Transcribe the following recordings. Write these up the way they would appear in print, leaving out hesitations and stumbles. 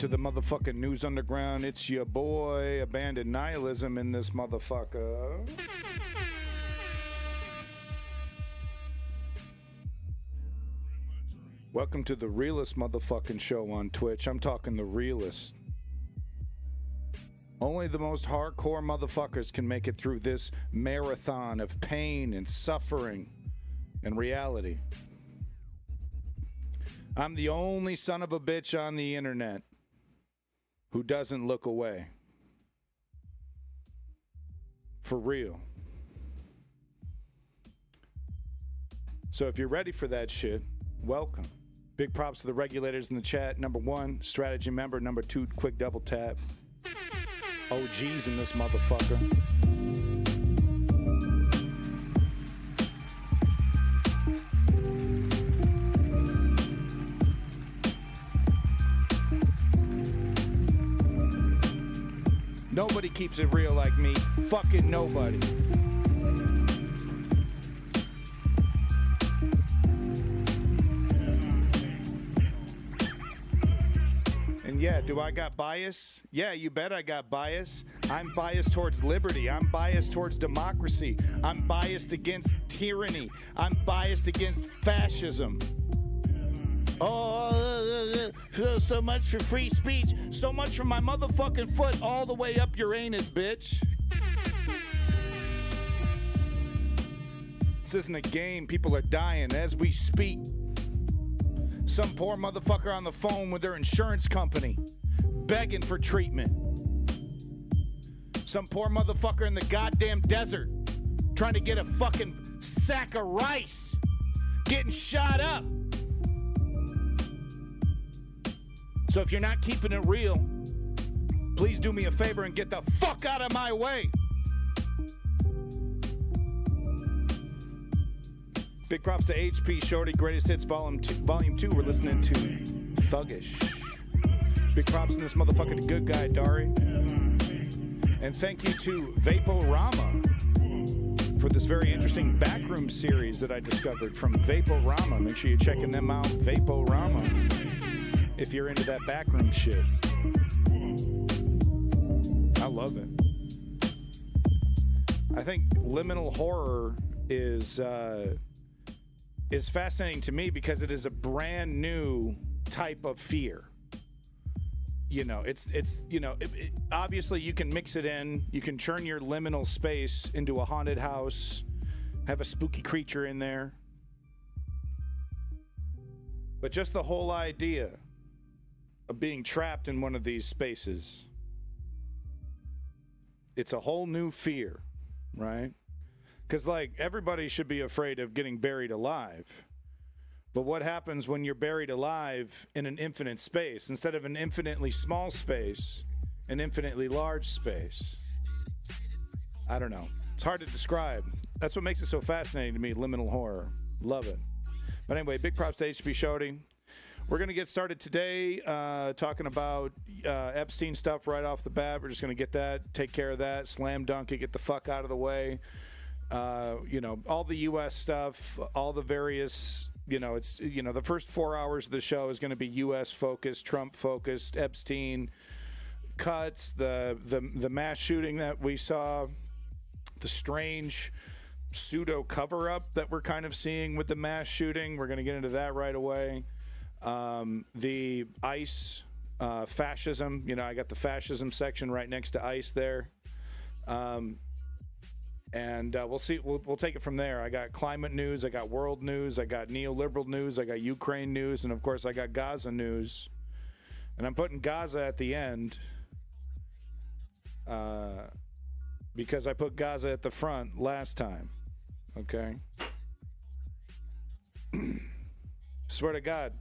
the motherfucking News Underground. It's your boy, Abandoned Nihilism, in this motherfucker. Welcome to the realest motherfucking show on Twitch. I'm talking the realest. Only the most hardcore motherfuckers can make it through this marathon of pain and suffering and reality. I'm the only son of a bitch on the internet who doesn't look away. For real. So if you're ready for that shit, welcome. Big props to the regulators in the chat. Number 1, strategy member. Number 2, quick double tap. OGs in this motherfucker. Nobody keeps it real like me. Fucking nobody. And yeah, do I got bias? Yeah, you bet I got bias. I'm biased towards liberty. I'm biased towards democracy. I'm biased against tyranny. I'm biased against fascism. Oh, so much for free speech. So much for my motherfucking foot all the way up your anus, bitch. This isn't a game. People are dying as we speak. Some poor motherfucker on the phone with their insurance company begging for treatment. Some poor motherfucker in the goddamn desert trying to get a fucking sack of rice getting shot up. So if you're not keeping it real, please do me a favor and get the fuck out of my way. Big props to HP Shorty, Greatest Hits Volume 2. We're listening to Thuggish. Big props in this motherfucker to Good Guy Dari. And thank you to Vaporama for this very interesting backroom series that I discovered from Vaporama. Make sure you're checking them out, Vaporama, if you're into that backroom shit. I love it. I think liminal horror is fascinating to me because it is a brand new type of fear. You know, it's obviously you can mix it in. You can turn your liminal space into a haunted house, have a spooky creature in there. But just the whole idea of being trapped in one of these spaces, it's a whole new fear, right? Because, like, everybody should be afraid of getting buried alive. But what happens when you're buried alive in an infinite space? Instead of an infinitely small space, an infinitely large space. I don't know. It's hard to describe. That's what makes it so fascinating to me, liminal horror. Love it. But anyway, big props to HP Shorty. We're going to get started today talking about Epstein stuff right off the bat. We're just going to get that, take care of that, slam dunk it, get the fuck out of the way. All the U.S. stuff, all the various, the first 4 hours of the show is going to be U.S. focused, Trump focused, Epstein cuts, the mass shooting that we saw, the strange pseudo cover up that we're kind of seeing with the mass shooting. We're going to get into that right away. The ICE fascism, I got the fascism section right next to ICE there. And we'll see. We'll take it from there. I got climate news. I got world news. I got neoliberal news. I got Ukraine news. And, of course, I got Gaza news. And I'm putting Gaza at the end because I put Gaza at the front last time. Okay? Swear to God.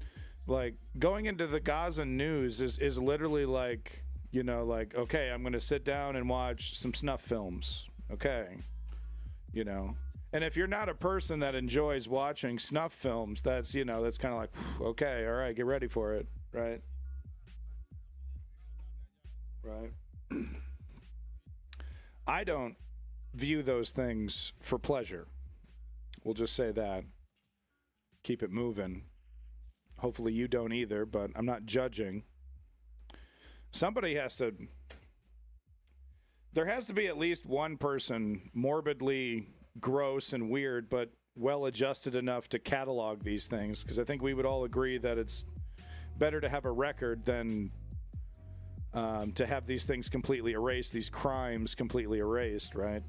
Like, going into the Gaza news is literally like, okay, I'm going to sit down and watch some snuff films. Okay. And if you're not a person that enjoys watching snuff films, that's kind of like, okay, all right, get ready for it, right? Right. I don't view those things for pleasure. We'll just say that. Keep it moving. Hopefully you don't either, but I'm not judging. Somebody has to. There has to be at least one person morbidly gross and weird, but well adjusted enough to catalog these things, because I think we would all agree that it's better to have a record than to have these things completely erased, these crimes completely erased, right?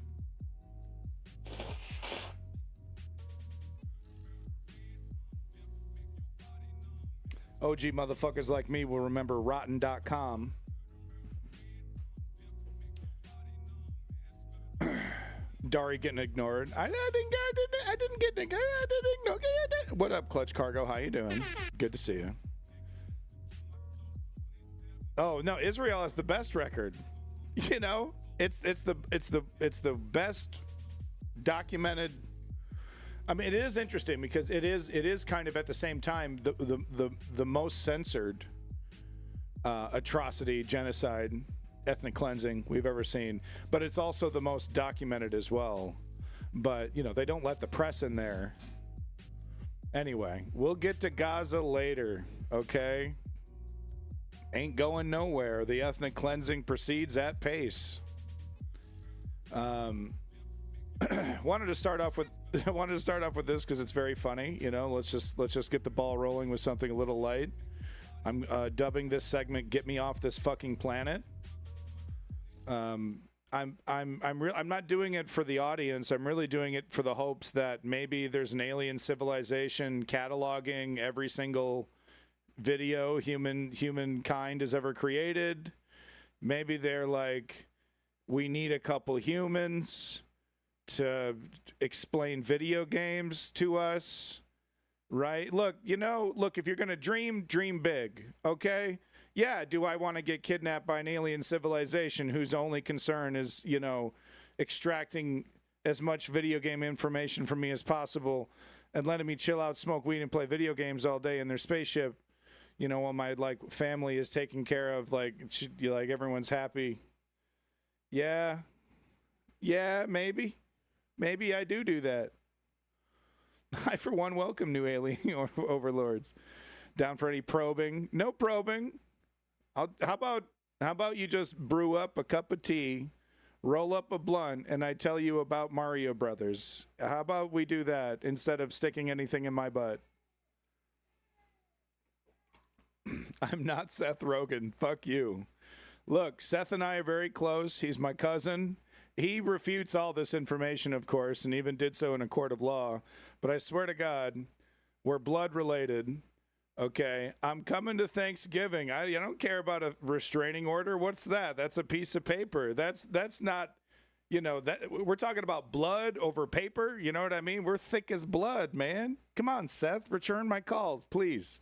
OG motherfuckers like me will remember Rotten.com. Dari getting ignored. I didn't get ignored. What up, Clutch Cargo? How you doing? Good to see you. Oh no, Israel has the best record. You know, it's the best documented. I mean, it is interesting because it is kind of at the same time the most censored atrocity, genocide, ethnic cleansing we've ever seen, but it's also the most documented as well. But you know, they don't let the press in there. Anyway, we'll get to Gaza later, okay? Ain't going nowhere. The ethnic cleansing proceeds at pace. Wanted to start off with this because it's very funny. You know, let's just get the ball rolling with something a little light. I'm dubbing this segment "Get Me Off This Fucking Planet." I'm not doing it for the audience. I'm really doing it for the hopes that maybe there's an alien civilization cataloging every single video humankind has ever created. Maybe they're like, we need a couple humans to explain video games to us, right? Look, if you're gonna dream big, okay? Yeah, do I want to get kidnapped by an alien civilization whose only concern is, extracting as much video game information from me as possible and letting me chill out, smoke weed, and play video games all day in their spaceship, while my family is taken care of, everyone's happy. Yeah, maybe I do that. I, for one, welcome new alien overlords. Down for any probing? No probing. How about you just brew up a cup of tea, roll up a blunt, and I tell you about Mario Brothers? How about we do that instead of sticking anything in my butt? I'm not Seth Rogen. Fuck you. Look, Seth and I are very close. He's my cousin. He refutes all this information, of course, and even did so in a court of law. But I swear to God, we're blood related. Okay, I'm coming to Thanksgiving. I don't care about a restraining order. What's that? That's a piece of paper. That's not, that we're talking about blood over paper. You know what I mean? We're thick as blood, man. Come on, Seth, return my calls, please.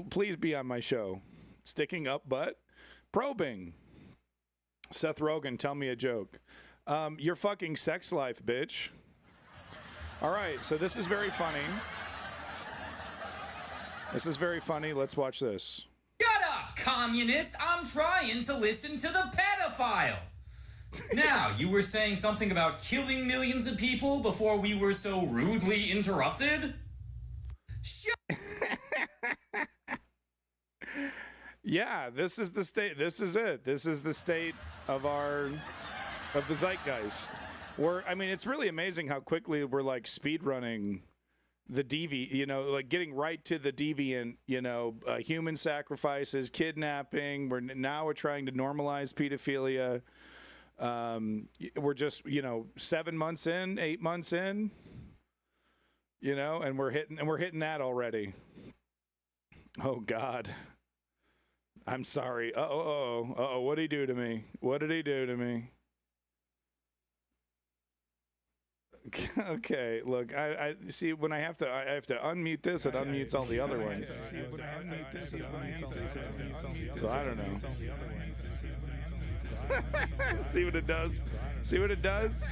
Please be on my show. Sticking up butt, probing. Seth Rogen, tell me a joke. Your fucking sex life, bitch. All right, so this is very funny. Let's watch this. Shut up, communist! I'm trying to listen to the pedophile! Now, you were saying something about killing millions of people before we were so rudely interrupted? Yeah, this is the state. This is it. This is the state of the zeitgeist. It's really amazing how quickly we're speed running the getting right to the deviant, human sacrifices, kidnapping. We're trying to normalize pedophilia. We're just, 7 months in, 8 months in, and we're hitting that already. Oh God. I'm sorry. Uh-oh. What did he do to me? Okay, look, I see when I have to unmute this, it unmutes all the other ones. So I don't know. See what it does?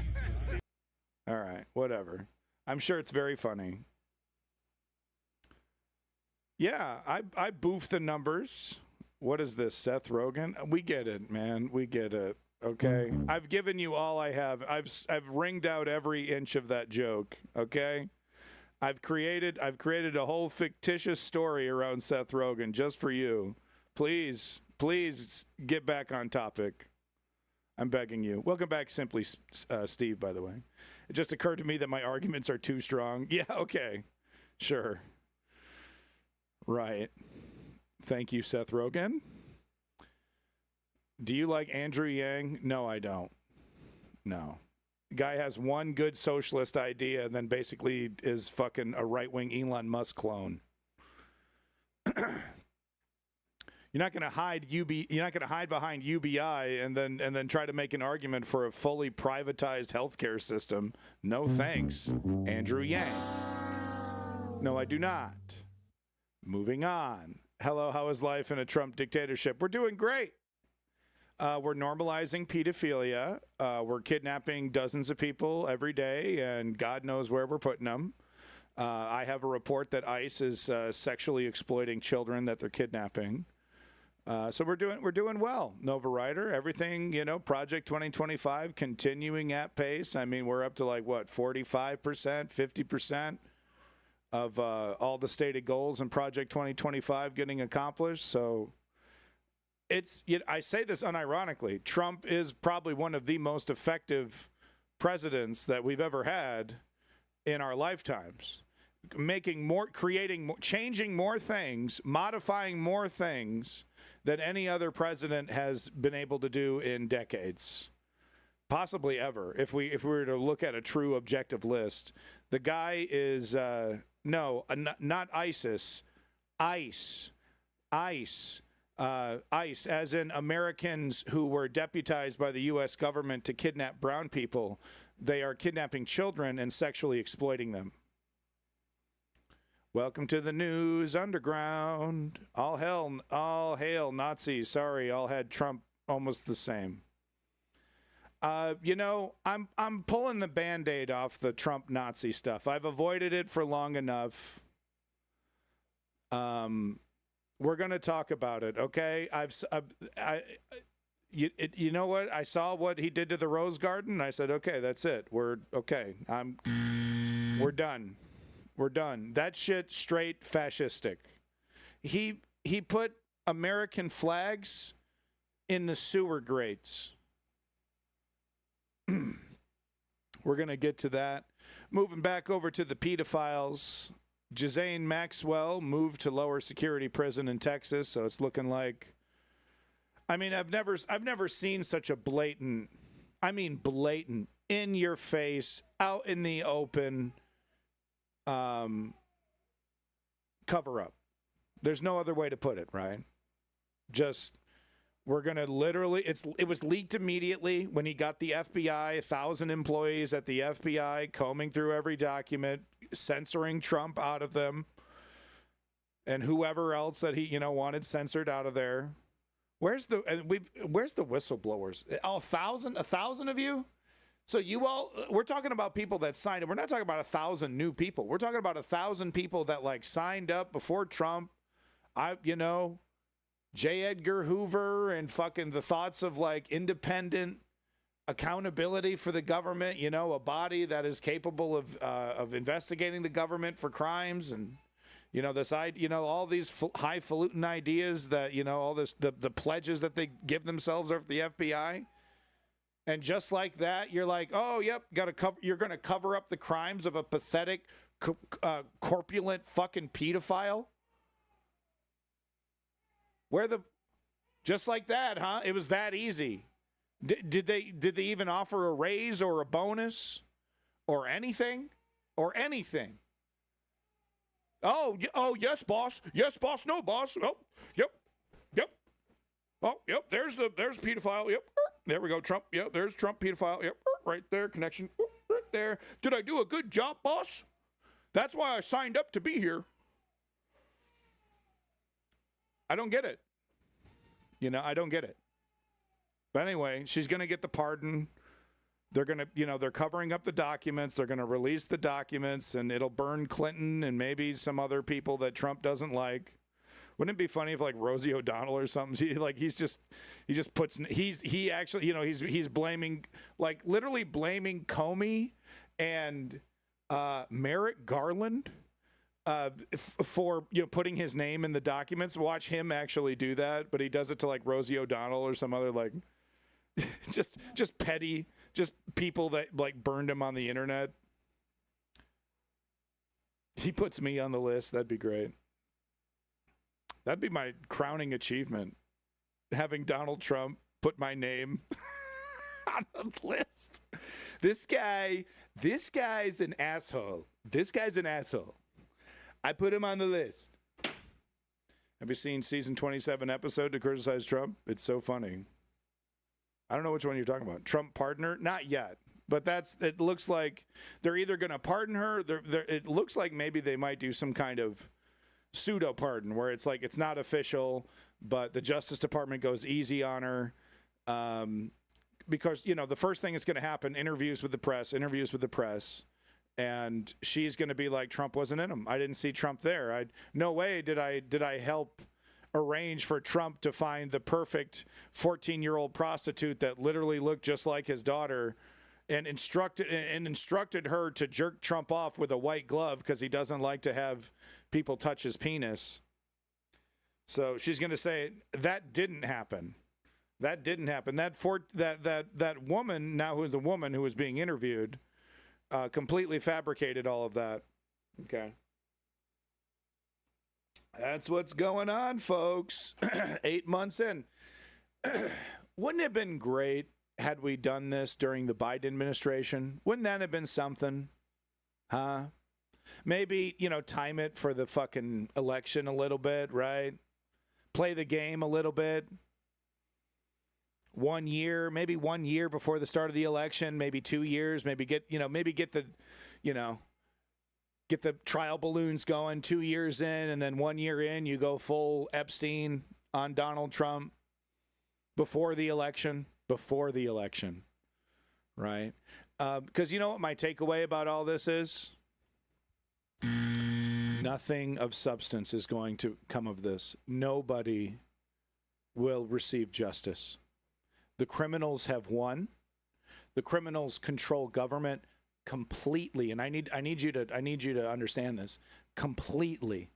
All right, whatever. I'm sure it's very funny. Yeah, I boof the numbers. What is this, Seth Rogen? We get it, man. We get it. Okay, I've given you all I have. I've ringed out every inch of that joke. Okay, I've created a whole fictitious story around Seth Rogen just for you. Please please get back on topic. I'm begging you. Welcome back, Simply Steve, by the way. It just occurred to me that my arguments are too strong. Yeah, okay. Sure. Right. Thank you, Seth Rogen. Do you like Andrew Yang? No, I don't. No. Guy has one good socialist idea and then basically is fucking a right-wing Elon Musk clone. You're not going to hide You're not going to hide behind UBI and then try to make an argument for a fully privatized healthcare system. No thanks, Andrew Yang. No, I do not. Moving on. Hello, how is life in a Trump dictatorship? We're doing great. We're normalizing pedophilia. We're kidnapping dozens of people every day, and God knows where we're putting them. I have a report that ICE is sexually exploiting children that they're kidnapping. So we're doing well. Nova Ryder, everything, Project 2025 continuing at pace. I mean, we're up to like what, 45%, 50% of all the stated goals in Project 2025 getting accomplished. So I say this unironically. Trump is probably one of the most effective presidents that we've ever had in our lifetimes. Making more, creating more, changing more things, modifying more things than any other president has been able to do in decades, possibly ever. If we were to look at a true objective list, the guy is not ISIS, ICE, as in Americans who were deputized by the U.S. government to kidnap brown people. They are kidnapping children and sexually exploiting them. Welcome to the news underground. All hail Nazis. Sorry, all had Trump almost the same. I'm pulling the Band-Aid off the Trump Nazi stuff. I've avoided it for long enough. We're going to talk about it, okay? You know what? I saw what he did to the Rose Garden. I said, okay, that's it. We're okay. We're done. We're done. That shit straight fascistic. He put American flags in the sewer grates. We're going to get to that. Moving back over to the pedophiles. Ghislaine Maxwell moved to lower security prison in Texas, so it's looking like, I mean, I've never seen such a blatant, in your face, out in the open cover up. There's no other way to put it, right? Just, we're going to literally, it was leaked immediately when he got the FBI, 1,000 employees at the FBI combing through every document, censoring Trump out of them, and whoever else that he, wanted censored out of there. Where's the whistleblowers? 1,000 of you? So we're talking about people that signed it. We're not talking about 1,000 new people. We're talking about 1,000 people that signed up before Trump. J. Edgar Hoover and fucking the thoughts of independent accountability for the government, a body that is capable of investigating the government for crimes, and all these highfalutin ideas that all this the pledges that they give themselves over the FBI. And just like that, you're like, oh, yep, you're going to cover up the crimes of a pathetic, corpulent fucking pedophile? Just like that, huh? It was that easy. Did they even offer a raise or a bonus or anything? Oh, yes, boss. Yes, boss. No, boss. Oh, yep. Oh, yep. There's pedophile. Yep. There we go. Trump. Yep. There's Trump pedophile. Yep. Right there. Connection. Right there. Did I do a good job, boss? That's why I signed up to be here. I don't get it. I don't get it. But anyway, she's going to get the pardon. They're going to, they're covering up the documents. They're going to release the documents, and it'll burn Clinton and maybe some other people that Trump doesn't like. Wouldn't it be funny if Rosie O'Donnell or something? He's blaming, literally blaming Comey and Merrick Garland for putting his name in the documents. Watch him actually do that, but he does it to like Rosie O'Donnell or some other like just petty, just people that like burned him on the internet. He puts me on the list. That'd be great. That'd be my crowning achievement, having Donald Trump put my name on the list. This guy's an asshole. This guy's an asshole. I put him on the list. Have you seen season 27 episode to criticize Trump? It's so funny. I don't know which one you're talking about. Trump partner? Not yet. But it looks like they're either going to pardon her. It looks like maybe they might do some kind of pseudo pardon where it's like it's not official, but the Justice Department goes easy on her. Because, the first thing that's going to happen, interviews with the press. And she's going to be like, Trump wasn't in them. I didn't see Trump there. No way did I help arrange for Trump to find the perfect 14-year-old prostitute that literally looked just like his daughter and instructed her to jerk Trump off with a white glove because he doesn't like to have people touch his penis. So she's going to say that didn't happen. That didn't happen. That woman, now who's the woman who was being interviewed, completely fabricated all of that. Okay. That's what's going on, folks. 8 months in. Wouldn't it have been great had we done this during the Biden administration? Wouldn't that have been something? Huh? Maybe, time it for the fucking election a little bit, right? Play the game a little bit. 1 year, maybe 1 year before the start of the election, maybe 2 years, maybe get the trial balloons going 2 years in, and then 1 year in, you go full Epstein on Donald Trump before the election, right? Because you know what my takeaway about all this is? Nothing of substance is going to come of this. Nobody will receive justice. The criminals have won. The criminals control government completely, and I need you to understand this completely.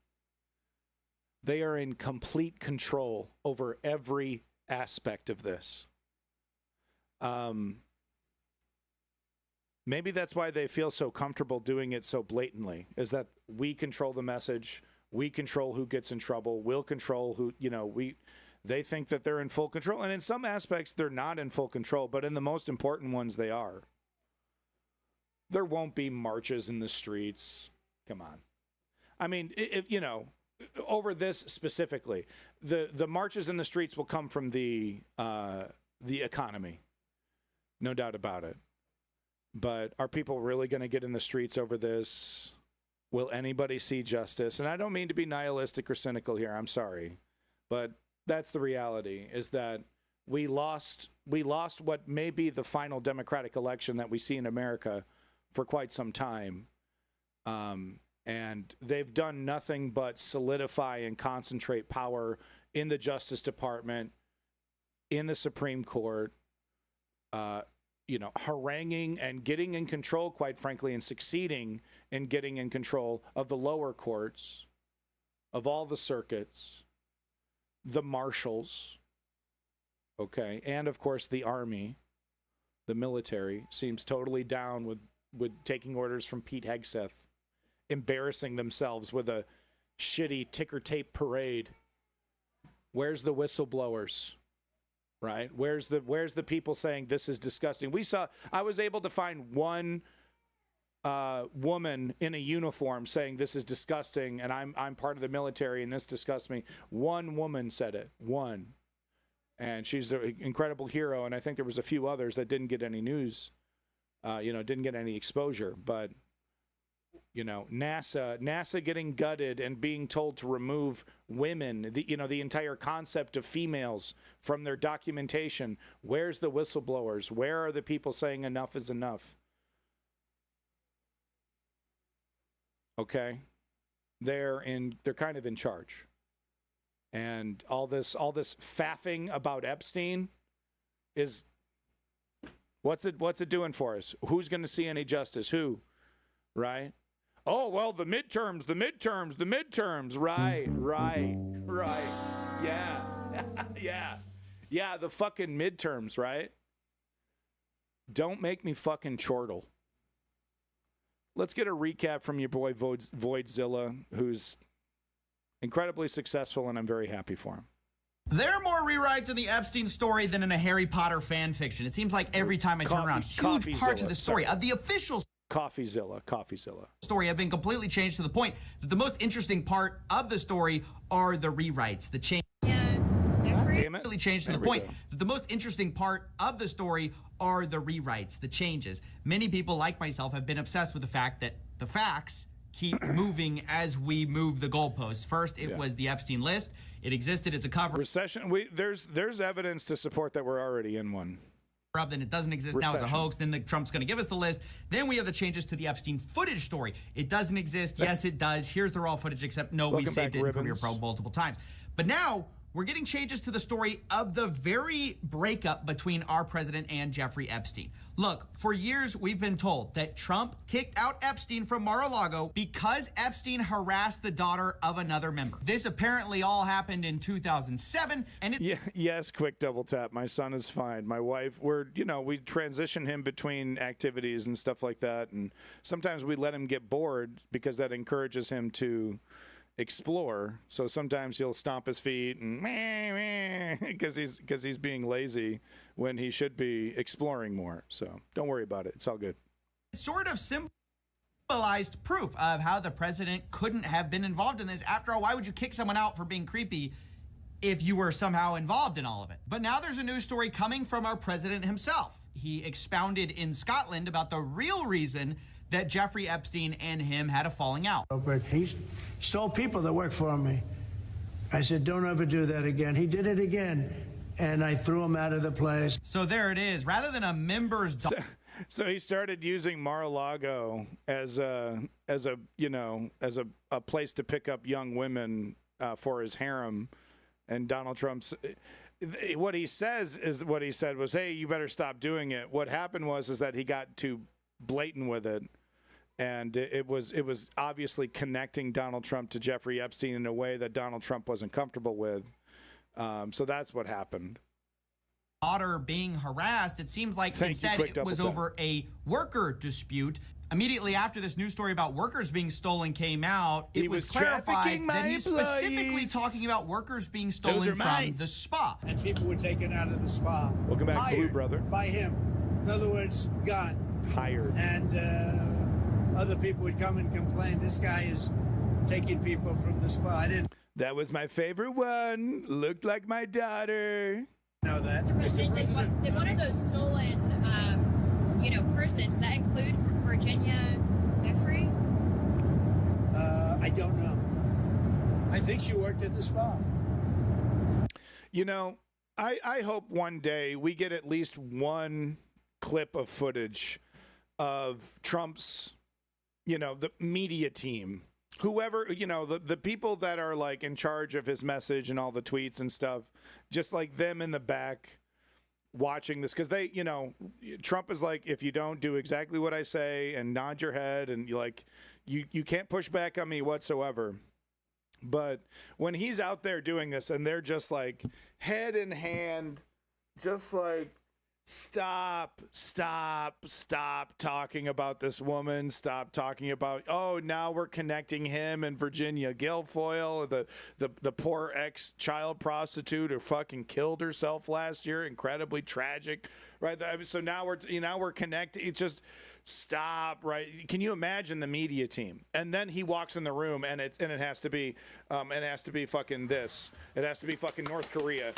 They are in complete control over every aspect of this. Maybe that's why they feel so comfortable doing it so blatantly, is that we control the message, we control who gets in trouble, we'll control who, they think that they're in full control. And in some aspects, they're not in full control, but in the most important ones, they are. There won't be marches in the streets. Come on. I mean, if over this specifically, the marches in the streets will come from the economy. No doubt about it. But are people really going to get in the streets over this? Will anybody see justice? And I don't mean to be nihilistic or cynical here. I'm sorry. But that's the reality, is that we lost what may be the final democratic election that we see in America for quite some time. And they've done nothing but solidify and concentrate power in the Justice Department, in the Supreme Court, haranguing and getting in control, quite frankly, and succeeding in getting in control of the lower courts, of all the circuits, the marshals, okay, and of course the army, the military, seems totally down with taking orders from Pete Hegseth, embarrassing themselves with a shitty ticker tape parade. Where's the whistleblowers? Right? Where's the people saying this is disgusting? I was able to find one woman in a uniform saying this is disgusting and I'm part of the military and this disgusts me. One woman said it. One. And she's an incredible hero, and I think there was a few others that didn't get any news, didn't get any exposure. But NASA getting gutted and being told to remove women, the entire concept of females from their documentation. Where's the whistleblowers? Where are the people saying enough is enough? Okay. They're kind of in charge. And all this faffing about Epstein is, what's it doing for us? Who's going to see any justice? Who? Right? Oh, well, the midterms. Right. Yeah. Yeah, the fucking midterms, right? Don't make me fucking chortle. Let's get a recap from your boy Voidzilla, who's incredibly successful, and I'm very happy for him. There are more rewrites in the Epstein story than in a Harry Potter fan fiction. It seems like every time I turn around, huge parts of the story, of the official Coffeezilla. story have been completely changed to the point that the most interesting part of the story are the rewrites, the change. Damn it. Really changed to the point that the most interesting part of the story are the rewrites, the changes. Many people like myself have been obsessed with the fact that the facts keep moving as we move the goalposts. First, it was the Epstein list. It existed as a cover. Recession. There's evidence to support that we're already in one. Then it doesn't exist now as a hoax. Then Trump's going to give us the list. Then we have the changes to the Epstein footage story. It doesn't exist. Yes, it does. Here's the raw footage, except no, we saved it in Premiere Pro multiple times. But now we're getting changes to the story of the very breakup between our president and Jeffrey Epstein. Look, for years we've been told that Trump kicked out Epstein from Mar-a-Lago because Epstein harassed the daughter of another member. This apparently all happened in 2007, and yes, quick double tap. My son is fine. My wife, we transition him between activities and stuff like that, and sometimes we let him get bored because that encourages him to explore. So sometimes he'll stomp his feet and because he's being lazy when he should be exploring more. So don't worry about it. It's all good. Sort of symbolized proof of how the president couldn't have been involved in this. After all, why would you kick someone out for being creepy if you were somehow involved in all of it? But now there's a news story coming from our president himself. He expounded in Scotland about the real reason that Jeffrey Epstein and him had a falling out. He stole people that work for me. I said, don't ever do that again. He did it again, and I threw him out of the place. So there it is. Rather than a member's... So he started using Mar-a-Lago as a place to pick up young women for his harem, and Donald Trump's... What he says is what he said was, hey, you better stop doing it. What happened was that he got too blatant with it. And it was obviously connecting Donald Trump to Jeffrey Epstein in a way that Donald Trump wasn't comfortable with. So that's what happened. Daughter being harassed, it seems like instead it was over a worker dispute. Immediately after this news story about workers being stolen came out, it was clarified that he's specifically talking about workers being stolen from the spa. And people were taken out of the spa. Welcome back, Blue Brother. By him. In other words, gone. Hired. And other people would come and complain, this guy is taking people from the spa. That was my favorite one. Looked like my daughter. Know that. Did one of those stolen, persons, that include Virginia Jeffrey? I don't know. I think she worked at the spa. I hope one day we get at least one clip of footage of Trump's, the media team, whoever, the people that are like in charge of his message and all the tweets and stuff, just like them in the back watching this. Cause they, Trump is like, if you don't do exactly what I say and nod your head and you can't push back on me whatsoever. But when he's out there doing this and they're just like head in hand, just like, stop talking about this woman. Stop talking about, now we're connecting him and Virginia Guilfoyle, the poor ex-child prostitute who fucking killed herself last year. Incredibly tragic, right? So now we're connecting. It's just stop, right? Can you imagine the media team? And then he walks in the room and it has to be fucking this. It has to be fucking North Korea.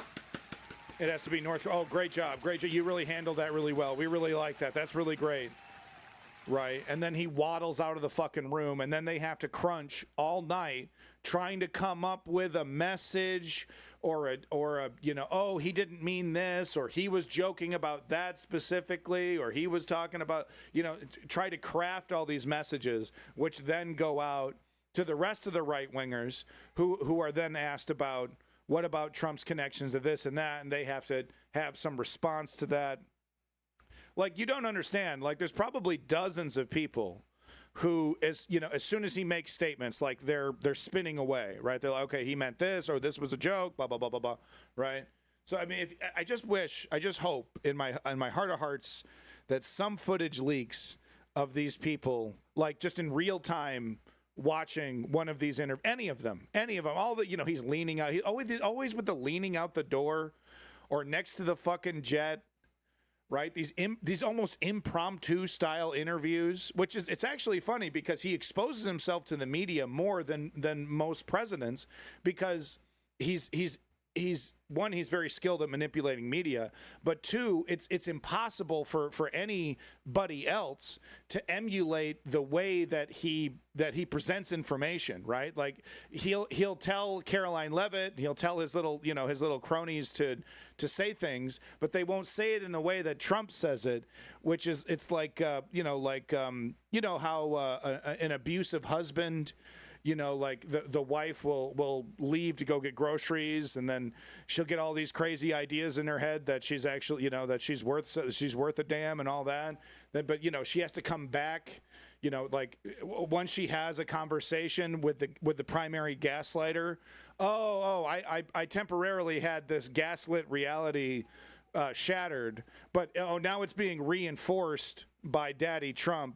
It has to be North. Oh, great job. You really handled that really well. We really like that. That's really great. Right. And then he waddles out of the fucking room, and then they have to crunch all night trying to come up with a message or a he didn't mean this, or he was joking about that specifically, or he was talking about, try to craft all these messages, which then go out to the rest of the right wingers who are then asked about, what about Trump's connections to this and that? And they have to have some response to that. Like, you don't understand. Like, there's probably dozens of people who is, as soon as he makes statements, like they're spinning away, right? They're like, okay, he meant this, or this was a joke, blah blah blah blah blah, right? So I mean, I just hope in my heart of hearts that some footage leaks of these people, like just in real time, watching one of these any of them, all the, he's leaning out, he always with the leaning out the door, or next to the fucking jet. Right, these almost impromptu style interviews, which is, it's actually funny because he exposes himself to the media more than most presidents, because he's one, he's very skilled at manipulating media, but two, it's impossible for anybody else to emulate the way that he presents information, right? Like he'll tell Caroline Leavitt, he'll tell his little cronies to say things, but they won't say it in the way that Trump says it, which is, it's like how an abusive husband, like the wife will leave to go get groceries, and then she'll get all these crazy ideas in her head that she's actually, that she's worth a damn and all that. But she has to come back, like once she has a conversation with the primary gaslighter. I temporarily had this gaslit reality shattered, but now it's being reinforced by Daddy Trump.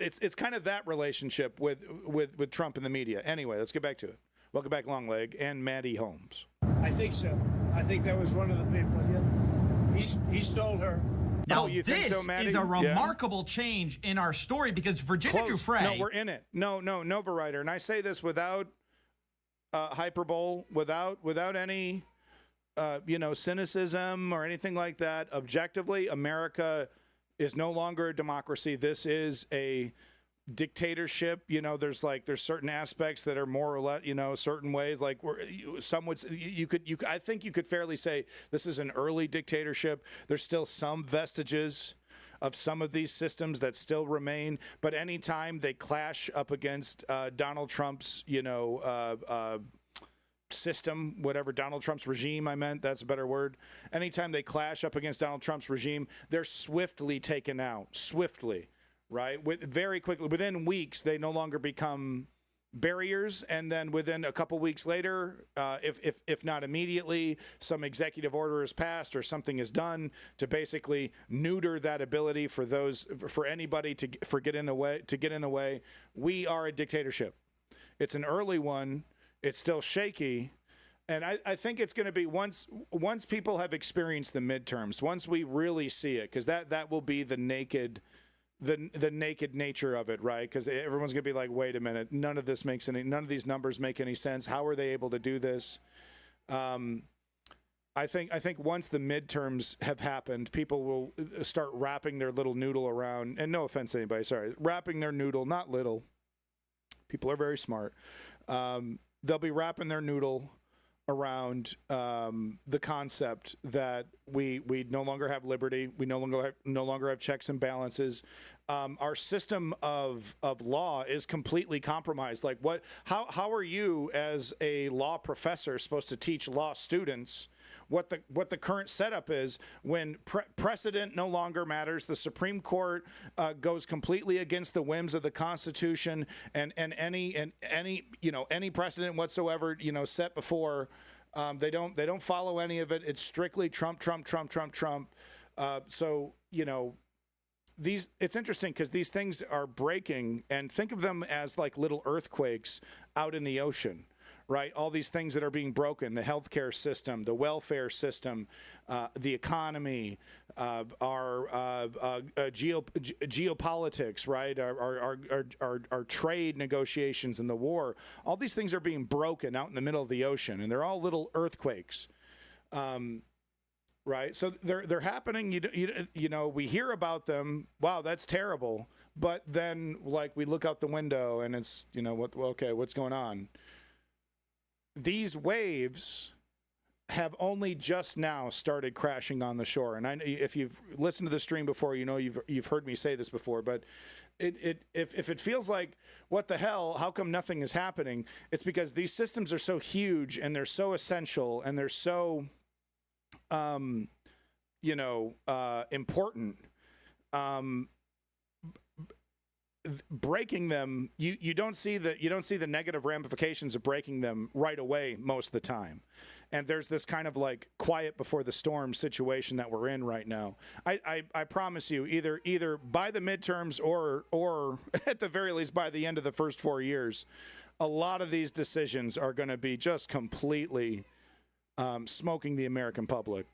It's kind of that relationship with Trump and the media. Anyway, let's get back to it. Welcome back, Longleg and Maddie Holmes. I think so. I think that was one of the people. Yeah. He stole her. Now, you think this so, Maddie? is a remarkable change in our story, because Virginia Giuffre... No, we're in it. No, Nova Writer. And I say this without hyperbole, without any cynicism or anything like that. Objectively, America is no longer a democracy. This is a dictatorship. There's certain aspects that are more or less, certain ways, like I think you could fairly say this is an early dictatorship. There's still some vestiges of some of these systems that still remain, but anytime they clash up against Donald Trump's, system, whatever, Donald Trump's regime, that's a better word. Anytime they clash up against Donald Trump's regime, they're swiftly taken out, right? Very quickly, within weeks, they no longer become barriers, and then within a couple weeks later, if not immediately, some executive order is passed or something is done to basically neuter that ability for anybody to get in the way. We are a dictatorship. It's an early one. It's still shaky, and I think it's going to be once people have experienced the midterms, once we really see it, because that will be the naked nature of it, right? Because everyone's going to be like, wait a minute, none of these numbers make any sense. How are they able to do this? I think once the midterms have happened, people will start wrapping their little noodle around, and no offense to anybody, sorry, wrapping their noodle, not little. People are very smart. They'll be wrapping their noodle around the concept that we no longer have liberty. We no longer have checks and balances. Our system of law is completely compromised. Like how are you as a law professor supposed to teach law students what the current setup is when precedent no longer matters? The Supreme Court goes completely against the whims of the Constitution and any precedent whatsoever set before. They don't follow any of it. It's strictly Trump. So it's interesting because these things are breaking, and think of them as like little earthquakes out in the ocean. Right, all these things that are being broken: the healthcare system, the welfare system, the economy, our geopolitics, right? Our trade negotiations and the war. All these things are being broken out in the middle of the ocean, and they're all little earthquakes. Right, so they're happening. We hear about them. Wow, that's terrible. But then, like, we look out the window, and it's what's going on? These waves have only just now started crashing on the shore. And if you've listened to the stream before, you've heard me say this before, but if it feels like, what the hell, how come nothing is happening? It's because these systems are so huge and they're so essential and they're so, important. breaking them, you don't see the negative ramifications of breaking them right away most of the time. And there's this kind of like quiet before the storm situation that we're in right now. I promise you, either by the midterms or at the very least by the end of the first 4 years, a lot of these decisions are going to be just completely smoking the American public.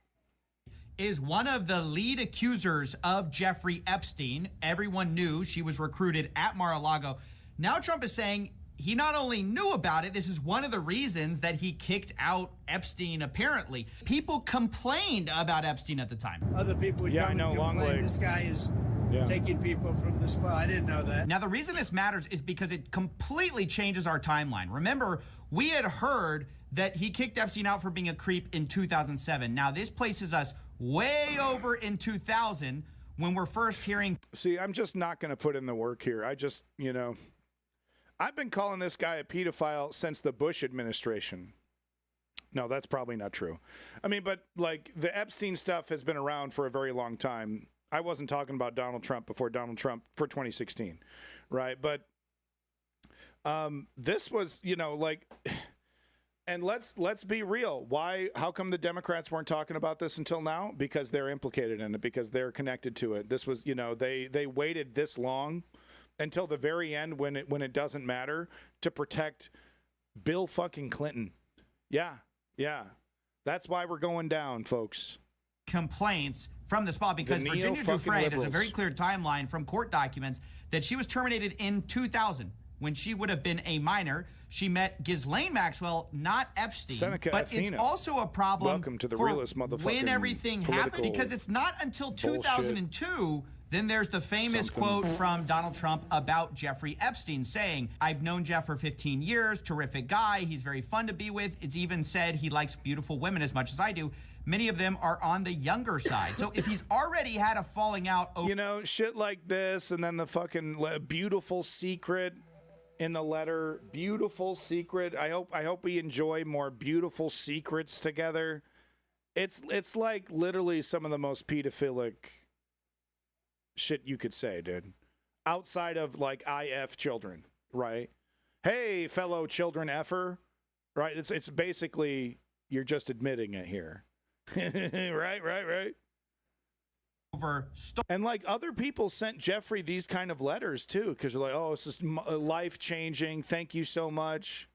Is one of the lead accusers of Jeffrey Epstein. Everyone knew she was recruited at Mar-a-Lago. Now Trump is saying he not only knew about it, this is one of the reasons that he kicked out Epstein, apparently. People complained about Epstein at the time. Other people would come and complain, this guy is taking people from the spot. I didn't know that. Now, the reason this matters is because it completely changes our timeline. Remember, we had heard that he kicked Epstein out for being a creep in 2007. Now, this places us way over in 2000 when we're first hearing. See, I'm just not going to put in the work here. I've been calling this guy a pedophile since the Bush administration. No, that's probably not true. I mean, but like the Epstein stuff has been around for a very long time. I wasn't talking about Donald Trump before Donald Trump for 2016, right? But this was, and let's be real. How come the Democrats weren't talking about this until now? Because they're implicated in it, because they're connected to it. This was, they waited this long until the very end when it doesn't matter to protect Bill fucking Clinton. Yeah. That's why we're going down, folks. Complaints from the spot because Virginia Giuffre, there's a very clear timeline from court documents that she was terminated in 2000 when she would have been a minor. She met Ghislaine Maxwell, not Epstein. Seneca but Athena. It's also a problem Welcome to the for realest motherfucking when everything happened, because it's not until 2002 then there's the famous quote from Donald Trump about Jeffrey Epstein saying, "I've known Jeff for 15 years, terrific guy, he's very fun to be with. It's even said he likes beautiful women as much as I do. Many of them are on the younger side." So if he's already had a falling out over shit like this, and then the fucking beautiful secret in the letter, beautiful secret. I hope we enjoy more beautiful secrets together. It's like literally some of the most pedophilic shit you could say, dude. Outside of like IF children, right? Hey, fellow children effer, right? It's basically you're just admitting it here. right. And like other people sent Jeffrey these kind of letters too, because they're like, "Oh, this is life changing. Thank you so much."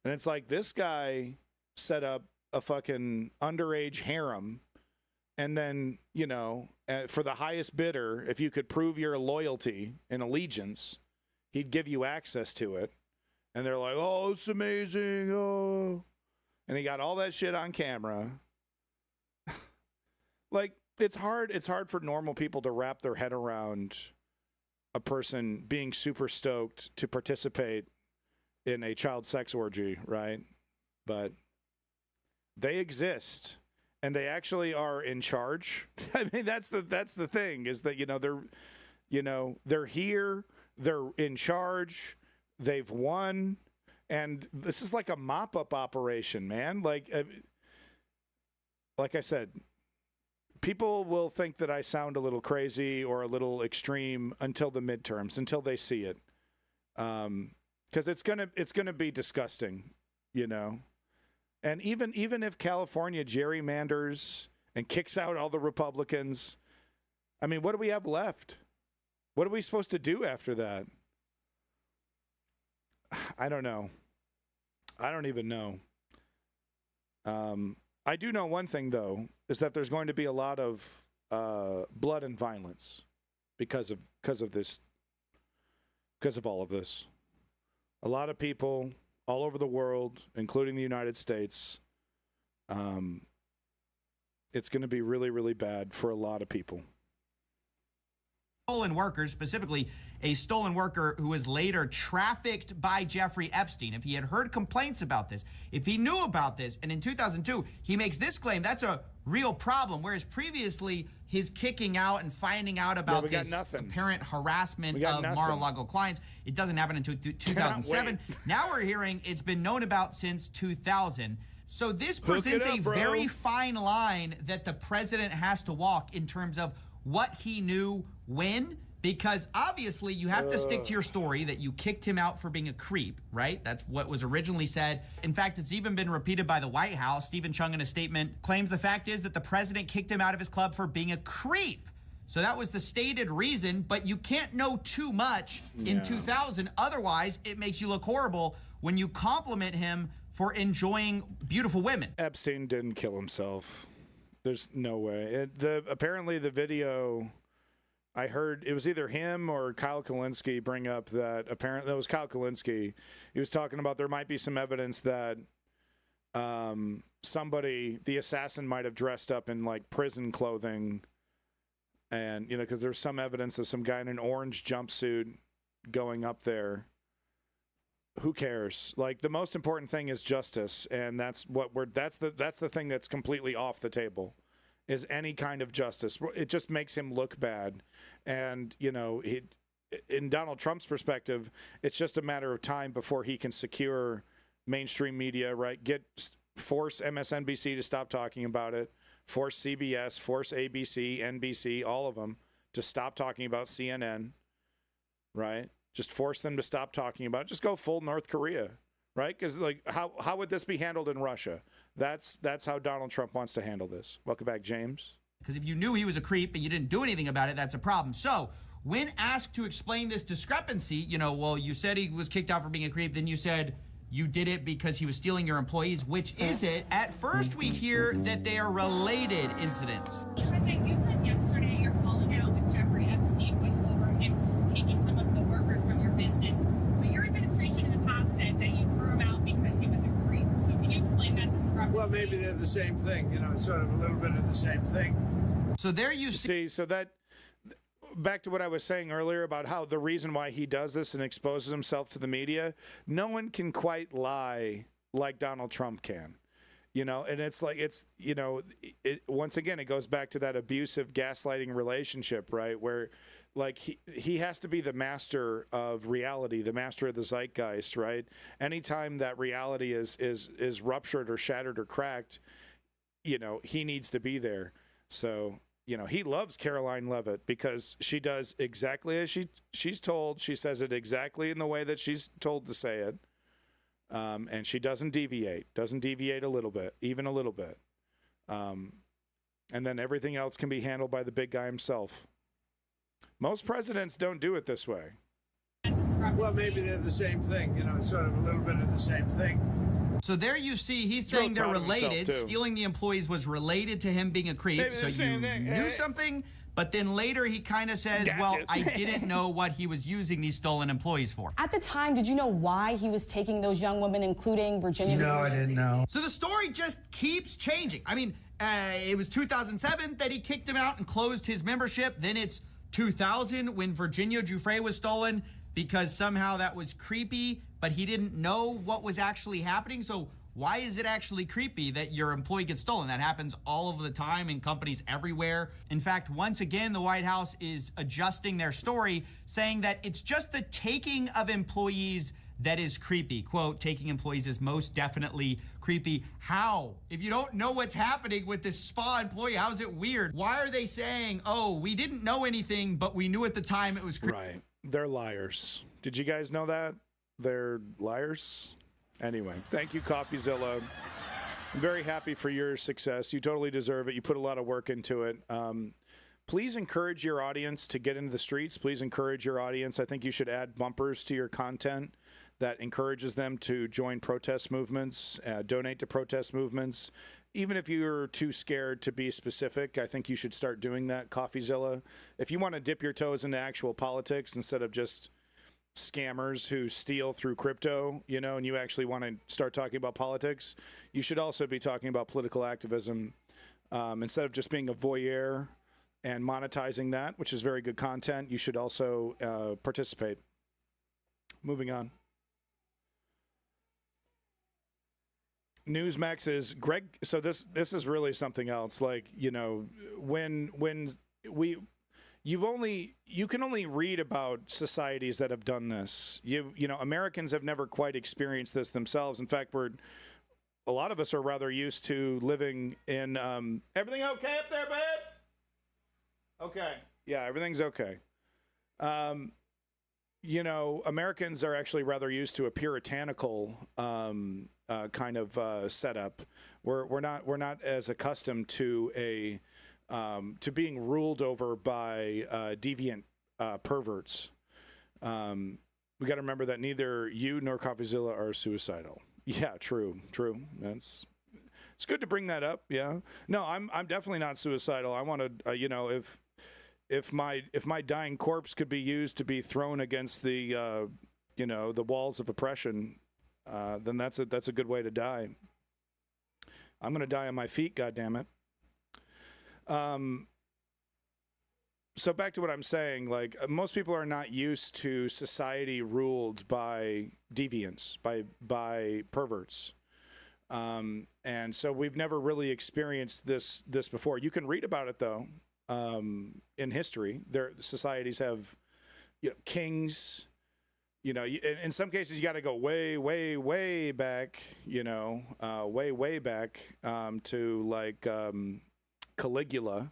And it's like this guy set up a fucking underage harem, and then for the highest bidder, if you could prove your loyalty and allegiance, he'd give you access to it. And they're like, "Oh, it's amazing." Oh, and he got all that shit on camera. Like, it's hard for normal people to wrap their head around a person being super stoked to participate in a child sex orgy, right? But they exist, and they actually are in charge. I mean, that's the thing, is that they're here, they're in charge, they've won, and this is like a mop-up operation, man. Like I said, people will think that I sound a little crazy or a little extreme until the midterms, until they see it, because it's gonna be disgusting, And even if California gerrymanders and kicks out all the Republicans, I mean, what do we have left? What are we supposed to do after that? I don't know. I don't even know. I do know one thing, though, is that there's going to be a lot of blood and violence because of all of this. A lot of people all over the world, including the United States, it's going to be really, really bad for a lot of people. Stolen workers, specifically a stolen worker who was later trafficked by Jeffrey Epstein. If he had heard complaints about this, if he knew about this, and in 2002, he makes this claim, that's a real problem, whereas previously his kicking out and finding out about this apparent harassment of Mar-a-Lago clients, it doesn't happen until 2007. Now we're hearing it's been known about since 2000. So this presents a very fine line that the president has to walk in terms of what he knew when Because obviously you have to stick to your story that you kicked him out for being a creep, right? That's what was originally said. In fact, it's even been repeated by the White House. Stephen Chung, in a statement, claims the fact is that the president kicked him out of his club for being a creep. So that was the stated reason, but you can't know too much in 2000. Otherwise, it makes you look horrible when you compliment him for enjoying beautiful women. Epstein didn't kill himself. There's no way. Apparently the video, I heard it was either him or Kyle Kulinski bring up that apparently, that was Kyle Kulinski. He was talking about there might be some evidence that somebody, the assassin, might have dressed up in like prison clothing. And, you know, because there's some evidence of some guy in an orange jumpsuit going up there. Who cares? Like, the most important thing is justice, and that's the thing that's completely off the table, is any kind of justice. It just makes him look bad. And, you know, in Donald Trump's perspective, it's just a matter of time before he can secure mainstream media, right? Force MSNBC to stop talking about it. Force CBS, force ABC, NBC, all of them to stop talking about CNN, right? Just force them to stop talking about it. Just go full North Korea, right? Because like, how would this be handled in Russia? That's how Donald Trump wants to handle this. Welcome back, James. Because if you knew he was a creep and you didn't do anything about it, that's a problem. So when asked to explain this discrepancy, you know, well, you said he was kicked out for being a creep, then you said you did it because he was stealing your employees. Which is it? At first, we hear that they are related incidents. President, you said yesterday your falling out with Jeffrey Epstein was over him taking some of the workers from your business. But your administration in the past said that you threw him out because he was a creep. So can you explain that discrepancy? Well, maybe they're the same thing. You know, it's sort of a little bit of the same thing. So there you see. So that, back to what I was saying earlier about how the reason why he does this and exposes himself to the media, no one can quite lie like Donald Trump can, you know. And it's like, it's, you know, once again, it goes back to that abusive gaslighting relationship, right? Where like he has to be the master of reality, the master of the zeitgeist, right? Anytime that reality is ruptured or shattered or cracked, you know, he needs to be there. So, you know, he loves Caroline Leavitt because she does exactly as she's told. She says it exactly in the way that she's told to say it. And she doesn't deviate a little bit, even a little bit. And then everything else can be handled by the big guy himself. Most presidents don't do it this way. Well, maybe they're the same thing. You know, it's sort of a little bit of the same thing. So there you see, he's saying they're related. Stealing the employees was related to him being a creep. Maybe so you knew something, but then later he kind of says, gotcha. Well, I didn't know what he was using these stolen employees for. At the time, did you know why he was taking those young women, including Virginia? No, I didn't know. So the story just keeps changing. I mean, it was 2007 that he kicked him out and closed his membership. Then it's 2000 when Virginia Giuffre was stolen because somehow that was creepy, but he didn't know what was actually happening. So why is it actually creepy that your employee gets stolen? That happens all of the time in companies everywhere. In fact, once again, the White House is adjusting their story, saying that it's just the taking of employees that is creepy. Quote, taking employees is most definitely creepy. How? If you don't know what's happening with this spa employee, how is it weird? Why are they saying, oh, we didn't know anything, but we knew at the time it was creepy? Right. They're liars. Did you guys know that? They're liars? Anyway, thank you, CoffeeZilla. I'm very happy for your success. You totally deserve it. You put a lot of work into it. Please encourage your audience to get into the streets. Please encourage your audience. I think you should add bumpers to your content that encourages them to join protest movements, donate to protest movements. Even if you're too scared to be specific, I think you should start doing that, CoffeeZilla. If you want to dip your toes into actual politics instead of just scammers who steal through crypto, you know, and you actually want to start talking about politics, you should also be talking about political activism instead of just being a voyeur and monetizing that, which is very good content. You should also participate. Moving on. Newsmax is Greg. So this is really something else. Like, you know, when you can only read about societies that have done this. You know, Americans have never quite experienced this themselves. In fact, a lot of us are rather used to living in everything okay up there, babe? Okay. Yeah, everything's okay. You know, Americans are actually rather used to a puritanical kind of setup. We're not as accustomed to to being ruled over by deviant perverts. We got to remember that neither you nor CoffeeZilla are suicidal. Yeah, true. It's good to bring that up. Yeah, no, I'm definitely not suicidal. I want to, you know, if my dying corpse could be used to be thrown against the you know, the walls of oppression, then that's a good way to die. I'm gonna die on my feet, goddammit. So back to what I'm saying, like most people are not used to society ruled by deviants, by perverts. And so we've never really experienced this before. You can read about it though. In history, their societies have, you know, kings. You know, in some cases you got to go way back. You know, way back to like Caligula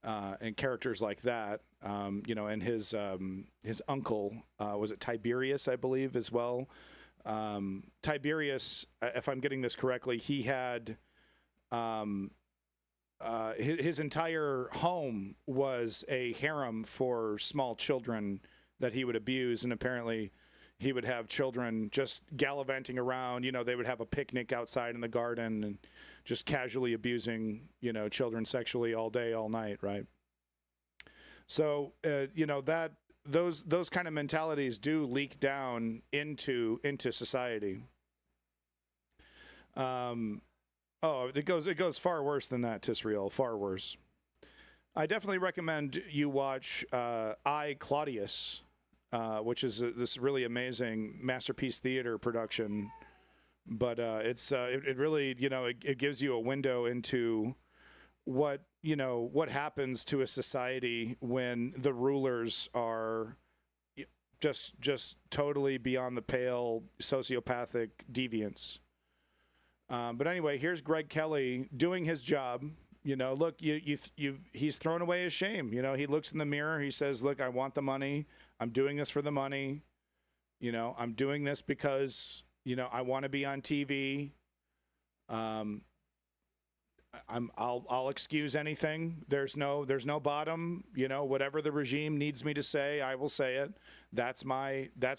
and characters like that. You know, and his uncle was it Tiberius, I believe, as well. Tiberius, if I'm getting this correctly, he had. His entire home was a harem for small children that he would abuse, and apparently he would have children just gallivanting around. You know, they would have a picnic outside in the garden and just casually abusing, you know, children sexually all day, all night, right? So, you know, that those kind of mentalities do leak down into society. Oh, it goes far worse than that, Tisriel, far worse. I definitely recommend you watch I, Claudius, which is this really amazing Masterpiece Theater production. But it really, you know, it gives you a window into what happens to a society when the rulers are just totally beyond the pale sociopathic deviants. But anyway, here's Greg Kelly doing his job. You know, look, he's thrown away his shame. You know, he looks in the mirror. He says, look, I want the money. I'm doing this for the money. You know, I'm doing this because, you know, I want to be on TV. I'll excuse anything. There's no bottom. You know, whatever the regime needs me to say, I will say it. That's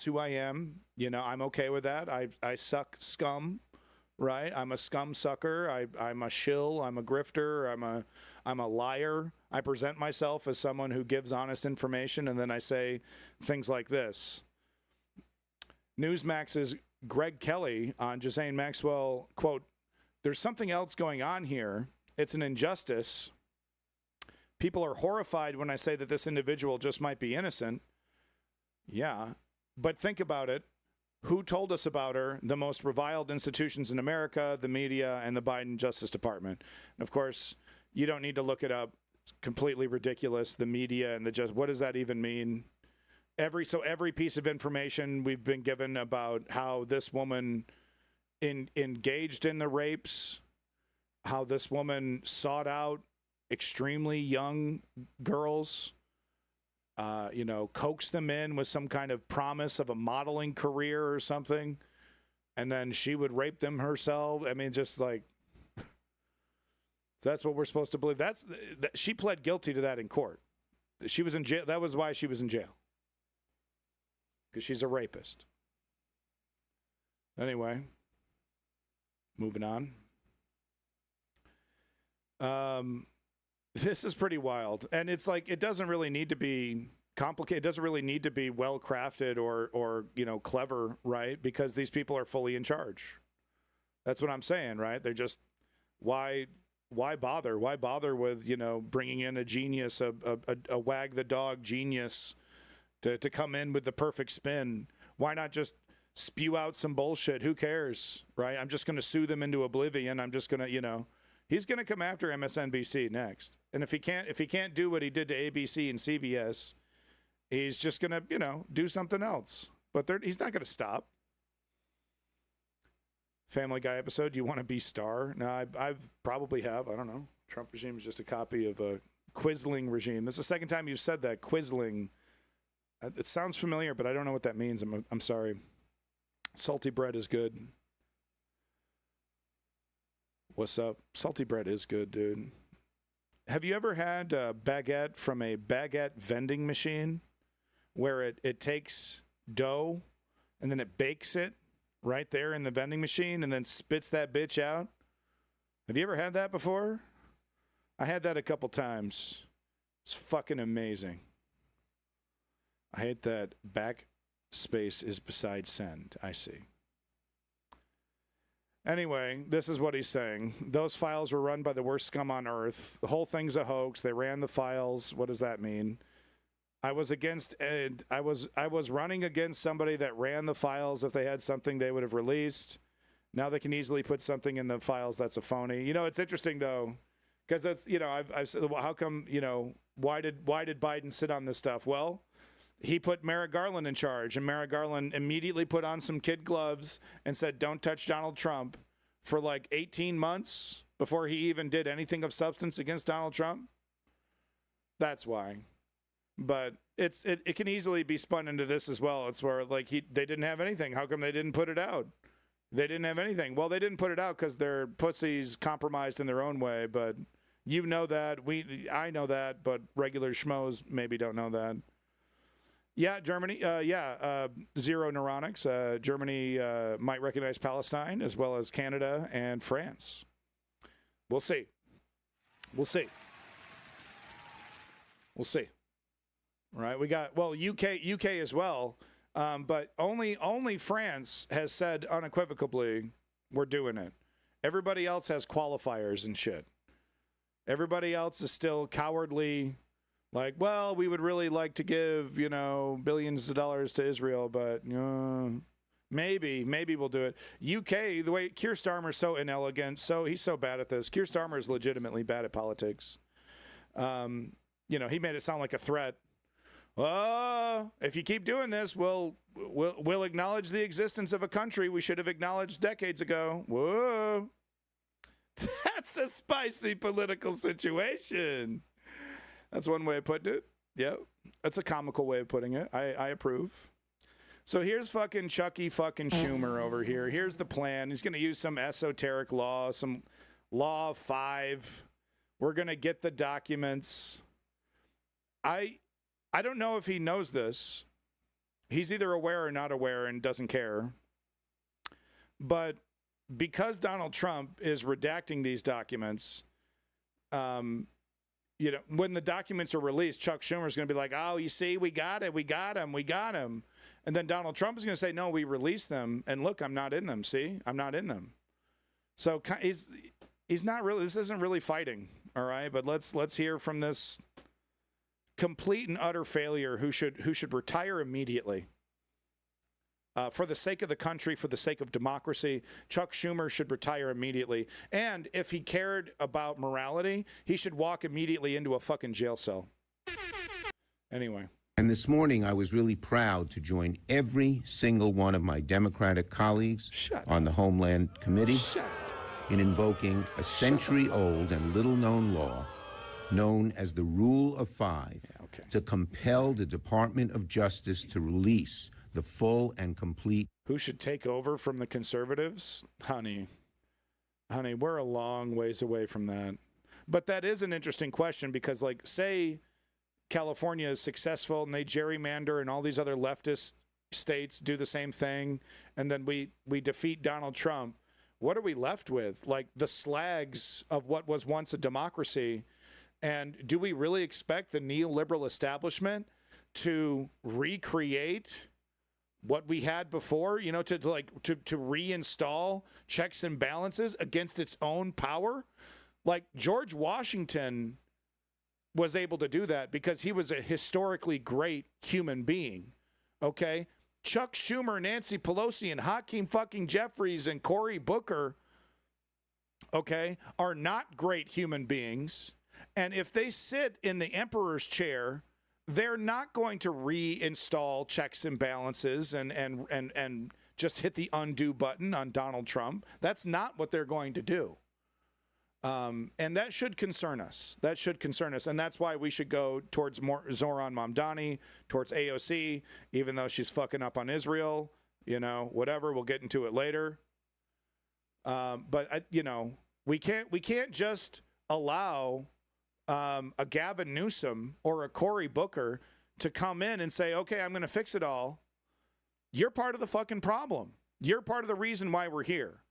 who I am. You know, I'm okay with that. I suck scum. Right, I'm a scum sucker. I'm a shill. I'm a grifter. I'm a liar. I present myself as someone who gives honest information, and then I say things like this. Newsmax's Greg Kelly on Ghislaine Maxwell, quote, "There's something else going on here. It's an injustice. People are horrified when I say that this individual just might be innocent. Yeah, but think about it. Who told us about her? The most reviled institutions in America, the media, and the Biden Justice Department." And of course, you don't need to look it up. It's completely ridiculous. The media and what does that even mean? Every piece of information we've been given about how this woman engaged in the rapes, how this woman sought out extremely young girls, you know, coaxed them in with some kind of promise of a modeling career or something, and then she would rape them herself. I mean, just like, that's what we're supposed to believe. She pled guilty to that in court. She was in jail. That was why she was in jail, because she's a rapist. Anyway, moving on. This is pretty wild. And it's like, it doesn't really need to be complicated. It doesn't really need to be well crafted or, you know, clever, right? Because these people are fully in charge. That's what I'm saying, right? They're just, why bother? Why bother with, you know, bringing in a genius, a wag the dog genius to come in with the perfect spin? Why not just spew out some bullshit? Who cares, right? I'm just going to sue them into oblivion. I'm just going to, you know, he's going to come after MSNBC next. And if he can't do what he did to ABC and CBS, he's just going to, you know, do something else. But he's not going to stop. Family Guy episode, do you want to be star? No, I've probably have. I don't know. Trump regime is just a copy of a Quisling regime. This is the second time you've said that, Quisling. It sounds familiar, but I don't know what that means. I'm sorry. Salty bread is good. What's up? Salty bread is good, dude. Have you ever had a baguette from a baguette vending machine where it takes dough and then it bakes it right there in the vending machine and then spits that bitch out? Have you ever had that before? I had that a couple times. It's fucking amazing. I hate that backspace is beside send. I see. Anyway, this is what he's saying. Those files were run by the worst scum on earth. The whole thing's a hoax. They ran the files. What does that mean? I was running against somebody that ran the files. If they had something they would have released. Now they can easily put something in the files that's a phony. You know, it's interesting though, because that's, you know, I've said, well, how come, you know, why did Biden sit on this stuff? Well, he put Merrick Garland in charge, and Merrick Garland immediately put on some kid gloves and said, don't touch Donald Trump for like 18 months before he even did anything of substance against Donald Trump. That's why. But it can easily be spun into this as well. It's where like they didn't have anything. How come they didn't put it out? They didn't have anything. Well, they didn't put it out because their pussies compromised in their own way. But you know that. I know that. But regular schmoes maybe don't know that. Yeah, Germany. Zero neuronics. Germany might recognize Palestine as well as Canada and France. We'll see. We'll see. We'll see. Right? We got UK as well, but only France has said unequivocally we're doing it. Everybody else has qualifiers and shit. Everybody else is still cowardly. Like, well, we would really like to give, you know, billions of dollars to Israel, but maybe we'll do it. UK, the way Keir Starmer's so inelegant, so he's so bad at this. Keir Starmer is legitimately bad at politics. You know, he made it sound like a threat. Oh, if you keep doing this, we'll acknowledge the existence of a country we should have acknowledged decades ago. Whoa. That's a spicy political situation. That's one way of putting it. Yep. That's a comical way of putting it. I approve. So here's fucking Chucky fucking Schumer over here. Here's the plan. He's going to use some esoteric law, some law of 5. We're going to get the documents. I don't know if he knows this. He's either aware or not aware and doesn't care. But because Donald Trump is redacting these documents, you know, when the documents are released, Chuck Schumer is going to be like, oh, you see, we got it. We got him. And then Donald Trump is going to say, no, we released them. And look, I'm not in them. See, I'm not in them. So he's not really, this isn't really fighting. All right. But let's hear from this complete and utter failure who should retire immediately. For the sake of the country, for the sake of democracy, Chuck Schumer should retire immediately. And if he cared about morality, he should walk immediately into a fucking jail cell. Anyway. And this morning, I was really proud to join every single one of my Democratic colleagues on the Homeland Committee in invoking a century-old and little-known law known as the Rule of 5 to compel the Department of Justice to release the full and complete. Who should take over from the conservatives? Honey, we're a long ways away from that. But that is an interesting question because, like, say California is successful and they gerrymander and all these other leftist states do the same thing, and then we defeat Donald Trump. What are we left with? Like the slags of what was once a democracy. And do we really expect the neoliberal establishment to recreate what we had before, you know, to reinstall checks and balances against its own power? Like George Washington was able to do that because he was a historically great human being. Okay. Chuck Schumer, Nancy Pelosi, and Hakeem fucking Jeffries and Cory Booker, okay, are not great human beings. And if they sit in the emperor's chair, they're not going to reinstall checks and balances and just hit the undo button on Donald Trump. That's not what they're going to do. And that should concern us. That should concern us. And that's why we should go towards more Zoran Mamdani, towards AOC, even though she's fucking up on Israel, you know, whatever. We'll get into it later. But you know, we can't just allow a Gavin Newsom or a Cory Booker to come in and say, okay, I'm going to fix it all. You're part of the fucking problem. You're part of the reason why we're here.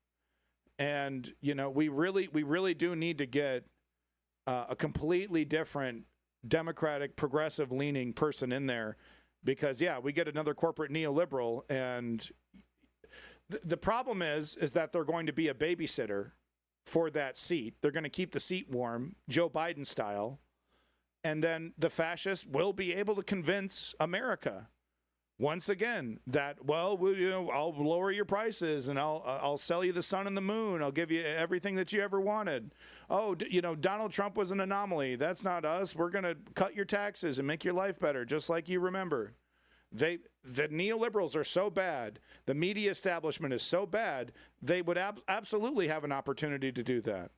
And, you know, we really do need to get a completely different Democratic, progressive leaning person in there because, yeah, we get another corporate neoliberal. And the problem is that they're going to be a babysitter for that seat. They're going to keep the seat warm, Joe Biden style. And then the fascists will be able to convince America once again that, well, you know, I'll lower your prices and I'll sell you the sun and the moon. I'll give you everything that you ever wanted. Oh, you know, Donald Trump was an anomaly. That's not us. We're going to cut your taxes and make your life better, just like you remember. The neoliberals are so bad. The media establishment is so bad. They would absolutely have an opportunity to do that.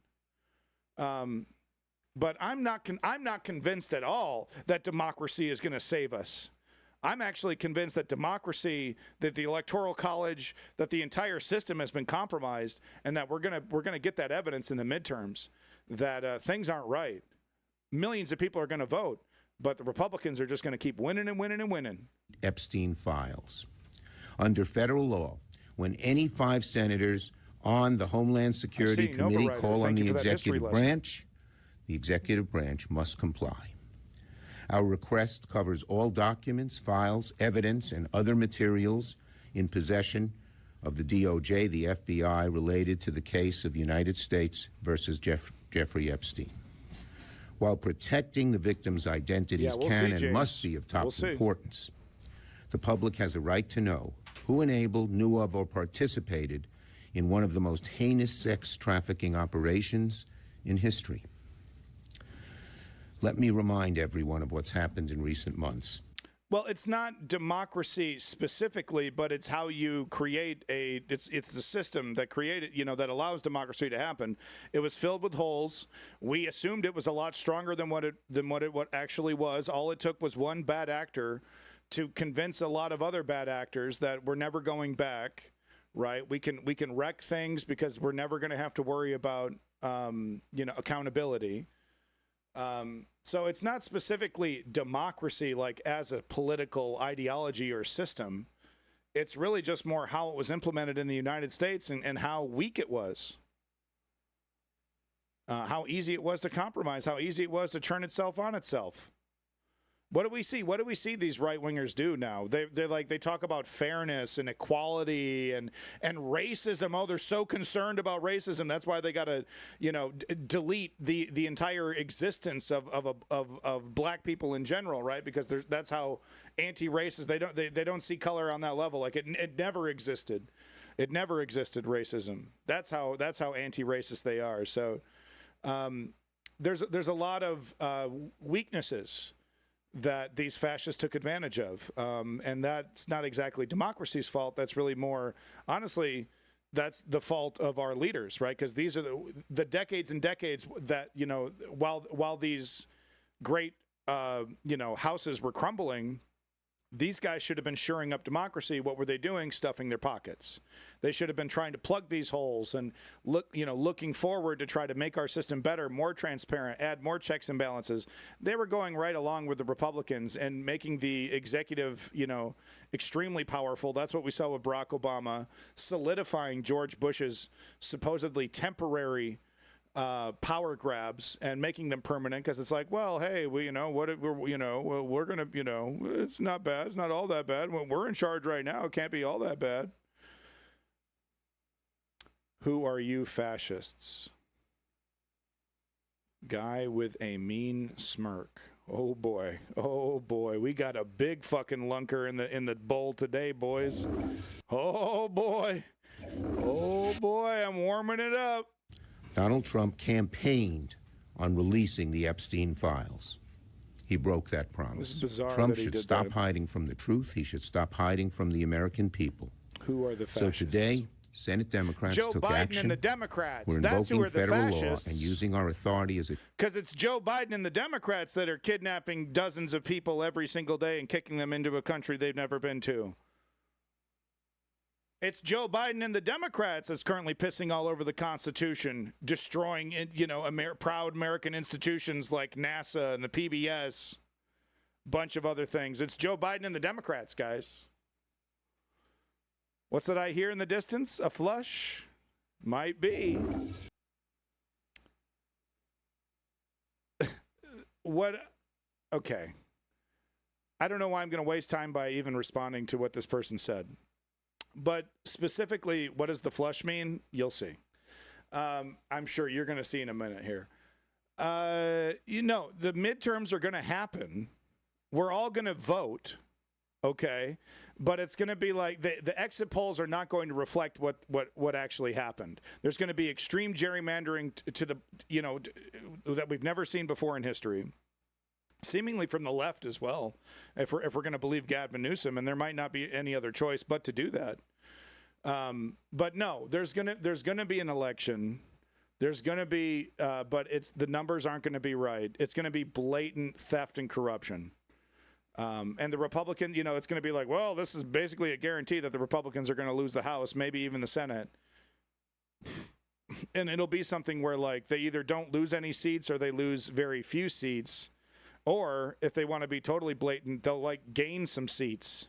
But I'm not convinced at all that democracy is going to save us. I'm actually convinced that democracy, that the Electoral College, that the entire system has been compromised, and that we're gonna get that evidence in the midterms that things aren't right. Millions of people are going to vote, but the Republicans are just going to keep winning and winning and winning. Epstein files. Under federal law, when any 5 senators on the Homeland Security Committee call on the executive branch, the executive branch must comply. Our request covers all documents, files, evidence, and other materials in possession of the DOJ, the FBI, related to the case of the United States versus Jeffrey Epstein. While protecting the victims' identities and must be of top importance, the public has a right to know who enabled, knew of, or participated in one of the most heinous sex trafficking operations in history. Let me remind everyone of what's happened in recent months. Well, it's not democracy specifically, but it's how you create it's a system that created, you know, that allows democracy to happen. It was filled with holes. We assumed it was a lot stronger than what it actually was. All it took was one bad actor to convince a lot of other bad actors that we're never going back, right? We can wreck things because we're never going to have to worry about accountability. So it's not specifically democracy like as a political ideology or system. It's really just more how it was implemented in the United States and how weak it was. How easy it was to compromise, how easy it was to turn itself on itself. What do we see? What do we see these right-wingers do now? They talk about fairness and equality and racism. Oh, they're so concerned about racism. That's why they got to, delete the entire existence of black people in general, right? Because that's how anti-racist. They don't see color on that level. Like it never existed. It never existed, racism. That's how anti-racist they are. So there's a lot of weaknesses that these fascists took advantage of. And that's not exactly democracy's fault. That's really more, honestly, that's the fault of our leaders, right? Because these are the decades and decades that, while these great, houses were crumbling, these guys should have been shoring up democracy. What were they doing? Stuffing their pockets. They should have been trying to plug these holes and looking forward to try to make our system better, more transparent, add more checks and balances. They were going right along with the Republicans and making the executive, extremely powerful. That's what we saw with Barack Obama, solidifying George Bush's supposedly temporary power grabs and making them permanent, because it's like, well, hey, we're gonna, it's not bad, it's not all that bad. When we're in charge right now, it can't be all that bad. Who are you, fascists? Guy with a mean smirk. Oh boy, we got a big fucking lunker in the bowl today, boys. Oh boy, I'm warming it up. Donald Trump campaigned on releasing the Epstein files. He broke that promise. It's bizarre Trump that he should did stop that. hiding from the truth. He should stop hiding from the American people. Who are the fascists? So today, Senate Democrats Joe took Biden action. and the Democrats. We're That's who invoking are the federal law fascists. and using our authority as a... Because it's Joe Biden and the Democrats that are kidnapping dozens of people every single day and kicking them into a country they've never been to. It's Joe Biden and the Democrats that's currently pissing all over the Constitution, destroying, proud American institutions like NASA and the PBS, bunch of other things. It's Joe Biden and the Democrats, guys. What's that I hear in the distance? A flush? Might be. What? Okay. I don't know why I'm going to waste time by even responding to what this person said. But specifically, what does the flush mean? You'll see. I'm sure you're going to see in a minute here. The midterms are going to happen. We're all going to vote, okay? But it's going to be like the exit polls are not going to reflect what actually happened. There's going to be extreme gerrymandering to the that we've never seen before in history, seemingly from the left as well. If we're going to believe Gavin Newsom, and there might not be any other choice but to do that. But no, there's gonna be an election. There's gonna be, but the numbers aren't going to be right. It's going to be blatant theft and corruption. And the Republican, it's going to be like, well, this is basically a guarantee that the Republicans are going to lose the House, maybe even the Senate. And it'll be something where, like, they either don't lose any seats or they lose very few seats. Or if they want to be totally blatant, they'll, like, gain some seats.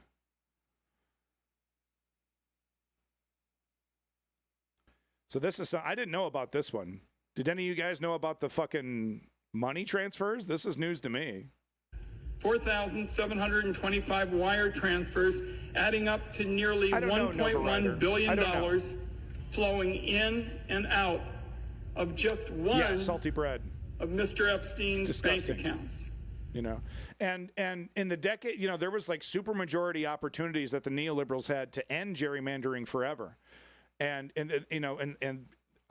So this is, I didn't know about this one. Did any of you guys know about the fucking money transfers? This is news to me. 4,725 wire transfers, adding up to nearly $1.1 billion flowing in and out of just one salty bread of Mr. Epstein's bank accounts. And in the decade, there was like supermajority opportunities that the neoliberals had to end gerrymandering forever. And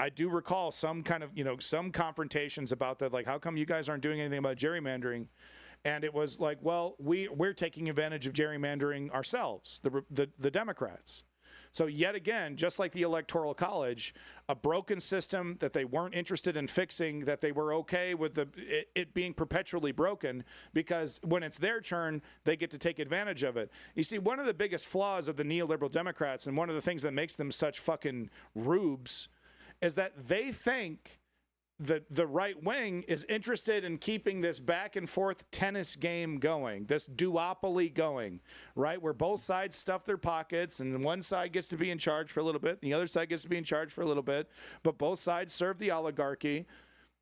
I do recall some kind of, some confrontations about that, like, how come you guys aren't doing anything about gerrymandering? And it was like, well, we're taking advantage of gerrymandering ourselves, the Democrats. So yet again, just like the Electoral College, a broken system that they weren't interested in fixing, that they were okay with it being perpetually broken, because when it's their turn, they get to take advantage of it. You see, one of the biggest flaws of the neoliberal Democrats, and one of the things that makes them such fucking rubes, is that they think the right wing is interested in keeping this back and forth tennis game going, this duopoly going, right? Where both sides stuff their pockets and one side gets to be in charge for a little bit, and the other side gets to be in charge for a little bit, but both sides serve the oligarchy,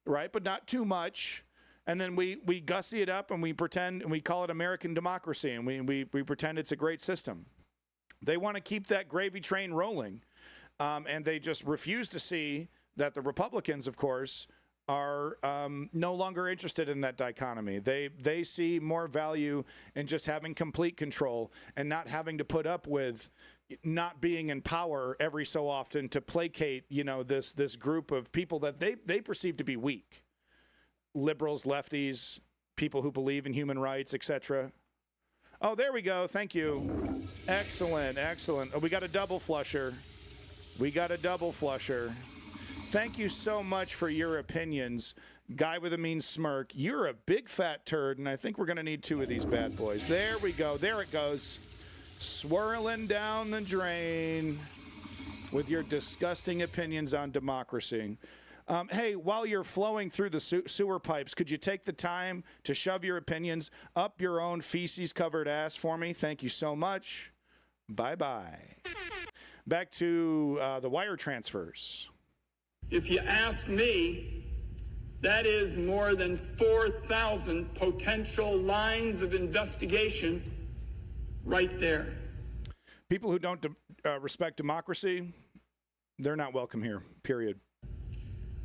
right? But not too much. And then we gussy it up and we pretend, and we call it American democracy, and we pretend it's a great system. They want to keep that gravy train rolling, and they just refuse to see that the Republicans, of course, are no longer interested in that dichotomy. They see more value in just having complete control and not having to put up with not being in power every so often to placate, this group of people that they perceive to be weak. Liberals, lefties, people who believe in human rights, etc. Oh, there we go. Thank you. Excellent. Oh, we got a double flusher. Thank you so much for your opinions. Guy with a mean smirk. You're a big fat turd, and I think we're going to need 2 of these bad boys. There we go. There it goes. Swirling down the drain with your disgusting opinions on democracy. Hey, while you're flowing through the sewer pipes, could you take the time to shove your opinions up your own feces-covered ass for me? Thank you so much. Bye-bye. Back to the wire transfers. If you ask me, that is more than 4,000 potential lines of investigation right there. People who don't respect democracy, they're not welcome here, period.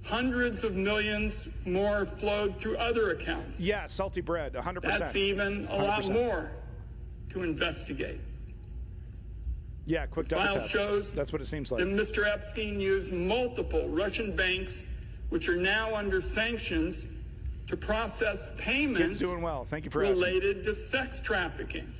Hundreds of millions more flowed through other accounts. Yeah, salty bread, 100%. That's even a 100%. Lot more to investigate. Yeah, quick double tap. Shows that's what it seems like. That Mr. Epstein used multiple Russian banks, which are now under sanctions, to process payments Kid's doing well. Thank you for related asking. to sex trafficking.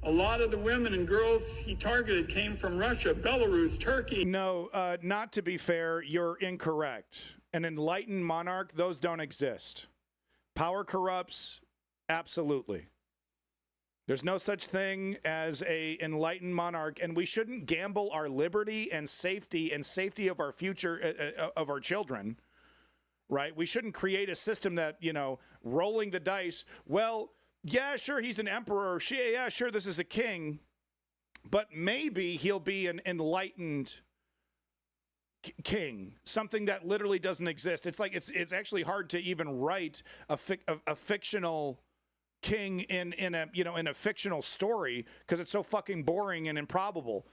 A lot of the women and girls he targeted came from Russia, Belarus, Turkey. No, not to be fair, you're incorrect. An enlightened monarch, those don't exist. Power corrupts, absolutely. There's no such thing as a enlightened monarch, and we shouldn't gamble our liberty and safety of our future, of our children, right? We shouldn't create a system that, you know, rolling the dice. Well, yeah, sure, he's an emperor. Yeah, sure, this is a king. But maybe he'll be an enlightened king, something that literally doesn't exist. It's like it's actually hard to even write a fictional king in a fictional story because it's so fucking boring and improbable.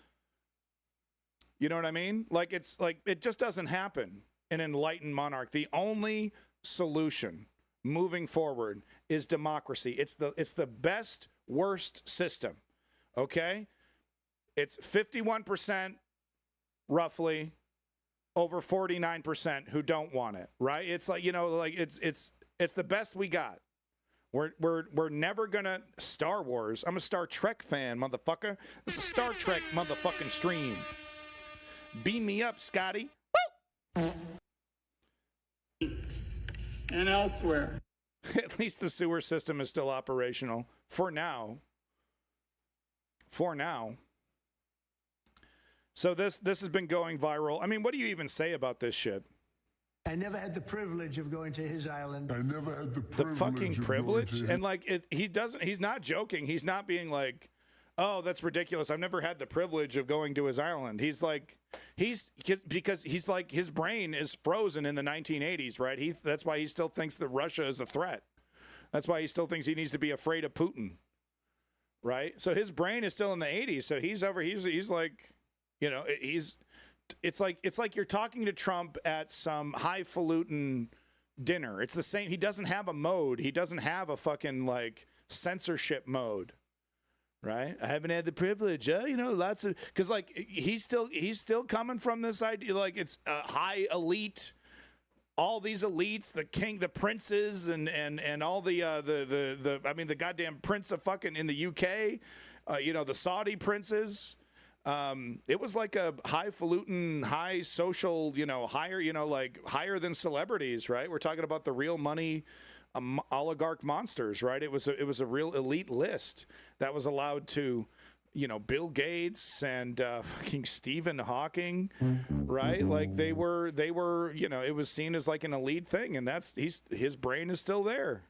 You know what I mean? Like it's like it just doesn't happen. An enlightened monarch. The only solution moving forward is democracy. It's the best worst system. Okay? It's 51% roughly over 49% who don't want it, right? It's like, you know, like it's the best we got. We're never gonna Star Wars. I'm a Star Trek fan, motherfucker. This is a Star Trek motherfucking stream. Beam me up, Scotty. Woo! And elsewhere. At least the sewer system is still operational for now. For now. So this has been going viral. I mean, what do you even say about this shit? I never had the privilege of going to his island. I never had the fucking privilege. And like he's not joking. He's not being like, oh, that's ridiculous. I've never had the privilege of going to his island. He's like, because he's like, his brain is frozen in the 1980s, right? That's why he still thinks that Russia is a threat. That's why he still thinks he needs to be afraid of Putin, right? So his brain is still in the 80s. So he's like, you know, it's like you're talking to Trump at some highfalutin dinner. It's the same. He doesn't have a mode. He doesn't have a fucking like censorship mode. Right? I haven't had the privilege, you know, lots of, because like he's still coming from this idea, like it's a high elite, all these elites, the king, the princes, and all the I mean the goddamn prince of fucking in the UK, you know, the Saudi princes. It was like a highfalutin, high social, you know, higher, you know, like higher than celebrities, right? We're talking about the real money. Oligarch monsters, right? It was a real elite list that was allowed to, you know, Bill Gates and fucking Stephen Hawking, right? Like they were, you know, it was seen as like an elite thing, and his brain is still there.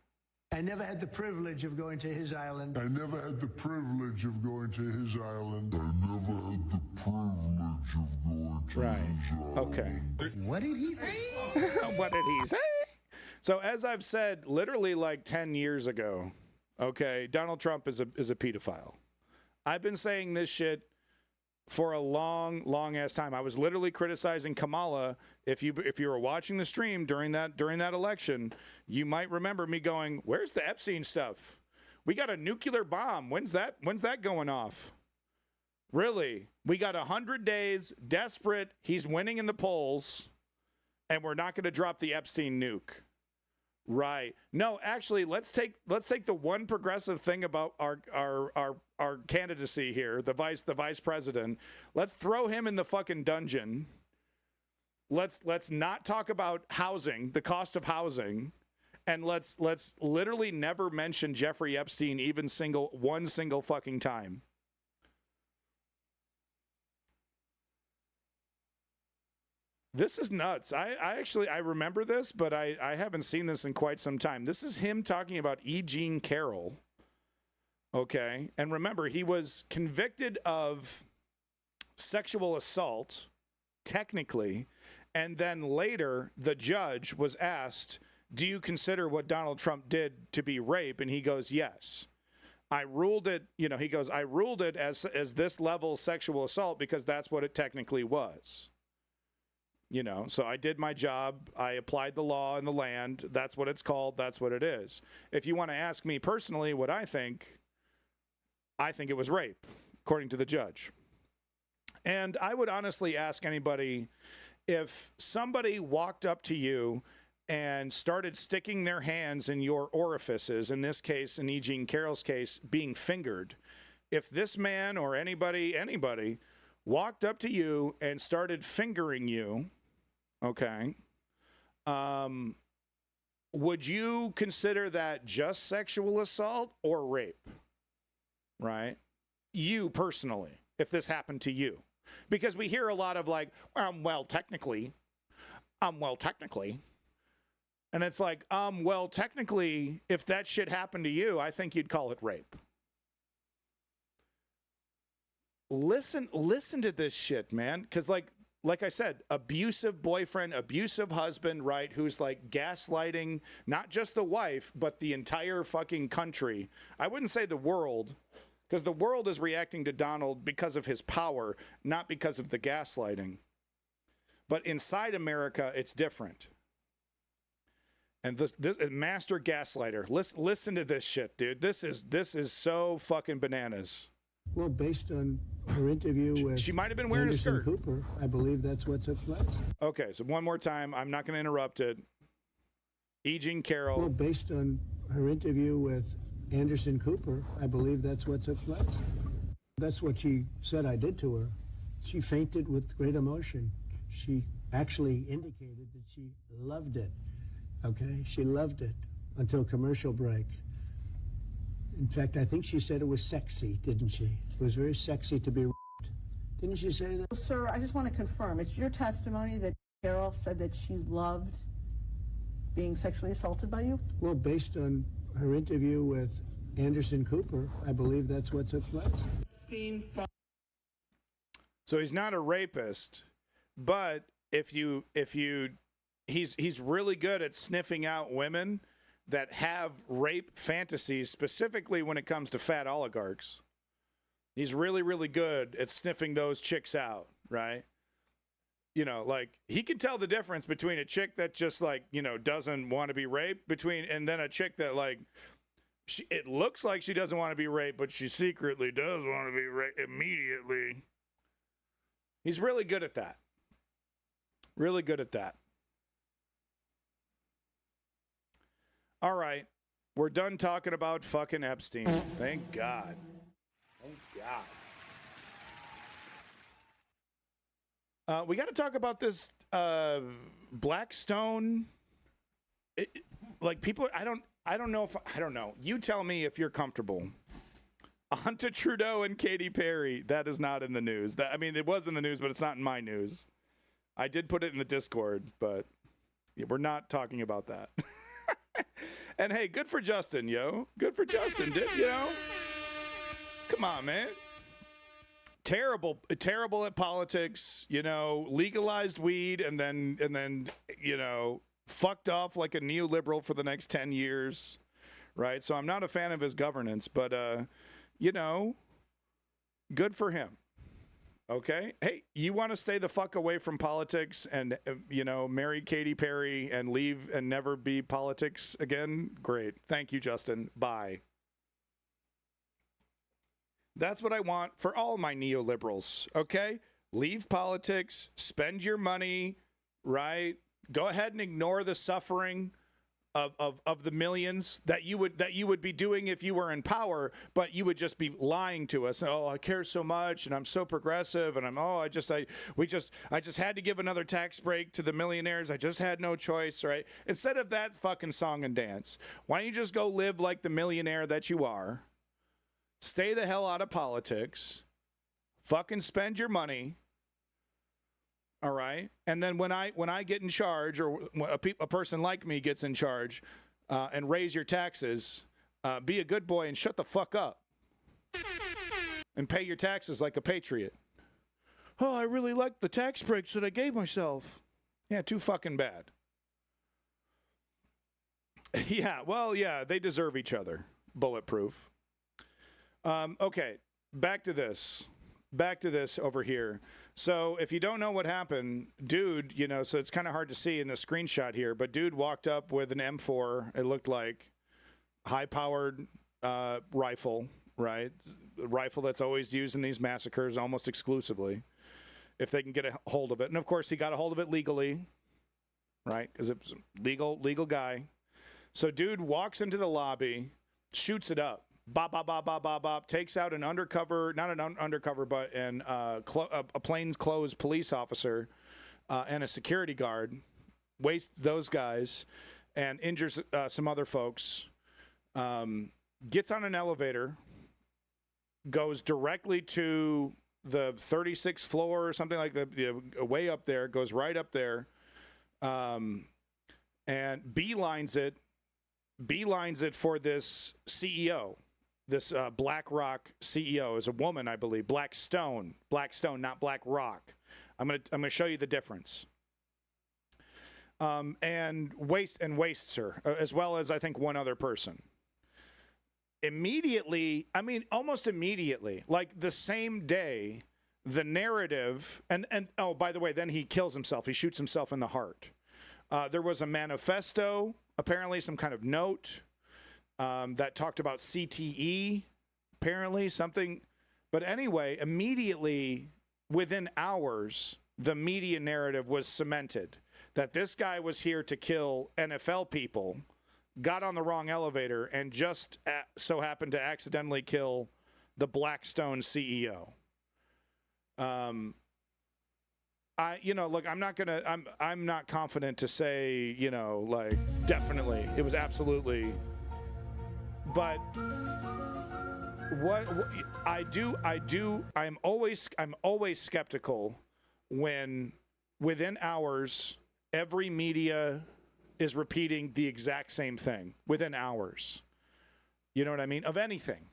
I never had the privilege of going to his island. I never had the privilege of going to his island. I never had the privilege of going to his island. Okay. What did he say? What did he say? So as I've said, literally like 10 years ago, okay, Donald Trump is a pedophile. I've been saying this shit for a long ass time. I was literally criticizing Kamala. If you were watching the stream during that election, you might remember me going, "Where's the Epstein stuff? We got a nuclear bomb. When's that going off?" Really? We got 100 days, desperate. He's winning in the polls, and we're not going to drop the Epstein nuke. Right. No, actually, let's take the one progressive thing about our candidacy here, the vice president. Let's throw him in the fucking dungeon. Let's not talk about housing, the cost of housing, and let's literally never mention Jeffrey Epstein even one single fucking time. This is nuts. I remember this, but I haven't seen this in quite some time. This is him talking about E. Jean Carroll. Okay. And remember, he was convicted of sexual assault, technically. And then later, the judge was asked, do you consider what Donald Trump did to be rape? And he goes, yes. I ruled it, you know, he goes, I ruled it as this level sexual assault because that's what it technically was. You know, so I did my job. I applied the law in the land. That's what it's called. That's what it is. If you want to ask me personally what I think it was rape, according to the judge. And I would honestly ask anybody, if somebody walked up to you and started sticking their hands in your orifices, in this case, in E. Jean Carroll's case, being fingered, if this man or anybody walked up to you and started fingering you, okay, would you consider that just sexual assault or rape? Right? You personally, if this happened to you. Because we hear a lot of like, well, technically. And it's like, well, technically, if that shit happened to you, I think you'd call it rape. Listen to this shit, man. Because like I said, abusive boyfriend, abusive husband, right, who's like gaslighting not just the wife, but the entire fucking country. I wouldn't say the world, because the world is reacting to Donald because of his power, not because of the gaslighting. But inside America, it's different. And this master gaslighter. Listen to this shit, dude. This is so fucking bananas. Well, based on her interview with she might have been wearing Anderson a skirt. Cooper, I believe that's what took place. Okay, so one more time. I'm not going to interrupt it. E. Jean Carroll. Well, based on her interview with Anderson Cooper, I believe that's what took place. That's what she said I did to her. She fainted with great emotion. She actually indicated that she loved it. Okay, she loved it until commercial break. In fact, I think she said it was sexy, didn't she? It was very sexy to be raped. Didn't she say that? Sir, I just want to confirm. It's your testimony that Carol said that she loved being sexually assaulted by you? Well, based on her interview with Anderson Cooper, I believe that's what took place. So he's not a rapist, but he's really good at sniffing out women that have rape fantasies, specifically when it comes to fat oligarchs. He's really, really good at sniffing those chicks out, right? You know, like, he can tell the difference between a chick that just, like, you know, doesn't want to be raped, and then a chick that, like, it looks like she doesn't want to be raped, but she secretly does want to be raped immediately. He's really good at that. Really good at that. All right. We're done talking about fucking Epstein. Thank God. Thank God. We got to talk about this Blackstone. Like, people, I don't know. You tell me if you're comfortable. On to Trudeau and Katy Perry. That is not in the news. It was in the news, but it's not in my news. I did put it in the Discord, but yeah, we're not talking about that. And hey, good for Justin, yo. Good for Justin, you know? Come on, man. Terrible at politics, you know, legalized weed and then, you know, fucked off like a neoliberal for the next 10 years, right? So I'm not a fan of his governance, but, you know, good for him. Okay. Hey, you want to stay the fuck away from politics and, you know, marry Katy Perry and leave and never be politics again? Great. Thank you, Justin. Bye. That's what I want for all my neoliberals. Okay. Leave politics, spend your money, right? Go ahead and ignore the suffering of the millions that you would be doing if you were in power, but you would just be lying to us. Oh, I care so much, and I'm so progressive, and I just had to give another tax break to the millionaires. I just had no choice, right? Instead of that fucking song and dance, why don't you just go live like the millionaire that you are? Stay the hell out of politics. Fucking spend your money. All right. And then when I get in charge, or a person like me gets in charge, and raise your taxes, be a good boy and shut the fuck up. And pay your taxes like a patriot. Oh, I really like the tax breaks that I gave myself. Yeah, too fucking bad. Yeah, well, yeah, they deserve each other. Bulletproof. Okay, back to this over here. So if you don't know what happened, dude, you know, so it's kind of hard to see in the screenshot here, but dude walked up with an M4, it looked like, high-powered rifle, right? A rifle that's always used in these massacres almost exclusively, if they can get a hold of it. And, of course, he got a hold of it legally, right? Because it's a legal guy. So dude walks into the lobby, shoots it up. bop, bop, bop, bop, bop, bop, takes out an undercover, not an undercover, but a plainclothes police officer and a security guard, wastes those guys and injures some other folks, gets on an elevator, goes directly to the 36th floor or something like that, way up there, goes right up there, and beelines it for this CEO, this BlackRock CEO. Is a woman, I believe. Blackstone, not BlackRock. I'm gonna show you the difference. And wastes her, as well as I think one other person. Immediately, I mean, almost immediately, like the same day, the narrative, and oh, by the way, then he kills himself. He shoots himself in the heart. There was a manifesto, apparently some kind of note that talked about CTE, apparently something. But anyway, immediately, within hours, the media narrative was cemented that this guy was here to kill NFL people, got on the wrong elevator, and just so happened to accidentally kill the Blackstone CEO. Look, I'm not confident to say, like, definitely, it was absolutely, but what I'm always skeptical when within hours, every media is repeating the exact same thing within hours. You know what I mean? Of anything.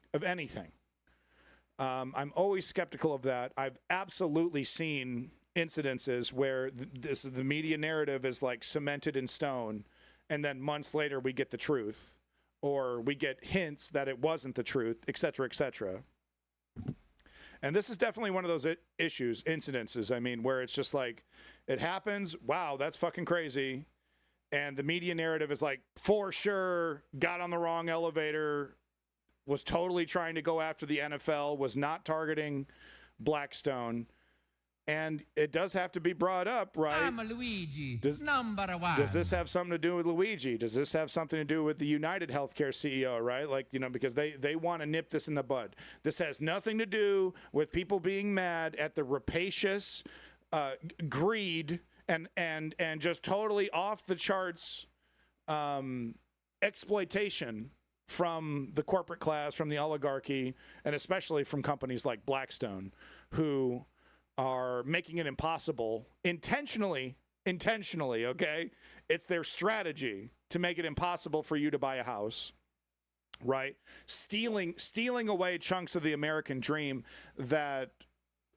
I'm always skeptical of that. I've absolutely seen incidences where the media narrative is like cemented in stone, and then months later we get the truth, or we get hints that it wasn't the truth, et cetera, et cetera. And this is definitely one of those incidences, I mean, where it's just like, it happens, wow, that's fucking crazy. And the media narrative is like, for sure, got on the wrong elevator, was totally trying to go after the NFL, was not targeting Blackstone. And it does have to be brought up, right? I'm a Luigi, number one. Does this have something to do with Luigi? Does this have something to do with the United Healthcare CEO, right? Like, because they want to nip this in the bud. This has nothing to do with people being mad at the rapacious greed and just totally off the charts exploitation from the corporate class, from the oligarchy, and especially from companies like Blackstone, who are making it impossible intentionally, okay? It's their strategy to make it impossible for you to buy a house, right? Stealing away chunks of the American dream that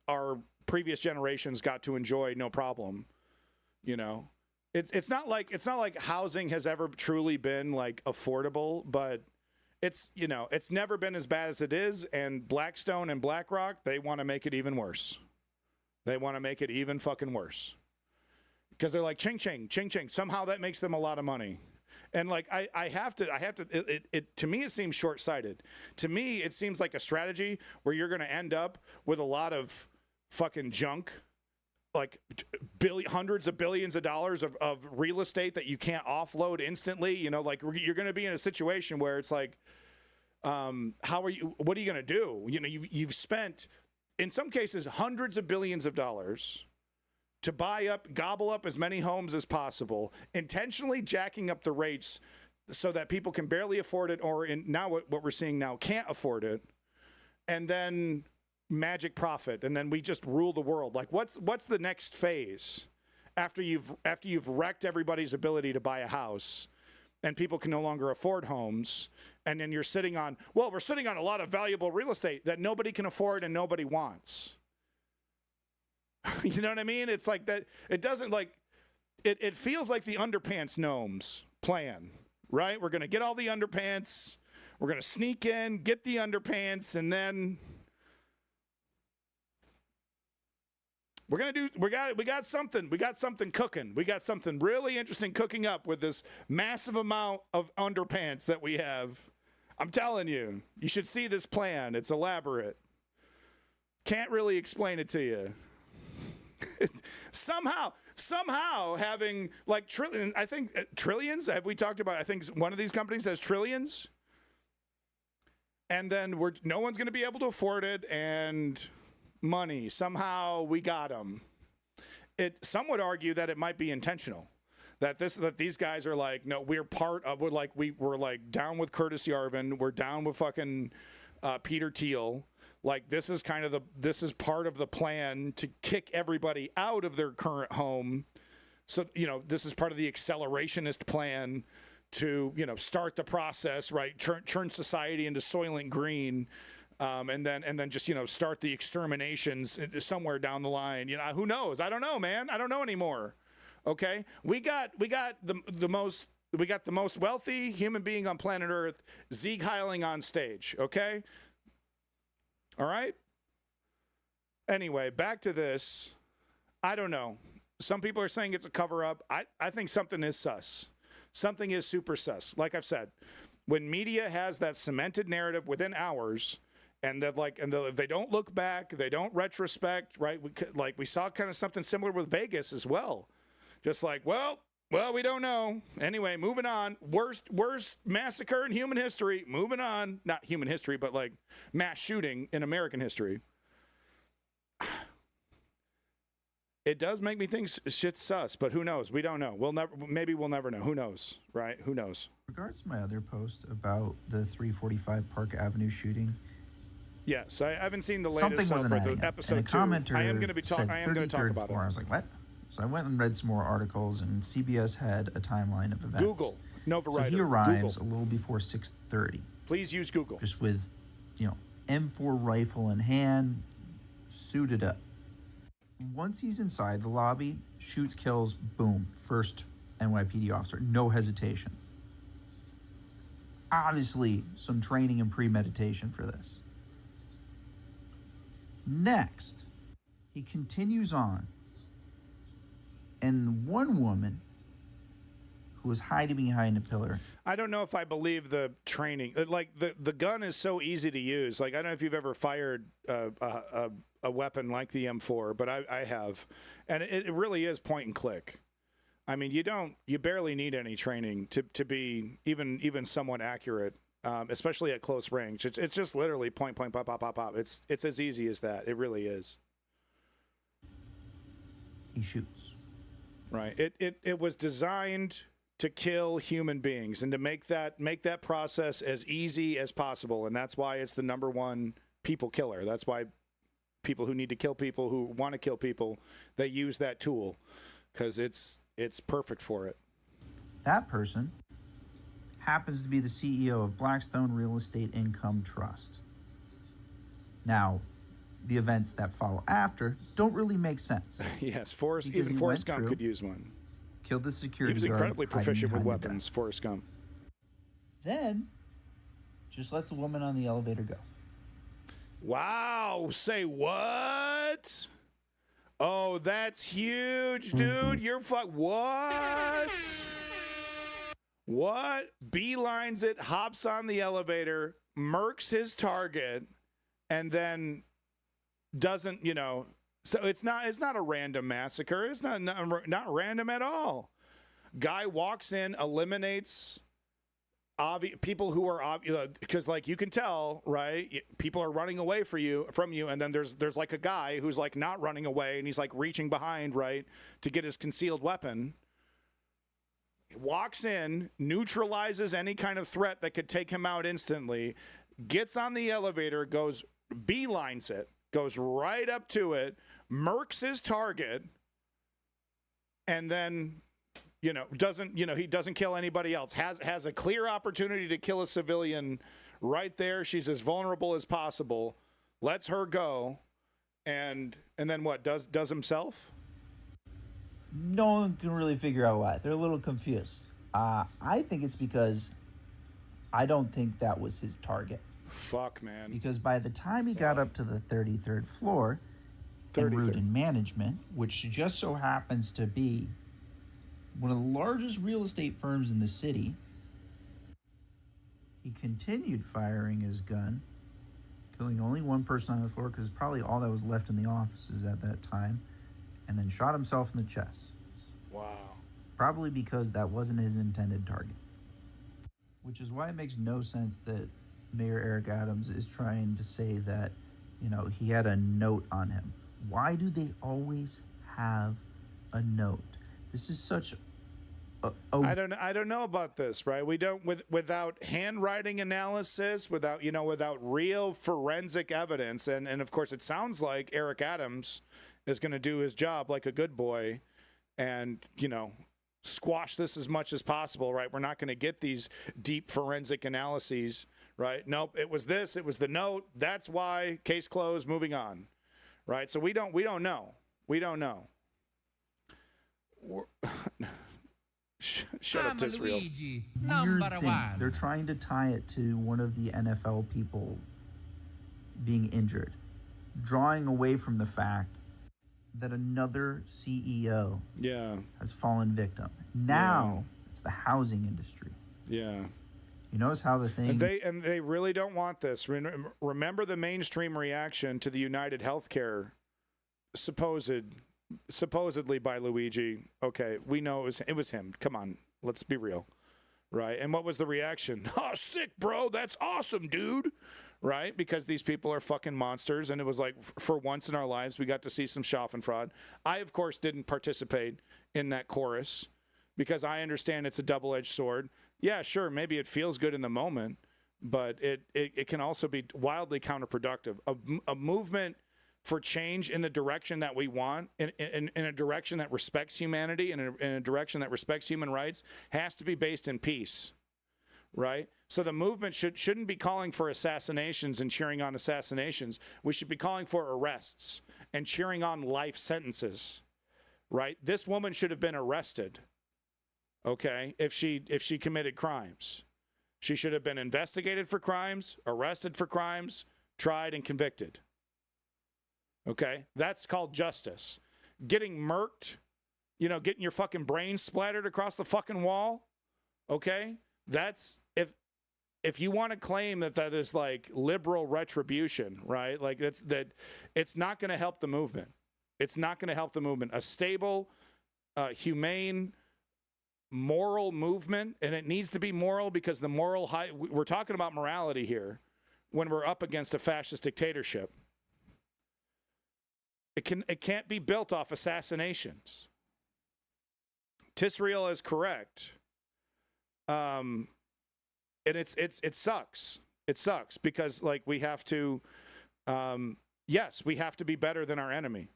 our previous generations got to enjoy no problem. It's not like housing has ever truly been like affordable, but it's never been as bad as it is, and Blackstone and BlackRock, they want to make it even worse. They want to make it even fucking worse. Because they're like, ching, ching, ching, ching. Somehow that makes them a lot of money. And like, I have to, to me, it seems short-sighted. To me, it seems like a strategy where you're going to end up with a lot of fucking junk, like hundreds of billions of dollars of real estate that you can't offload instantly. Like you're going to be in a situation where it's like, what are you going to do? You've spent, in some cases, hundreds of billions of dollars to gobble up as many homes as possible, intentionally jacking up the rates so that people can barely afford it, or now what we're seeing now, can't afford it, and then magic profit, and then we just rule the world. Like, what's the next phase after you've wrecked everybody's ability to buy a house, and people can no longer afford homes? And then we're sitting on a lot of valuable real estate that nobody can afford and nobody wants. You know what I mean? It's like that. It doesn't like, it feels like the underpants gnomes plan, right? We're going to get all the underpants. We're going to sneak in, get the underpants, and then we got something cooking. We got something really interesting cooking up with this massive amount of underpants that we have. I'm telling you, you should see this plan. It's elaborate. Can't really explain it to you. somehow having like trillions, have we talked about? I think one of these companies has trillions. and then no one's going to be able to afford it, and money, somehow we got them. Some would argue that it might be intentional. That these guys are like, no, we're part of, we're like down with Curtis Yarvin, we're down with fucking Peter Thiel. Like, this is part of the plan to kick everybody out of their current home. So, this is part of the accelerationist plan to, start the process, right? Turn society into Soylent Green, and then just, start the exterminations somewhere down the line. Who knows? I don't know, man. I don't know anymore. Okay, we got the most wealthy human being on planet Earth, Sieg Heiling on stage. Okay, all right. Anyway, back to this. I don't know. Some people are saying it's a cover-up. I think something is sus. Something is super sus. Like I've said, when media has that cemented narrative within hours, and they don't look back, they don't retrospect, right? We saw kind of something similar with Vegas as well. Just like, well, we don't know. Anyway, moving on. Worst massacre in human history. Moving on. Not human history, but like mass shooting in American history. It does make me think shit's sus, but who knows? We don't know. Maybe we'll never know. Who knows, right? Who knows? Regards to my other post about the 345 Park Avenue shooting. Yes, I haven't seen the latest Something wasn't for the adding up. episode And a 2. commenter I am going to talk about floor. it. I was like, what? So I went and read some more articles, and CBS had a timeline of events. Google. Nova So Writer. he arrives Google. a little before 6:30. Please use Google. Just with, M4 rifle in hand, suited up. Once he's inside the lobby, shoots, kills, boom, first NYPD officer, no hesitation. Obviously, some training and premeditation for this. Next, he continues on, and one woman who was hiding behind a pillar. I don't know if I believe the training. Like, the gun is so easy to use. Like, I don't know if you've ever fired a weapon like the M4, but I have. And it really is point and click. I mean, you barely need any training to be even somewhat accurate, especially at close range. It's just literally point, pop, pop, pop, pop. It's as easy as that. It really is. He shoots. Right. It was designed to kill human beings and to make that process as easy as possible. And that's why it's the number one people killer. That's why people who need to kill people, who want to kill people, they use that tool because it's perfect for it. That person happens to be the CEO of Blackstone Real Estate Income Trust. Now, the events that follow after don't really make sense. Yes, even Forrest Gump could use one. Killed the security guard. He was incredibly proficient with behind the weapons, desk. Forrest Gump. Then, just lets the woman on the elevator go. Wow, say what? Oh, that's huge, dude. You're what? What? Beelines it, hops on the elevator, murks his target, and then doesn't, so it's not a random massacre. It's not random at all. Guy walks in, eliminates people who are because like you can tell, right? People are running away from you, and then there's like a guy who's like not running away, and he's like reaching behind, right, to get his concealed weapon. He walks in, neutralizes any kind of threat that could take him out instantly, gets on the elevator, beelines it, goes right up to it, murks his target, and then he doesn't kill anybody else. Has a clear opportunity to kill a civilian right there. She's as vulnerable as possible. Lets her go, and then what? Does himself? No one can really figure out why. They're a little confused. I think it's because I don't think that was his target. Fuck, man. Because by the time he got up to the 33rd floor, en route in management, which just so happens to be one of the largest real estate firms in the city, he continued firing his gun, killing only one person on the floor because probably all that was left in the offices at that time, and then shot himself in the chest. Wow. Probably because that wasn't his intended target. Which is why it makes no sense that Mayor Eric Adams is trying to say that, he had a note on him. Why do they always have a note? This is such I don't know about this, right? We don't without handwriting analysis, without real forensic evidence, and of course it sounds like Eric Adams is going to do his job like a good boy, and squash this as much as possible, right? We're not going to get these deep forensic analyses, right? Nope, it was this, it was the note. That's why, case closed, moving on, right? So we don't know. Shut up, Tisreal. Weird thing. They're trying to tie it to one of the NFL people being injured, drawing away from the fact that another CEO has fallen victim. Now it's the housing industry. Yeah. You notice how the thing... And they really don't want this. Remember the mainstream reaction to the United Healthcare supposedly by Luigi. Okay, we know it was him. Come on, let's be real. Right? And what was the reaction? Oh, sick, bro. That's awesome, dude. Right? Because these people are fucking monsters. And it was like, for once in our lives, we got to see some Schadenfreude. I, of course, didn't participate in that chorus because I understand it's a double-edged sword. Yeah, sure, maybe it feels good in the moment, but it can also be wildly counterproductive. A movement for change in the direction that we want, in a direction that respects humanity, in a direction that respects human rights, has to be based in peace, right? So the movement shouldn't be calling for assassinations and cheering on assassinations. We should be calling for arrests and cheering on life sentences, right? This woman should have been arrested, okay, if she committed crimes. She should have been investigated for crimes, arrested for crimes, tried and convicted. Okay, that's called justice. Getting murked, getting your fucking brain splattered across the fucking wall. Okay, that's if you want to claim that is like liberal retribution, right? Like it's not going to help the movement. It's not going to help the movement. A stable, humane, moral movement, and it needs to be moral because the moral we're talking about morality here when we're up against a fascist dictatorship. It can't be built off assassinations. Tisreal is correct. And it sucks. It sucks because like we have to yes, we have to be better than our enemy.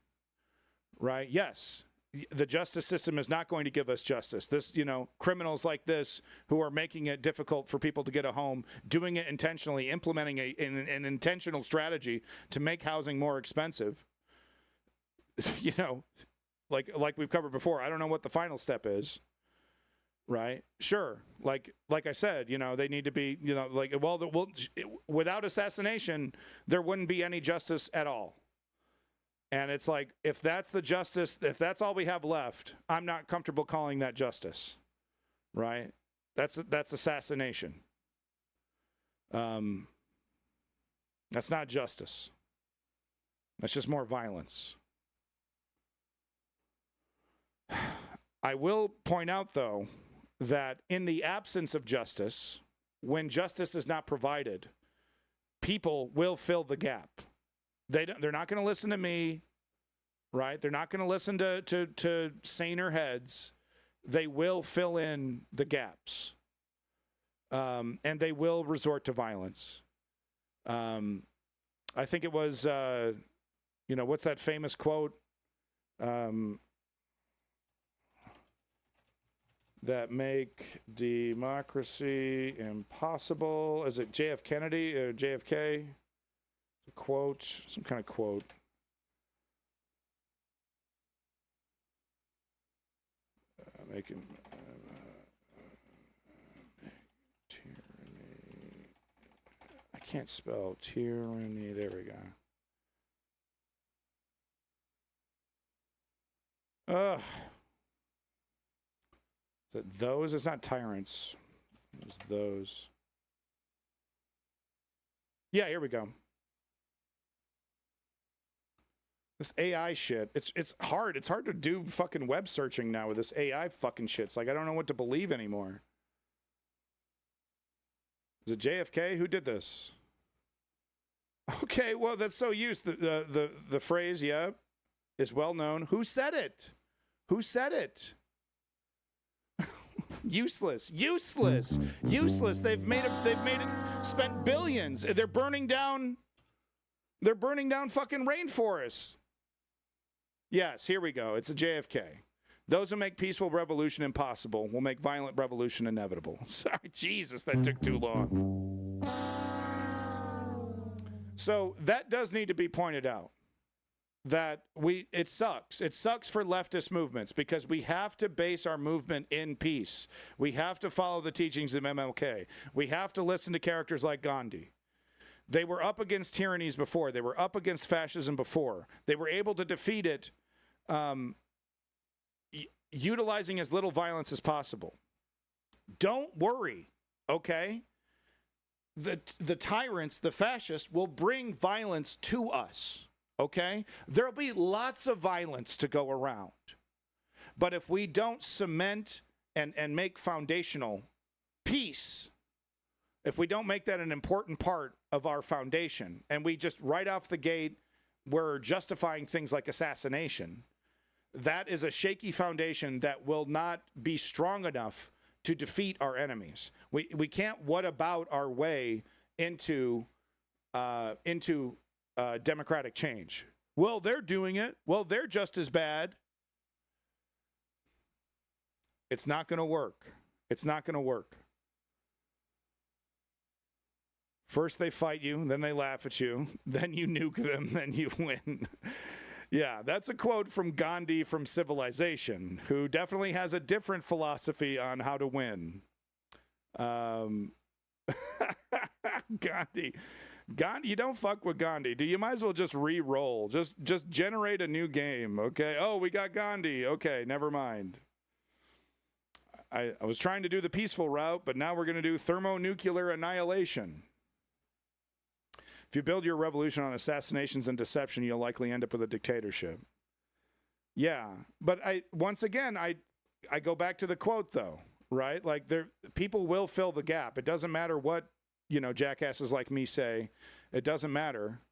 Right? Yes. The justice system is not going to give us justice. This, criminals like this who are making it difficult for people to get a home, doing it intentionally, implementing an intentional strategy to make housing more expensive. Like we've covered before, I don't know what the final step is, right? Sure. Like I said, they need to be, without assassination, there wouldn't be any justice at all. And it's like, if that's the justice, if that's all we have left, I'm not comfortable calling that justice, right? That's assassination. That's not justice. That's just more violence. I will point out, though, that in the absence of justice, when justice is not provided, people will fill the gap. They're not going to listen to me, right? They're not going to listen to saner heads. They will fill in the gaps, and they will resort to violence. I think it was, what's that famous quote? That make democracy impossible. Is it JF Kennedy or JFK? A quote, some kind of quote. Making tyranny. I can't spell tyranny. There we go. Ugh. Is it those? It's not tyrants. It's those. Yeah, here we go. This AI shit. It's hard. It's hard to do fucking web searching now with this AI fucking shit. It's like I don't know what to believe anymore. Was it JFK? Who did this? Okay, well, that's so used. The phrase, yeah, is well known. Who said it? Who said it? Useless. They've made it spent billions. They're burning down fucking rainforests. Yes, here we go. It's a JFK. Those who make peaceful revolution impossible will make violent revolution inevitable. Sorry, Jesus, that took too long. So that does need to be pointed out. That it sucks. It sucks for leftist movements because we have to base our movement in peace. We have to follow the teachings of MLK. We have to listen to characters like Gandhi. They were up against tyrannies before. They were up against fascism before. They were able to defeat it utilizing as little violence as possible. Don't worry, okay? The tyrants, the fascists, will bring violence to us. Okay? There'll be lots of violence to go around. But if we don't cement and make foundational peace, if we don't make that an important part of our foundation, and we just right off the gate, we're justifying things like assassination, that is a shaky foundation that will not be strong enough to defeat our enemies. We can't what about our way into democratic change. Well, they're doing it. Well, they're just as bad. It's not going to work. It's not going to work. First they fight you, then they laugh at you, then you nuke them, then you win. Yeah, that's a quote from Gandhi from Civilization, who definitely has a different philosophy on how to win. Gandhi, you don't fuck with Gandhi. You might as well just re-roll. Just generate a new game, okay? Oh, we got Gandhi. Okay, never mind. I was trying to do the peaceful route, but now we're going to do thermonuclear annihilation. If you build your revolution on assassinations and deception, you'll likely end up with a dictatorship. Yeah, but once again, I go back to the quote, though, right? Like, people will fill the gap. It doesn't matter what, jackasses like me say. It doesn't matter.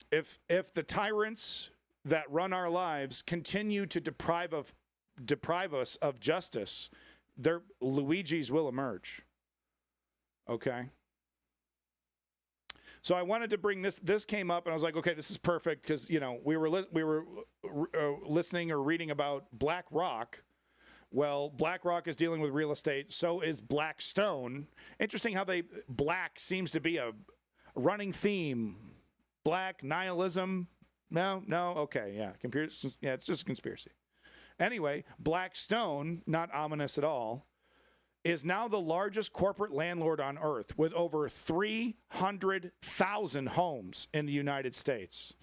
If the tyrants that run our lives continue to deprive us of justice, their Luigis will emerge. Okay. So I wanted to bring this. This came up, and I was like, okay, this is perfect because we were listening or reading about BlackRock. Well, BlackRock is dealing with real estate. So is Blackstone. Interesting how black seems to be a running theme. Black nihilism. No, okay, yeah, it's just a conspiracy. Anyway, Blackstone, not ominous at all, is now the largest corporate landlord on earth with over 300,000 homes in the United States.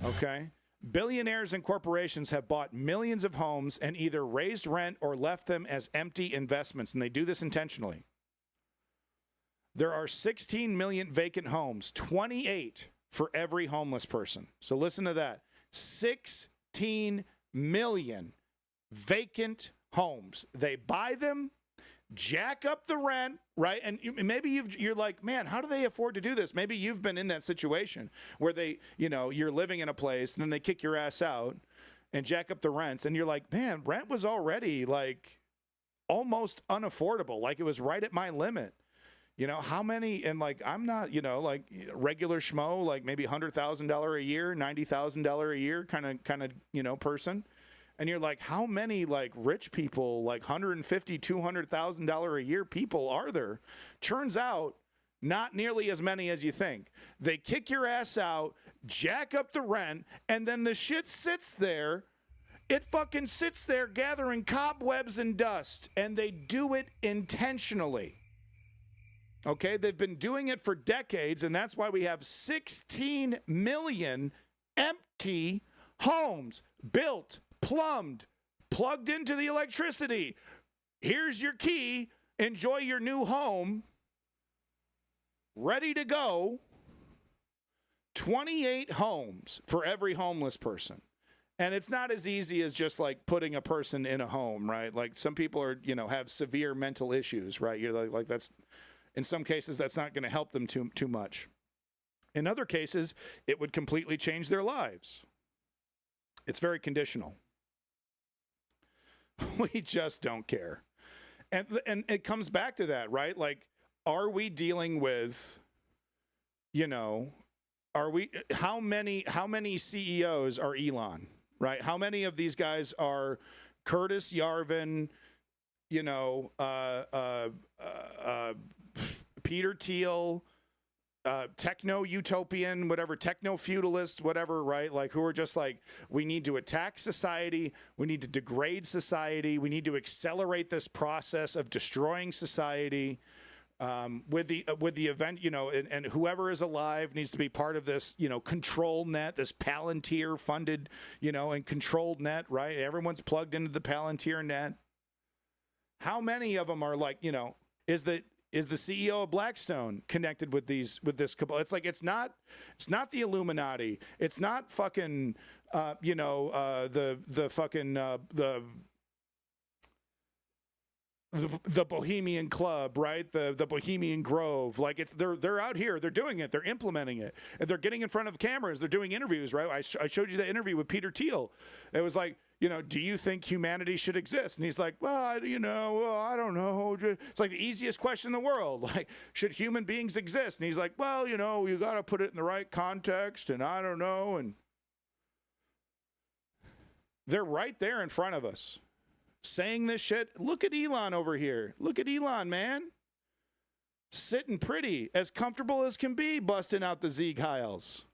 Okay? Billionaires and corporations have bought millions of homes and either raised rent or left them as empty investments, and they do this intentionally. There are 16 million vacant homes, 28 for every homeless person. So listen to that. 16 million vacant homes. They buy them, jack up the rent, right? And maybe you're like, man, how do they afford to do this? Maybe you've been in that situation where you're living in a place and then they kick your ass out and jack up the rents. And you're like, man, rent was already like almost unaffordable. Like it was right at my limit. How many, and like, I'm not, like regular schmo, like maybe $100,000 a year, $90,000 a year kind of, person. And you're like, how many like rich people, like $150,000, $200,000 a year people are there? Turns out not nearly as many as you think. They kick your ass out, jack up the rent, and then the shit sits there. It fucking sits there gathering cobwebs and dust, and they do it intentionally. Okay, they've been doing it for decades, and that's why we have 16 million empty homes built, plumbed, plugged into the electricity. Here's your key. Enjoy your new home. Ready to go. 28 homes for every homeless person. And it's not as easy as just like putting a person in a home, right? Like some people are, have severe mental issues, right? You're like that's, in some cases, that's not going to help them too much. In other cases, it would completely change their lives. It's very conditional. We just don't care. And it comes back to that, right? Like, are we dealing with, how many CEOs are Elon, right? How many of these guys are Curtis Yarvin, Peter Thiel, techno-utopian, whatever, techno-feudalist, whatever, right? Like, who are just like, we need to attack society, we need to degrade society, we need to accelerate this process of destroying society with the event, and whoever is alive needs to be part of this, control net, this Palantir funded, and controlled net, right? Everyone's plugged into the Palantir net. How many of them are like, is the CEO of Blackstone connected with this cabal? It's like, it's not the Illuminati. It's not fucking, the Bohemian Club, right? The Bohemian Grove. Like, they're out here, they're doing it, they're implementing it, and they're getting in front of cameras, they're doing interviews, right? I showed you the interview with Peter Thiel. It was like, do you think humanity should exist? And he's like, well, I don't know. It's like the easiest question in the world. Like, should human beings exist? And he's like, well, you got to put it in the right context, and I don't know. And they're right there in front of us saying this shit. Look at Elon over here. Look at Elon, man. Sitting pretty, as comfortable as can be, busting out the Zieg Heils.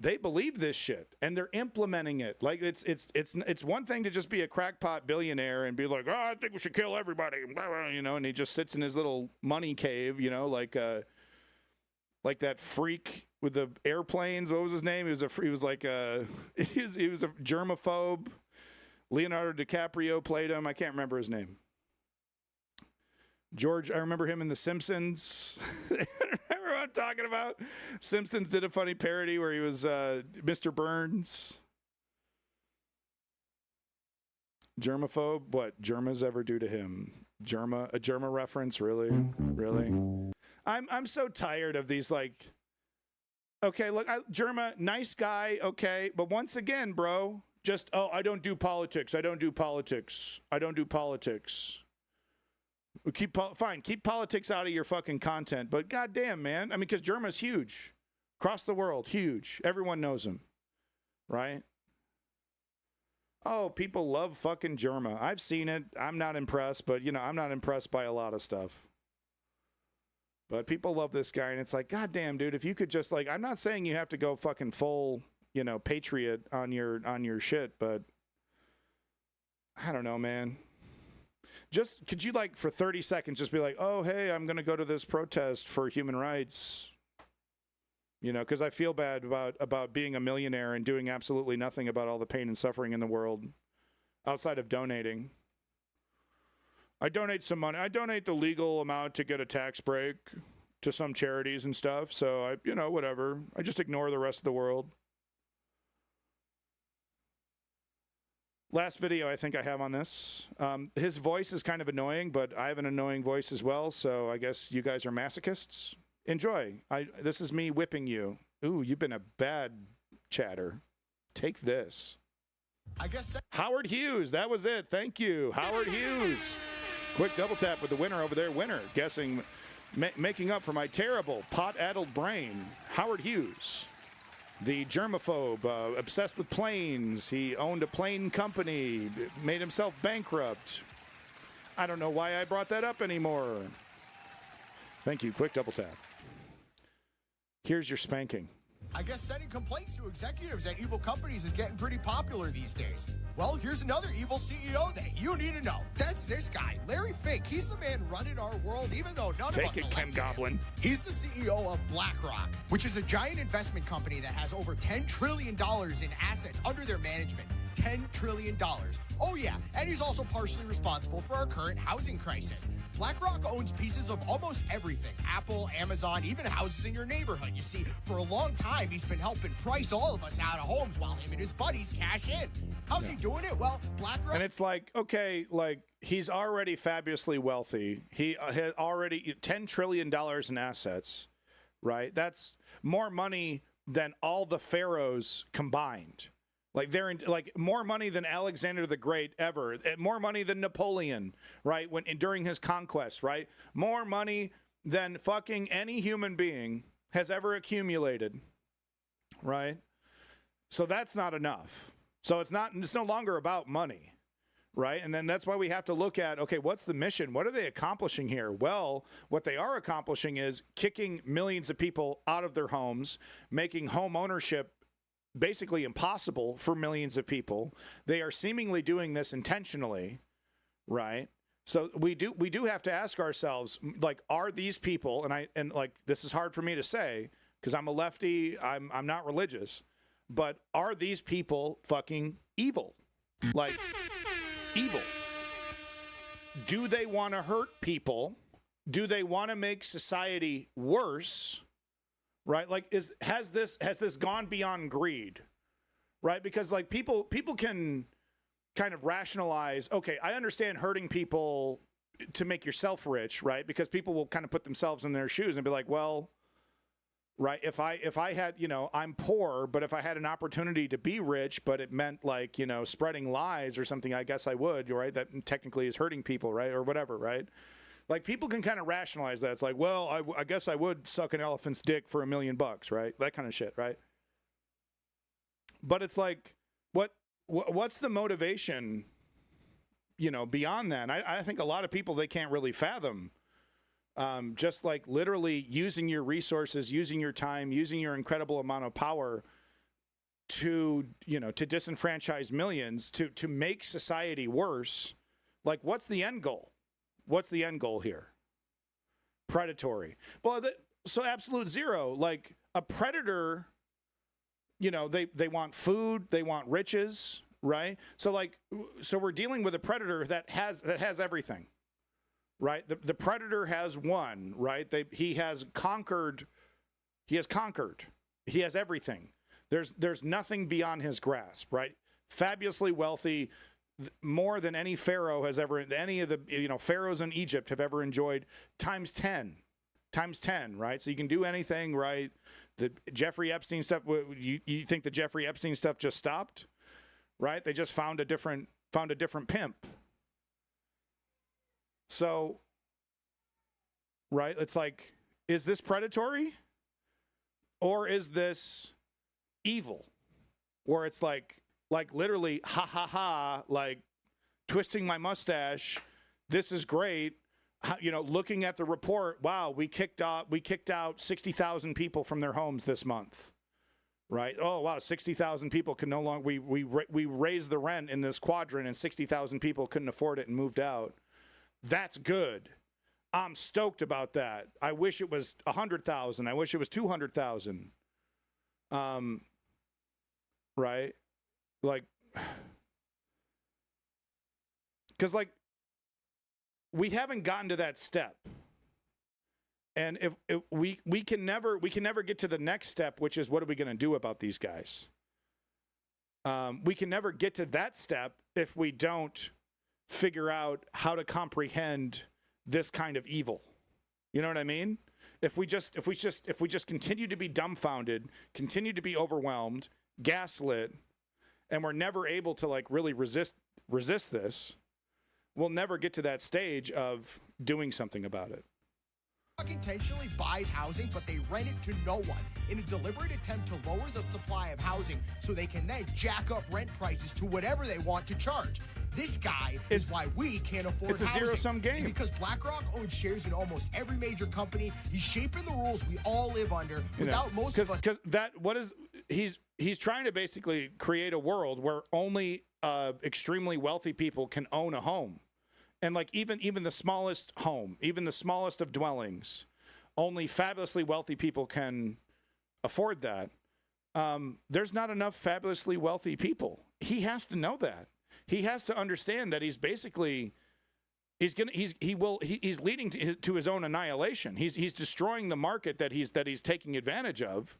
They believe this shit, and they're implementing it. Like, it's one thing to just be a crackpot billionaire and be like, oh, I think we should kill everybody, and he just sits in his little money cave, like that freak with the airplanes. What was his name? He was a germaphobe. Leonardo DiCaprio played him. I can't remember his name. George, I remember him in The Simpsons. Remember what I'm talking about? Simpsons did a funny parody where he was Mr. Burns. Germaphobe? What Germas ever do to him? A Germa reference? Really? Really? I'm so tired of these, like, okay, look, Germa, nice guy, okay, but once again, bro, just, I don't do politics. Keep politics out of your fucking content, but goddamn, man. I mean, because Germa's huge. Across the world, huge. Everyone knows him, right? Oh, people love fucking Germa. I've seen it. I'm not impressed, but, I'm not impressed by a lot of stuff. But people love this guy, and it's like, goddamn, dude, if you could just, like, I'm not saying you have to go fucking full, patriot on your shit, but I don't know, man. Just, could you, like, for 30 seconds just be like, oh, hey, I'm going to go to this protest for human rights, because I feel bad about being a millionaire and doing absolutely nothing about all the pain and suffering in the world outside of donating. I donate some money. I donate the legal amount to get a tax break to some charities and stuff. So I, whatever. I just ignore the rest of the world. Last video I think I have on this. His voice is kind of annoying, but I have an annoying voice as well. So I guess you guys are masochists. Enjoy. This is me whipping you. Ooh, you've been a bad chatter. Take this. I guess Howard Hughes. That was it. Thank you, Howard Hughes. Quick double tap with the winner over there. Winner, guessing, making up for my terrible pot-addled brain. Howard Hughes, the germaphobe, obsessed with planes. He owned a plane company, made himself bankrupt. I don't know why I brought that up anymore. Thank you. Quick double tap. Here's your spanking. I guess sending complaints to executives at evil companies is getting pretty popular these days. Well, here's another evil CEO that you need to know. That's this guy, Larry Fink. He's the man running our world, even though none of us Take it, Ken Goblin. He's the CEO of BlackRock, which is a giant investment company that has over $10 trillion in assets under their management. $10 trillion. Oh yeah, and he's also partially responsible for our current housing crisis. BlackRock owns pieces of almost everything. Apple, Amazon, even houses in your neighborhood. You see, for a long time, he's been helping price all of us out of homes while him and his buddies cash in. How's he doing it? Well, BlackRock... And it's like, okay, like, he's already fabulously wealthy. He has already $10 trillion in assets, right? That's more money than all the pharaohs combined. Like they're like more money than Alexander the Great ever, more money than Napoleon, right? During his conquest, right? More money than fucking any human being has ever accumulated, right? So that's not enough. So it's no longer about money, right? And then that's why we have to look at, okay, what's the mission? What are they accomplishing here? Well, what they are accomplishing is kicking millions of people out of their homes, making home ownership basically impossible for millions of people. They are seemingly doing this intentionally, right? So we do have to ask ourselves, like, are these people, and like, this is hard for me to say because I'm a lefty, I'm not religious, but are these people fucking evil? Like, evil. Do they want to hurt people? Do they want to make society worse? Right? Like, has this gone beyond greed? Right? Because like people can kind of rationalize, okay, I understand hurting people to make yourself rich, right? Because people will kind of put themselves in their shoes and be like, well, right, if I had, I'm poor, but if I had an opportunity to be rich, but it meant like, spreading lies or something, I guess I would, right? That technically is hurting people, right? Or whatever, right? Like, people can kind of rationalize that. It's like, well, I guess I would suck an elephant's dick for $1 million, right? That kind of shit, right? But it's like, what's the motivation, beyond that? And I think a lot of people, they can't really fathom. Just like literally using your resources, using your time, using your incredible amount of power to disenfranchise millions, to make society worse. Like, what's the end goal? What's the end goal here? Predatory. Well, so absolute zero. Like, a predator, they want food, they want riches, right? So we're dealing with a predator that has everything, right? The predator has won, right? He has conquered. He has everything. There's nothing beyond his grasp, right? Fabulously wealthy, more than any pharaoh has ever, any of the pharaohs in Egypt have ever enjoyed, times 10, right? So you can do anything, right? The Jeffrey Epstein stuff, you think the Jeffrey Epstein stuff just stopped, right? They just found a different pimp. So, right, it's like, is this predatory or is this evil? Or it's like literally, ha ha ha, like twisting my mustache. This is great. Looking at the report, wow, we kicked out 60,000 people from their homes this month, right? Oh wow, 60,000 people can no longer. We raised the rent in this quadrant, and 60,000 people couldn't afford it and moved out. That's good. I'm stoked about that. I wish it was 100,000. I wish it was 200,000. Right? Like, because like, we haven't gotten to that step, and if we can never get to the next step, which is, what are we going to do about these guys? We can never get to that step if we don't figure out how to comprehend this kind of evil. You know what I mean? If we just continue to be dumbfounded, continue to be overwhelmed, gaslit, and we're never able to like really resist this, we'll never get to that stage of doing something about it. Intentionally buys housing, but they rent it to no one in a deliberate attempt to lower the supply of housing so they can then jack up rent prices to whatever they want to charge. This guy is why we can't afford housing. It's a zero-sum game. And because BlackRock owns shares in almost every major company, he's shaping the rules we all live under without most of us. Because he's trying to basically create a world where only extremely wealthy people can own a home. And like even the smallest home, even the smallest of dwellings, only fabulously wealthy people can afford that. There's not enough fabulously wealthy people. He has to know that. he has to understand that he's basically he's leading to his own annihilation. He's destroying the market that he's taking advantage of.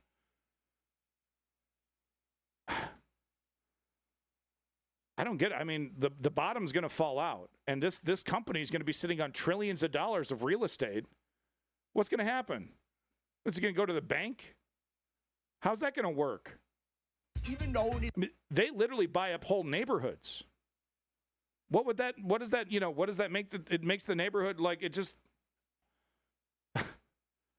I don't get it. I mean, the bottom's going to fall out, and this company is going to be sitting on trillions of dollars of real estate. What's going to happen? Is it going to go to the bank? How's that going to work? Even though they literally buy up whole neighborhoods. What does that make? It makes the neighborhood like it just.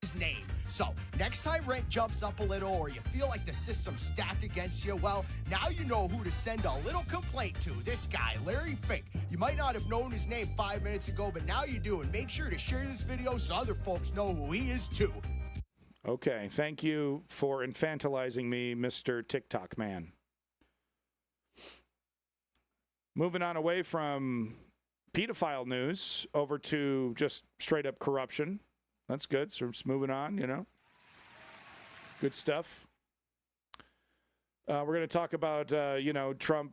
His name. So next time rent jumps up a little or you feel like the system's stacked against you, well, now you know who to send a little complaint to. This guy, Larry Fink. You might not have known his name 5 minutes ago, but now you do. And make sure to share this video so other folks know who he is too. Okay, thank you for infantilizing me, Mr. TikTok man. Moving on away from pedophile news over to just straight up corruption. That's good. So just moving on, Good stuff. We're going to talk about, Trump.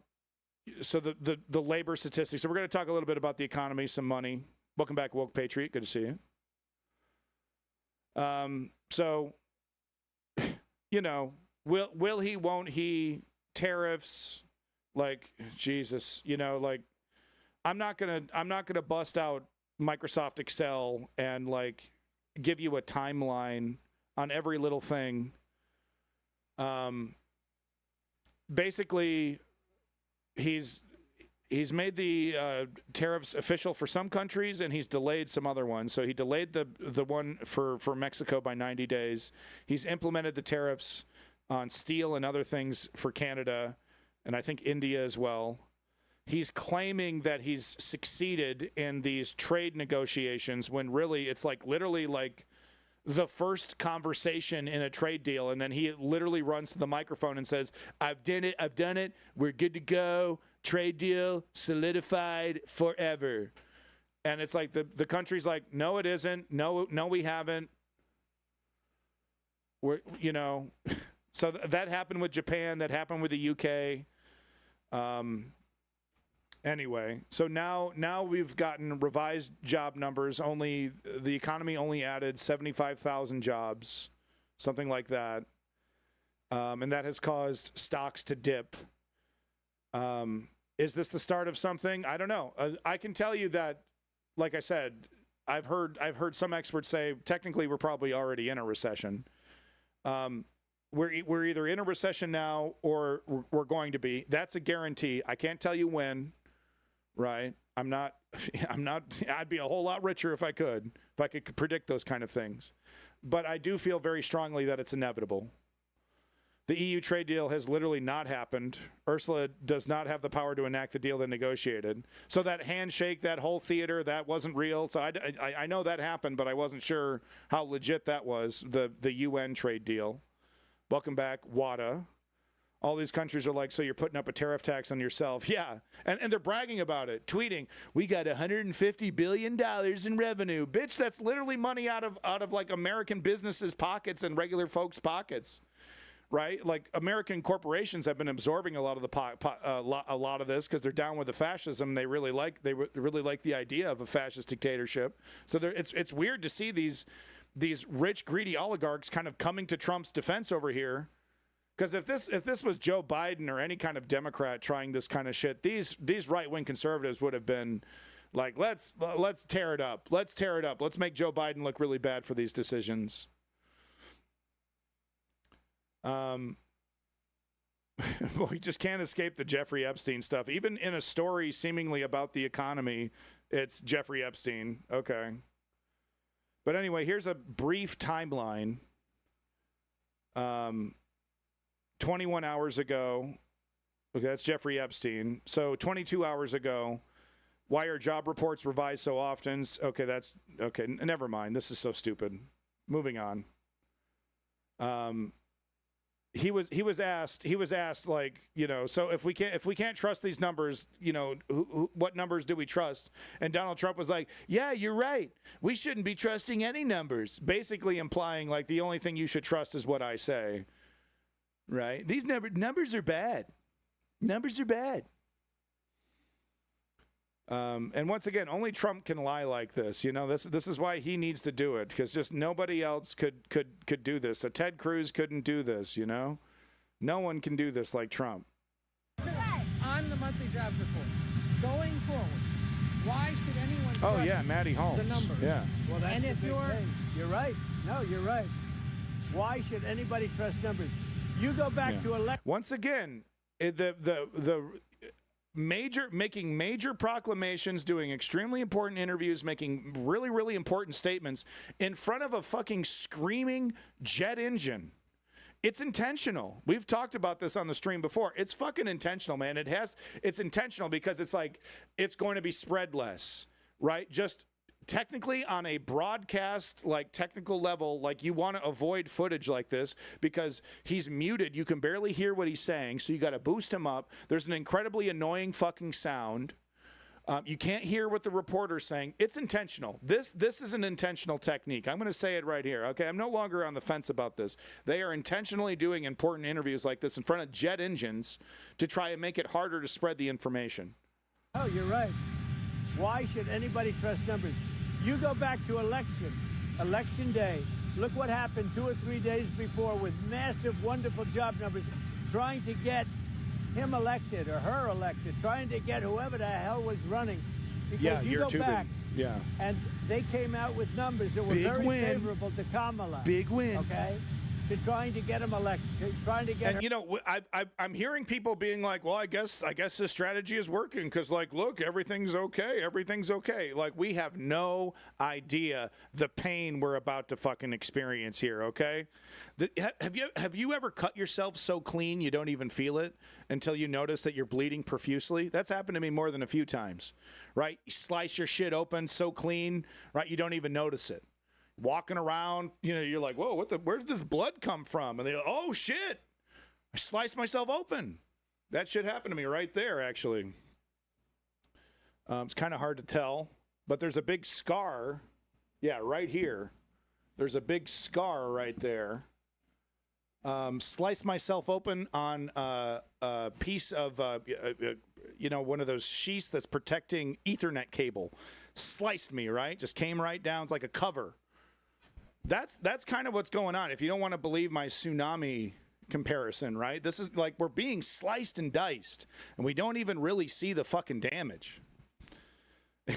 So the labor statistics. So we're going to talk a little bit about the economy, some money. Welcome back, Woke Patriot. Good to see you. So, will he, won't he, tariffs, like, Jesus, I'm not gonna bust out Microsoft Excel and like give you a timeline on every little thing. Basically, he's made the tariffs official for some countries, and he's delayed some other ones. So he delayed the one for Mexico by 90 days. He's implemented the tariffs on steel and other things for Canada, and I think India as well. He's claiming that he's succeeded in these trade negotiations when really it's like literally like the first conversation in a trade deal, and then he literally runs to the microphone and says, I've done it, we're good to go. Trade deal solidified forever. And it's like the country's like, no, it isn't. No, we haven't. We're, so that happened with Japan. That happened with the UK. Anyway, so now we've gotten revised job numbers. The economy only added 75,000 jobs, something like that. And that has caused stocks to dip. Is this the start of something? I don't know. I can tell you that, like I said, I've heard some experts say technically we're probably already in a recession. We're either in a recession now or we're going to be. That's a guarantee. I can't tell you when. Right? I'm not. I'd be a whole lot richer if I could predict those kind of things. But I do feel very strongly that it's inevitable. The EU trade deal has literally not happened. Ursula does not have the power to enact the deal they negotiated. So that handshake, that whole theater, that wasn't real. So I know that happened, but I wasn't sure how legit that was, the UN trade deal. Welcome back, WADA. All these countries are like, so you're putting up a tariff tax on yourself. Yeah, and they're bragging about it, tweeting, we got $150 billion in revenue. Bitch, that's literally money out of like American businesses' pockets and regular folks' pockets. Right, like American corporations have been absorbing a lot of a lot of this because they're down with the fascism. They really like the idea of a fascist dictatorship. So it's weird to see these rich, greedy oligarchs kind of coming to Trump's defense over here. Because if this was Joe Biden or any kind of Democrat trying this kind of shit, these right-wing conservatives would have been like, let's tear it up. Let's tear it up. Let's make Joe Biden look really bad for these decisions. We just can't escape the Jeffrey Epstein stuff. Even in a story seemingly about the economy, it's Jeffrey Epstein. Okay. But anyway, here's a brief timeline. 21 hours ago, okay, that's Jeffrey Epstein. So 22 hours ago, why are job reports revised so often? Okay, okay. Never mind. This is so stupid. Moving on. He was asked like, so if we can't trust these numbers, what numbers do we trust? And Donald Trump was like, yeah, you're right. We shouldn't be trusting any numbers, basically implying like the only thing you should trust is what I say. Right? These numbers are bad. Numbers are bad. And once again, only Trump can lie like this. You know, this is why he needs to do it, because just nobody else could do this. So Ted Cruz couldn't do this. You know, no one can do this like Trump. On the monthly jobs report, going forward, why should anyone? Oh yeah, Maddie Holmes. The numbers. Yeah. Well, that's and if You're right. No, you're right. Why should anybody trust numbers? You go back to election. Once again, the making major proclamations, doing extremely important interviews, making really, really important statements in front of a fucking screaming jet engine. It's intentional. We've talked about this on the stream before. It's fucking intentional, man. It's intentional because it's like, it's going to be spread less, right? Just technically on a broadcast, like technical level, like you want to avoid footage like this because he's muted. You can barely hear what he's saying. So you got to boost him up. There's an incredibly annoying fucking sound. You can't hear what the reporter's saying. It's intentional. This is an intentional technique. I'm going to say it right here. Okay, I'm no longer on the fence about this. They are intentionally doing important interviews like this in front of jet engines to try and make it harder to spread the information. Oh, you're right. Why should anybody trust numbers? You go back to election day. Look what happened 2 or 3 days before with massive, wonderful job numbers, trying to get him elected or her elected, trying to get whoever the hell was running. Because you go back, and they came out with numbers that were very favorable to Kamala. Big win. Okay? To trying to get him elected, trying to get. And you know, I'm hearing people being like, "Well, I guess this strategy is working because, like, look, everything's okay, everything's okay." Like, we have no idea the pain we're about to fucking experience here. Okay, have you ever cut yourself so clean you don't even feel it until you notice that you're bleeding profusely? That's happened to me more than a few times. Right? You slice your shit open so clean, right? You don't even notice it. Walking around, you know, you're like, whoa, where's this blood come from? And they're like, oh shit, I sliced myself open. That shit happened to me right there, actually. It's kind of hard to tell, but there's a big scar. Yeah, right here. There's a big scar right there. Sliced myself open on a piece of, you know, one of those sheaths that's protecting Ethernet cable. Sliced me, right? Just came right down. It's like a cover. That's kind of what's going on. If you don't want to believe my tsunami comparison, right? This is like we're being sliced and diced, and we don't even really see the fucking damage.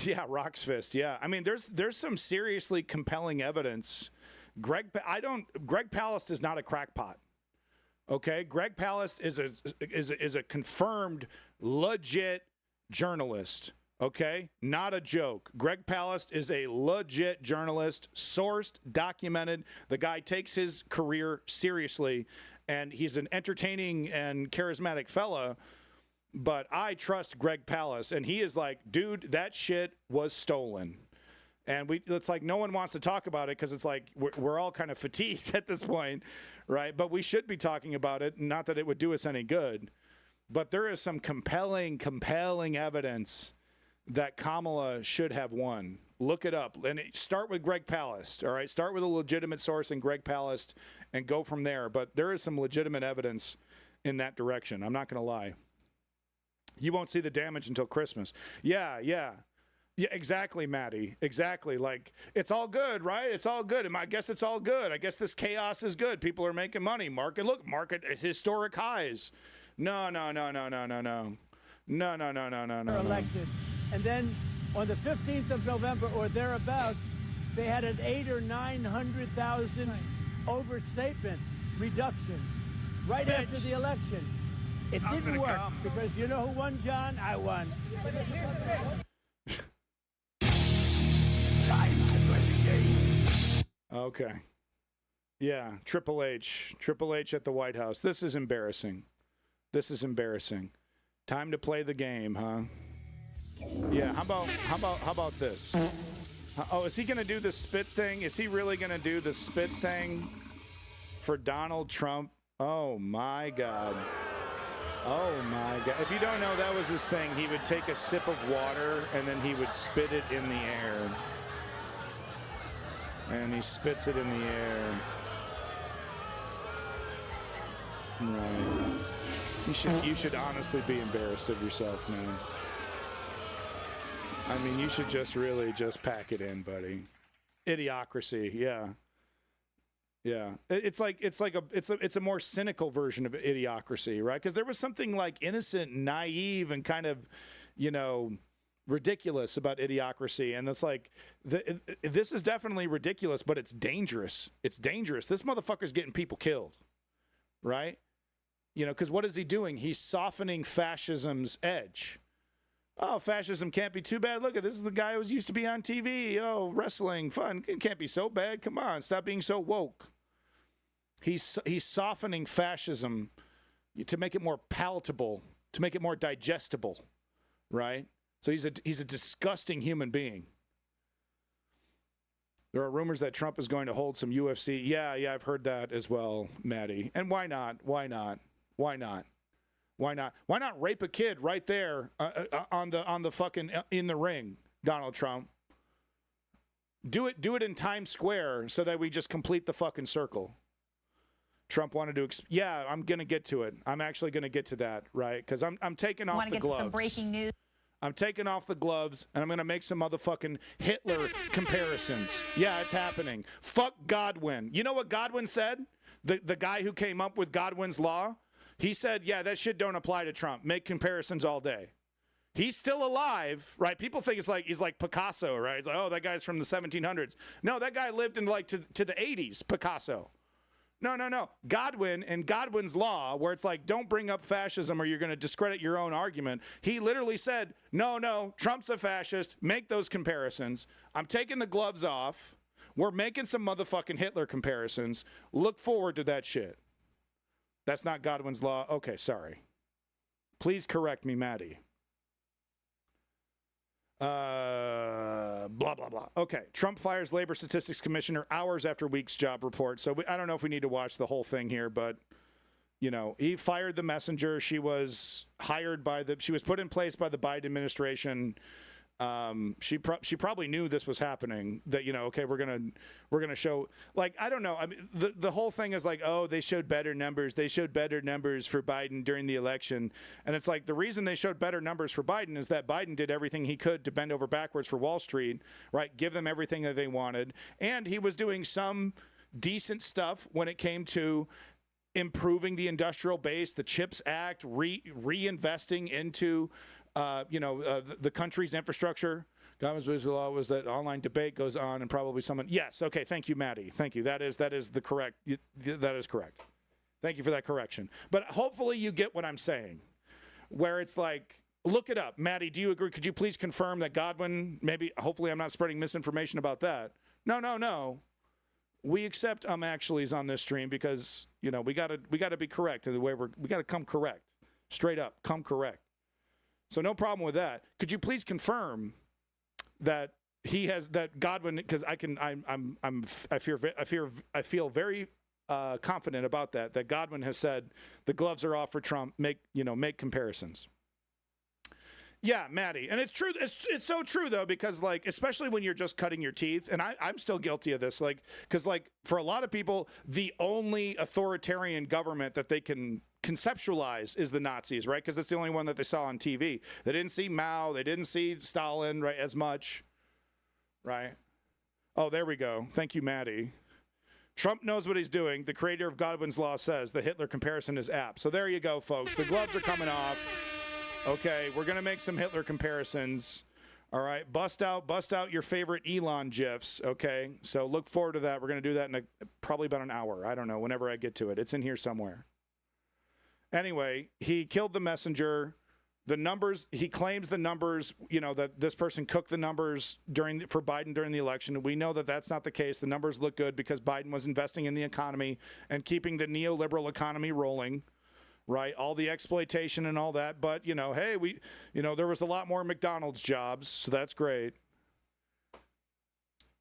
Yeah, Rock's Fist. Yeah, I mean, there's some seriously compelling evidence. Greg Palast is not a crackpot. Okay, Greg Palast is a confirmed legit journalist. Okay, not a joke. Greg Palast is a legit journalist, sourced, documented. The guy takes his career seriously, and he's an entertaining and charismatic fella. But I trust Greg Palast, and he is like, dude, that shit was stolen. And it's like no one wants to talk about it because it's like we're all kind of fatigued at this point, right? But we should be talking about it, not that it would do us any good. But there is some compelling evidence that Kamala should have won. Look it up. And start with Greg Palast, all right? Start with a legitimate source in Greg Palast and go from there. But there is some legitimate evidence in that direction. I'm not going to lie. You won't see the damage until Christmas. Yeah, exactly, Maddie. Exactly. Like, it's all good, right? It's all good. I guess it's all good. I guess this chaos is good. People are making money. Market historic highs. No. Elected. And then on the 15th of November or thereabouts, they had an 800,000 or 900,000 overstatement reduction right after the election. It didn't work because you know who won, John? I won. Time to play the game. Okay. Yeah, Triple H at the White House. This is embarrassing. Time to play the game, huh? Yeah, how about this? Oh, is he going to do the spit thing? Is he really going to do the spit thing for Donald Trump? Oh my God. If you don't know, that was his thing. He would take a sip of water and then he would spit it in the air. And he spits it in the air. Right. You should honestly be embarrassed of yourself, man. I mean, you should just really just pack it in, buddy. Idiocracy, yeah. Yeah, it's a more cynical version of idiocracy, right? Because there was something like innocent, naive, and kind of, ridiculous about idiocracy, and it's like this is definitely ridiculous, but it's dangerous. It's dangerous. This motherfucker's getting people killed, right? Because what is he doing? He's softening fascism's edge. Oh, fascism can't be too bad. Look at this is the guy who used to be on TV. Oh, wrestling, fun. It can't be so bad. Come on, stop being so woke. He's softening fascism to make it more palatable, to make it more digestible, right? So he's a disgusting human being. There are rumors that Trump is going to hold some UFC. Yeah, I've heard that as well, Maddie. And why not? Why not? Why not? Why not? Why not rape a kid right there on the fucking in the ring, Donald Trump? Do it in Times Square so that we just complete the fucking circle. Trump wanted to. Yeah, I'm gonna get to it. I'm actually gonna get to that, right? Because I'm taking off the gloves. Want to get some breaking news? I'm taking off the gloves and I'm gonna make some motherfucking Hitler comparisons. Yeah, it's happening. Fuck Godwin. You know what Godwin said? The guy who came up with Godwin's law. He said, yeah, that shit don't apply to Trump. Make comparisons all day. He's still alive, right? People think he's like Picasso, right? It's like, oh, that guy's from the 1700s. No, that guy lived in to the 80s, Picasso. No. Godwin and Godwin's law, where it's like, don't bring up fascism or you're going to discredit your own argument. He literally said, no, Trump's a fascist. Make those comparisons. I'm taking the gloves off. We're making some motherfucking Hitler comparisons. Look forward to that shit. That's not Godwin's law. Okay, sorry. Please correct me, Maddie. Blah, blah, blah. Okay. Trump fires Labor Statistics Commissioner hours after week's job report. So I don't know if we need to watch the whole thing here, but, he fired the messenger. She was she was put in place by the Biden administration. She probably knew this was happening, that, okay, we're going to show, like, I don't know. I mean, the whole thing is like, oh, they showed better numbers. They showed better numbers for Biden during the election. And it's like, the reason they showed better numbers for Biden is that Biden did everything he could to bend over backwards for Wall Street, right? Give them everything that they wanted. And he was doing some decent stuff when it came to improving the industrial base, the CHIPS Act, reinvesting into the country's infrastructure. Godwin's law was that online debate goes on and probably someone. Yes. Okay. Thank you, Maddie. Thank you. That is the correct. That is correct. Thank you for that correction. But hopefully you get what I'm saying, where it's like, look it up. Maddie, do you agree? Could you please confirm that Godwin, hopefully I'm not spreading misinformation about that. No. We accept actuallys on this stream because, we gotta be correct in the way we gotta come correct. Straight up, come correct. So no problem with that. Could you please confirm that Godwin? Because I feel very confident about that. That Godwin has said the gloves are off for Trump. Make comparisons. Yeah, Maddie, and it's true. It's so true though, because like, especially when you're just cutting your teeth, and I'm still guilty of this. Like, because like for a lot of people, the only authoritarian government that they can conceptualize is the Nazis, right? Because it's the only one that they saw on TV. They didn't see Mao, they didn't see Stalin, right, as much, right? Oh, there we go. Thank you, Maddie. Trump knows what he's doing. The creator of Godwin's law says the Hitler comparison is apt. So there you go, folks. The gloves are coming off. Okay, we're gonna make some Hitler comparisons. All right, bust out your favorite Elon GIFs. Okay, so look forward to that. We're gonna do that in probably about an hour. I don't know, whenever I get to it. It's in here somewhere. Anyway, he killed the messenger. The numbers, he claims the numbers, that this person cooked the numbers for Biden during the election. We know that that's not the case. The numbers look good because Biden was investing in the economy and keeping the neoliberal economy rolling, right? All the exploitation and all that. But, hey, there was a lot more McDonald's jobs, so that's great.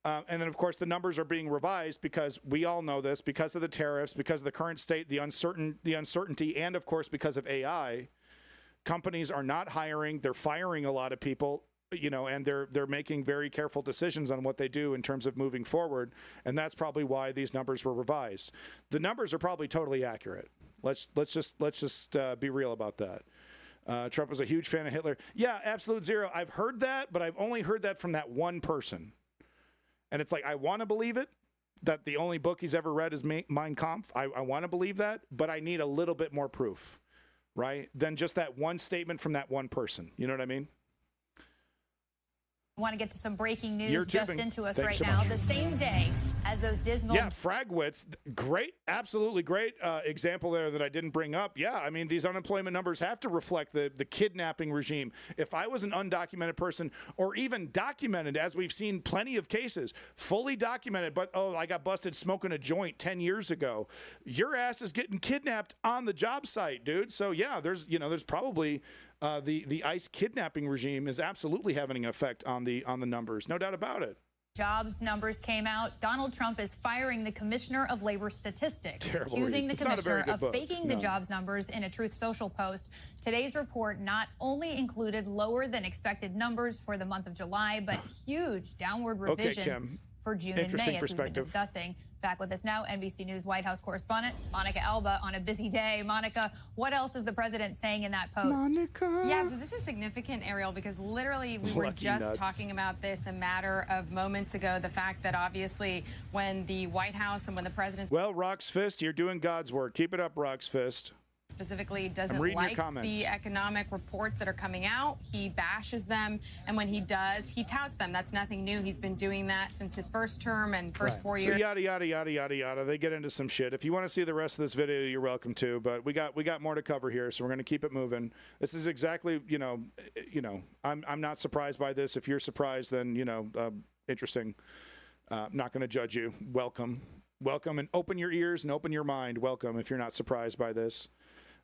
And then, of course, the numbers are being revised because we all know this, because of the tariffs, because of the current state, the uncertainty, and, of course, because of AI. Companies are not hiring. They're firing a lot of people, and they're making very careful decisions on what they do in terms of moving forward. And that's probably why these numbers were revised. The numbers are probably totally accurate. Let's just be real about that. Trump was a huge fan of Hitler. Yeah, absolute zero. I've heard that, but I've only heard that from that one person. And it's like, I want to believe it, that the only book he's ever read is Mein Kampf. I want to believe that, but I need a little bit more proof, right? Than just that one statement from that one person. You know what I mean? Want to get to some breaking news just into us Thanks right so now. much. The same day as those dismal... Yeah, Fragwitz, great, absolutely great example there that I didn't bring up. Yeah, I mean, these unemployment numbers have to reflect the kidnapping regime. If I was an undocumented person, or even documented, as we've seen plenty of cases, fully documented, but, oh, I got busted smoking a joint 10 years ago, your ass is getting kidnapped on the job site, dude. So, yeah, there's probably... the ICE kidnapping regime is absolutely having an effect on the numbers, no doubt about it. Jobs numbers came out. Donald Trump is firing the Commissioner of Labor Statistics, Terrible accusing read. the It's not a very commissioner good of book. faking the jobs numbers in a Truth Social post. Today's report not only included lower than expected numbers for the month of July, but huge downward revisions Kim. for June and Interesting May, as we've been perspective. discussing. Back with us now, NBC News White House correspondent Monica Alba on a busy day. Monica, what else is the president saying in that post? Yeah, so this is significant, Ariel, because literally we were just talking about this a matter of moments ago. The fact that obviously when the White House and when the president... Well, Rock's Fist, you're doing God's work. Keep it up, Rock's Fist. Specifically doesn't I'm reading your like comments. the economic reports that are coming out. He bashes them, and when he does, he touts them. That's nothing new. He's been doing that since his first term and first 4 years. So yada yada yada yada yada. They get into some shit. If you want to see the rest of this video, you're welcome to. But we got more to cover here, so we're going to keep it moving. This is exactly I'm not surprised by this. If you're surprised, then interesting. Not going to judge you. Welcome, and open your ears and open your mind. Welcome if you're not surprised by this.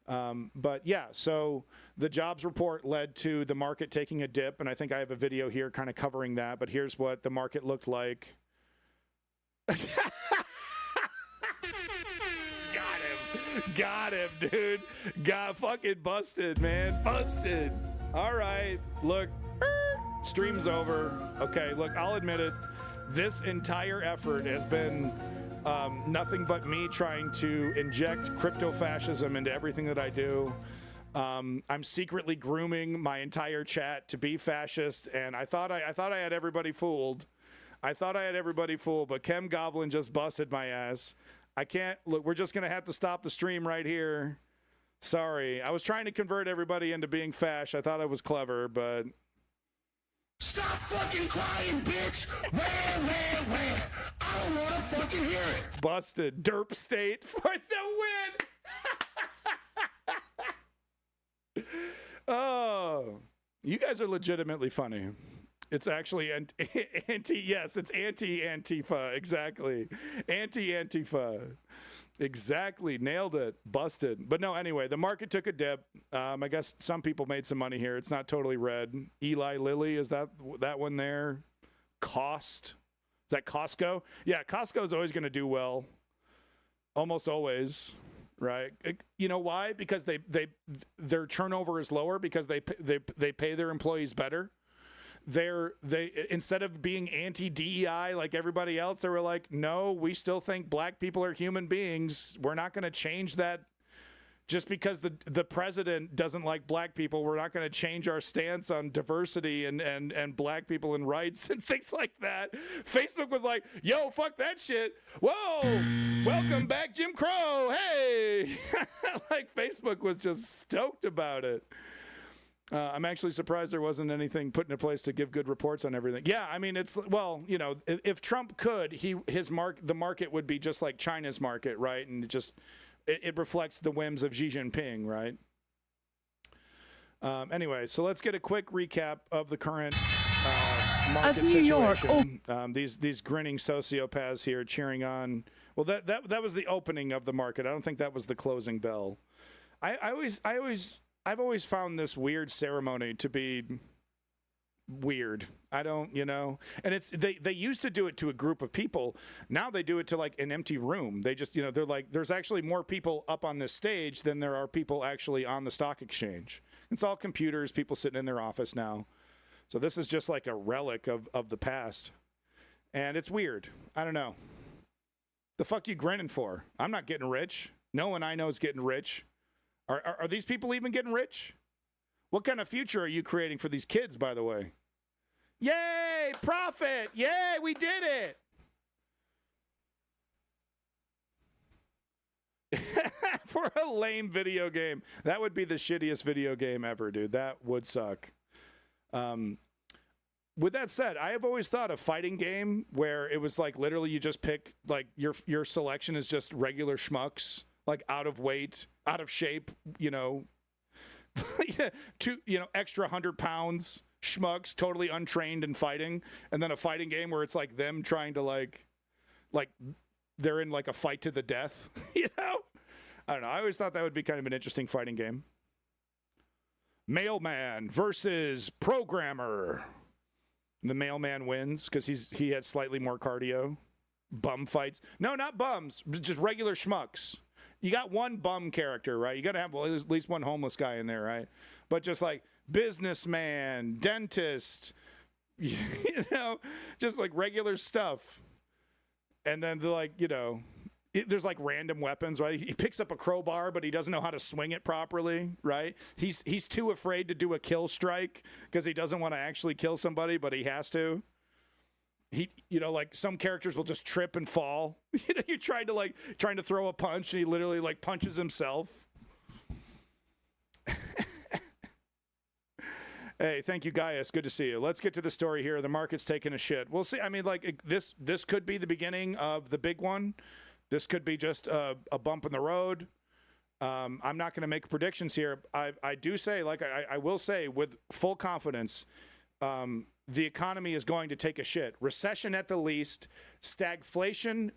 But yeah, so the jobs report led to the market taking a dip, and I think I have a video here kind of covering that, but here's what the market looked like. Got him, dude. Got fucking busted, man. Busted. All right, look, stream's over. Okay, look, I'll admit it. This entire effort has been nothing but me trying to inject crypto-fascism into everything that I do. I'm secretly grooming my entire chat to be fascist, and I thought I had everybody fooled. But Kem Goblin just busted my ass. I can't look. We're just gonna have to stop the stream right here. Sorry, I was trying to convert everybody into being fash. I thought I was clever, but. Stop fucking crying, bitch! Where? I don't want to fucking hear it. Busted. Derp State for the win. Oh, you guys are legitimately funny. It's actually yes, it's anti-Antifa. Exactly. Anti-Antifa. Exactly. Nailed it. Busted. But no, anyway, the market took a dip. I guess some people made some money here. It's not totally red. Eli Lilly, is that one there? Cost. Is that Costco? Yeah, Costco is always going to do well. Almost always. Right. You know why? Because their turnover is lower because they pay their employees better. They instead of being anti-DEI like everybody else, they were like, no, we still think black people are human beings. We're not going to change that just because the president doesn't like black people. We're not going to change our stance on diversity and black people and rights and things like that. Facebook was like, yo, fuck that shit. Whoa, welcome back, Jim Crow. Hey, like Facebook was just stoked about it. I'm actually surprised there wasn't anything put into place to give good reports on everything. Yeah, I mean, it's, well, if Trump could, the market would be just like China's market, right? And it reflects the whims of Xi Jinping, right? Anyway, so let's get a quick recap of the current market situation. These grinning sociopaths here cheering on. Well, that was the opening of the market. I don't think that was the closing bell. I've always found this weird ceremony to be weird. I don't, and it's they used to do it to a group of people. Now they do it to like an empty room. They just, they're like, there's actually more people up on this stage than there are people actually on the stock exchange. It's all computers, people sitting in their office now. So this is just like a relic of the past. And it's weird. I don't know. The fuck you grinning for? I'm not getting rich. No one I know is getting rich. Are these people even getting rich? What kind of future are you creating for these kids, by the way? Yay, profit! Yay, we did it! For a lame video game. That would be the shittiest video game ever, dude. That would suck. With that said, I have always thought a fighting game where it was like literally you just pick, like your selection is just regular schmucks, like out of weight, out of shape, you know, extra 100 pounds schmucks, totally untrained in fighting, and then a fighting game where it's like them trying to like they're in like a fight to the death, you know? I don't know. I always thought that would be kind of an interesting fighting game. Mailman versus programmer. The mailman wins because he had slightly more cardio. Bum fights. No, not bums. Just regular schmucks. You got one bum character, right? You got to have at least one homeless guy in there, right? But just like businessman, dentist, you know, just like regular stuff. And then they're like, you know, there's like random weapons, right? He picks up a crowbar, but he doesn't know how to swing it properly, right? He's too afraid to do a kill strike because he doesn't want to actually kill somebody, but he has to. Like some characters will just trip and fall. You know, you're trying to throw a punch, and he literally like punches himself. Hey, thank you, Gaius. Good to see you. Let's get to the story here. The market's taking a shit. We'll see. I mean, like this could be the beginning of the big one. This could be just a bump in the road. I'm not going to make predictions here. I do say, like I will say with full confidence, the economy is going to take a shit. Recession at the least. Stagflation,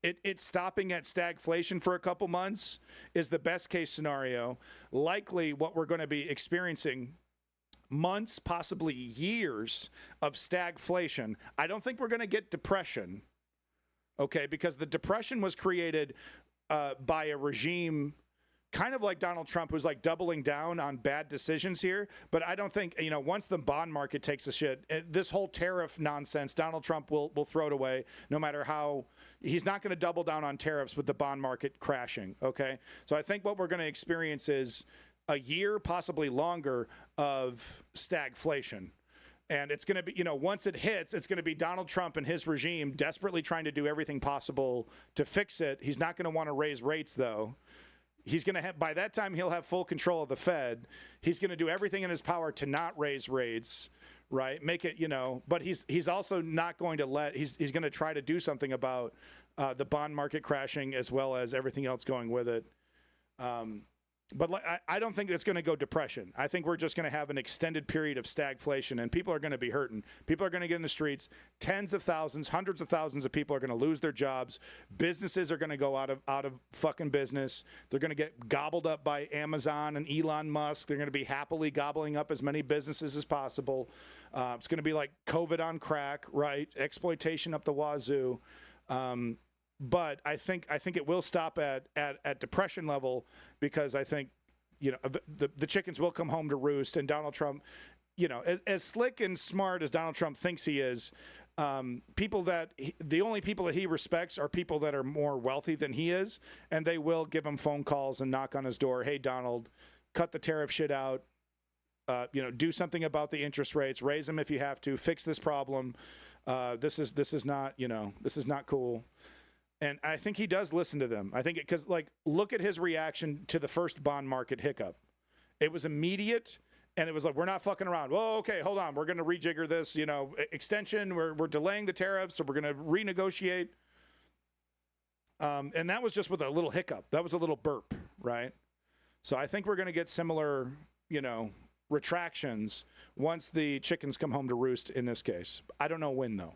it's stopping at stagflation for a couple months is the best case scenario. Likely what we're going to be experiencing months, possibly years of stagflation. I don't think we're going to get depression. Okay, because the depression was created by a regime kind of like Donald Trump, who's like doubling down on bad decisions here. But I don't think, once the bond market takes a shit, this whole tariff nonsense, Donald Trump will throw it away no matter how. He's not going to double down on tariffs with the bond market crashing. Okay, so I think what we're going to experience is a year, possibly longer, of stagflation. And it's going to be, once it hits, it's going to be Donald Trump and his regime desperately trying to do everything possible to fix it. He's not going to want to raise rates, though. He's going to have, by that time, he'll have full control of the Fed. He's going to do everything in his power to not raise rates, right? Make it, but he's also not going to he's going to try to do something about the bond market crashing as well as everything else going with it. But I don't think it's going to go depression. I think we're just going to have an extended period of stagflation, and people are going to be hurting. People are going to get in the streets. Tens of thousands, hundreds of thousands of people are going to lose their jobs. Businesses are going to go out of fucking business. They're going to get gobbled up by Amazon and Elon Musk. They're going to be happily gobbling up as many businesses as possible. It's going to be like COVID on crack, right? Exploitation up the wazoo. But I think it will stop at depression level, because I think, the chickens will come home to roost, and Donald Trump, as slick and smart as Donald Trump thinks he is, the only people that he respects are people that are more wealthy than he is, and they will give him phone calls and knock on his door. Hey, Donald, cut the tariff shit out. Do something about the interest rates. Raise them if you have to. Fix this problem. This is not cool. And I think he does listen to them. I think because, look at his reaction to the first bond market hiccup. It was immediate, and it was like, we're not fucking around. Well, okay, hold on. We're going to rejigger this, extension. We're delaying the tariffs, so we're going to renegotiate. And that was just with a little hiccup. That was a little burp, right? So I think we're going to get similar, retractions once the chickens come home to roost in this case. I don't know when, though.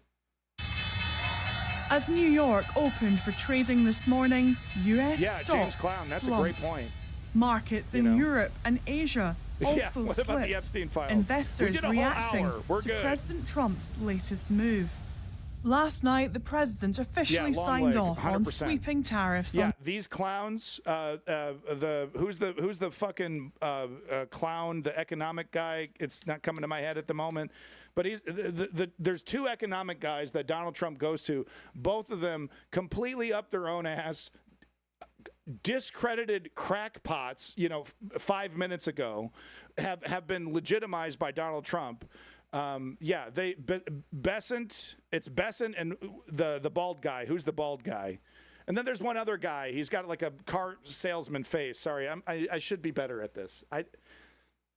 As New York opened for trading this morning, U.S. stocks James Clown, that's slumped. a great point. Markets in Europe and Asia also what about the slipped. Epstein files? Investors reacting to good. President Trump's latest move. Last night, the president officially signed off 100%. on sweeping tariffs. These clowns. Who's the fucking clown? The economic guy. It's not coming to my head at the moment. But there's two economic guys that Donald Trump goes to. Both of them completely up their own ass. discredited crackpots, 5 minutes ago, have been legitimized by Donald Trump. Besant, it's Besant and the bald guy. Who's the bald guy? And then there's one other guy. He's got like a car salesman face. Sorry, I should be better at this.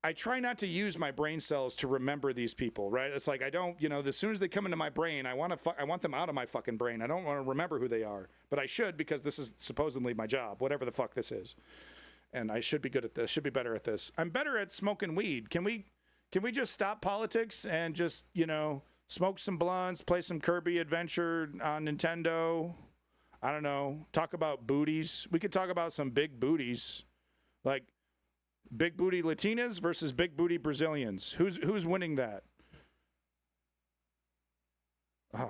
I try not to use my brain cells to remember these people, right? It's like I don't, as soon as they come into my brain, I want them out of my fucking brain. I don't want to remember who they are, but I should, because this is supposedly my job, whatever the fuck this is. And I should be good at this. Should be better at this. I'm better at smoking weed. Can we just stop politics and just, smoke some blunts, play some Kirby Adventure on Nintendo? I don't know. Talk about booties. We could talk about some big booties, like big booty Latinas versus big booty Brazilians. Who's winning that? Oh,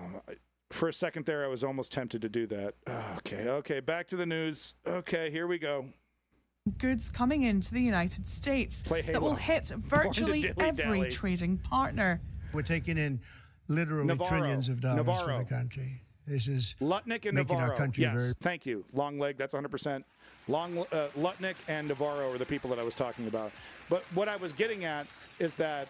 for a second there, I was almost tempted to do that. Okay. Back to the news. Okay, here we go. Goods coming into the United States that will hit virtually every trading partner. We're taking in literally trillions of dollars for the country. This is Lutnick and making Navarro. our country very. Thank you. Long leg, that's 100%. Lutnick and Navarro are the people that I was talking about. But what I was getting at is that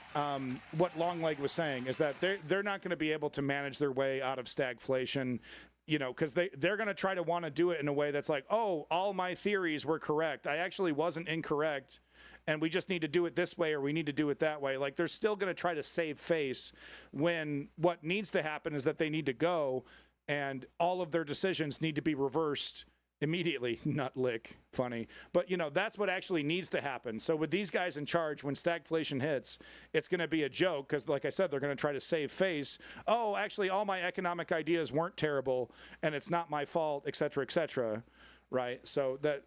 what Longleg was saying is that they're not going to be able to manage their way out of stagflation, because they're going to try to want to do it in a way that's like, oh, all my theories were correct. I actually wasn't incorrect. And we just need to do it this way, or we need to do it that way. Like, they're still going to try to save face, when what needs to happen is that they need to go, and all of their decisions need to be reversed immediately. Nut lick. Funny. But, that's what actually needs to happen. So with these guys in charge, when stagflation hits, it's going to be a joke, because, like I said, they're going to try to save face. Oh, actually, all my economic ideas weren't terrible, and it's not my fault, et cetera, right? So that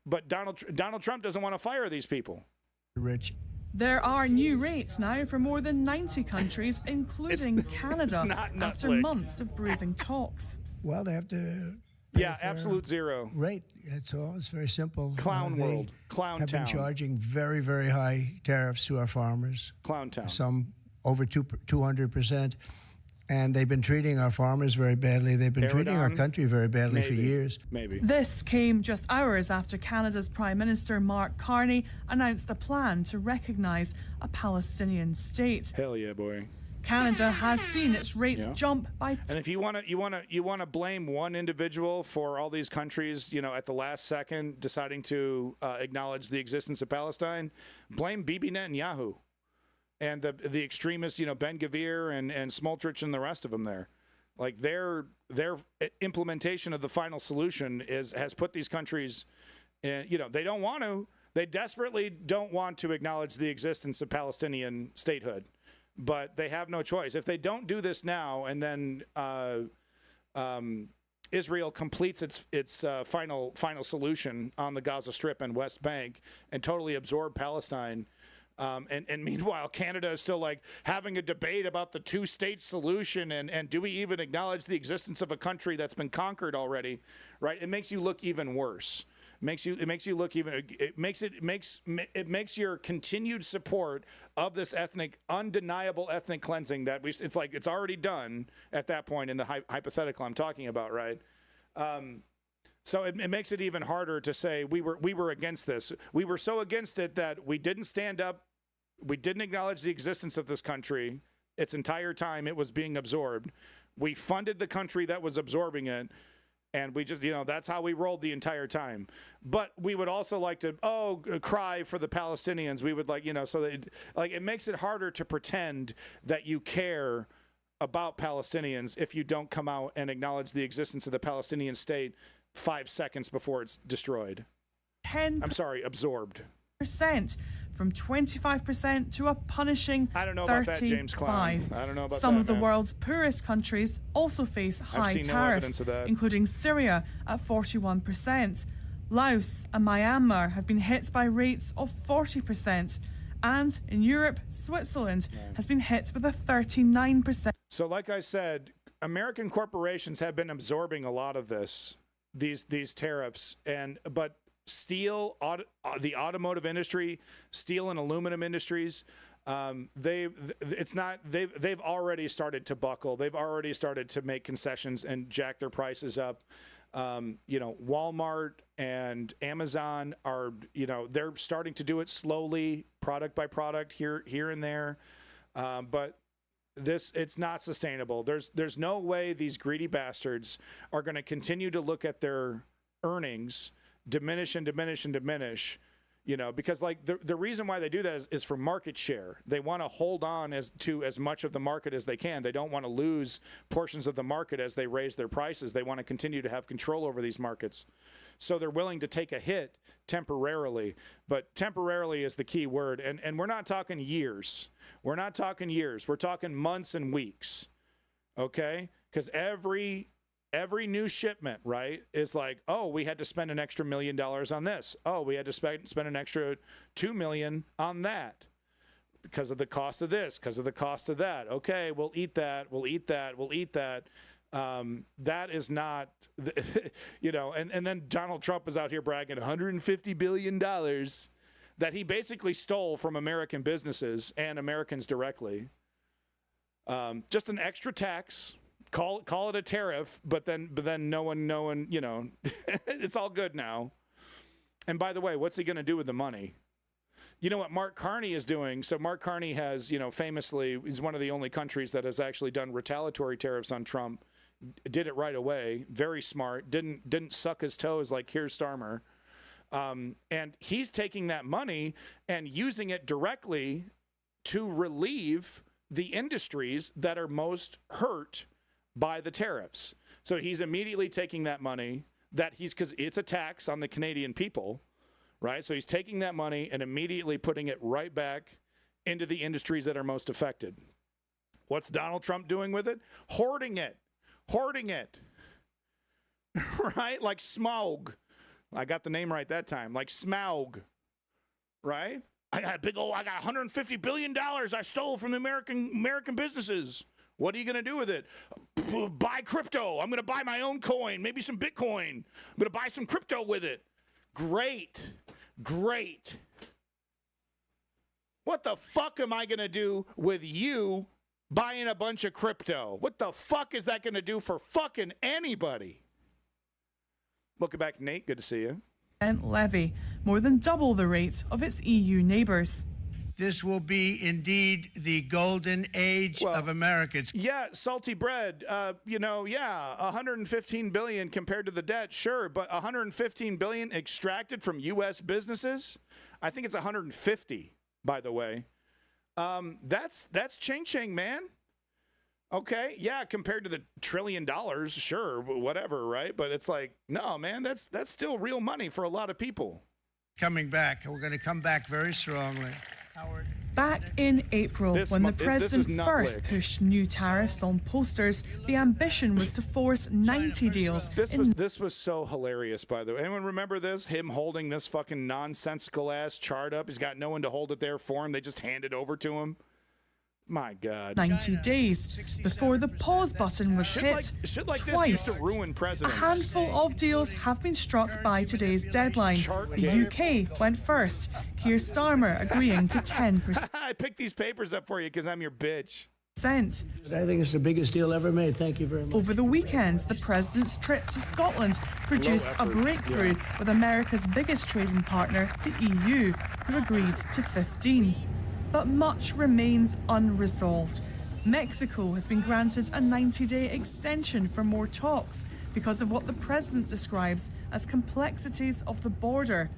but Donald Trump doesn't want to fire these people. Rich. There are new rates now for more than 90 countries, including Canada, after months of bruising talks. Well, they have to. Yeah, absolute zero. Rate. It's all. It's very simple. Clown world. Clown have town. Been charging very, very high tariffs to our farmers. Clown town. Some over 200%. And they've been treating our farmers very badly. They've been treating our country very badly for years. Maybe. This came just hours after Canada's Prime Minister Mark Carney announced a plan to recognise a Palestinian state. Hell yeah, boy. Canada has seen its rates jump by. And if you want to blame one individual for all these countries, at the last second deciding to acknowledge the existence of Palestine, blame Bibi Netanyahu and the extremists, Ben Gvir and Smotrich and the rest of them there. Like, their implementation of the final solution has put these countries in, they desperately don't want to acknowledge the existence of Palestinian statehood, but they have no choice. If they don't do this now, and then Israel completes its final solution on the Gaza Strip and West Bank and totally absorb Palestine, and meanwhile, Canada is still like having a debate about the two-state solution, and do we even acknowledge the existence of a country that's been conquered already, right? It makes you look even worse. It makes your continued support of this undeniable ethnic cleansing that it's like it's already done at that point in the hypothetical I'm talking about, right? So it makes it even harder to say we were against this. We were so against it that we didn't stand up. We didn't acknowledge the existence of this country its entire time it was being absorbed. We funded the country that was absorbing it, and we just, that's how we rolled the entire time. But we would also like to, cry for the Palestinians. We would so that it makes it harder to pretend that you care about Palestinians if you don't come out and acknowledge the existence of the Palestinian state 5 seconds before it's destroyed. Absorbed. From 25% to a punishing 35%. I don't know about that, James Klein. I don't know about Some that, of the man. world's poorest countries also face high tariffs, including Syria at 41%. Laos and Myanmar have been hit by rates of 40%. And in Europe, Switzerland has been hit with a 39%. So like I said, American corporations have been absorbing a lot of these tariffs, but steel, the automotive industry, steel and aluminum industries, they've already started to buckle. They've already started to make concessions and jack their prices up. Walmart and Amazon are, they're starting to do it slowly, product by product, here and there. But it's not sustainable. There's no way these greedy bastards are going to continue to look at their earnings diminish and diminish and diminish, because like the reason why they do that is for market share. They want to hold on to as much of the market as they can. They don't want to lose portions of the market as they raise their prices. They want to continue to have control over these markets. So they're willing to take a hit temporarily, but temporarily is the key word. And we're not talking years. We're not talking years. We're talking months and weeks. Okay? Because every new shipment, right, is like, oh, we had to spend an extra $1 million on this. Oh, we had to spend an extra $2 million on that because of the cost of this, because of the cost of that. Okay, we'll eat that. We'll eat that. We'll eat that. That is not, and then Donald Trump is out here bragging $150 billion that he basically stole from American businesses and Americans directly. Just an extra tax. Call it a tariff, but then no one, it's all good now. And by the way, what's he going to do with the money? You know what Mark Carney is doing? So Mark Carney has, famously, he's one of the only countries that has actually done retaliatory tariffs on Trump. Did it right away. Very smart. Didn't suck his toes like Keir Starmer. And he's taking that money and using it directly to relieve the industries that are most hurt by the tariffs. So he's immediately taking that money because it's a tax on the Canadian people, right? So he's taking that money and immediately putting it right back into the industries that are most affected. What's Donald Trump doing with it? Hoarding it, right? Like Smaug. I got the name right that time. Like Smaug, right? I got $150 billion I stole from the American businesses. What are you going to do with it? Buy crypto. I'm going to buy my own coin, maybe some Bitcoin. I'm going to buy some crypto with it. Great. What the fuck am I going to do with you buying a bunch of crypto? What the fuck is that going to do for fucking anybody? Welcome back, Nate. Good to see you. Levy, more than double the rate of its EU neighbours. This will be indeed the golden age of America. Yeah, salty bread. 115 billion compared to the debt, sure, but 115 billion extracted from U.S. businesses. I think it's 150, by the way. That's ching-ching, man. Okay, yeah, compared to the $1 trillion, sure, whatever, right? But it's like, no, man, that's still real money for a lot of people. Coming back, we're going to come back very strongly. Back in April, when the president first pushed new tariffs on posters, the ambition was to force 90 deals. This was so hilarious, by the way. Anyone remember this? Him holding this fucking nonsensical ass chart up. He's got no one to hold it there for him. They just hand it over to him. My God. 90 days before the pause button was hit twice. To ruin presidents. A handful of deals have been struck by today's deadline. The UK went first, Keir Starmer agreeing to 10%. I picked these papers up for you because I'm your bitch. I think it's the biggest deal ever made. Thank you very much. Over the weekend, the president's trip to Scotland produced a breakthrough with America's biggest trading partner, the EU, who agreed to 15. But much remains unresolved. Mexico has been granted a 90-day extension for more talks because of what the president describes as complexities of the border.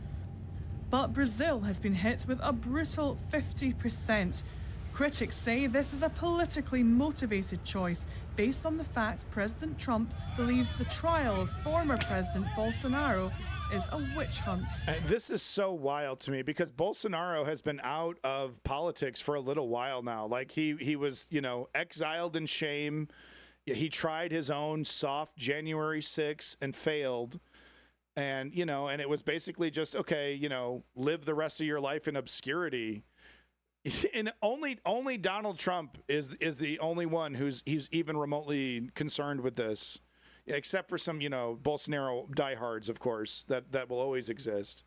But Brazil has been hit with a brutal 50%. Critics say this is a politically motivated choice based on the fact President Trump believes the trial of former President Bolsonaro is a witch hunt. This is so wild to me because Bolsonaro has been out of politics for a little while now. Like he was, exiled in shame. He tried his own soft January 6th and failed. And, and it was basically just, okay, live the rest of your life in obscurity. And only Donald Trump is the only one who's even remotely concerned with this. Except for some, Bolsonaro diehards, of course, that will always exist.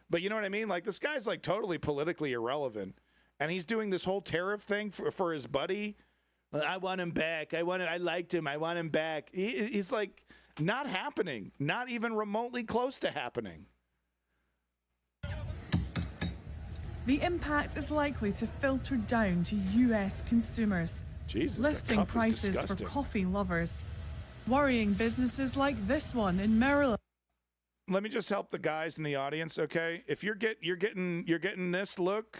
But you know what I mean? Like, this guy's, like, totally politically irrelevant. And he's doing this whole tariff thing for his buddy. I want him back. I liked him. I want him back. He's like, Not happening. Not even remotely close to happening. The impact is likely to filter down to U.S. consumers, Jesus, lifting prices for coffee lovers, worrying businesses like this one in Maryland. Let me just help the guys in the audience, okay? If you're getting this look,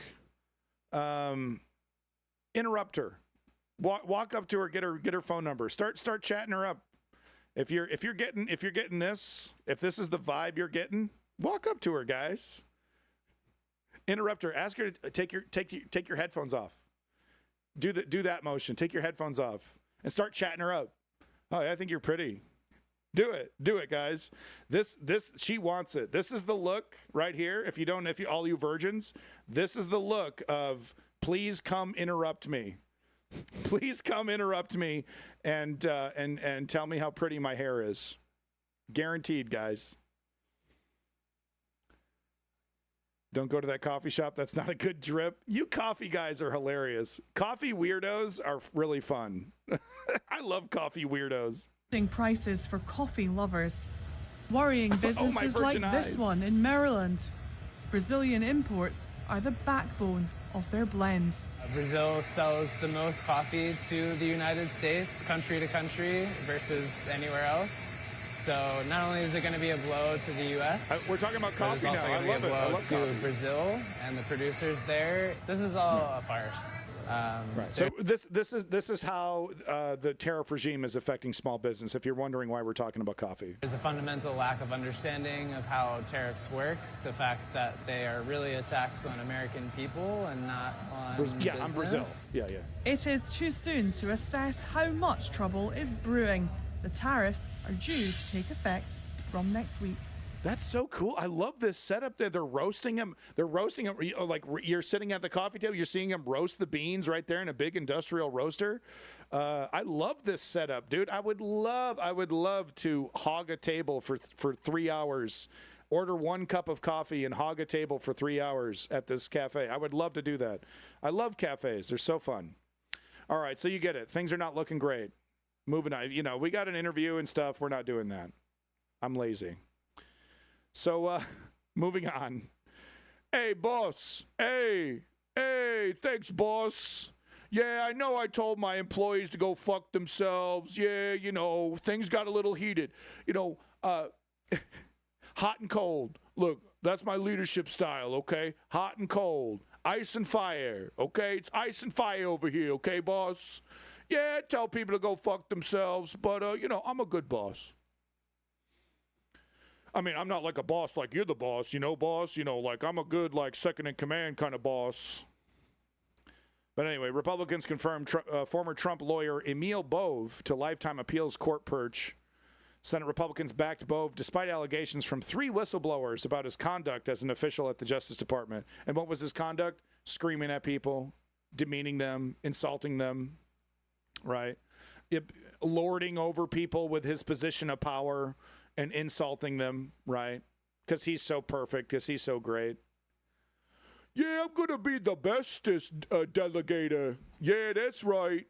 interrupt her. Walk up to her, get her phone number. Start chatting her up. If you're getting this, if this is the vibe you're getting, walk up to her, guys. Interrupt her. Ask her to take your headphones off. Do that motion. Take your headphones off and start chatting her up. Oh, yeah, I think you're pretty. Do it, guys. This she wants it. This is the look right here. If all you virgins, this is the look of please come interrupt me. Please come interrupt me and tell me how pretty my hair is. Guaranteed, guys. Don't go to that coffee shop. That's not a good drip. You coffee guys are hilarious. Coffee weirdos are really fun. I love coffee weirdos. Prices for coffee lovers, worrying businesses like this one in Maryland. Brazilian imports are the backbone of their blends. Brazil sells the most coffee to the United States, country to country, versus anywhere else. So not only is it going to be a blow to the U.S., we're talking about coffee now. It's also going to be a blow to Brazil and the producers there. This is all a farce. Right. So this is how the tariff regime is affecting small business. If you're wondering why we're talking about coffee, there's a fundamental lack of understanding of how tariffs work. The fact that they are really a tax on American people and not on business. On Brazil. Yeah. It is too soon to assess how much trouble is brewing. The tariffs are due to take effect from next week. That's so cool. I love this setup there. They're roasting them. Like you're sitting at the coffee table. You're seeing them roast the beans right there in a big industrial roaster. I love this setup, dude. I would love to hog a table for 3 hours, order 1 cup of coffee and hog a table for 3 hours at this cafe. I would love to do that. I love cafes. They're so fun. All right, so you get it. Things are not looking great. Moving on. We got an interview and stuff. We're not doing that. I'm lazy. So, moving on. Hey, boss. Hey, thanks, boss. Yeah, I know I told my employees to go fuck themselves. Yeah, things got a little heated. Hot and cold. Look, that's my leadership style, okay? Hot and cold. Ice and fire, okay? It's ice and fire over here, okay, boss? Yeah, I tell people to go fuck themselves, but, I'm a good boss. I mean, I'm not like a boss like you're the boss, boss. Like I'm a good, second in command kind of boss. But anyway, Republicans confirmed former Trump lawyer Emil Bove to lifetime appeals court perch. Senate Republicans backed Bove despite allegations from 3 whistleblowers about his conduct as an official at the Justice Department. And what was his conduct? Screaming at people, demeaning them, insulting them, right? Lording over people with his position of power and insulting them, right? Because he's so perfect, because he's so great. Yeah, I'm going to be the bestest delegator. Yeah, that's right.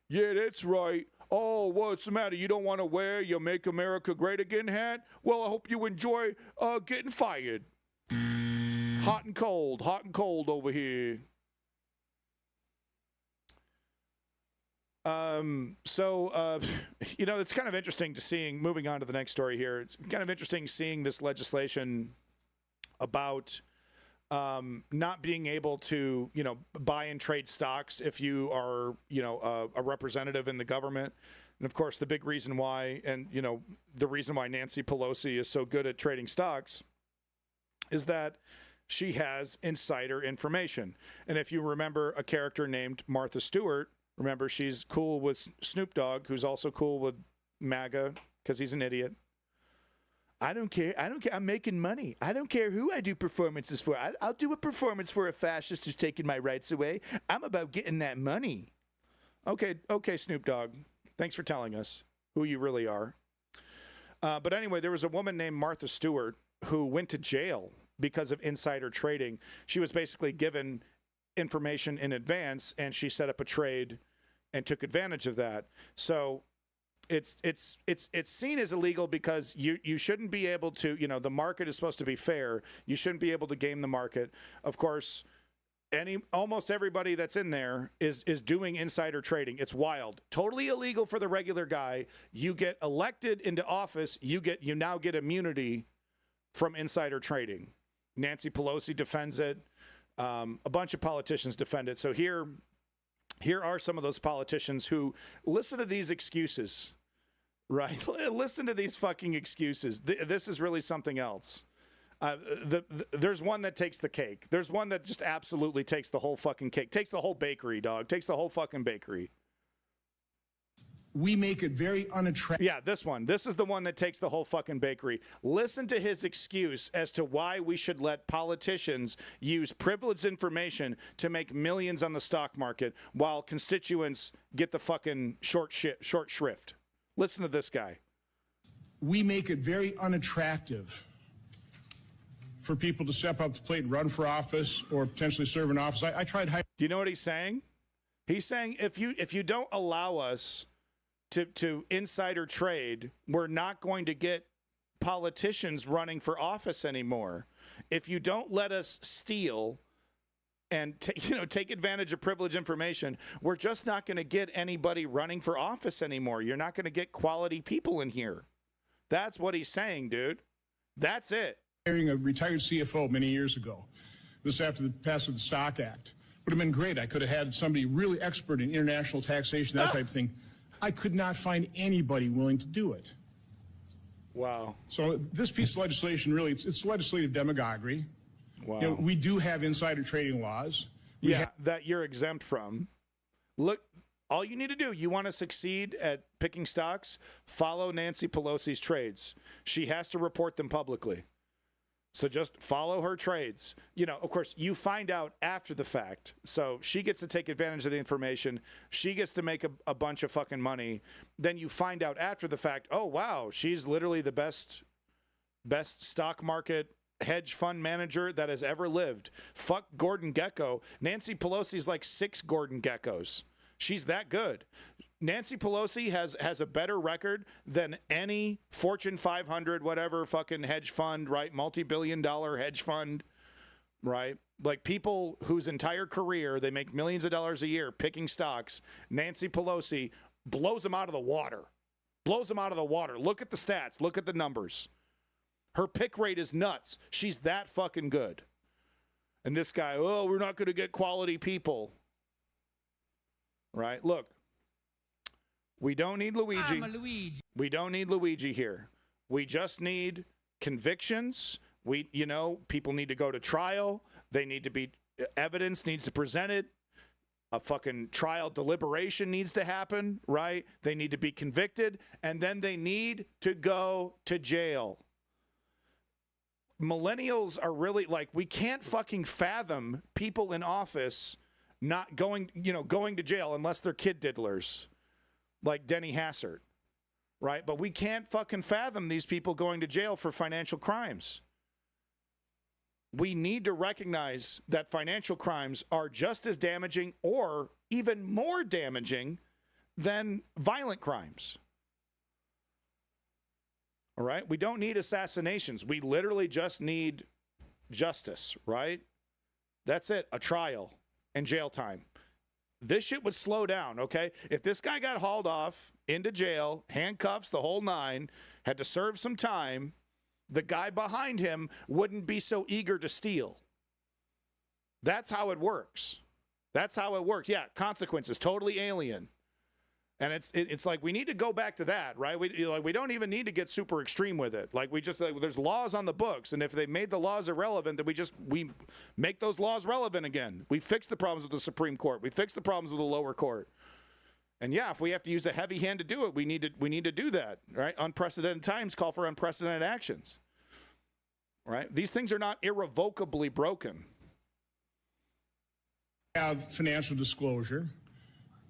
Yeah, that's right. Oh, what's the matter? You don't want to wear your Make America Great Again hat? Well, I hope you enjoy getting fired. Hot and cold over here. It's kind of interesting moving on to the next story here. It's kind of interesting seeing this legislation about not being able to, buy and trade stocks if you are, a representative in the government. And of course, the big reason why, and, the reason why Nancy Pelosi is so good at trading stocks is that she has insider information. And if you remember a character named Martha Stewart, remember, she's cool with Snoop Dogg, who's also cool with MAGA because he's an idiot. I don't care. I'm making money. I don't care who I do performances for. I'll do a performance for a fascist who's taking my rights away. I'm about getting that money. Okay, Snoop Dogg. Thanks for telling us who you really are. But anyway, there was a woman named Martha Stewart who went to jail because of insider trading. She was basically given information in advance, and she set up a trade and took advantage of that. So it's seen as illegal because you shouldn't be able to, the market is supposed to be fair. You shouldn't be able to game the market. Of course, almost everybody that's in there is doing insider trading. It's wild. Totally illegal for the regular guy. You get elected into office, you now get immunity from insider trading. Nancy Pelosi defends it. A bunch of politicians defend it. So here are some of those politicians who listen to these excuses, right? Listen to these fucking excuses. This is really something else. There's one that takes the cake. There's one that just absolutely takes the whole fucking cake. Takes the whole bakery, dog. Takes the whole fucking bakery. We make it very unattractive. Yeah, this one. This is the one that takes the whole fucking bakery. Listen to his excuse as to why we should let politicians use privileged information to make millions on the stock market while constituents get the fucking short shrift. Listen to this guy. We make it very unattractive for people to step up to the plate and run for office or potentially serve in office. I tried. Do you know what he's saying? He's saying if you don't allow us to insider trade, we're not going to get politicians running for office anymore. If you don't let us steal and take advantage of privileged information, we're just not going to get anybody running for office anymore. You're not going to get quality people in here. That's what he's saying, dude. That's it. Hiring a retired CFO many years ago. This after the passage of the Stock Act. Would have been great. I could have had somebody really expert in international taxation, that type of thing. I could not find anybody willing to do it. Wow. So this piece of legislation, really, it's legislative demagoguery. Wow. We do have insider trading laws. That you're exempt from. Look, all you need to do, you want to succeed at picking stocks, follow Nancy Pelosi's trades. She has to report them publicly. So just follow her trades. Of course, you find out after the fact. So she gets to take advantage of the information. She gets to make a bunch of fucking money. Then you find out after the fact, oh, wow, she's literally the best stock market hedge fund manager that has ever lived. Fuck Gordon Gekko. Nancy Pelosi's like 6 Gordon Gekkos. She's that good. Nancy Pelosi has a better record than any Fortune 500, whatever fucking hedge fund, right? Multi-billion-dollar hedge fund, right? Like people whose entire career, they make millions of dollars a year picking stocks. Nancy Pelosi blows them out of the water. Blows them out of the water. Look at the stats. Look at the numbers. Her pick rate is nuts. She's that fucking good. And this guy, oh, we're not going to get quality people. Right? Look. We don't need Luigi. I'm a Luigi. We don't need Luigi here. We just need convictions. People need to go to trial. They need to be, evidence needs to be presented. A fucking trial deliberation needs to happen, right? They need to be convicted, and then they need to go to jail. Millennials are really we can't fucking fathom people in office not going to jail unless they're kid diddlers. Like Denny Hassert, right? But we can't fucking fathom these people going to jail for financial crimes. We need to recognize that financial crimes are just as damaging or even more damaging than violent crimes. All right? We don't need assassinations. We literally just need justice, right? That's it, a trial and jail time. This shit would slow down, okay? If this guy got hauled off into jail, handcuffs, the whole nine, had to serve some time, the guy behind him wouldn't be so eager to steal. That's how it works. That's how it works. Yeah, consequences, totally alien. And it's like we need to go back to that, right? We don't even need to get super extreme with it. There's laws on the books, and if they made the laws irrelevant, then we make those laws relevant again. We fix the problems with the Supreme Court. We fix the problems with the lower court. And yeah, if we have to use a heavy hand to do it, we need to do that, right? Unprecedented times call for unprecedented actions, right? These things are not irrevocably broken. Have financial disclosure.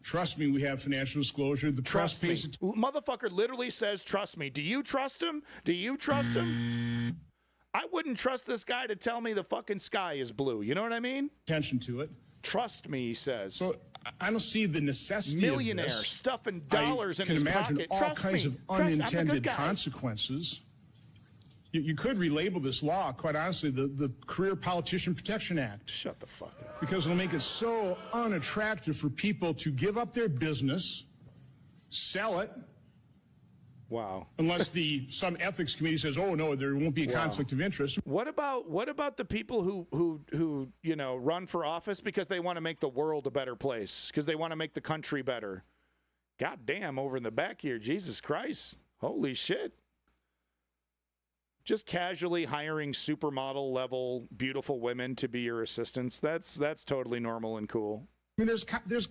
Trust me, we have financial disclosure. The trust me. Motherfucker literally says, trust me. Do you trust him? Do you trust him? I wouldn't trust this guy to tell me the fucking sky is blue. You know what I mean? Attention to it. Trust me, he says. So I don't see the necessity millionaire of this. stuffing dollars in his pocket. I can imagine all Trust kinds me. of I'm a good unintended guy. consequences. You could relabel this law, quite honestly, the Career Politician Protection Act. Shut the fuck up. Because it'll make it so unattractive for people to give up their business, sell it. Wow. Unless some ethics committee says, oh no, there won't be a conflict of interest. What about the people who run for office because they want to make the world a better place, because they want to make the country better? God damn, over in the back here, Jesus Christ. Holy shit. Just casually hiring supermodel level beautiful women to be your assistants. That's totally normal and cool. I mean, there's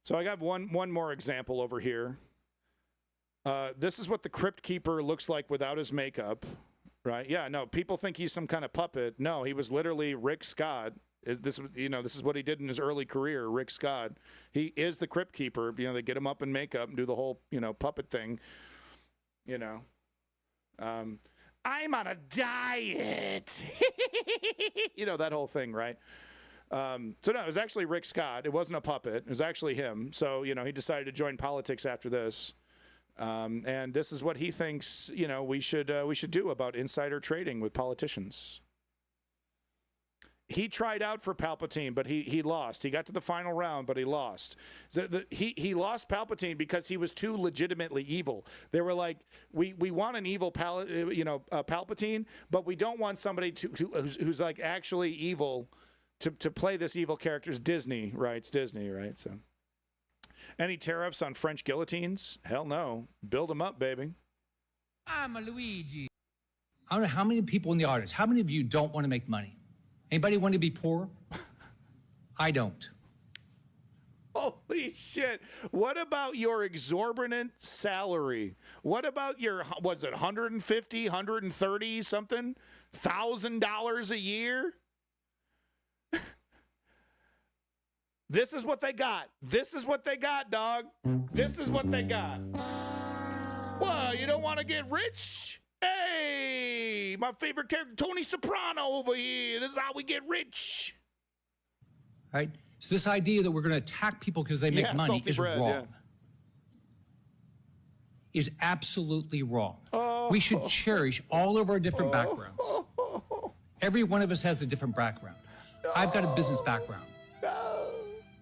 So I got one more example over here. This is what the Crypt Keeper looks like without his makeup, right? Yeah, no, people think he's some kind of puppet. No, he was literally Rick Scott. This is what he did in his early career, Rick Scott. He is the Crypt Keeper. They get him up in makeup and do the whole, puppet thing, I'm on a diet. That whole thing, right? So no, it was actually Rick Scott. It wasn't a puppet. It was actually him. So, he decided to join politics after this. And this is what he thinks, we should do about insider trading with politicians. He tried out for Palpatine, but he lost. He got to the final round, but he lost. He lost Palpatine because he was too legitimately evil. They were like, we want an evil Palpatine, but we don't want somebody who's like actually evil to play this evil character. It's Disney, right? It's Disney, right? So, any tariffs on French guillotines? Hell no. Build them up, baby. I'm a Luigi. I don't know how many people in the audience, how many of you don't want to make money? Anybody want to be poor? I don't. Holy shit. What about your exorbitant salary? What about your, was it $150, $130 something? $1,000 a year? This is what they got. This is what they got, dog. This is what they got. Well, you don't want to get rich? Hey, my favorite character, Tony Soprano over here. This is how we get rich. Right? So this idea that we're going to attack people because they make money is wrong. Yeah. Is absolutely wrong. We should cherish all of our different backgrounds. Every one of us has a different background. I've got a business background.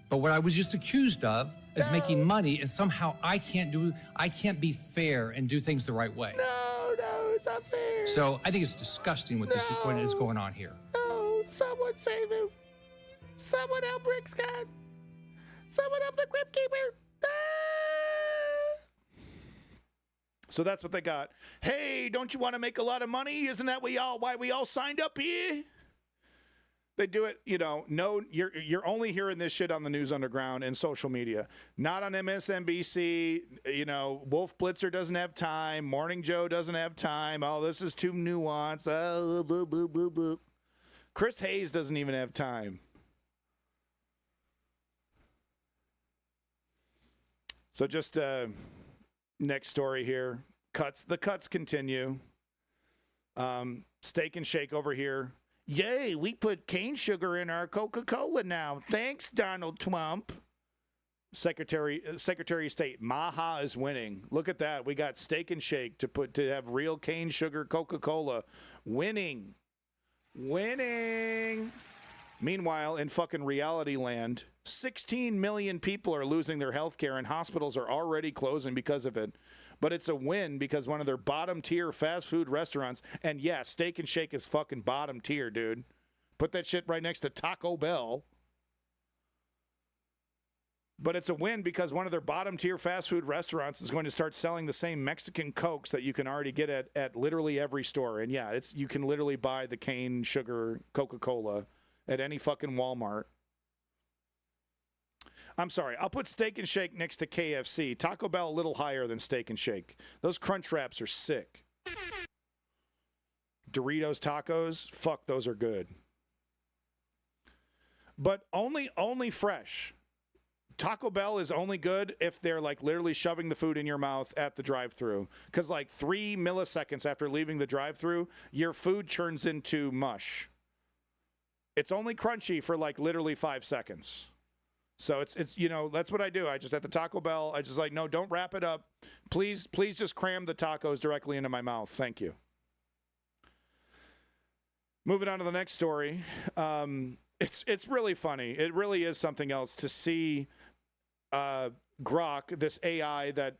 But what I was just accused of is making money, and somehow I can't be fair and do things the right way. No, it's not fair. So I think it's disgusting what is going on here. No, someone save him. Someone help Rick Scott. Someone help the Crypt Keeper. So that's what they got. Hey, don't you want to make a lot of money? Isn't that why we all signed up here? They do it, no, you're only hearing this shit on the News Underground and social media. Not on MSNBC, Wolf Blitzer doesn't have time, Morning Joe doesn't have time. Oh, this is too nuanced. Blah, blah, blah, blah. Chris Hayes doesn't even have time. So just next story here. The cuts continue. Steak and Shake over here. Yay, we put cane sugar in our Coca-Cola now. Thanks, Donald Trump. Secretary of State, Maha is winning. Look at that. We got Steak and Shake to have real cane sugar Coca-Cola. Winning. Meanwhile, in fucking reality land, 16 million people are losing their health care and hospitals are already closing because of it. But it's a win because one of their bottom tier fast food restaurants, and yeah, Steak and Shake is fucking bottom tier, dude. Put that shit right next to Taco Bell. But it's a win because one of their bottom tier fast food restaurants is going to start selling the same Mexican Cokes that you can already get at literally every store. And yeah, you can literally buy the cane sugar Coca-Cola at any fucking Walmart. I'm sorry, I'll put Steak and Shake next to KFC. Taco Bell a little higher than Steak and Shake. Those Crunch Wraps are sick. Doritos tacos, fuck, those are good. But only fresh. Taco Bell is only good if they're like literally shoving the food in your mouth at the drive-thru. Because like 3 milliseconds after leaving the drive-thru, your food turns into mush. It's only crunchy for like literally 5 seconds. So it's that's what I do. I just at the Taco Bell, I just like, no, don't wrap it up. Please just cram the tacos directly into my mouth. Thank you. Moving on to the next story. It's really funny. It really is something else to see Grok, this AI that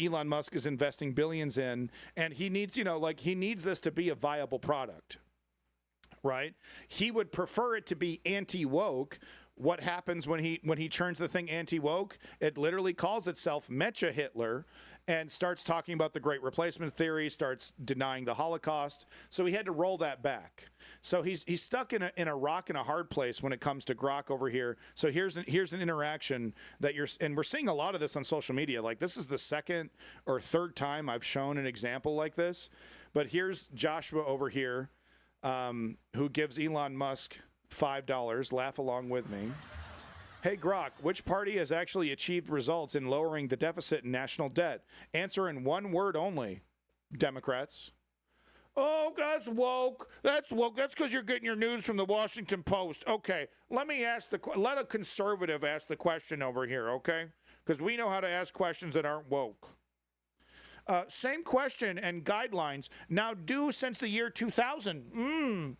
Elon Musk is investing billions in, and he needs, he needs this to be a viable product, right? He would prefer it to be anti-woke. What happens when he turns the thing anti-woke? It literally calls itself Mecha Hitler and starts talking about the Great Replacement Theory, starts denying the Holocaust. So he had to roll that back. So he's stuck in a rock and a hard place when it comes to Grok over here. So here's an interaction that and we're seeing a lot of this on social media. Like, this is the second or third time I've shown an example like this. But here's Joshua over here, who gives Elon Musk $5. Laugh along with me. Hey, Grok, which party has actually achieved results in lowering the deficit and national debt? Answer in one word only. Democrats. Oh, that's woke. That's woke. That's because you're getting your news from the Washington Post. Okay, let a conservative ask the question over here, okay? Because we know how to ask questions that aren't woke. Same question and guidelines now due since the year 2000.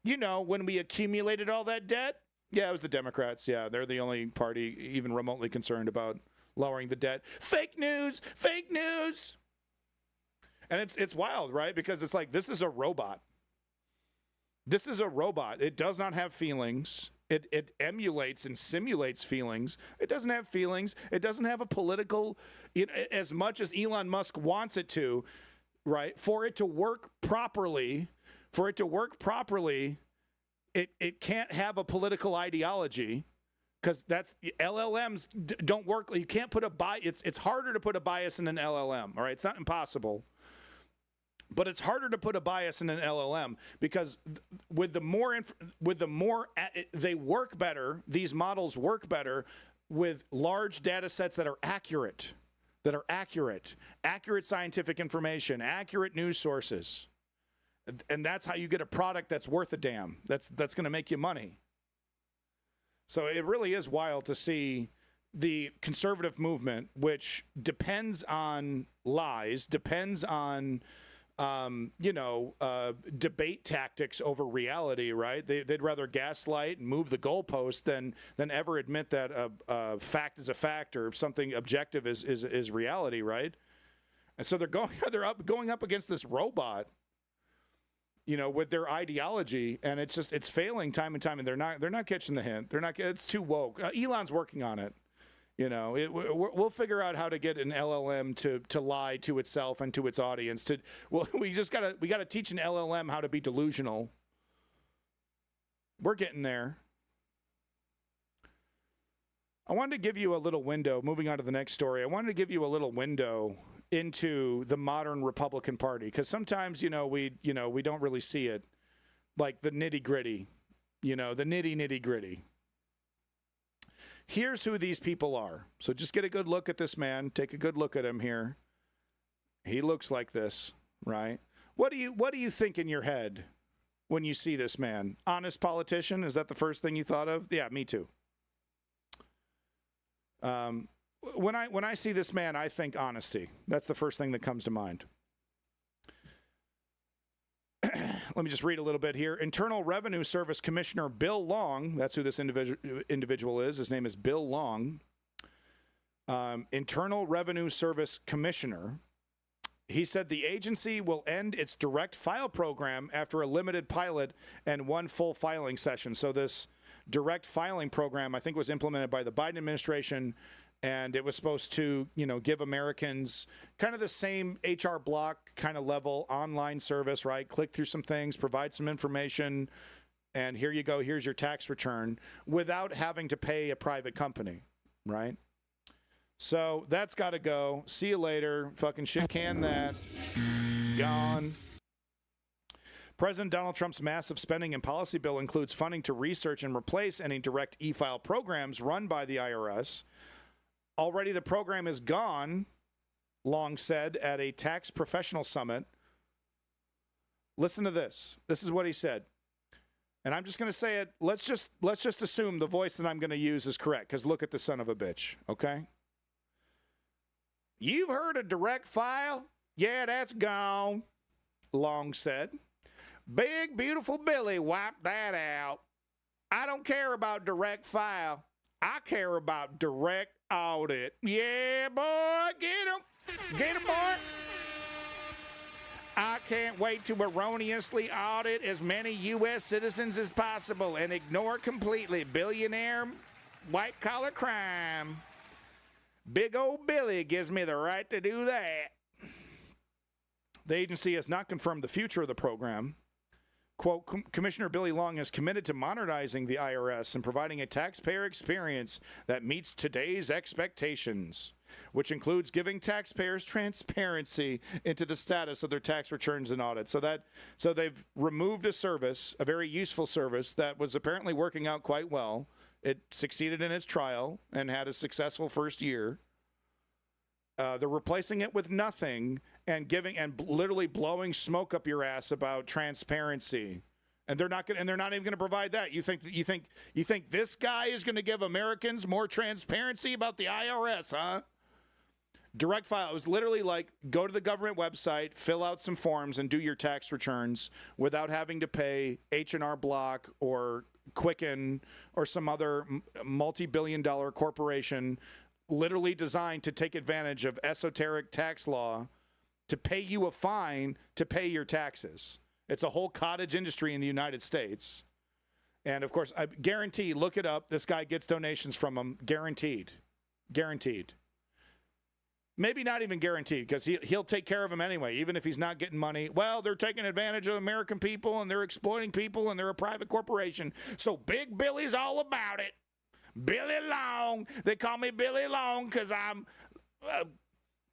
When we accumulated all that debt? Yeah, it was the Democrats. Yeah, they're the only party even remotely concerned about lowering the debt. Fake news! Fake news! And it's wild, right? Because it's like, this is a robot. This is a robot. It does not have feelings. It emulates and simulates feelings. It doesn't have feelings. It doesn't have a political, as much as Elon Musk wants it to, right? For it to work properly, it can't have a political ideology, because that's LLMs don't work. You can't put a bias. It's harder to put a bias in an LLM. All right, it's not impossible, but it's harder to put a bias in an LLM because with the more they work better. These models work better with large data sets that are accurate, accurate scientific information, accurate news sources. And that's how you get a product that's worth a damn. That's going to make you money. So it really is wild to see the conservative movement, which depends on lies, depends on, debate tactics over reality, right? They'd rather gaslight and move the goalpost than ever admit that a fact is a fact or something objective is reality, right? And so they're going up against this robot, with their ideology, and it's failing time and time, and they're not catching the hint. It's too woke. Elon's working on it. We'll figure out how to get an LLM to lie to itself and to its audience. We gotta teach an LLM how to be delusional. We're getting there. I wanted to give you a little window. Moving on to the next story, I wanted to give you a little window into the modern Republican Party, because sometimes we don't really see it, like the nitty gritty, the nitty gritty. Here's who these people are. So just get a good look at this man. Take a good look at him here. He looks like this, right? What do you think in your head when you see this man? Honest politician? Is that the first thing you thought of? Yeah, me too. When I see this man, I think honesty. That's the first thing that comes to mind. Let me just read a little bit here. Internal Revenue Service Commissioner Bill Long, that's who this individual is. His name is Bill Long. Internal Revenue Service Commissioner. He said the agency will end its direct file program after a limited pilot and one full filing session. So this direct filing program, I think, was implemented by the Biden administration, and it was supposed to, give Americans kind of the same HR block kind of level online service, right? Click through some things, provide some information, and here you go. Here's your tax return without having to pay a private company, right? So that's got to go. See you later. Fucking shit can that. Gone. President Donald Trump's massive spending and policy bill includes funding to research and replace any direct e-file programs run by the IRS. Already the program is gone, Long said at a tax professional summit. Listen to this. This is what he said. And I'm just going to say it. Let's just assume the voice that I'm going to use is correct, because look at the son of a bitch, okay? You've heard of direct file? Yeah, that's gone, Long said. Big, beautiful Billy wiped that out. I don't care about direct file. I care about direct audit. Yeah, boy, get him. Get him, boy. I can't wait to erroneously audit as many U.S. citizens as possible and ignore completely billionaire white-collar crime. Big old Billy gives me the right to do that. The agency has not confirmed the future of the program. Quote, Commissioner Billy Long is committed to modernizing the IRS and providing a taxpayer experience that meets today's expectations, which includes giving taxpayers transparency into the status of their tax returns and audits. So they've removed a service, a very useful service that was apparently working out quite well. It succeeded in its trial and had a successful first year. They're replacing it with nothing and literally blowing smoke up your ass about transparency. And they're not even going to provide that. You think this guy is going to give Americans more transparency about the IRS, huh? Direct file. It was literally like, go to the government website, fill out some forms, and do your tax returns without having to pay H&R Block or Quicken or some other multi-billion-dollar corporation literally designed to take advantage of esoteric tax law to pay you a fine to pay your taxes. It's a whole cottage industry in the United States. And, of course, I guarantee, look it up, this guy gets donations from them, guaranteed. Guaranteed. Maybe not even guaranteed, because he'll take care of them anyway, even if he's not getting money. Well, they're taking advantage of American people, and they're exploiting people, and they're a private corporation. So Big Billy's all about it. Billy Long. They call me Billy Long because I'm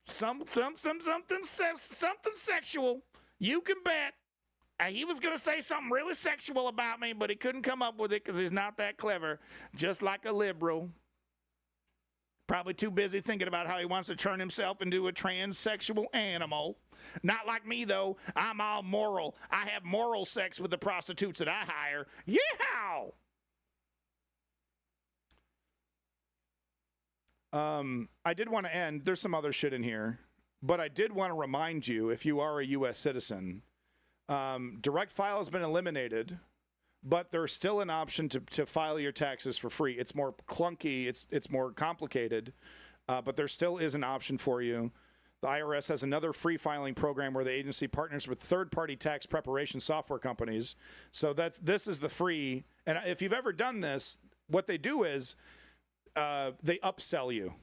something sexual. You can bet. He was going to say something really sexual about me, but he couldn't come up with it because he's not that clever, just like a liberal. Probably too busy thinking about how he wants to turn himself into a transsexual animal. Not like me, though. I'm all moral. I have moral sex with the prostitutes that I hire. Yeehaw! I did want to end. There's some other shit in here. But I did want to remind you, if you are a U.S. citizen, direct file has been eliminated, but there's still an option to file your taxes for free. It's more clunky. It's more complicated, but there still is an option for you. The IRS has another free filing program where the agency partners with third-party tax preparation software companies. So this is the free. And if you've ever done this, what they do is they upsell you.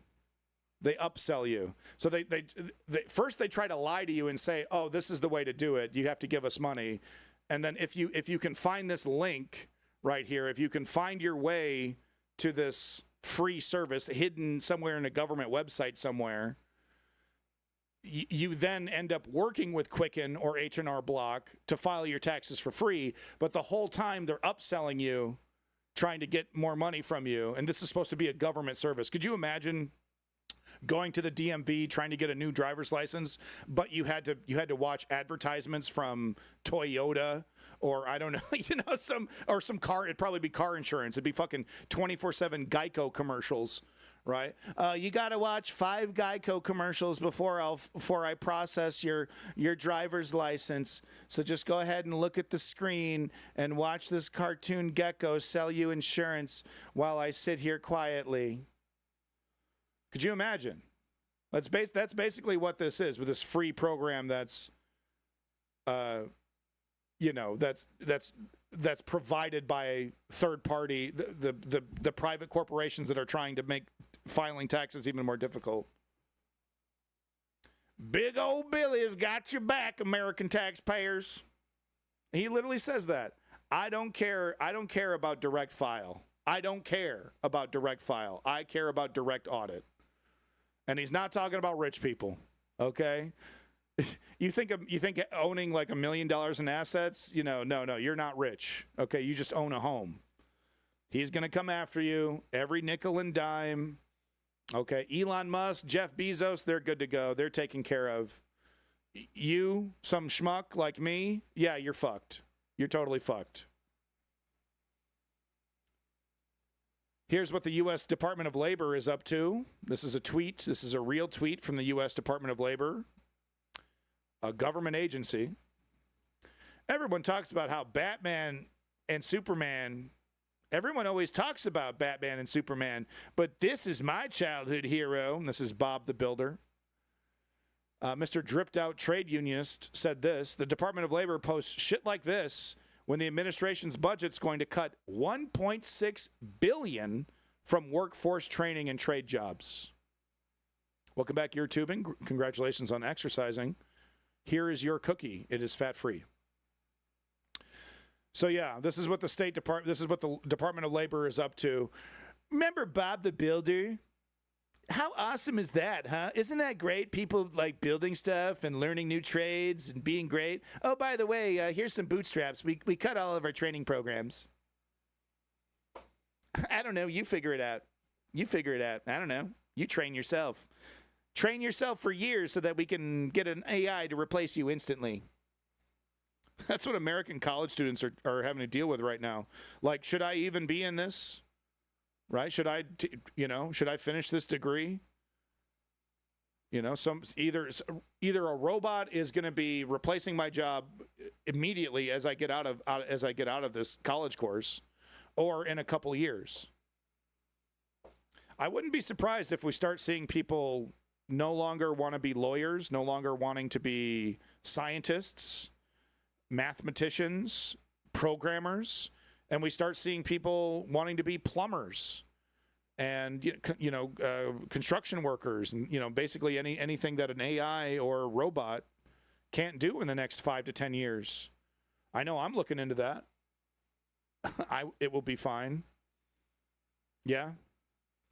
They upsell you. So they first they try to lie to you and say, "Oh, this is the way to do it. You have to give us money." And then if you can find this link right here, if you can find your way to this free service hidden somewhere in a government website somewhere, you then end up working with Quicken or H&R Block to file your taxes for free. But the whole time they're upselling you, trying to get more money from you. And this is supposed to be a government service. Could you imagine going to the DMV trying to get a new driver's license, but you had to watch advertisements from Toyota or I don't know, some car, it'd probably be car insurance. It'd be fucking 24/7 Geico commercials, right? You got to watch 5 Geico commercials before I process your driver's license. So just go ahead and look at the screen and watch this cartoon gecko sell you insurance while I sit here quietly. Could you imagine? That's basically what this is with this free program that's provided by third party, the private corporations that are trying to make filing taxes even more difficult. Big old Billy's got your back, American taxpayers. He literally says that. I don't care about direct file. I don't care about direct file. I care about direct audit. And he's not talking about rich people, okay? You think owning like $1 million in assets, no, you're not rich, okay? You just own a home. He's going to come after you, every nickel and dime, okay? Elon Musk, Jeff Bezos, they're good to go. They're taken care of. You, some schmuck like me, yeah, you're fucked. You're totally fucked. Here's what the U.S. Department of Labor is up to. This is a tweet. This is a real tweet from the U.S. Department of Labor, a government agency. Everyone talks about how Batman and Superman, everyone always talks about Batman and Superman, but this is my childhood hero. And this is Bob the Builder. Mr. Dripped Out Trade Unionist said this: the Department of Labor posts shit like this when the administration's budget's going to cut $1.6 billion from workforce training and trade jobs. Welcome back, Your Tubing. Congratulations on exercising. Here is your cookie. It is fat-free. So yeah, this is what the Department of Labor is up to. Remember Bob the Builder? How awesome is that, huh? Isn't that great? People like building stuff and learning new trades and being great. Oh, by the way, here's some bootstraps. We cut all of our training programs. I don't know. You figure it out. You figure it out. I don't know. You train yourself. Train yourself for years so that we can get an AI to replace you instantly. That's what American college students are having to deal with right now. Like, should I even be in this? Right? Should I finish this degree? Either a robot is going to be replacing my job immediately as I get out of this college course, or in a couple years. I wouldn't be surprised if we start seeing people no longer want to be lawyers, no longer wanting to be scientists, mathematicians, programmers, and we start seeing people wanting to be plumbers and construction workers, and basically anything that an AI or a robot can't do in the next 5 to 10 years. I know I'm looking into that. It will be fine. Yeah?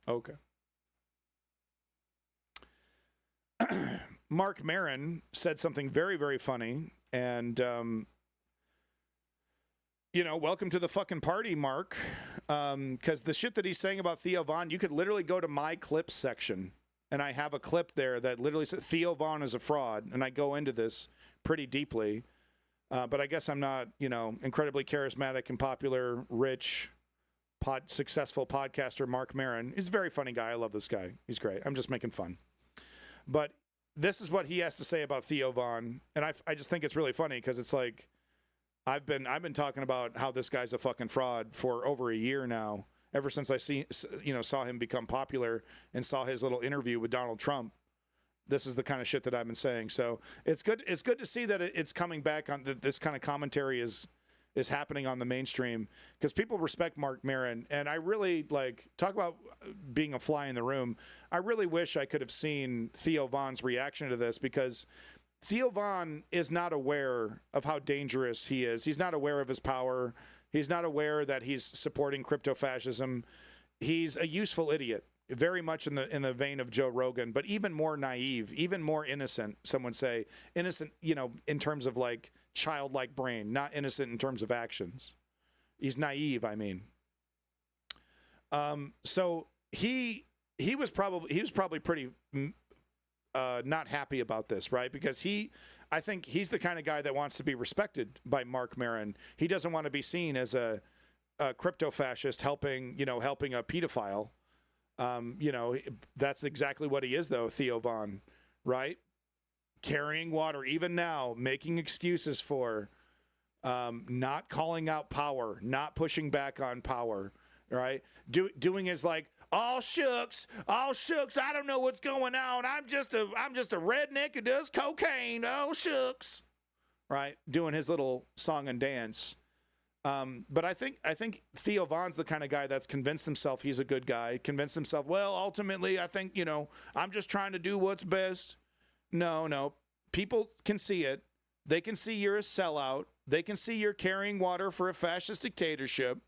Okay. Mark Maron said something very, very funny, and welcome to the fucking party, Mark. Because the shit that he's saying about Theo Von, you could literally go to my clips section, and I have a clip there that literally says Theo Von is a fraud, and I go into this pretty deeply. But I guess I'm not, incredibly charismatic and popular, rich, successful podcaster Mark Maron. He's a very funny guy. I love this guy. He's great. I'm just making fun. But this is what he has to say about Theo Von, and I just think it's really funny because it's like, I've been talking about how this guy's a fucking fraud for over a year now, ever since I saw him become popular and saw his little interview with Donald Trump. This is the kind of shit that I've been saying. So it's good to see that it's coming back on this kind of commentary is happening on the mainstream, because people respect Mark Maron, and I really talk about being a fly in the room. I really wish I could have seen Theo Von's reaction to this, because Theo Von is not aware of how dangerous he is. He's not aware of his power. He's not aware that he's supporting crypto-fascism. He's a useful idiot, very much in the vein of Joe Rogan, but even more naive, even more innocent, some would say. Innocent, in terms of childlike brain, not innocent in terms of actions. He's naive, I mean. So he was probably pretty not happy about this, right? Because I think he's the kind of guy that wants to be respected by Mark Maron. He doesn't want to be seen as a crypto fascist helping a pedophile. That's exactly what he is, though, Theo Von, right? Carrying water, even now, making excuses for not calling out power, not pushing back on power, right? Doing his all shucks, I don't know what's going on. I'm just a redneck who does cocaine. Oh shucks, right? Doing his little song and dance. But I think Theo Von's the kind of guy that's convinced himself he's a good guy. Convinced himself, well, ultimately, I think I'm just trying to do what's best. No, people can see it. They can see you're a sellout. They can see you're carrying water for a fascist dictatorship.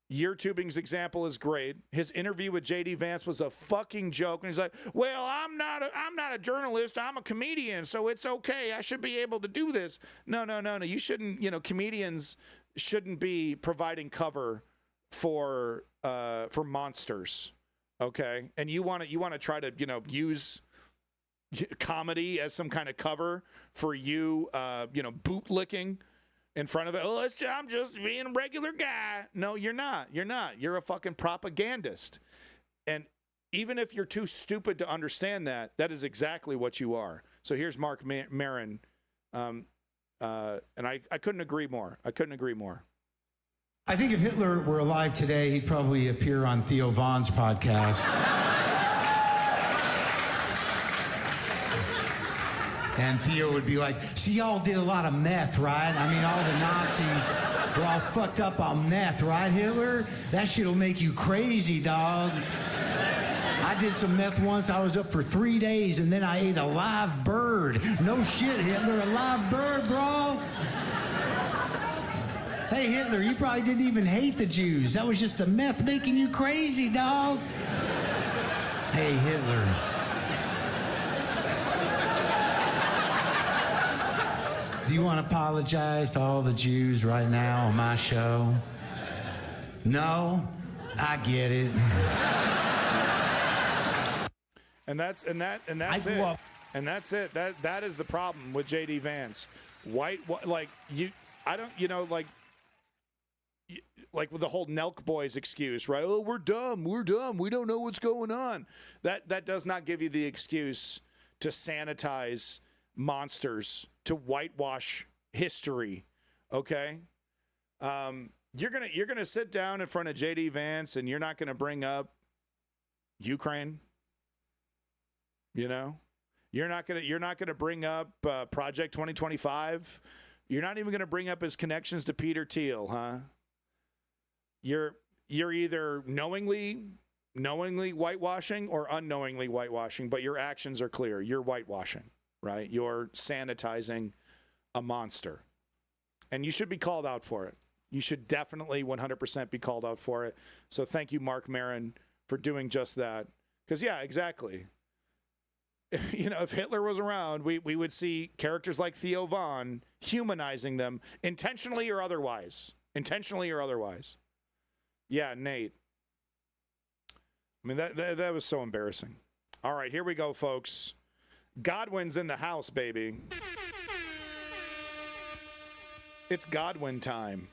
Your Tubing's example is great. His interview with J.D. Vance was a fucking joke. And he's like, well, I'm not a journalist. I'm a comedian, so it's okay. I should be able to do this. No. You shouldn't, comedians shouldn't be providing cover for monsters, okay? And you want to try to, use comedy as some kind of cover for bootlicking in front of it. Oh, I'm just being a regular guy. No, you're not. You're not. You're a fucking propagandist. And even if you're too stupid to understand that, that is exactly what you are. So here's Mark Maron. And I couldn't agree more. I couldn't agree more. I think if Hitler were alive today, he'd probably appear on Theo Vaughn's podcast. And Theo would be like, see, y'all did a lot of meth, right? I mean, all the Nazis were all fucked up on meth, right, Hitler? That shit'll make you crazy, dog. I did some meth once. I was up for 3 days, and then I ate a live bird. No shit, Hitler, a live bird, bro. Hey, Hitler, you probably didn't even hate the Jews. That was just the meth making you crazy, dog. Hey, Hitler. Do you want to apologize to all the Jews right now on my show? No? I get it. And that's it. And that's it. That is the problem with JD Vance. Like with the whole Nelk Boys excuse, right? Oh, we're dumb. We don't know what's going on. That does not give you the excuse to sanitize monsters, to whitewash history. Okay? You're gonna sit down in front of JD Vance and you're not gonna bring up Ukraine. You know? You're not gonna bring up Project 2025. You're not even gonna bring up his connections to Peter Thiel, huh? You're either knowingly whitewashing or unknowingly whitewashing, but your actions are clear. You're whitewashing, right? You're sanitizing a monster. And you should be called out for it. You should definitely 100% be called out for it. So thank you, Mark Maron, for doing just that. Because, yeah, exactly. If Hitler was around, we would see characters like Theo Vaughn humanizing them intentionally or otherwise. Yeah, Nate. I mean, that was so embarrassing. All right, here we go, folks. Godwin's in the house, baby. It's Godwin time.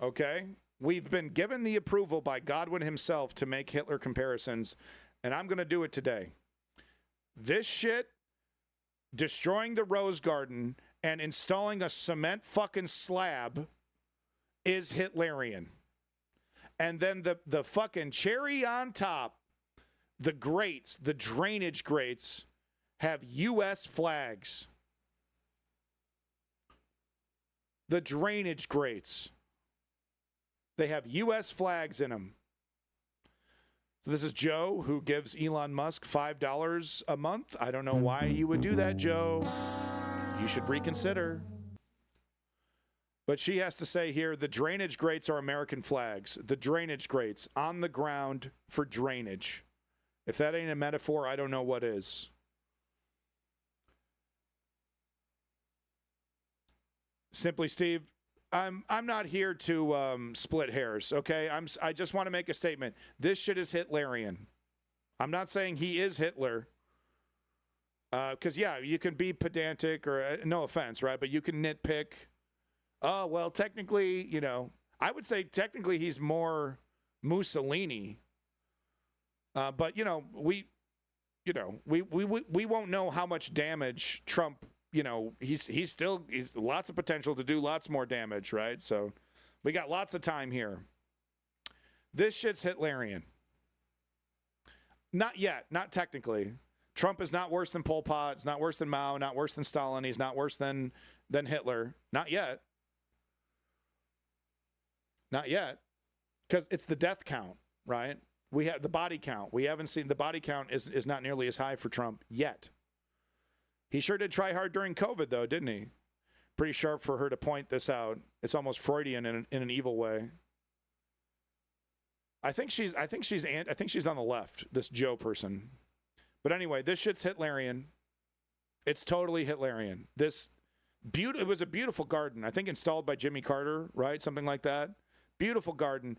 Okay? We've been given the approval by Godwin himself to make Hitler comparisons, and I'm going to do it today. This shit, destroying the Rose Garden and installing a cement fucking slab, is Hitlerian. And then the fucking cherry on top, the grates, the drainage grates, have U.S. flags. The drainage grates. They have U.S. flags in them. So this is Joe, who gives Elon Musk $5 a month. I don't know why you would do that, Joe. You should reconsider. But she has to say here, the drainage grates are American flags. The drainage grates on the ground for drainage. If that ain't a metaphor, I don't know what is. Simply Steve, I'm not here to split hairs, okay? I just want to make a statement. This shit is Hitlerian. I'm not saying he is Hitler. Because, yeah, you can be pedantic or, no offense, right? But you can nitpick. Oh, well, technically, I would say technically he's more Mussolini. But, we won't know how much damage Trump, he's lots of potential to do lots more damage, right? So we got lots of time here. This shit's Hitlerian. Not yet, not technically. Trump is not worse than Pol Pot. It's not worse than Mao, not worse than Stalin. He's not worse than Hitler. Not yet. Not yet. Because it's the death count, right? We have the body count. We haven't seen the body count is not nearly as high for Trump yet. He sure did try hard during COVID, though, didn't he? Pretty sharp for her to point this out. It's almost Freudian in an evil way. I think she's on the left, this Joe person. But anyway, this shit's Hitlerian. It's totally Hitlerian. It was a beautiful garden. I think installed by Jimmy Carter, right? Something like that. Beautiful garden,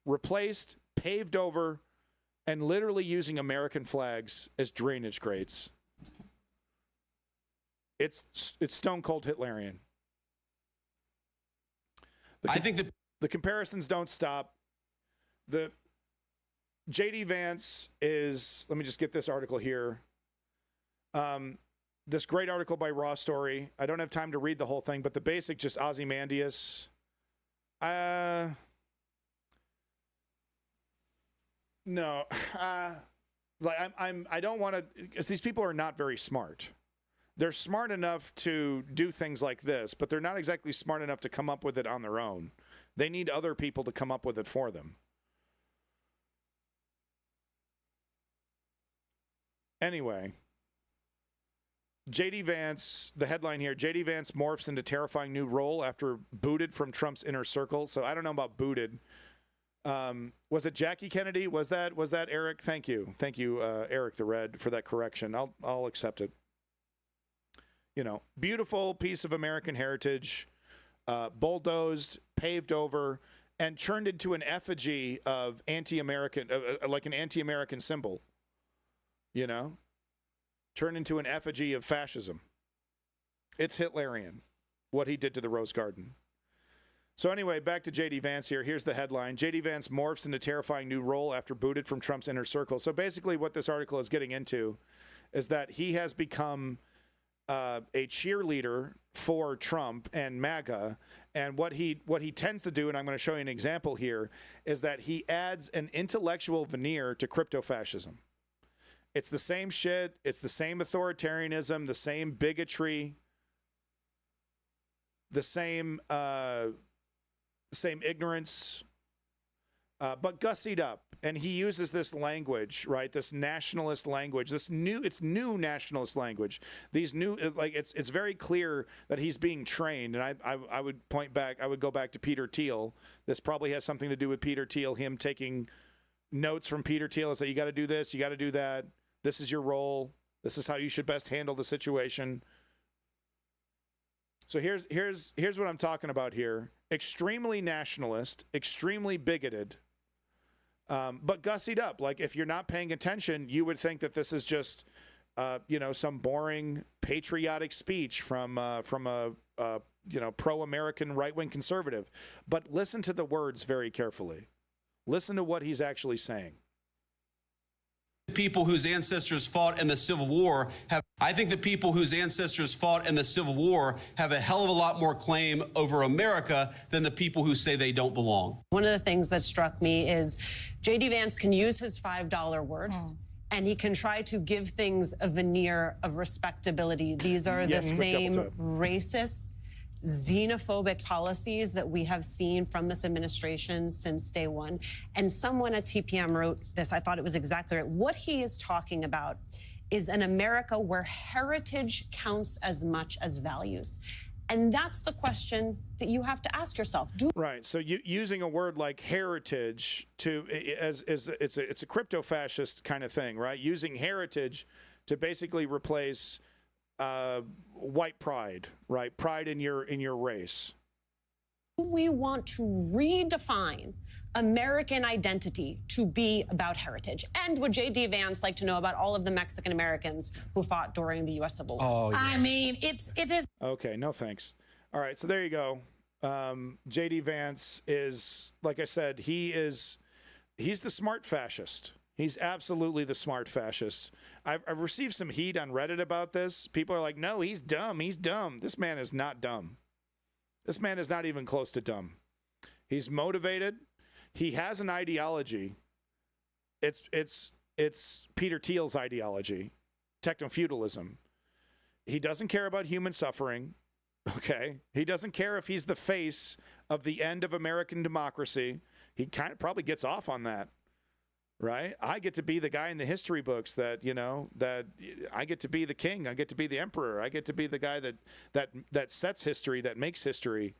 replaced, paved over, and literally using American flags as drainage grates. It's stone cold Hitlerian. I think the comparisons don't stop. The J.D. Vance is, let me just get this article here. This great article by Raw Story. I don't have time to read the whole thing, but the basic, just Ozymandias. No. Like I don't want to, because these people are not very smart. They're smart enough to do things like this, but they're not exactly smart enough to come up with it on their own. They need other people to come up with it for them. Anyway, J.D. Vance, the headline here, J.D. Vance morphs into terrifying new role after booted from Trump's inner circle. So I don't know about booted. Was it Jackie Kennedy? Was that Eric? Thank you, Eric the Red, for that correction. I'll accept it. You know, beautiful piece of American heritage, bulldozed, paved over, and turned into an effigy of anti-American, like an anti-American symbol. You know, turned into an effigy of fascism. It's Hitlerian, what he did to the Rose Garden. So anyway, back to J.D. Vance here. Here's the headline. J.D. Vance morphs into terrifying new role after booted from Trump's inner circle. So basically what this article is getting into is that he has become a cheerleader for Trump and MAGA. And what he tends to do, and I'm going to show you an example here, is that he adds an intellectual veneer to crypto-fascism. It's the same shit. It's the same authoritarianism, the same bigotry, the same ignorance, but gussied up. And he uses this language, right? This nationalist language, it's new nationalist language. These new, like, it's very clear that he's being trained. And I would go back to Peter Thiel. This probably has something to do with Peter Thiel, him taking notes from Peter Thiel and say, you got to do this, you got to do that. This is your role. This is how you should best handle the situation. So here's what I'm talking about here. Extremely nationalist, extremely bigoted, but gussied up. Like, if you're not paying attention, you would think that this is just, some boring patriotic speech from a pro-American right-wing conservative. But listen to the words very carefully. Listen to what he's actually saying. People whose ancestors fought in the Civil War I think the people whose ancestors fought in the Civil War have a hell of a lot more claim over America than the people who say they don't belong. One of the things that struck me is J.D. Vance can use his $5 words. And he can try to give things a veneer of respectability. These are the same racist, xenophobic policies that we have seen from this administration since day one. And someone at TPM wrote this. I thought it was exactly right. What he is talking about is an America where heritage counts as much as values. And that's the question that you have to ask yourself. Right. So using a word like heritage it's a crypto-fascist kind of thing, right? Using heritage to basically replace white pride, right? Pride in your race. We want to redefine American identity to be about heritage. And would J.D. Vance like to know about all of the Mexican Americans who fought during the U.S. Civil War? Oh, yes. I mean, it is. Okay, no thanks. All right, so there you go. J.D. Vance is, like I said, he's the smart fascist. He's absolutely the smart fascist. I've received some heat on Reddit about this. People are like, no, he's dumb. He's dumb. This man is not dumb. This man is not even close to dumb. He's motivated. He has an ideology. It's Peter Thiel's ideology, techno-feudalism. He doesn't care about human suffering. Okay. He doesn't care if he's the face of the end of American democracy. He kind of probably gets off on that. Right? I get to be the guy in the history books that I get to be the king. I get to be the emperor. I get to be the guy that sets history, that makes history.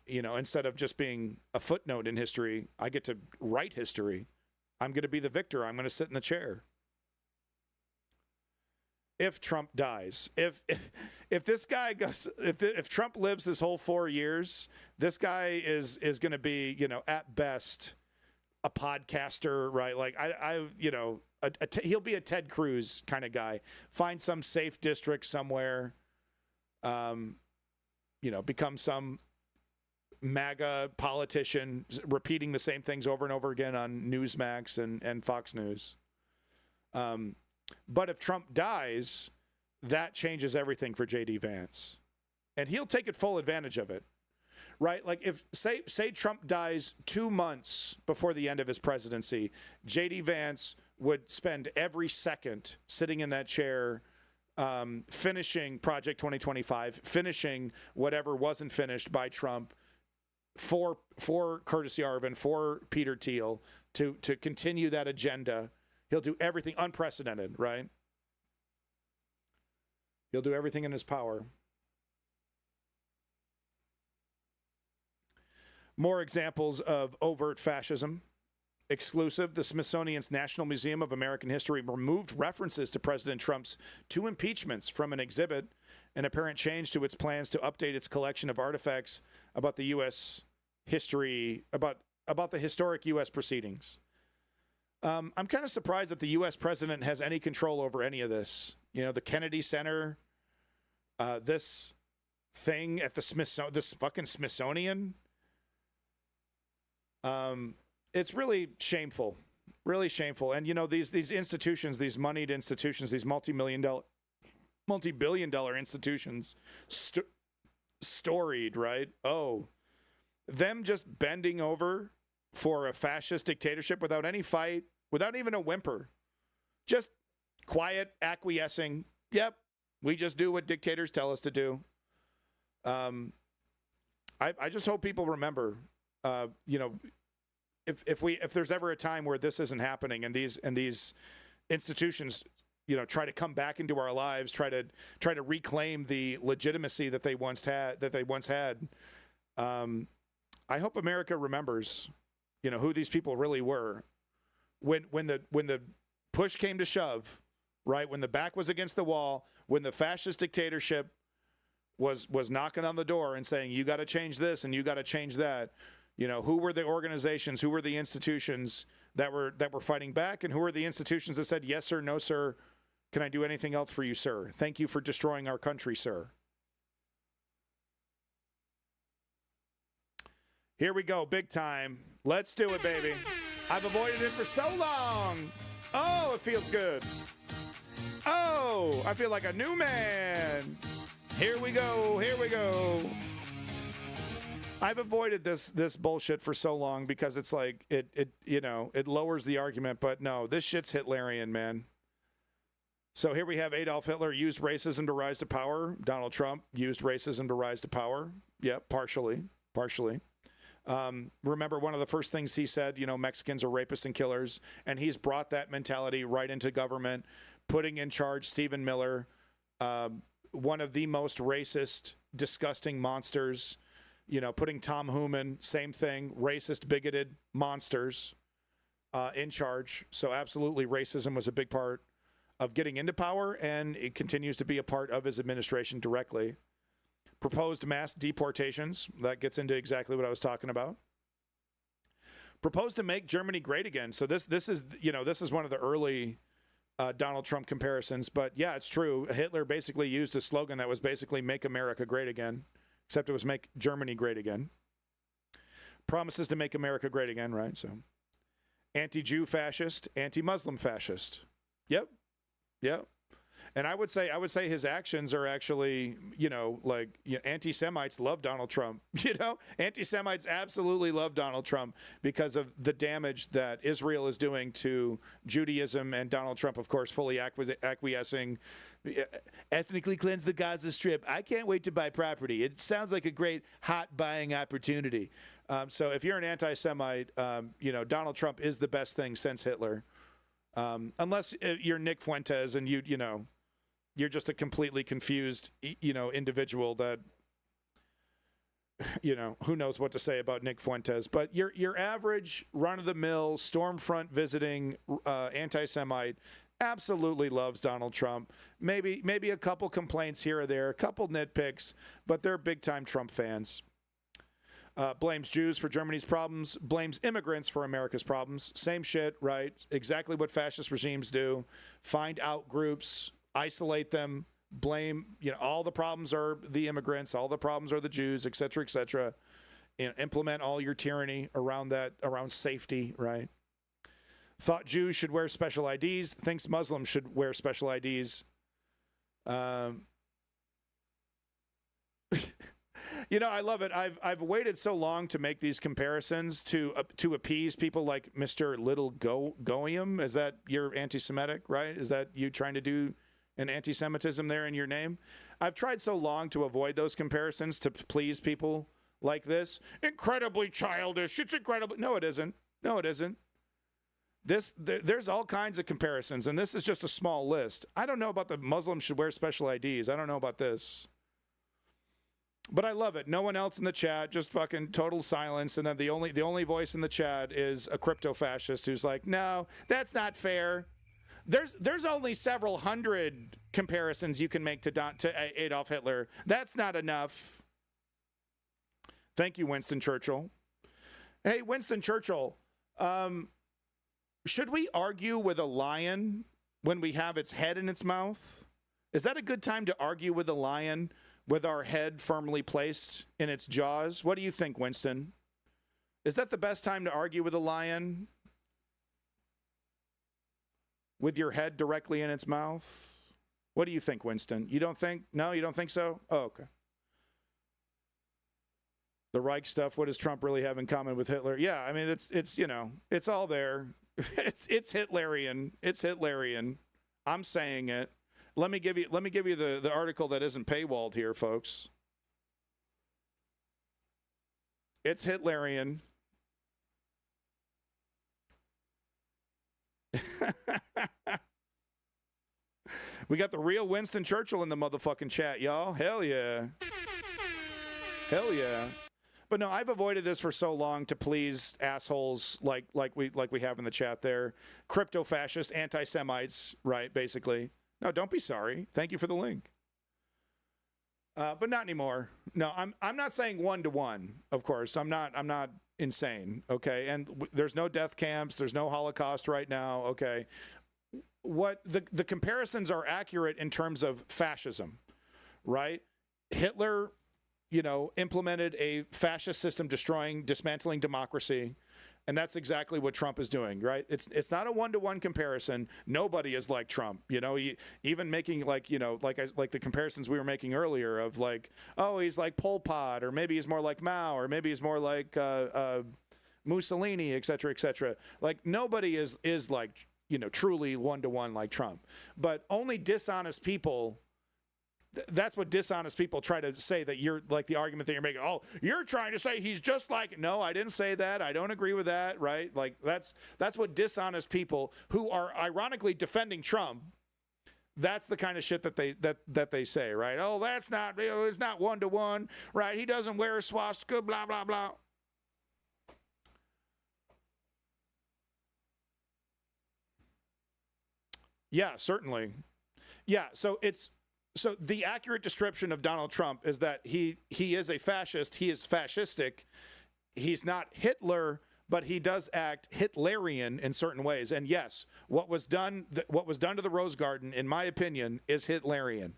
Instead of just being a footnote in history, I get to write history. I'm going to be the victor. I'm going to sit in the chair. If Trump dies, if this guy goes, if Trump lives his whole 4 years, this guy is going to be, at best, a podcaster, right? Like he'll be a Ted Cruz kind of guy. Find some safe district somewhere, become some MAGA politician repeating the same things over and over again on Newsmax and Fox News. But if Trump dies, that changes everything for J.D. Vance. And he'll take full advantage of it, right? Like if, say Trump dies 2 months before the end of his presidency, J.D. Vance would spend every second sitting in that chair finishing Project 2025, finishing whatever wasn't finished by Trump for Curtis Yarvin, for Peter Thiel, to continue that agenda. He'll do everything unprecedented, right? He'll do everything in his power. More examples of overt fascism. Exclusive, the Smithsonian's National Museum of American History removed references to President Trump's 2 impeachments from an exhibit, an apparent change to its plans to update its collection of artifacts about the U.S. history, about the historic U.S. proceedings. I'm kind of surprised that the U.S. president has any control over any of this. You know, the Kennedy Center, this thing at the this fucking Smithsonian. It's really shameful, really shameful. And, you know, these institutions, these moneyed institutions, these multi-billion dollar institutions, storied, right? Oh, them just bending over for a fascist dictatorship without any fight, without even a whimper, just quiet acquiescing. Yep, we just do what dictators tell us to do. I just hope people remember, you know, if there's ever a time where this isn't happening and these institutions, you know, try to come back into our lives, try to reclaim the legitimacy that they once had, I hope America remembers, you know, who these people really were when the push came to shove, right? When the back was against the wall, when the fascist dictatorship was knocking on the door and saying, you got to change this and you got to change that. You know, who were the organizations, who were the institutions that were fighting back, and who were the institutions that said, yes, sir, no, sir, can I do anything else for you, sir? Thank you for destroying our country, sir. Here we go, big time. Let's do it, baby. I've avoided it for so long. Oh, it feels good. Oh, I feel like a new man. Here we go, here we go. I've avoided this bullshit for so long because it's like it you know, it lowers the argument, but no, this shit's Hitlerian, man. So here we have Adolf Hitler used racism to rise to power. Donald Trump used racism to rise to power. Yep, partially. Remember one of the first things he said, you know, Mexicans are rapists and killers, and he's brought that mentality right into government, putting in charge Stephen Miller, one of the most racist, disgusting monsters. You know, putting Tom Hooman, same thing, racist, bigoted monsters in charge. So absolutely racism was a big part of getting into power, and it continues to be a part of his administration directly. Proposed mass deportations, that gets into exactly what I was talking about. Proposed to make Germany great again. So this is, you know, this is one of the early Donald Trump comparisons. But yeah, it's true. Hitler basically used a slogan that was basically make America great again. Except it was make Germany great again. Promises to make America great again, right? So anti-Jew fascist, anti-Muslim fascist. Yep. And I would say his actions are actually, you know, like, you know, anti-Semites love Donald Trump. You know, anti-Semites absolutely love Donald Trump because of the damage that Israel is doing to Judaism, and Donald Trump, of course, fully acquiescing. Ethnically cleanse the Gaza Strip. I can't wait to buy property. It sounds like a great hot buying opportunity. So if you're an anti-Semite, you know, Donald Trump is the best thing since Hitler. Unless you're Nick Fuentes and you know, you're just a completely confused, you know, individual that, you know, who knows what to say about Nick Fuentes. But your average run-of-the-mill Stormfront visiting anti-Semite absolutely loves Donald Trump. Maybe a couple complaints here or there, a couple nitpicks, but they're big-time Trump fans. Blames Jews for Germany's problems, blames immigrants for America's problems. Same shit, right? Exactly what fascist regimes do. Find out groups, isolate them, blame, you know, all the problems are the immigrants, all the problems are the Jews, et cetera, et cetera. implement all your tyranny around safety, right? Thought Jews should wear special IDs, thinks Muslims should wear special IDs. You know, I love it. I've waited so long to make these comparisons to appease people like Mr. Little Goyim. Is that your anti-Semitic, right? Is that you trying to do an anti-Semitism there in your name? I've tried so long to avoid those comparisons to please people like this. Incredibly childish. It's incredibly... No, it isn't. No, it isn't. There's all kinds of comparisons, and this is just a small list. I don't know about the Muslims should wear special IDs. I don't know about this. But I love it. No one else in the chat, just fucking total silence. And then the only voice in the chat is a crypto fascist who's like, no, that's not fair. There's only several hundred comparisons you can make to Adolf Hitler. That's not enough. Thank you, Winston Churchill. Hey, Winston Churchill, should we argue with a lion when we have its head in its mouth? Is that a good time to argue with a lion with our head firmly placed in its jaws? What do you think, Winston? Is that the best time to argue with a lion? With your head directly in its mouth? What do you think, Winston? You don't think? No, you don't think so? Oh, okay. The Reich stuff, what does Trump really have in common with Hitler? Yeah, I mean, it's you know, it's all there. It's Hitlerian. It's Hitlerian. I'm saying it. Let me give you the article that isn't paywalled here, folks. It's Hitlerian. We got the real Winston Churchill in the motherfucking chat, y'all. Hell yeah. Hell yeah. But no, I've avoided this for so long to please assholes like we have in the chat there. Crypto fascists, anti-Semites, right, basically. No, don't be sorry. Thank you for the link. But not anymore. No, I'm not saying 1-to-1, of course. I'm not insane, okay? And there's no death camps, there's no Holocaust right now, okay? What the comparisons are accurate in terms of fascism, right? Hitler, you know, implemented a fascist system dismantling democracy. And that's exactly what Trump is doing, right? It's not a 1-to-1 comparison. Nobody is like Trump, you know. Even making like the comparisons we were making earlier of like, oh, he's like Pol Pot, or maybe he's more like Mao, or maybe he's more like Mussolini, et cetera, et cetera. Like nobody is like, you know, truly 1-to-1 like Trump. But only dishonest people. That's what dishonest people try to say, that you're like the argument that you're making. Oh, you're trying to say he's just like, no, I didn't say that. I don't agree with that. Right. Like that's what dishonest people who are ironically defending Trump. That's the kind of shit that they say. Right. Oh, that's not real. It's not 1-to-1. Right. He doesn't wear a swastika, blah, blah, blah. Yeah, certainly. Yeah. So the accurate description of Donald Trump is that he is a fascist. He is fascistic. He's not Hitler, but he does act Hitlerian in certain ways. And yes, what was done to the Rose Garden, in my opinion, is Hitlerian.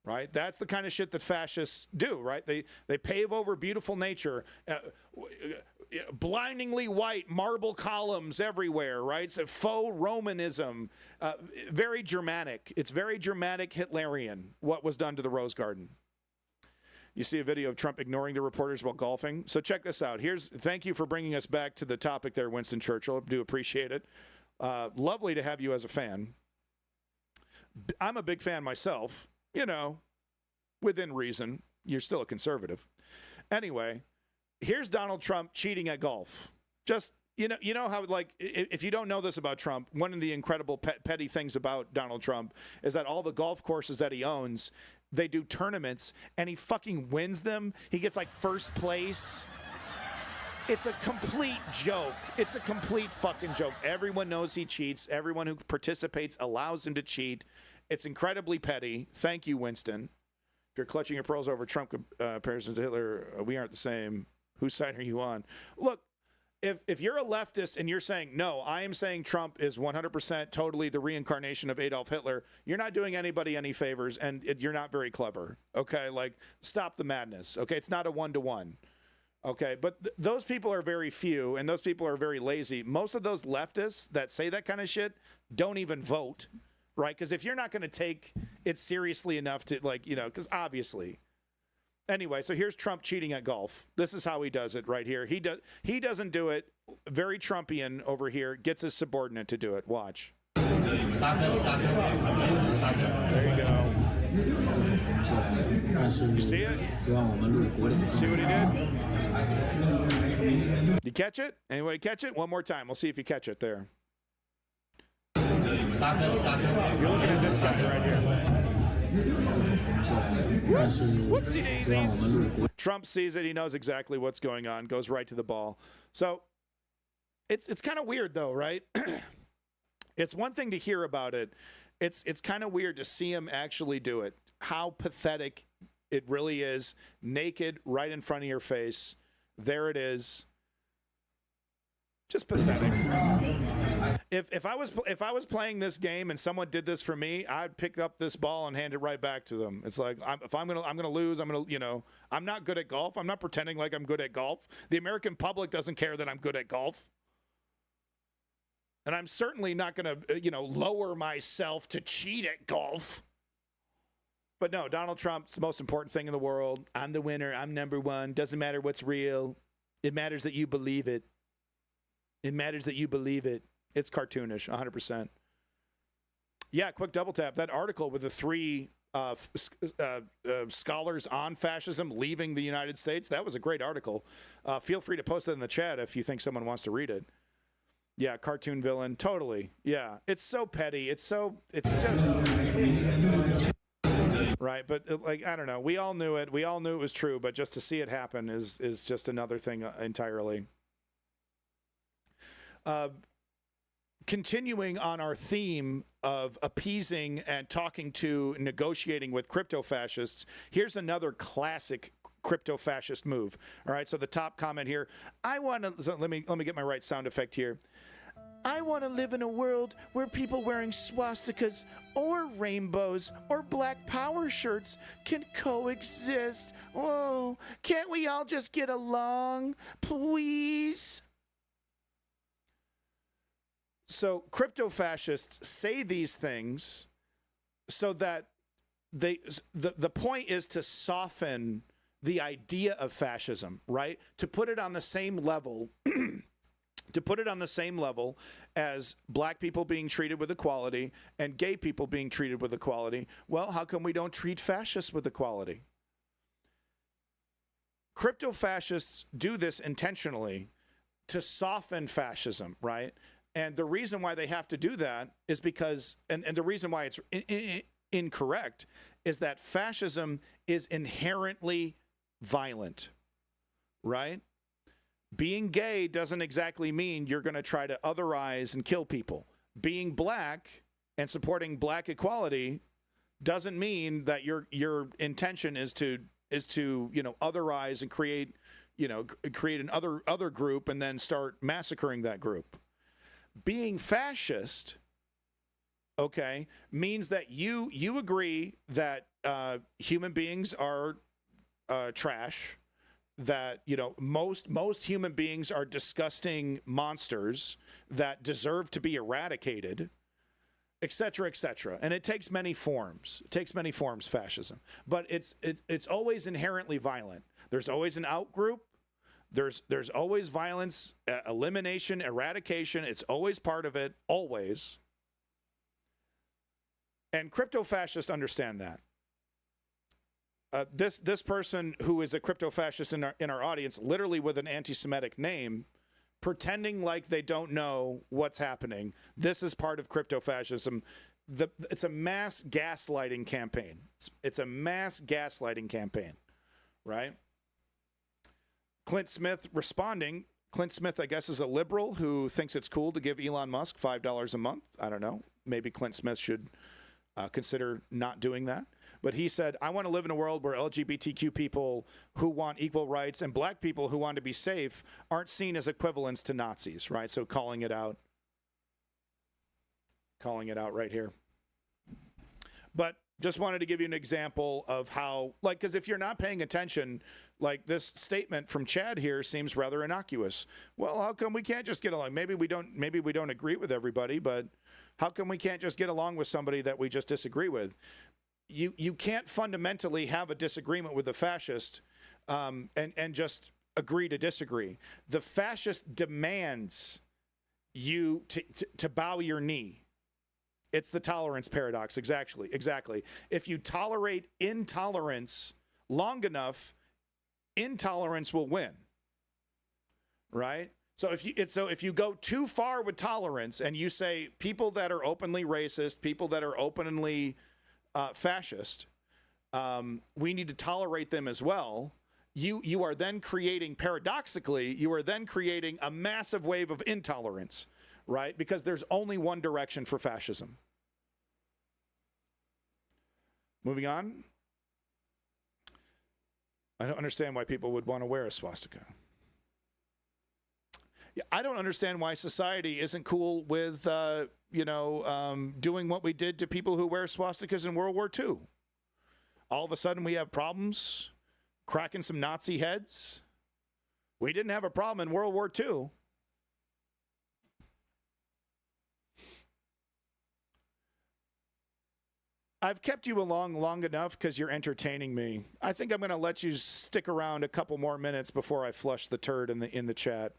Right? That's the kind of shit that fascists do, right? They pave over beautiful nature, blindingly white marble columns everywhere, right? So faux Romanism, very Germanic. It's very Germanic Hitlerian, what was done to the Rose Garden. You see a video of Trump ignoring the reporters while golfing. So check this out. Thank you for bringing us back to the topic there, Winston Churchill. I do appreciate it. Lovely to have you as a fan. I'm a big fan myself. You know, within reason. You're still a conservative. Anyway, here's Donald Trump cheating at golf. Just, you know how, like, if you don't know this about Trump, one of the incredible petty things about Donald Trump is that all the golf courses that he owns, they do tournaments, and he fucking wins them. He gets, like, first place. It's a complete joke. It's a complete fucking joke. Everyone knows he cheats. Everyone who participates allows him to cheat. It's incredibly petty. Thank you, Winston. If you're clutching your pearls over Trump comparisons to Hitler, we aren't the same. Whose side are you on? Look, if you're a leftist and you're saying, no, I am saying Trump is 100% totally the reincarnation of Adolf Hitler, you're not doing anybody any favors, and you're not very clever. Okay? Like, stop the madness. Okay? It's not a 1-to-1. Okay, but those people are very few, and those people are very lazy. Most of those leftists that say that kind of shit don't even vote, right? Because if you're not going to take it seriously enough to, like, you know, because obviously. Anyway, so here's Trump cheating at golf. This is how he does it right here. He doesn't do it. Very Trumpian over here. Gets his subordinate to do it. Watch. There you go. You see it? See what he did? You catch it? Anybody catch it? One more time. We'll see if you catch it there. You're looking at this guy right here. Whoops. Whoopsie daisies. Trump sees it. He knows exactly what's going on. Goes right to the ball. So it's kind of weird, though, right? It's one thing to hear about it. It's kind of weird to see him actually do it. How pathetic it really is. Naked, right in front of your face. There it is. Just pathetic. If I was playing this game and someone did this for me, I'd pick up this ball and hand it right back to them. It's like, if I'm gonna lose, I'm not good at golf. I'm not pretending like I'm good at golf. The American public doesn't care that I'm good at golf. And I'm certainly not going to, lower myself to cheat at golf. But no, Donald Trump's the most important thing in the world. I'm the winner. I'm number one. Doesn't matter what's real. It matters that you believe it. It matters that you believe it. It's cartoonish, 100%. Yeah, quick double tap. That article with the 3 scholars on fascism leaving the United States, that was a great article. Feel free to post it in the chat if you think someone wants to read it. Yeah, cartoon villain, totally. Yeah, it's so petty. It's just right. But like, I don't know. We all knew it. We all knew it was true. But just to see it happen is just another thing entirely. Continuing on our theme of appeasing and talking to, negotiating with crypto fascists, here's another classic crypto fascist move. All right, so the top comment here, let me get my right sound effect here. I want to live in a world where people wearing swastikas or rainbows or black power shirts can coexist. Oh, can't we all just get along, please? So crypto fascists say these things so that the point is to soften the idea of fascism, right? To put it on the same level, as black people being treated with equality and gay people being treated with equality. Well, how come we don't treat fascists with equality? Crypto fascists do this intentionally to soften fascism, right? And the reason why they have to do that is because, and the reason why it's incorrect is that fascism is inherently violent, right? Being gay doesn't exactly mean you're going to try to otherize and kill people. Being black and supporting black equality doesn't mean that your intention is to otherize and create an other group and then start massacring that group. Being fascist, okay, means that you agree that human beings are trash, that most human beings are disgusting monsters that deserve to be eradicated, etc., etc. And it takes many forms. It takes many forms, fascism. But it's always inherently violent. There's always an outgroup. There's always violence, elimination, eradication. It's always part of it, always. And crypto fascists understand that. This person who is a crypto fascist in our audience, literally with an anti-Semitic name, pretending like they don't know what's happening. This is part of crypto fascism. It's a mass gaslighting campaign. It's a mass gaslighting campaign, right? Clint Smith responding. Clint Smith, I guess, is a liberal who thinks it's cool to give Elon Musk $5 a month. I don't know. Maybe Clint Smith should consider not doing that. But he said, I want to live in a world where LGBTQ people who want equal rights and black people who want to be safe aren't seen as equivalents to Nazis, right? So calling it out right here. But Just wanted to give you an example of how, like, because if you're not paying attention, like this statement from Chad here seems rather innocuous. Well, how come we can't just get along? Maybe we don't agree with everybody, but how come we can't just get along with somebody that we just disagree with? You can't fundamentally have a disagreement with the fascist and just agree to disagree. The fascist demands you to bow your knee. It's the tolerance paradox, exactly. If you tolerate intolerance long enough, intolerance will win, right? So if you go too far with tolerance and you say people that are openly racist, people that are openly fascist, we need to tolerate them as well. You are then creating, paradoxically, a massive wave of intolerance, right? Because there's only one direction for fascism. Moving on. I don't understand why people would want to wear a swastika. Yeah, I don't understand why society isn't cool with, doing what we did to people who wear swastikas in World War II. All of a sudden we have problems cracking some Nazi heads. We didn't have a problem in World War II. I've kept you along long enough because you're entertaining me. I think I'm going to let you stick around a couple more minutes before I flush the turd in the chat.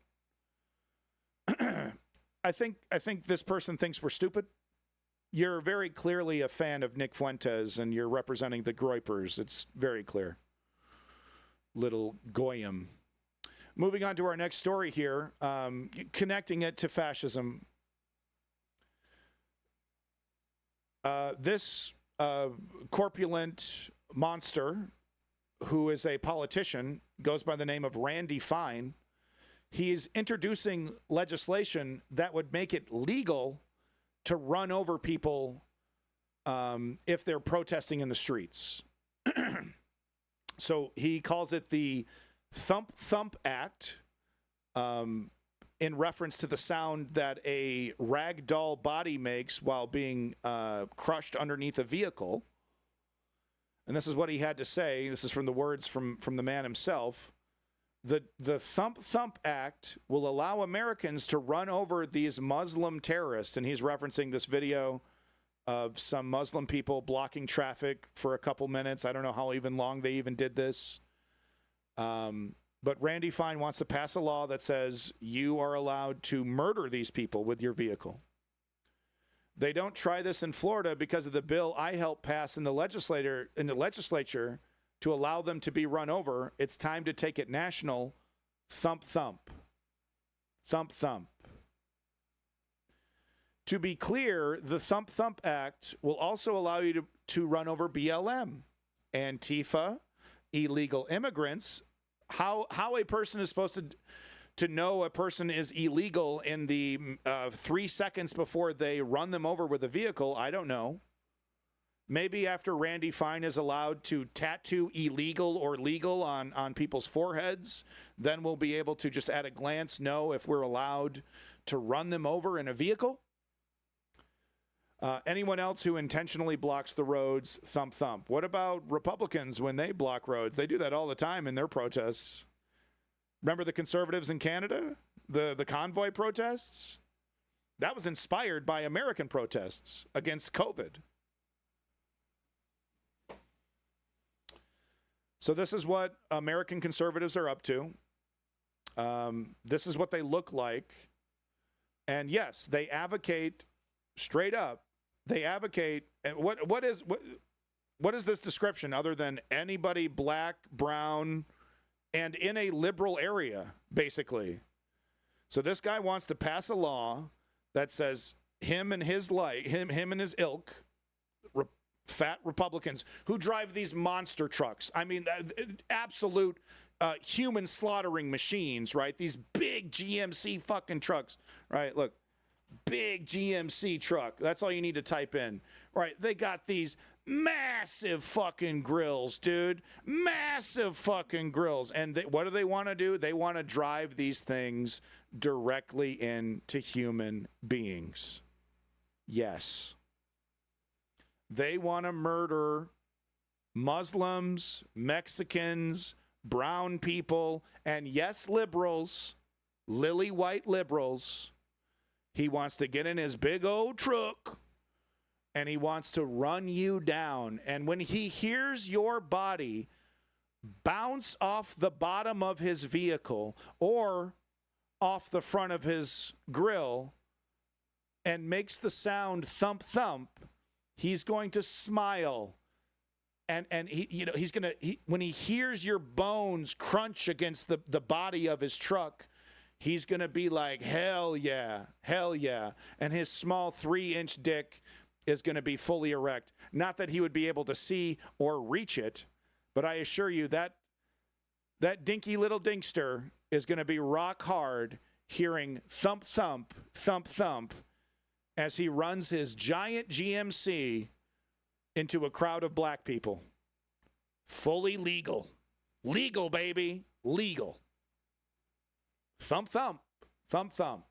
I think this person thinks we're stupid. You're very clearly a fan of Nick Fuentes, and you're representing the Groypers. It's very clear. Little Goyim. Moving on to our next story here, connecting it to fascism. This corpulent monster, who is a politician, goes by the name of Randy Fine. He is introducing legislation that would make it legal to run over people if they're protesting in the streets. So he calls it the Thump Thump Act, in reference to the sound that a ragdoll body makes while being crushed underneath a vehicle. And this is what he had to say. This is from the words from the man himself. The Thump Thump Act will allow Americans to run over these Muslim terrorists. And he's referencing this video of some Muslim people blocking traffic for a couple minutes. I don't know how even long they even did this. But Randy Fine wants to pass a law that says you are allowed to murder these people with your vehicle. They don't try this in Florida because of the bill I helped pass in the legislature to allow them to be run over. It's time to take it national. Thump, thump. Thump, thump. To be clear, the Thump Thump Act will also allow you to run over BLM, Antifa, illegal immigrants. How a person is supposed to know a person is illegal in the 3 seconds before they run them over with a vehicle, I don't know. Maybe after Randy Fine is allowed to tattoo illegal or legal on people's foreheads, then we'll be able to just at a glance know if we're allowed to run them over in a vehicle. Anyone else who intentionally blocks the roads, thump, thump. What about Republicans when they block roads? They do that all the time in their protests. Remember the conservatives in Canada? The convoy protests? That was inspired by American protests against COVID. So this is what American conservatives are up to. This is what they look like. And yes, they advocate straight up. They advocate. What is this description other than anybody black, brown, and in a liberal area, basically? So this guy wants to pass a law that says him and his ilk, fat Republicans who drive these monster trucks. I mean, absolute human slaughtering machines, right? These big GMC fucking trucks, right? Look. Big GMC truck. That's all you need to type in. Right, they got these massive fucking grills, dude. Massive fucking grills. And what do they want to do? They want to drive these things directly into human beings. Yes. They want to murder Muslims, Mexicans, brown people, and yes, liberals, lily white liberals. He wants to get in his big old truck and he wants to run you down. And when he hears your body bounce off the bottom of his vehicle or off the front of his grill and makes the sound thump thump, he's going to smile. And he, you know, when he hears your bones crunch against the body of his truck, he's going to be like, hell yeah, hell yeah. And his small 3-inch dick is going to be fully erect. Not that he would be able to see or reach it, but I assure you that dinky little dinkster is going to be rock hard hearing thump, thump, thump, thump as he runs his giant GMC into a crowd of black people. Fully legal. Legal, baby. Legal. Thump, thump. Thump, thump.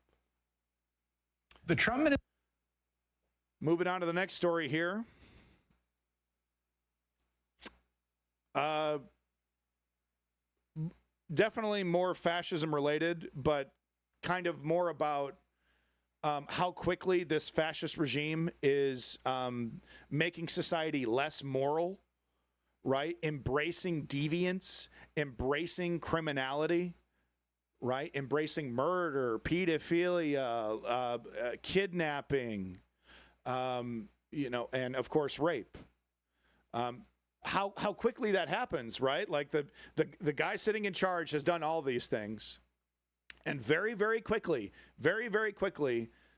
The Trump... Moving on to the next story here. Definitely more fascism related, but kind of more about how quickly this fascist regime is making society less moral, right? Embracing deviance, embracing criminality, right? Embracing murder, pedophilia, kidnapping, and of course, rape. How quickly that happens, right? Like the guy sitting in charge has done all these things. And very, very quickly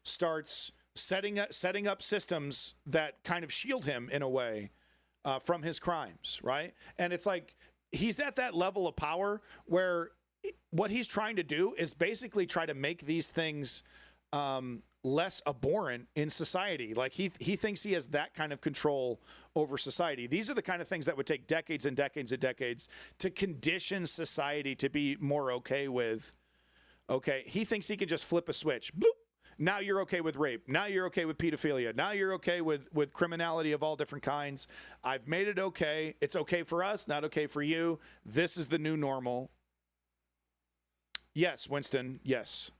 starts setting up systems that kind of shield him in a way from his crimes, right? And it's like he's at that level of power where what he's trying to do is basically try to make these things less abhorrent in society. Like he thinks he has that kind of control over society. These are the kind of things that would take decades and decades and decades to condition society to be more okay with. Okay, he thinks he can just flip a switch. Bloop. Now you're okay with rape. Now you're okay with pedophilia. Now you're okay with criminality of all different kinds. I've made it okay. It's okay for us, not okay for you. This is the new normal. Yes, Winston, yes.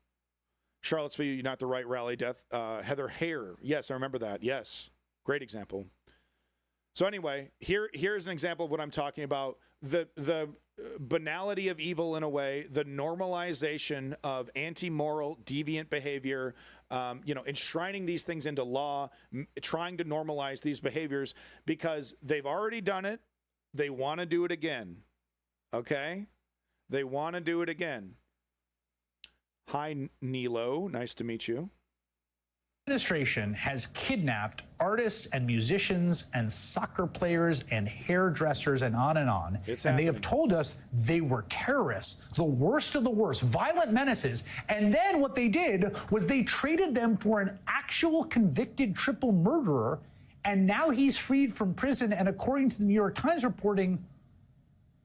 Charlottesville, not the right rally death. Heather Hare, yes, I remember that. Yes, great example. So anyway, here's an example of what I'm talking about. The banality of evil in a way, the normalization of anti-moral, deviant behavior, enshrining these things into law, trying to normalize these behaviors because they've already done it. They want to do it again. Okay? They want to do it again. Hi, Nilo. Nice to meet you. Administration has kidnapped artists and musicians and soccer players and hairdressers and on and on. And they have told us they were terrorists, the worst of the worst, violent menaces. And then what they did was they traded them for an actual convicted triple murderer. And now he's freed from prison. And according to the New York Times reporting,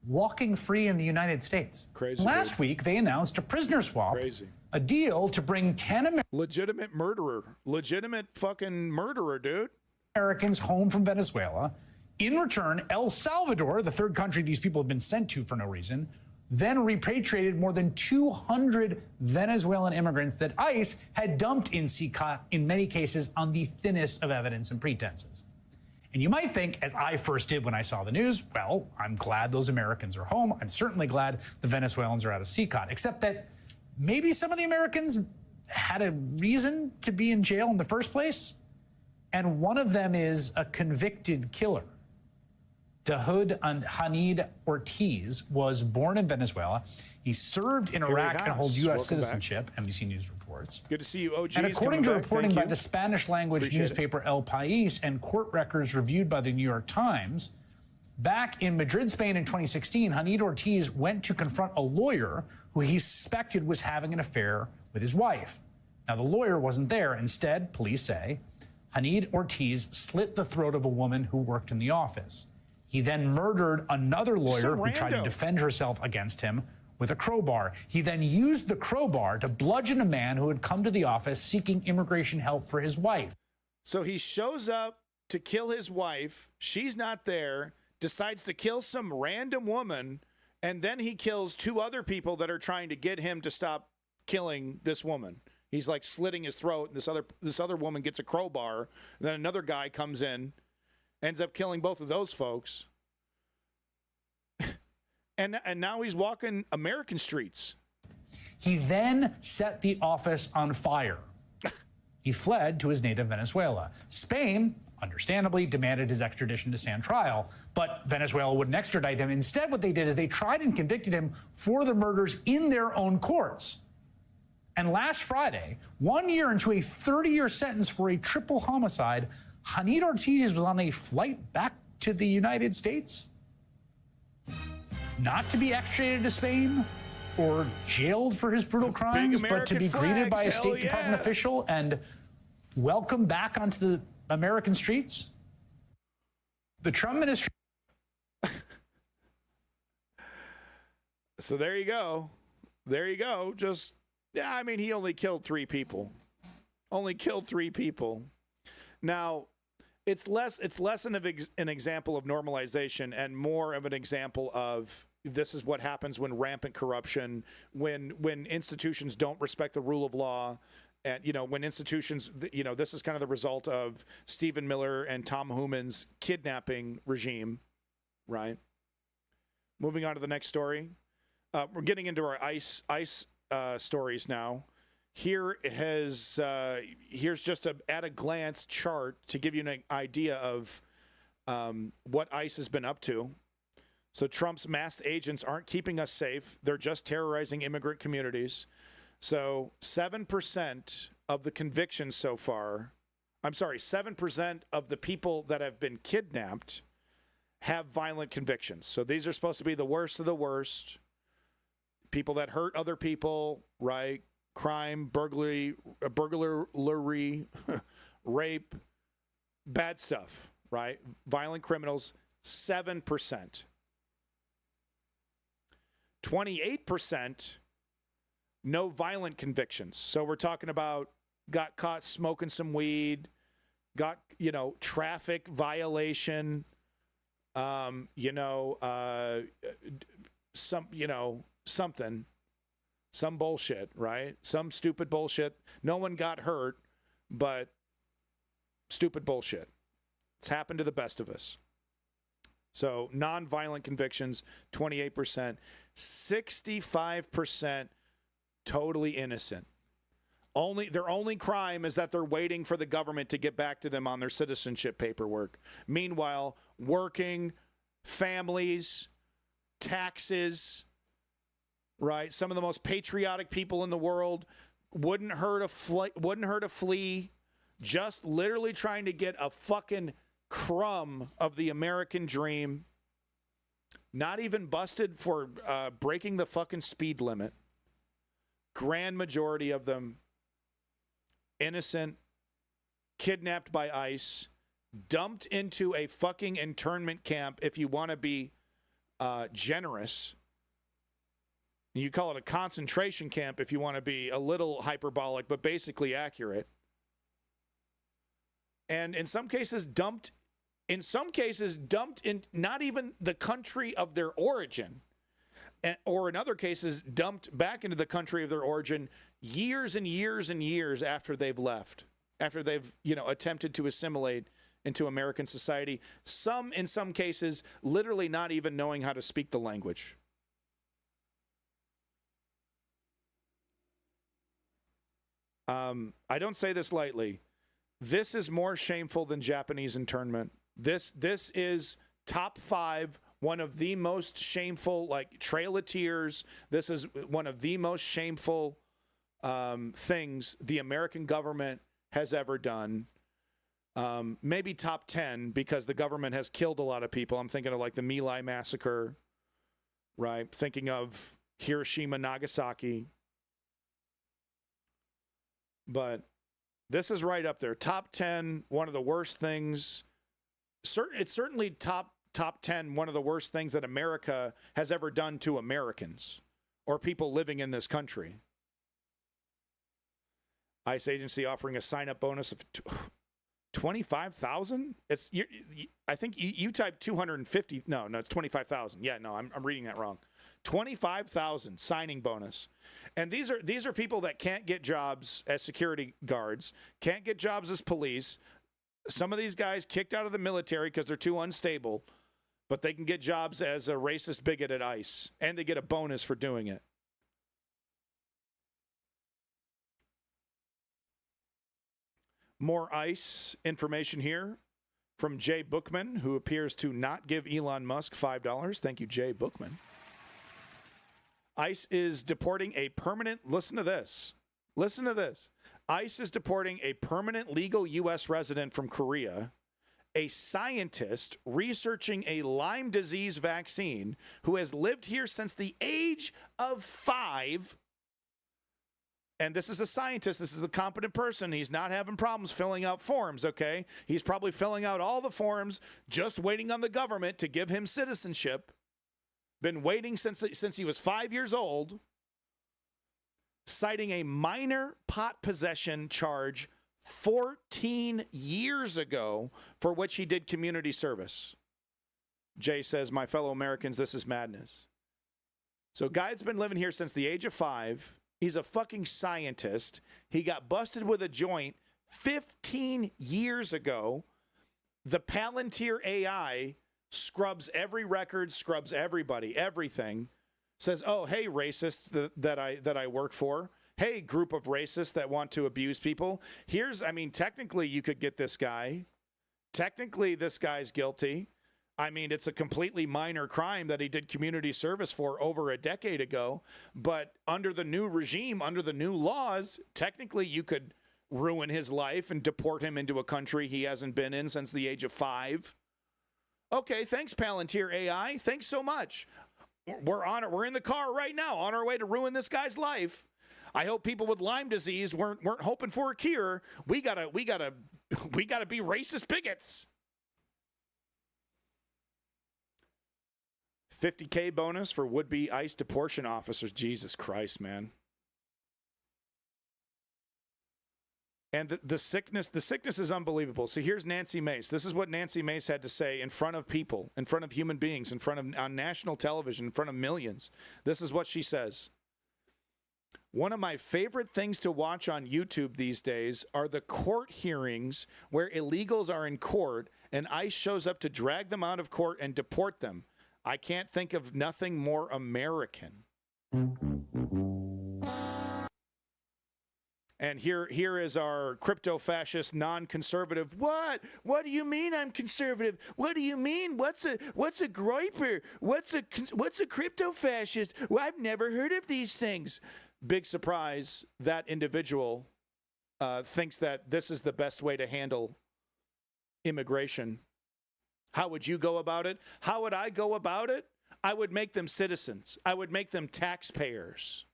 walking free in the United States. Crazy. Last week, they announced a prisoner swap. Crazy. A deal to bring 10 legitimate fucking murderer, dude. Americans home from Venezuela. In return, El Salvador, the third country these people have been sent to for no reason, then repatriated more than 200 Venezuelan immigrants that ICE had dumped in CICOT, in many cases on the thinnest of evidence and pretenses. And you might think, as I first did when I saw the news, well, I'm glad those Americans are home. I'm certainly glad the Venezuelans are out of CICOT, except that maybe some of the Americans had a reason to be in jail in the first place, and one of them is a convicted killer. Dahoud Hanid Ortiz was born in Venezuela. He served in Iraq and holds U.S. citizenship, NBC News reports. Good to see you, OGs. And according to reporting by the Spanish-language newspaper El País and court records reviewed by the New York Times, back in Madrid, Spain in 2016, Hanid Ortiz went to confront a lawyer who he suspected was having an affair with his wife. Now, the lawyer wasn't there. Instead, police say, Hanid Ortiz slit the throat of a woman who worked in the office. He then murdered another lawyer who tried to defend herself against him with a crowbar. He then used the crowbar to bludgeon a man who had come to the office seeking immigration help for his wife. So he shows up to kill his wife. She's not there. Decides to kill some random woman, and then he kills 2 other people that are trying to get him to stop killing this woman. He's like slitting his throat, and this other woman gets a crowbar. And then another guy comes in, ends up killing both of those folks. and now he's walking American streets. He then set the office on fire. He fled to his native Venezuela. Spain, understandably, demanded his extradition to stand trial, but Venezuela wouldn't extradite him. Instead, what they did is they tried and convicted him for the murders in their own courts. And last Friday, 1 year into a 30-year sentence for a triple homicide, Hanid Ortiz was on a flight back to the United States, not to be extradited to Spain or jailed for his brutal crimes, but to be greeted by a State Department official and welcomed back onto the American streets. The Trump administration. So there you go. There you go. Just, yeah, I mean, he only killed 3 people. Only killed 3 people. Now, it's less an example of normalization and more of an example of this is what happens when rampant corruption, when institutions don't respect the rule of law, and, you know, when institutions, you know, this is kind of the result of Stephen Miller and Tom Hooman's kidnapping regime, right? Moving on to the next story. We're getting into our ICE stories now. Here's just a at a glance chart to give you an idea of what ICE has been up to. So Trump's masked agents aren't keeping us safe. They're just terrorizing immigrant communities. So 7% of the convictions so far, 7% of the people that have been kidnapped have violent convictions. So these are supposed to be the worst of the worst. People that hurt other people, right? Crime, burglary, rape, bad stuff, right? Violent criminals, 7%. 28%, no violent convictions. So we're talking about got caught smoking some weed, got, traffic violation, something, some bullshit, right? Some stupid bullshit. No one got hurt, but stupid bullshit. It's happened to the best of us. So non-violent convictions, 28%, 65% totally innocent. Their only crime is that they're waiting for the government to get back to them on their citizenship paperwork. Meanwhile, working, families, taxes, right? Some of the most patriotic people in the world wouldn't hurt a flea, just literally trying to get a fucking crumb of the American dream. Not even busted for breaking the fucking speed limit. Grand majority of them innocent, kidnapped by ICE, dumped into a fucking internment camp if you want to be generous. You call it a concentration camp if you want to be a little hyperbolic, but basically accurate. And in some cases dumped in not even the country of their origin, or in other cases dumped back into the country of their origin years and years and years after they've left, after they've attempted to assimilate into American society. In some cases, literally not even knowing how to speak the language. I don't say this lightly. This is more shameful than Japanese internment. This is top 5, one of the most shameful, like Trail of Tears. This is one of the most shameful things the American government has ever done. Maybe top 10 because the government has killed a lot of people. I'm thinking of like the My Lai massacre, right? Thinking of Hiroshima, Nagasaki. But this is right up there. Top 10, one of the worst things. It's certainly top 10, one of the worst things that America has ever done to Americans or people living in this country. ICE agency offering a sign-up bonus of 25,000? I think you typed 250. No, it's 25,000. Yeah, no, I'm reading that wrong. 25,000 signing bonus. And these are people that can't get jobs as security guards, can't get jobs as police. Some of these guys kicked out of the military because they're too unstable, but they can get jobs as a racist bigot at ICE, and they get a bonus for doing it. More ICE information here from Jay Bookman, who appears to not give Elon Musk $5. Thank you, Jay Bookman. ICE is deporting a permanent, listen to this. ICE is deporting a permanent legal U.S. resident from Korea, a scientist researching a Lyme disease vaccine who has lived here since the age of 5. And this is a scientist. This is a competent person. He's not having problems filling out forms, okay? He's probably filling out all the forms, just waiting on the government to give him citizenship. Been waiting since he was 5 years old, citing a minor pot possession charge 14 years ago for which he did community service. Jay says, my fellow Americans, this is madness. So guy's been living here since the age of 5. He's a fucking scientist. He got busted with a joint 15 years ago. The Palantir AI scrubs every record, scrubs everybody, everything. Says, oh, hey, racists that I work for. Hey, group of racists that want to abuse people. Technically you could get this guy. Technically this guy's guilty. It's a completely minor crime that he did community service for over a decade ago. But under the new regime, under the new laws, technically you could ruin his life and deport him into a country he hasn't been in since the age of 5. Okay, thanks, Palantir AI. Thanks so much. We're in the car right now on our way to ruin this guy's life. I hope people with Lyme disease weren't hoping for a cure. We gotta be racist bigots. $50K bonus for would-be ICE deportation officers. Jesus Christ, man. And the sickness is unbelievable. So here's Nancy Mace. This is what Nancy Mace had to say in front of people, in front of human beings, on national television, in front of millions. This is what she says. One of my favorite things to watch on YouTube these days are the court hearings where illegals are in court and ICE shows up to drag them out of court and deport them. I can't think of nothing more American. And here is our crypto-fascist, non-conservative. What? What do you mean I'm conservative? What do you mean? What's a groiper? What's a crypto-fascist? Well, I've never heard of these things. Big surprise, that individual thinks that this is the best way to handle immigration. How would you go about it? How would I go about it? I would make them citizens. I would make them taxpayers.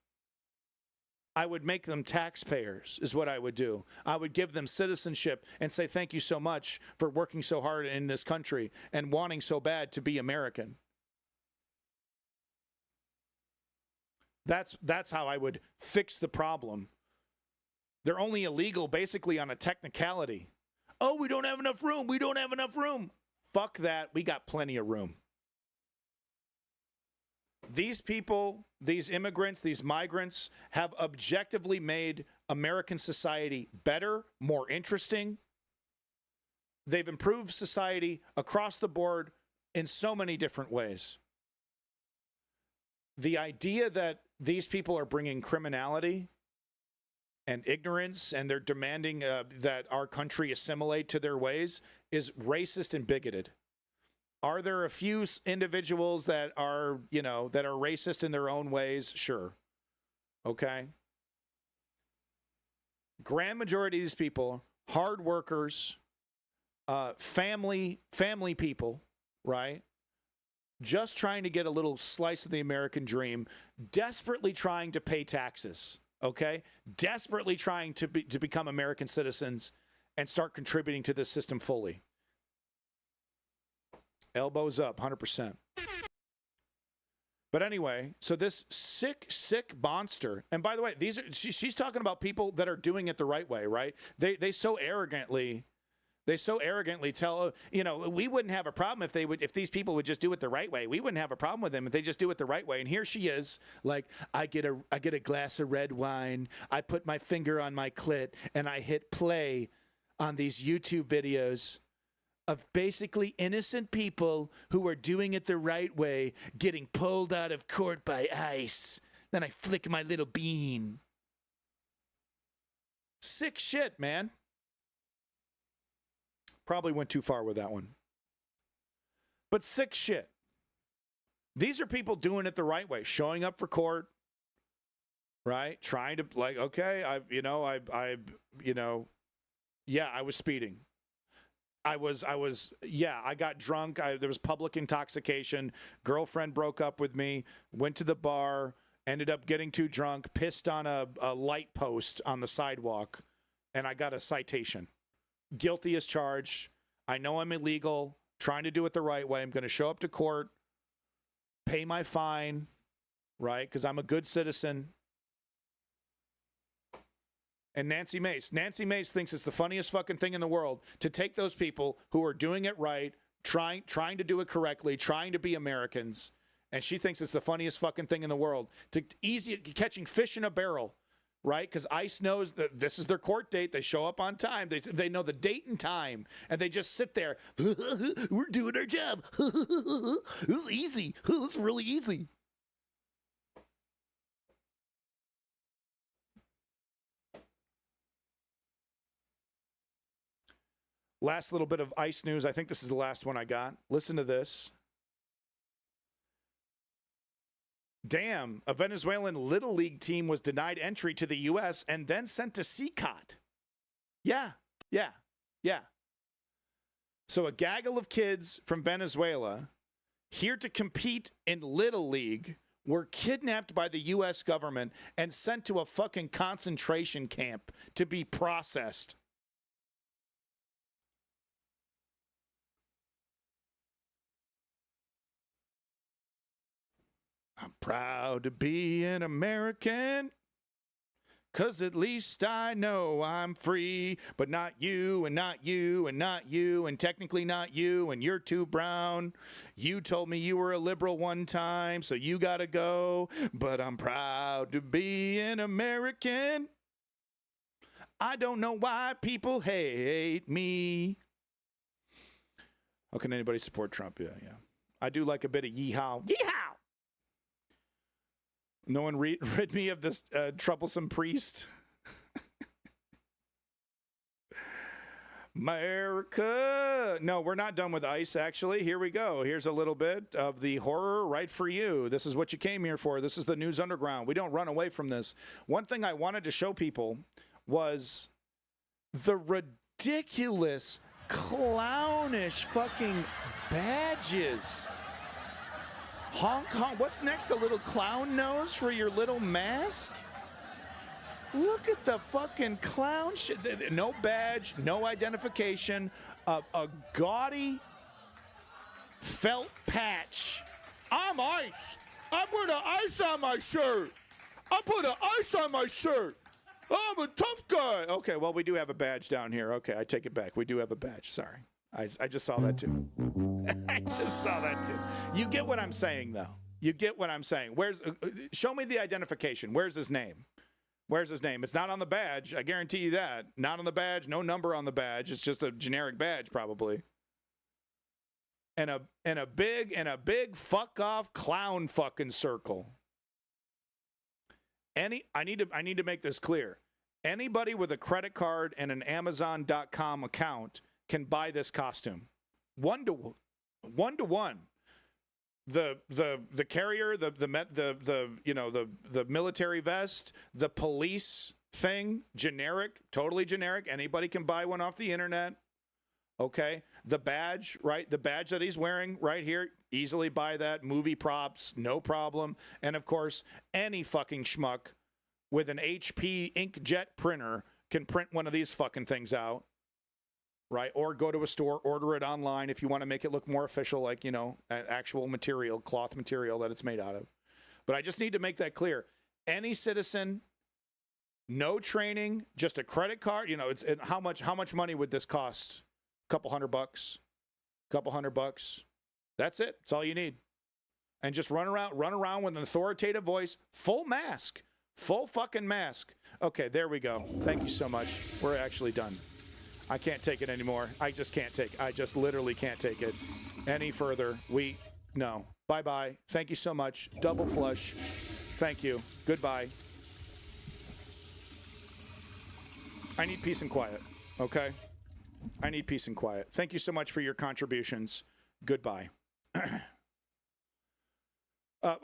Is what I would do. I would give them citizenship and say thank you so much for working so hard in this country and wanting so bad to be American. That's how I would fix the problem. They're only illegal basically on a technicality. Oh, we don't have enough room. We don't have enough room. Fuck that. We got plenty of room. These people, these immigrants, these migrants have objectively made American society better, more interesting. They've improved society across the board in so many different ways. The idea that these people are bringing criminality and ignorance and they're demanding that our country assimilate to their ways is racist and bigoted. Are there a few individuals that are, that are racist in their own ways? Sure. Okay. Grand majority of these people, hard workers, family people, right? Just trying to get a little slice of the American dream, desperately trying to pay taxes, okay? Desperately trying to become American citizens and start contributing to this system fully. Elbows up, 100%. But anyway, so this sick monster, and by the way, she's talking about people that are doing it the right way, right? They so arrogantly They so arrogantly tell, we wouldn't have a problem if these people would just do it the right way. We wouldn't have a problem with them if they just do it the right way. And here she is, like, I get a glass of red wine, I put my finger on my clit, and I hit play on these YouTube videos of basically innocent people who are doing it the right way, getting pulled out of court by ICE. Then I flick my little bean. Sick shit, man. Probably went too far with that one. But sick shit. These are people doing it the right way, showing up for court, right? Trying to, like, okay, I was speeding. I got drunk. There was public intoxication. Girlfriend broke up with me, went to the bar, ended up getting too drunk, pissed on a light post on the sidewalk, and I got a citation. Guilty as charged. I know I'm illegal, trying to do it the right way. I'm going to show up to court, pay my fine, right? Because I'm a good citizen. And Nancy Mace thinks it's the funniest fucking thing in the world to take those people who are doing it right, trying to do it correctly, trying to be Americans, and she thinks it's the funniest fucking thing in the world to catching fish in a barrel. Right? Because ICE knows that this is their court date. They show up on time. They know the date and time. And they just sit there. We're doing our job. It was easy. It was really easy. Last little bit of ICE news. I think this is the last one I got. Listen to this. Damn, a Venezuelan Little League team was denied entry to the U.S. and then sent to CCOT. Yeah. So a gaggle of kids from Venezuela here to compete in Little League were kidnapped by the U.S. government and sent to a fucking concentration camp to be processed. I'm proud to be an American, 'cause at least I know I'm free, but not you, and not you, and not you, and technically not you, and you're too brown. You told me you were a liberal one time, so you gotta go, but I'm proud to be an American. I don't know why people hate me. How can anybody support Trump? Yeah. I do like a bit of yeehaw. Yeehaw! No one rid me of this troublesome priest. America. No, we're not done with ICE, actually. Here we go. Here's a little bit of the horror right for you. This is what you came here for. This is the News Underground. We don't run away from this. One thing I wanted to show people was the ridiculous, clownish fucking badges. Honk, honk. What's next? A little clown nose for your little mask? Look at the fucking clown shit. No badge, no identification. A gaudy felt patch. I'm ICE. I put an ice on my shirt. I put an ice on my shirt. I'm a tough guy. Okay, well, we do have a badge down here. Okay, I take it back. We do have a badge. Sorry. I just saw that too. I just saw that too. You get what I'm saying, though. You get what I'm saying. Show me the identification. Where's his name? Where's his name? It's not on the badge. I guarantee you that. Not on the badge. No number on the badge. It's just a generic badge, probably. And a big fuck off clown fucking circle. I need to make this clear. Anybody with a credit card and an Amazon.com account can buy this costume. One to one. The carrier, the military vest, the police thing, generic, totally generic. Anybody can buy one off the internet. Okay. The badge, right? The badge that he's wearing right here, easily buy that. Movie props, no problem. And of course, any fucking schmuck with an HP inkjet printer can print one of these fucking things out. Right? Or go to a store, order it online if you want to make it look more official, like, actual material, cloth material that it's made out of. But I just need to make that clear. Any citizen, no training, just a credit card, how much money would this cost Couple $100. Couple $100. That's it. That's all you need. And just run around with an authoritative voice, full mask, full fucking mask. Okay, there we go. Thank you so much. We're actually done. I can't take it anymore. I just literally can't take it any further. No. Bye-bye. Thank you so much. Double flush. Thank you. Goodbye. I need peace and quiet, okay? I need peace and quiet. Thank you so much for your contributions. Goodbye.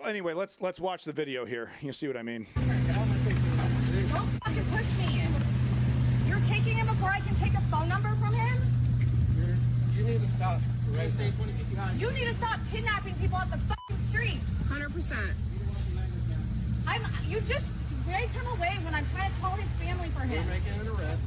Anyway, let's watch the video here. You see what I mean? Don't fucking push me. You're taking him before I can take a phone number from him? You need to stop. Right. You need to stop kidnapping people off the fucking street. 100%. You just raised him away when I'm trying to call his family for him. You're making an arrest.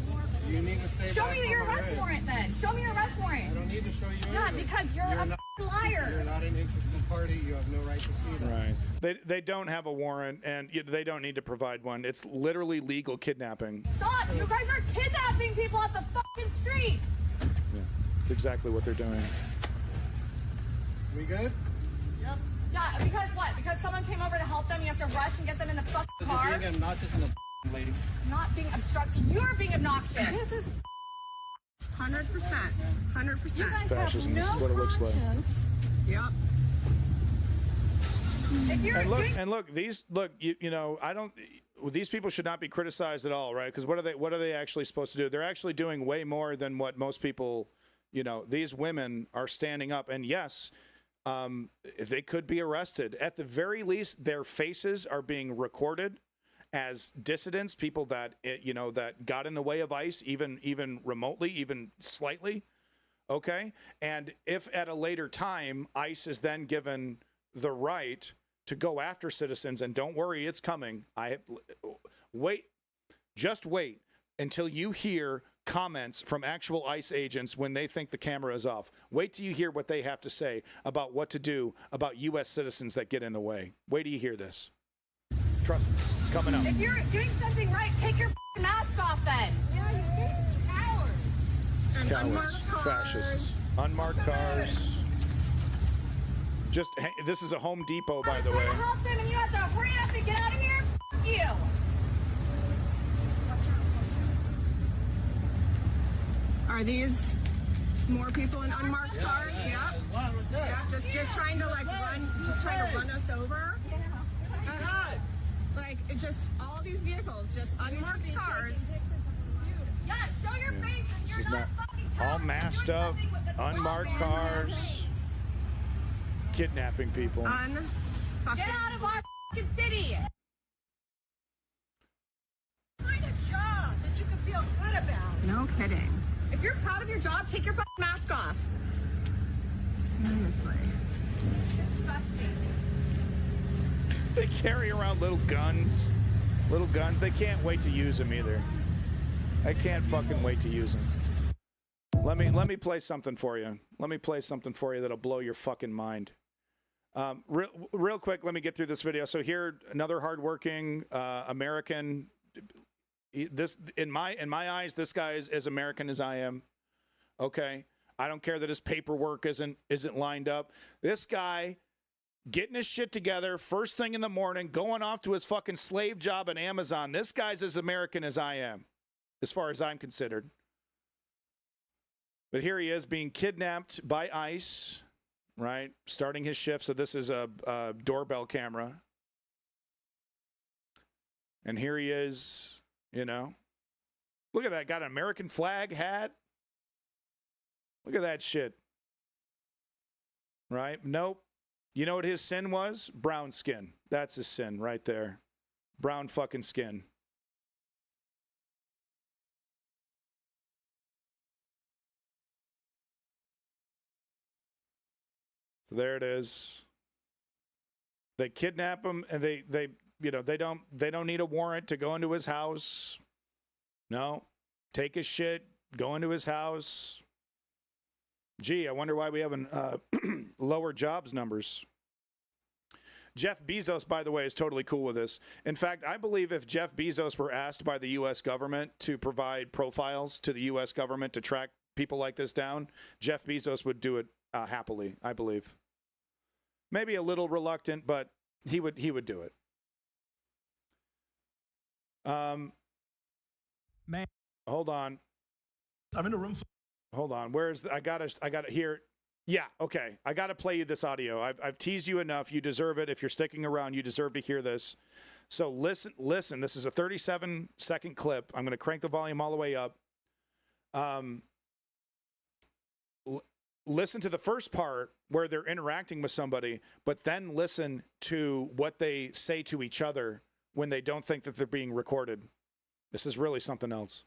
You need to stay Show back me your from the arrest raid. warrant then. Show me your arrest warrant. I don't need to show you Yeah, anything. because you're a not, liar. You're not an interested party. You have no right to see that. Right. They don't have a warrant, and they don't need to provide one. It's literally legal kidnapping. Stop! You guys are kidnapping people off the fucking street. Yeah, that's exactly what they're doing. We good? Yep. Yeah, because what? Because someone came over to help them, you have to rush and get them in the fucking car? You're being obnoxious in the lady. Not being obstructive. You're being obnoxious. This is 100%. 100%. It's fascism. This is what it looks like. Yep. If you're these people should not be criticized at all, right? Because what are they actually supposed to do? They're actually doing way more than what most people, these women are standing up. And yes, they could be arrested. At the very least, their faces are being recorded as dissidents, people that that got in the way of ICE, even remotely, even slightly. Okay, and if at a later time ICE is then given the right to go after citizens, and don't worry, it's coming. Just wait until you hear comments from actual ICE agents when they think the camera is off. Wait till you hear what they have to say about what to do about U.S. citizens that get in the way. Wait till you hear this. Trust me, it's coming up. If you're doing something right, take your mask off then. Yeah, you're cowards. Cowards, fascists, unmarked cars. This is a Home Depot, by the way. I'm trying to help them and you have to hurry up and get out of here? F you. Are these more people in unmarked cars? Yeah. Yeah, just trying to run us over. Like it's just all these vehicles, just unmarked cars. Yeah, show your face. This is not all masked up, unmarked cars, kidnapping people. Get out of our fucking city. Find a job that you can feel good about. No kidding. If you're proud of your job, take your fucking mask off. Seriously. Disgusting. They carry around little guns. They can't wait to use them either. They can't fucking wait to use them. Let me play something for you. Let me play something for you that'll blow your fucking mind. Real quick, let me get through this video. So here, another hardworking American. This in my eyes, this guy is as American as I am. Okay, I don't care that his paperwork isn't lined up. This guy getting his shit together first thing in the morning, going off to his fucking slave job at Amazon. This guy's as American as I am, as far as I'm considered. But here he is being kidnapped by ICE, right? Starting his shift. So this is a doorbell camera. And here he is, Look at that. Got an American flag hat. Look at that shit. Right? Nope. You know what his sin was? Brown skin. That's his sin right there. Brown fucking skin. So there it is. They kidnap him, and they don't need a warrant to go into his house. No. Take his shit, go into his house. Gee, I wonder why we haven't lower jobs numbers. Jeff Bezos, by the way, is totally cool with this. In fact, I believe if Jeff Bezos were asked by the U.S. government to provide profiles to the U.S. government to track people like this down, Jeff Bezos would do it happily, I believe. Maybe a little reluctant, but he would do it. Man, hold on. I'm in a room. Hold on. I got to hear. Yeah, okay. I got to play you this audio. I've teased you enough. You deserve it. If you're sticking around, you deserve to hear this. So listen. This is a 37-second clip. I'm going to crank the volume all the way up. Listen to the first part where they're interacting with somebody, but then listen to what they say to each other when they don't think that they're being recorded. This is really something else.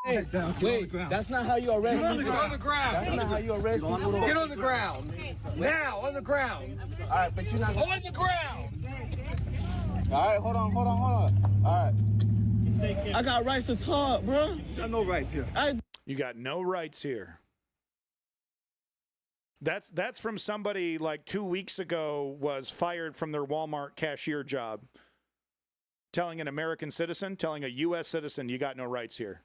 Hey, wait, that's not how you arrest people. Get on the ground. That's not how you arrest people. Get on the ground. Now, on the ground. All right, but you're not going on the ground. All right, hold on. All right. I got rights to talk, bro. You got no rights here. You got no rights here. That's from somebody like 2 weeks ago was fired from their Walmart cashier job. Telling an American citizen, telling a U.S. citizen, you got no rights here.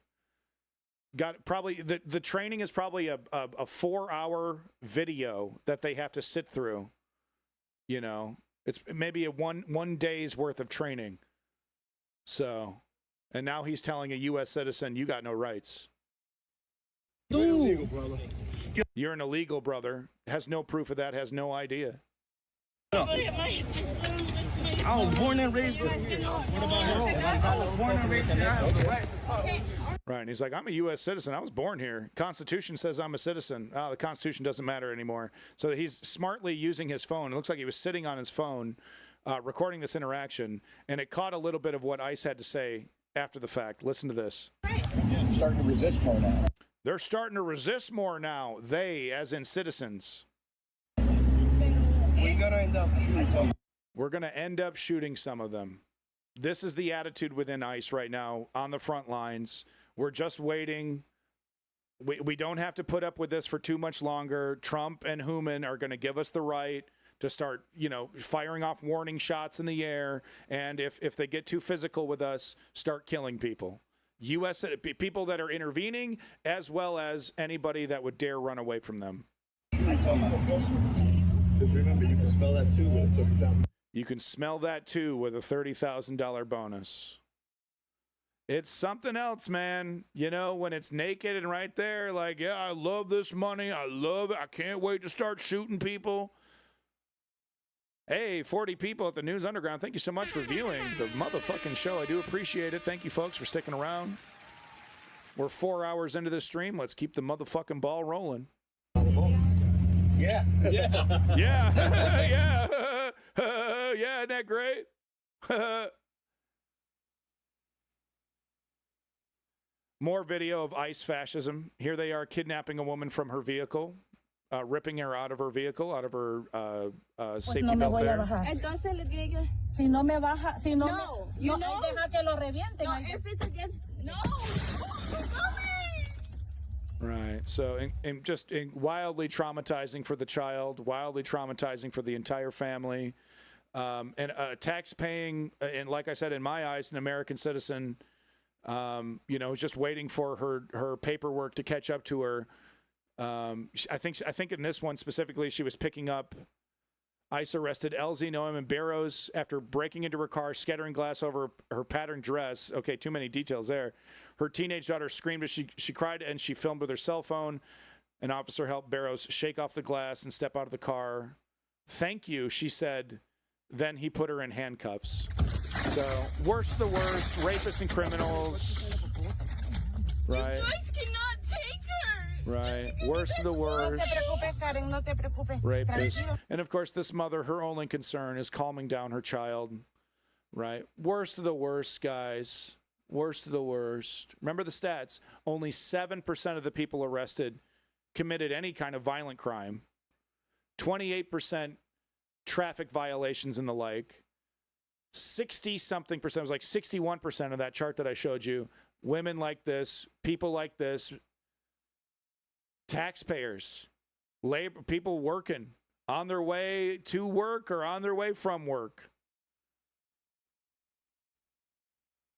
Got probably the training is probably a 4-hour video that they have to sit through. You know, it's maybe a one day's worth of training. So, and now he's telling a U.S. citizen, you got no rights. Dude. You're an illegal brother. Has no proof of that. Has no idea. I was born and raised here. What about her? I was born and raised here. I have the right to talk. Right, and he's like, I'm a U.S. citizen. I was born here. Constitution says I'm a citizen. Oh, the Constitution doesn't matter anymore. So he's smartly using his phone. It looks like he was sitting on his phone, recording this interaction, and it caught a little bit of what ICE had to say after the fact. Listen to this. They're starting to resist more now. They're starting to resist more now. They, as in citizens. We're gonna end up shooting some. We're going to end up shooting some of them. This is the attitude within ICE right now on the front lines. We're just waiting. We don't have to put up with this for too much longer. Trump and Hooman are going to give us the right to start, firing off warning shots in the air. And if they get too physical with us, start killing people. U.S. people that are intervening, as well as anybody that would dare run away from them. Remember, you can spell that too with a $30,000. You can smell that too with a $30,000 bonus. It's something else, man. When it's naked and right there, like, yeah, I love this money. I love it. I can't wait to start shooting people. Hey, 40 people at the News Underground. Thank you so much for viewing the motherfucking show. I do appreciate it. Thank you, folks, for sticking around. We're 4 hours into this stream. Let's keep the motherfucking ball rolling. Yeah. Yeah. Yeah. Yeah, isn't that great? More video of ICE fascism. Here they are kidnapping a woman from her vehicle, ripping her out of her vehicle, out of her safety belt there. Entonces le tiene que... Si no me baja, si no, No, me, you no, know? deja que lo revienten. No, if it's against... No! Right. So, and just wildly traumatizing for the child, wildly traumatizing for the entire family. And a tax-paying, and like I said, in my eyes, an American citizen, just waiting for her paperwork to catch up to her. I think in this one specifically, she was picking up. ICE arrested LZ Noam and Barrows after breaking into her car, scattering glass over her patterned dress. Okay, too many details there. Her teenage daughter screamed as she cried, and she filmed with her cell phone. An officer helped Barrows shake off the glass and step out of the car. Thank you, she said. Then he put her in handcuffs. So, worst of the worst, rapists and criminals. Right. You guys cannot take her! Right. Worst of the worst. Rapist. And of course, this mother, her only concern is calming down her child. Right. Worst of the worst, guys. Worst of the worst. Remember the stats. Only 7% of the people arrested committed any kind of violent crime. 28% traffic violations and the like. 60-something percent, it was like 61% of that chart that I showed you. Women like this, people like this, taxpayers, labor, people working on their way to work or on their way from work.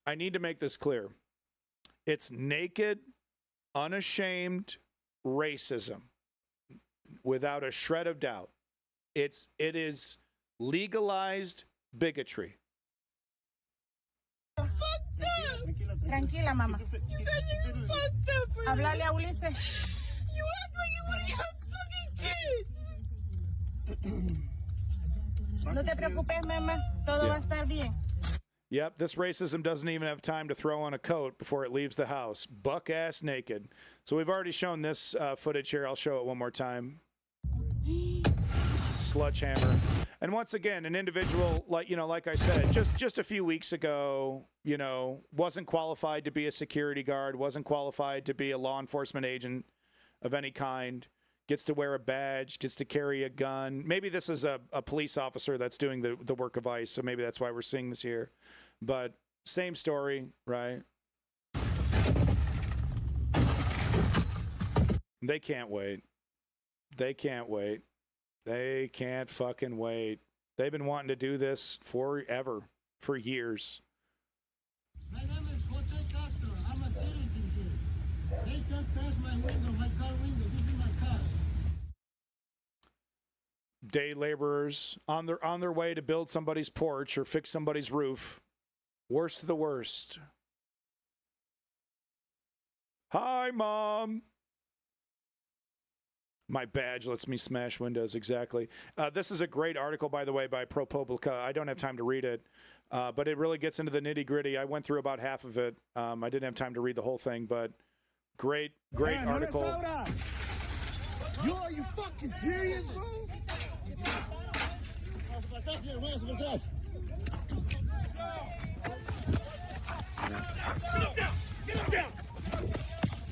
I need to make this clear. It's naked, unashamed racism, without a shred of doubt. It is legalized bigotry. Tranquila, mamá. You guys are fucked up. Háblale a Ulises. You act like you already have fucking kids. No te preocupes, mamá. Todo va a estar bien. Yep, this racism doesn't even have time to throw on a coat before it leaves the house. Buck-ass naked. So we've already shown this footage here. I'll show it one more time. Sledgehammer. And once again, an individual, like I said, just a few weeks ago, wasn't qualified to be a security guard, wasn't qualified to be a law enforcement agent of any kind, gets to wear a badge, gets to carry a gun. Maybe this is a police officer that's doing the work of ICE, so maybe that's why we're seeing this here. But same story, right? They can't wait. They can't wait. They can't fucking wait. They've been wanting to do this forever, for years. My name is Jose Castro. I'm a citizen here. They just crashed my window, my car window. This is my car. Day laborers on their way to build somebody's porch or fix somebody's roof. Worst of the worst. Hi, Mom. My badge lets me smash windows, exactly. This is a great article, by the way, by ProPublica. I don't have time to read it, but it really gets into the nitty-gritty. I went through about half of it. I didn't have time to read the whole thing, but great article. Yo, are you fucking serious, bro?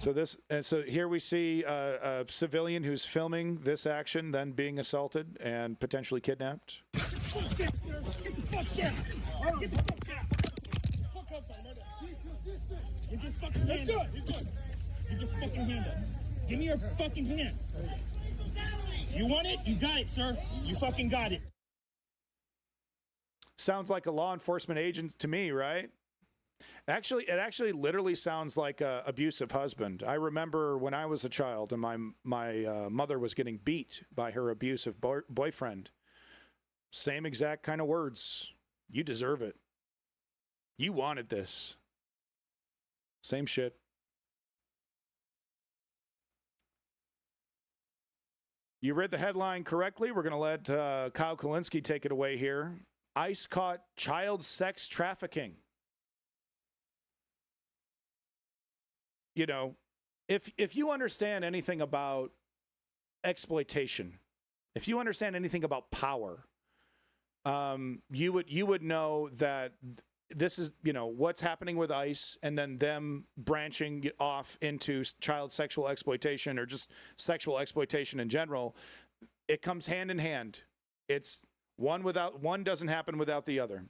So here we see a civilian who's filming this action, then being assaulted and potentially kidnapped. Get the fuck down! Get the fuck down! Fuck outside, right now. Get your fucking hand up. Get your fucking hand up. Give me your fucking hand. You want it? You got it, sir. You fucking got it. Sounds like a law enforcement agent to me, right? Actually, it actually literally sounds like a abusive husband. I remember when I was a child and my mother was getting beat by her abusive boyfriend. Same exact kind of words. You deserve it. You wanted this. Same shit. You read the headline correctly. We're going to let Kyle Kulinski take it away here. ICE caught child sex trafficking. You know, if you understand anything about exploitation, if you understand anything about power, you would know that this is, what's happening with ICE and then them branching off into child sexual exploitation or just sexual exploitation in general. It comes hand in hand. It's one doesn't happen without the other,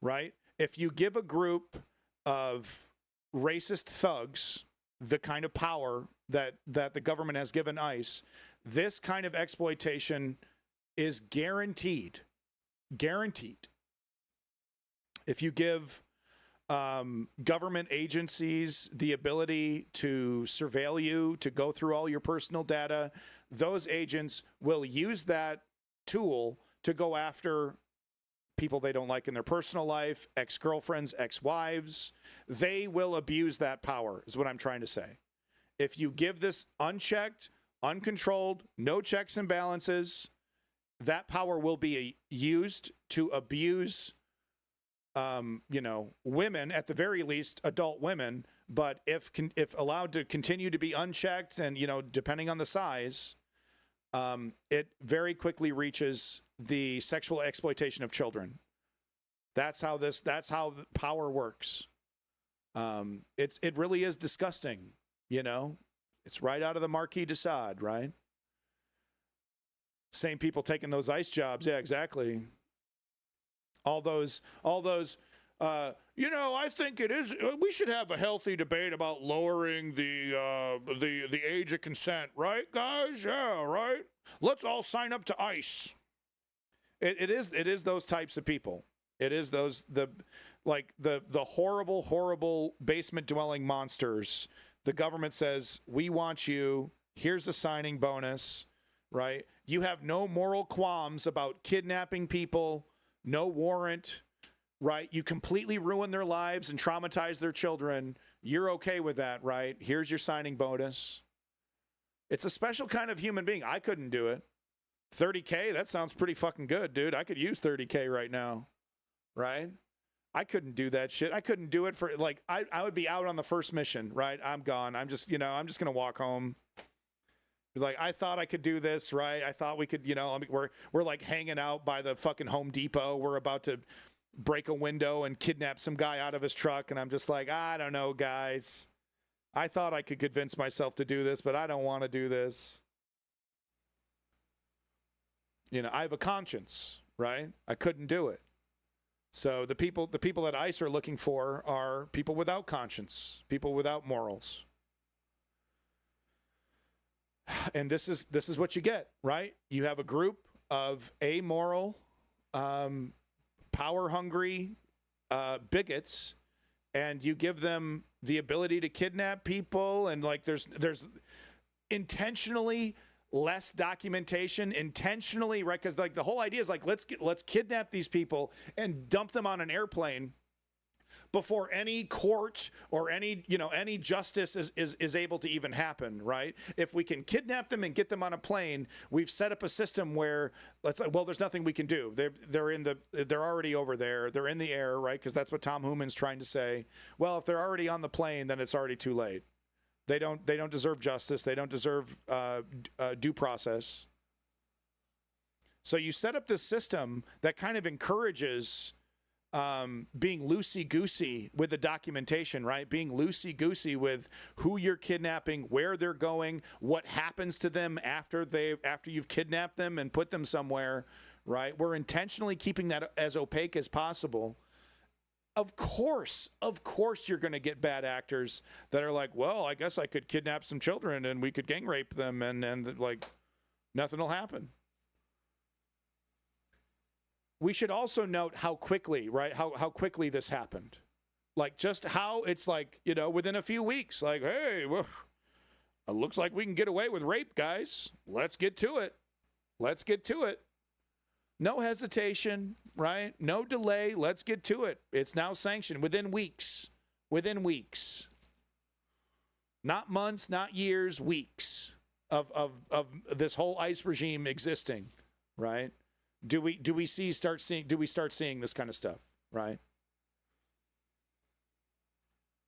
right? If you give a group of racist thugs the kind of power that the government has given ICE, this kind of exploitation is guaranteed. If you give government agencies the ability to surveil you, to go through all your personal data, those agents will use that tool to go after people they don't like in their personal life, ex-girlfriends, ex-wives. They will abuse that power, is what I'm trying to say. If you give this unchecked, uncontrolled, no checks and balances, that power will be used to abuse, women, at the very least, adult women. But if allowed to continue to be unchecked and, depending on the size, it very quickly reaches the sexual exploitation of children. That's how power works. It really is disgusting, It's right out of the Marquis de Sade, right? Same people taking those ICE jobs. Yeah, exactly. All those, I think we should have a healthy debate about lowering the age of consent, right, guys? Yeah, right. Let's all sign up to ICE. It is those types of people. It is the horrible basement dwelling monsters. The government says, we want you. Here's a signing bonus, right? You have no moral qualms about kidnapping people, no warrant, right? You completely ruin their lives and traumatize their children. You're okay with that, right? Here's your signing bonus. It's a special kind of human being. I couldn't do it. 30K, that sounds pretty fucking good, dude. I could use 30K right now, right? I couldn't do that shit. I couldn't do it for, like, I would be out on the first mission, right? I'm gone. I'm just going to walk home. Like, I thought I could do this, right? I thought we could, we're like hanging out by the fucking Home Depot. We're about to break a window and kidnap some guy out of his truck. And I'm just like, I don't know, guys. I thought I could convince myself to do this, but I don't want to do this. I have a conscience, right? I couldn't do it. So the people that ICE are looking for are people without conscience, people without morals. And this is what you get, right? You have a group of amoral, power-hungry bigots, and you give them the ability to kidnap people, and like there's intentionally less documentation, intentionally, right? Because like the whole idea is like let's kidnap these people and dump them on an airplane before any court or any justice is able to even happen, right? If we can kidnap them and get them on a plane, we've set up a system where there's nothing we can do. They're already over there. They're in the air, right? Because that's what Tom Hooman's trying to say. Well, if they're already on the plane, then it's already too late. They don't deserve justice. They don't deserve due process. So you set up this system that kind of encourages being loosey-goosey with the documentation, right? Being loosey-goosey with who you're kidnapping, where they're going, what happens to them after you've kidnapped them and put them somewhere, right? We're intentionally keeping that as opaque as possible. Of course you're going to get bad actors that are like, well, I guess I could kidnap some children and we could gang rape them and like nothing will happen. We should also note how quickly, right? How quickly this happened. Like just how it's like, within a few weeks, like, hey, well, it looks like we can get away with rape, guys. Let's get to it. No hesitation, right? No delay. Let's get to it. It's now sanctioned within weeks. Not months, not years, weeks of this whole ICE regime existing, right? Do we start seeing this kind of stuff, right?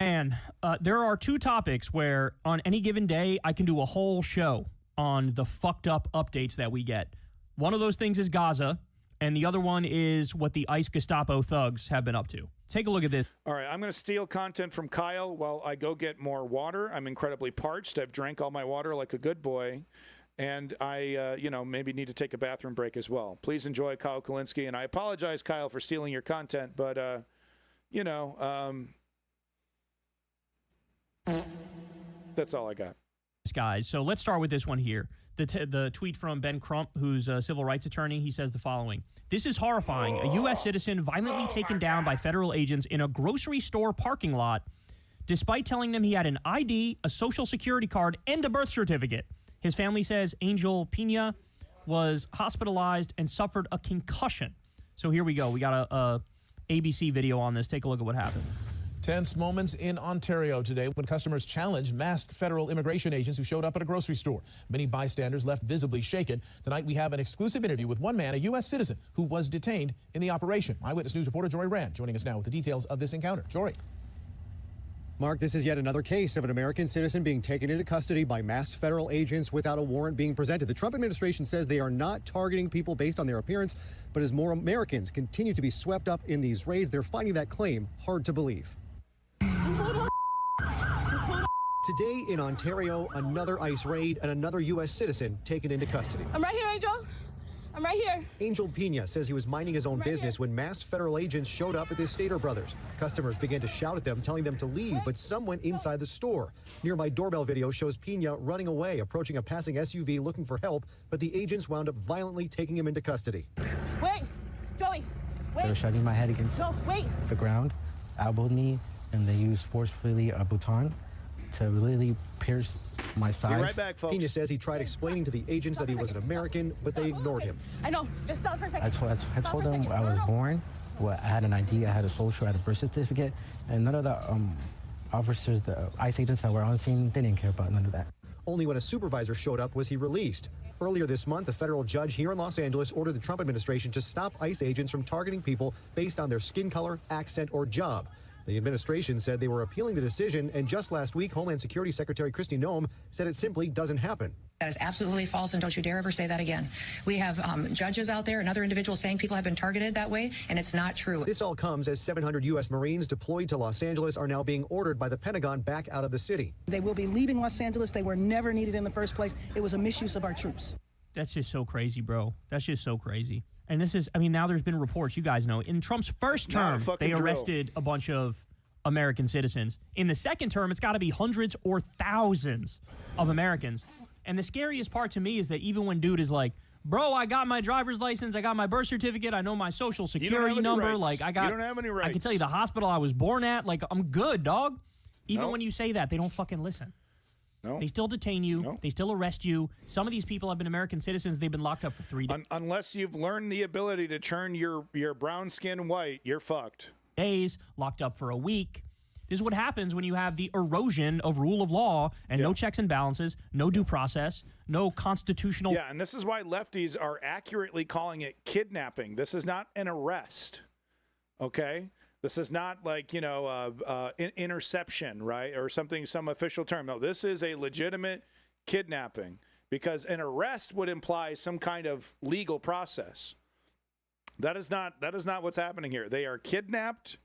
And there are two topics where on any given day I can do a whole show on the fucked up updates that we get. One of those things is Gaza, and the other one is what the ICE Gestapo thugs have been up to. Take a look at this. All right, I'm going to steal content from Kyle while I go get more water. I'm incredibly parched. I've drank all my water like a good boy. And I, maybe need to take a bathroom break as well. Please enjoy Kyle Kulinski. And I apologize, Kyle, for stealing your content. But, that's all I got. Guys, so let's start with this one here. The tweet from Ben Crump, who's a civil rights attorney. He says the following. This is horrifying. A U.S. citizen violently taken down by federal agents in a grocery store parking lot, despite telling them he had an ID, a social security card, and a birth certificate. His family says Angel Pena was hospitalized and suffered a concussion. So here we go. We got a ABC video on this. Take a look at what happened. Tense moments in Ontario today when customers challenged masked federal immigration agents who showed up at a grocery store. Many bystanders left visibly shaken. Tonight we have an exclusive interview with one man, a U.S. citizen, who was detained in the operation. Eyewitness News reporter Jory Rand joining us now with the details of this encounter. Jory. Mark, this is yet another case of an American citizen being taken into custody by masked federal agents without a warrant being presented. The Trump administration says they are not targeting people based on their appearance, but as more Americans continue to be swept up in these raids, they're finding that claim hard to believe. Today in Ontario, another ICE raid and another U.S. citizen taken into custody. I'm right here, Angel. I'm right here. Angel Pena says he was minding his own business when masked federal agents showed up at the Stater Brothers. Customers began to shout at them, telling them to leave, but some went inside the store. Nearby doorbell video shows Pena running away, approaching a passing SUV looking for help, but the agents wound up violently taking him into custody. Wait, Joey, wait. They were shoving my head against the ground, elbowed me, and they used forcefully a baton to really pierce my side. Be right back, folks. Pena says he tried explaining to the agents that he was an American, but they ignored him. I know. Just stop for a second. I told them I was born. Well, I had an ID, I had a social, I had a birth certificate, and none of the officers, the ICE agents that were on scene, they didn't care about none of that. Only when a supervisor showed up was he released. Earlier this month, a federal judge here in Los Angeles ordered the Trump administration to stop ICE agents from targeting people based on their skin color, accent, or job. The administration said they were appealing the decision, and just last week, Homeland Security Secretary Kristi Noem said it simply doesn't happen. That is absolutely false, and don't you dare ever say that again. We have judges out there and other individuals saying people have been targeted that way, and it's not true. This all comes as 700 U.S. Marines deployed to Los Angeles are now being ordered by the Pentagon back out of the city. They will be leaving Los Angeles. They were never needed in the first place. It was a misuse of our troops. That's just so crazy, bro. That's just so crazy. And this is, I mean, now there's been reports, you guys know, in Trump's first term, they arrested a bunch of American citizens. In the second term, it's got to be hundreds or thousands of Americans. And the scariest part to me is that even when dude is like, bro, I got my driver's license, I got my birth certificate, I know my social security number, rights. like I got, you don't have any rights. I can tell you the hospital I was born at, like I'm good, dog. Even No. when you say that, they don't fucking listen. No. They still detain you. No. They still arrest you. Some of these people have been American citizens. They've been locked up for 3 days. Unless you've learned the ability to turn your brown skin white, you're fucked. Days, locked up for a week. This is what happens when you have the erosion of rule of law and no checks and balances, no due process, no constitutional. Yeah, and this is why lefties are accurately calling it kidnapping. This is not an arrest, okay? This is not like, you know, interception, right? Or something, some official term. No, this is a legitimate kidnapping because an arrest would imply some kind of legal process. That is not what's happening here. They are kidnapped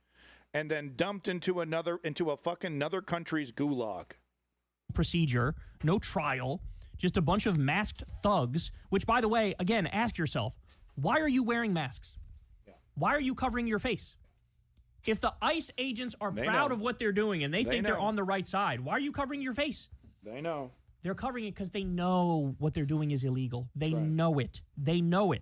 and then dumped into a fucking another country's gulag. Procedure, no trial, just a bunch of masked thugs, which, by the way, again, ask yourself, why are you wearing masks? Why are you covering your face? If the ICE agents are proud of what they're doing and they think they're on the right side, why are you covering your face? They know. They're covering it because they know what they're doing is illegal. They know it. They know it.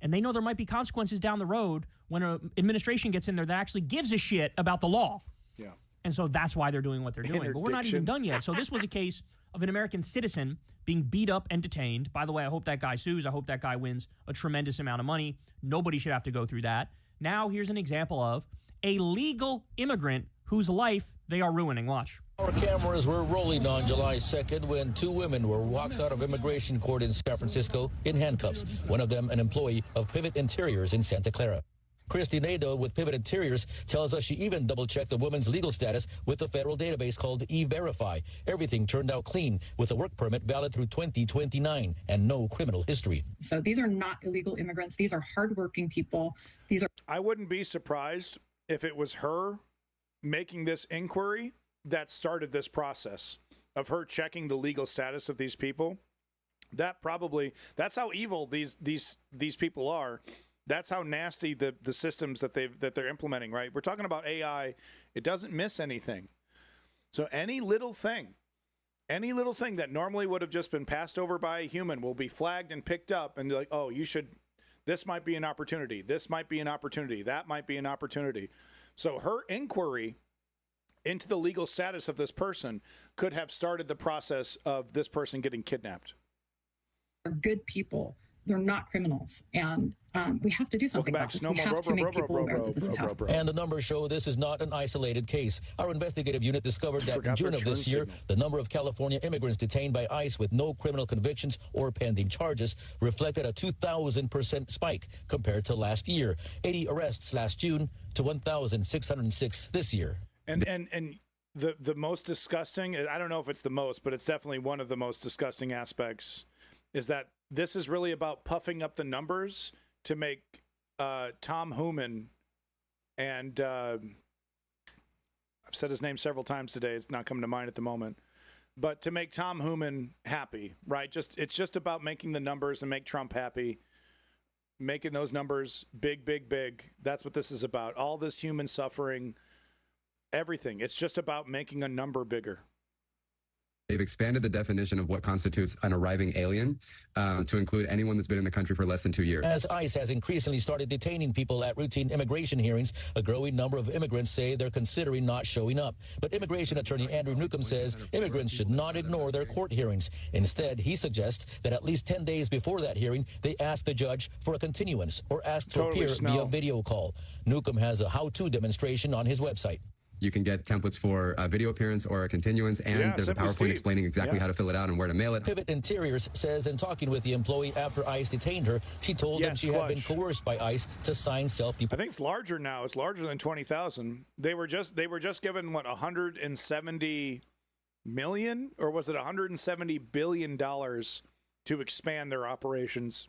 And they know there might be consequences down the road when an administration gets in there that actually gives a shit about the law. Yeah. And so that's why they're doing what they're doing. But we're not even done yet. So this was a case of an American citizen being beat up and detained. By the way, I hope that guy sues. I hope that guy wins a tremendous amount of money. Nobody should have to go through that. Now here's an example of a legal immigrant whose life they are ruining. Watch. Our cameras were rolling on July 2nd when two women were walked out of immigration court in San Francisco in handcuffs, one of them an employee of Pivot Interiors in Santa Clara. Christy Nadeau with Pivot Interiors tells us she even double-checked the woman's legal status with a federal database called E-Verify. Everything turned out clean with a work permit valid through 2029 and no criminal history. So these are not illegal immigrants. These are hardworking people. These are. I wouldn't be surprised if it was her making this inquiry that started this process of her checking the legal status of these people. That's how evil these people are. That's how nasty the systems that they're implementing, right? We're talking about AI. It doesn't miss anything. So any little thing that normally would have just been passed over by a human will be flagged and picked up and like, oh, this might be an opportunity. This might be an opportunity. That might be an opportunity. So her inquiry into the legal status of this person could have started the process of this person getting kidnapped. They're good people. They're not criminals. And we have to do something about this. We have to make people aware that this is happening. And the numbers show this is not an isolated case. Our investigative unit discovered that in June of this year, the number of California immigrants detained by ICE with no criminal convictions or pending charges reflected a 2,000% spike compared to last year. 80 arrests last June to 1,606 this year. And the most disgusting, I don't know if it's the most, but it's definitely one of the most disgusting aspects, is that this is really about puffing up the numbers to make Tom Hooman and I've said his name several times today. It's not coming to mind at the moment. But to make Tom Hooman happy, right? It's just about making the numbers and make Trump happy, making those numbers big, big, big. That's what this is about. All this human suffering, everything. It's just about making a number bigger. They've expanded the definition of what constitutes an arriving alien to include anyone that's been in the country for less than 2 years. As ICE has increasingly started detaining people at routine immigration hearings, a growing number of immigrants say they're considering not showing up. But immigration attorney Andrew Newcomb says immigrants should not ignore their court hearings. Instead, he suggests that at least 10 days before that hearing, they ask the judge for a continuance or ask to appear via video call. Newcomb has a how-to demonstration on his website. You can get templates for a video appearance or a continuance, and there's a PowerPoint explaining exactly how to fill it out and where to mail it. Pivot Interiors says in talking with the employee after ICE detained her, she told them she had been coerced by ICE to sign self-deportation. I think it's larger now. It's larger than 20,000. They were just given what, 170 million, or was it 170 billion dollars to expand their operations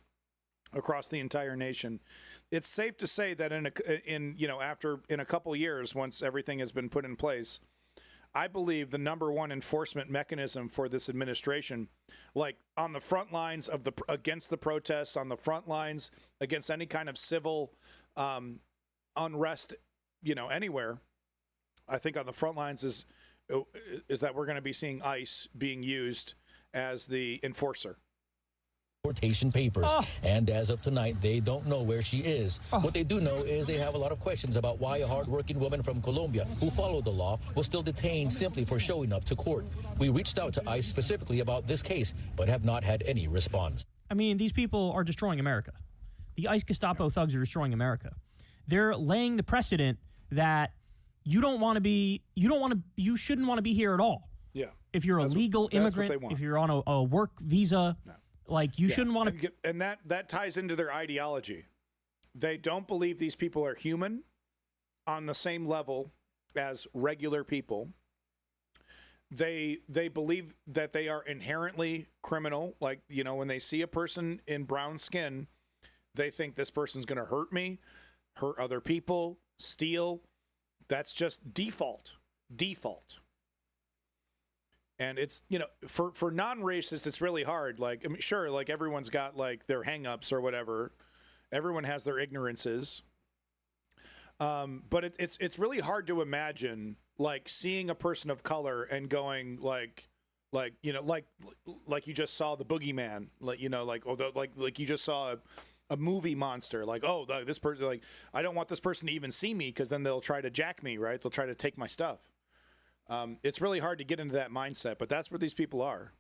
across the entire nation. It's safe to say that in a couple years, once everything has been put in place, I believe the number one enforcement mechanism for this administration, like on the front lines of against the protests, on the front lines against any kind of civil unrest, anywhere, I think on the front lines is that we're going to be seeing ICE being used as the enforcer. Papers. And as of tonight, they don't know where she is. What they do know is they have a lot of questions about why a hardworking woman from Colombia who followed the law was still detained simply for showing up to court. We reached out to ICE specifically about this case, but have not had any response. I mean, these people are destroying America. The ICE Gestapo thugs are destroying America. They're laying the precedent that you shouldn't want to be here at all. Yeah. If you're a legal immigrant, if you're on a work visa, like you shouldn't want to. And that ties into their ideology. They don't believe these people are human on the same level as regular people. They believe that they are inherently criminal. Like, when they see a person in brown skin, they think this person's going to hurt me, hurt other people, steal. That's just default. And it's, for non-racists, it's really hard. Like, I mean, sure, like everyone's got like their hang-ups or whatever. Everyone has their ignorances. But it's really hard to imagine like seeing a person of color and going like you just saw the boogeyman, like you just saw a movie monster, like, oh, this person, like, I don't want this person to even see me because then they'll try to jack me, right? They'll try to take my stuff. It's really hard to get into that mindset, but that's where these people are.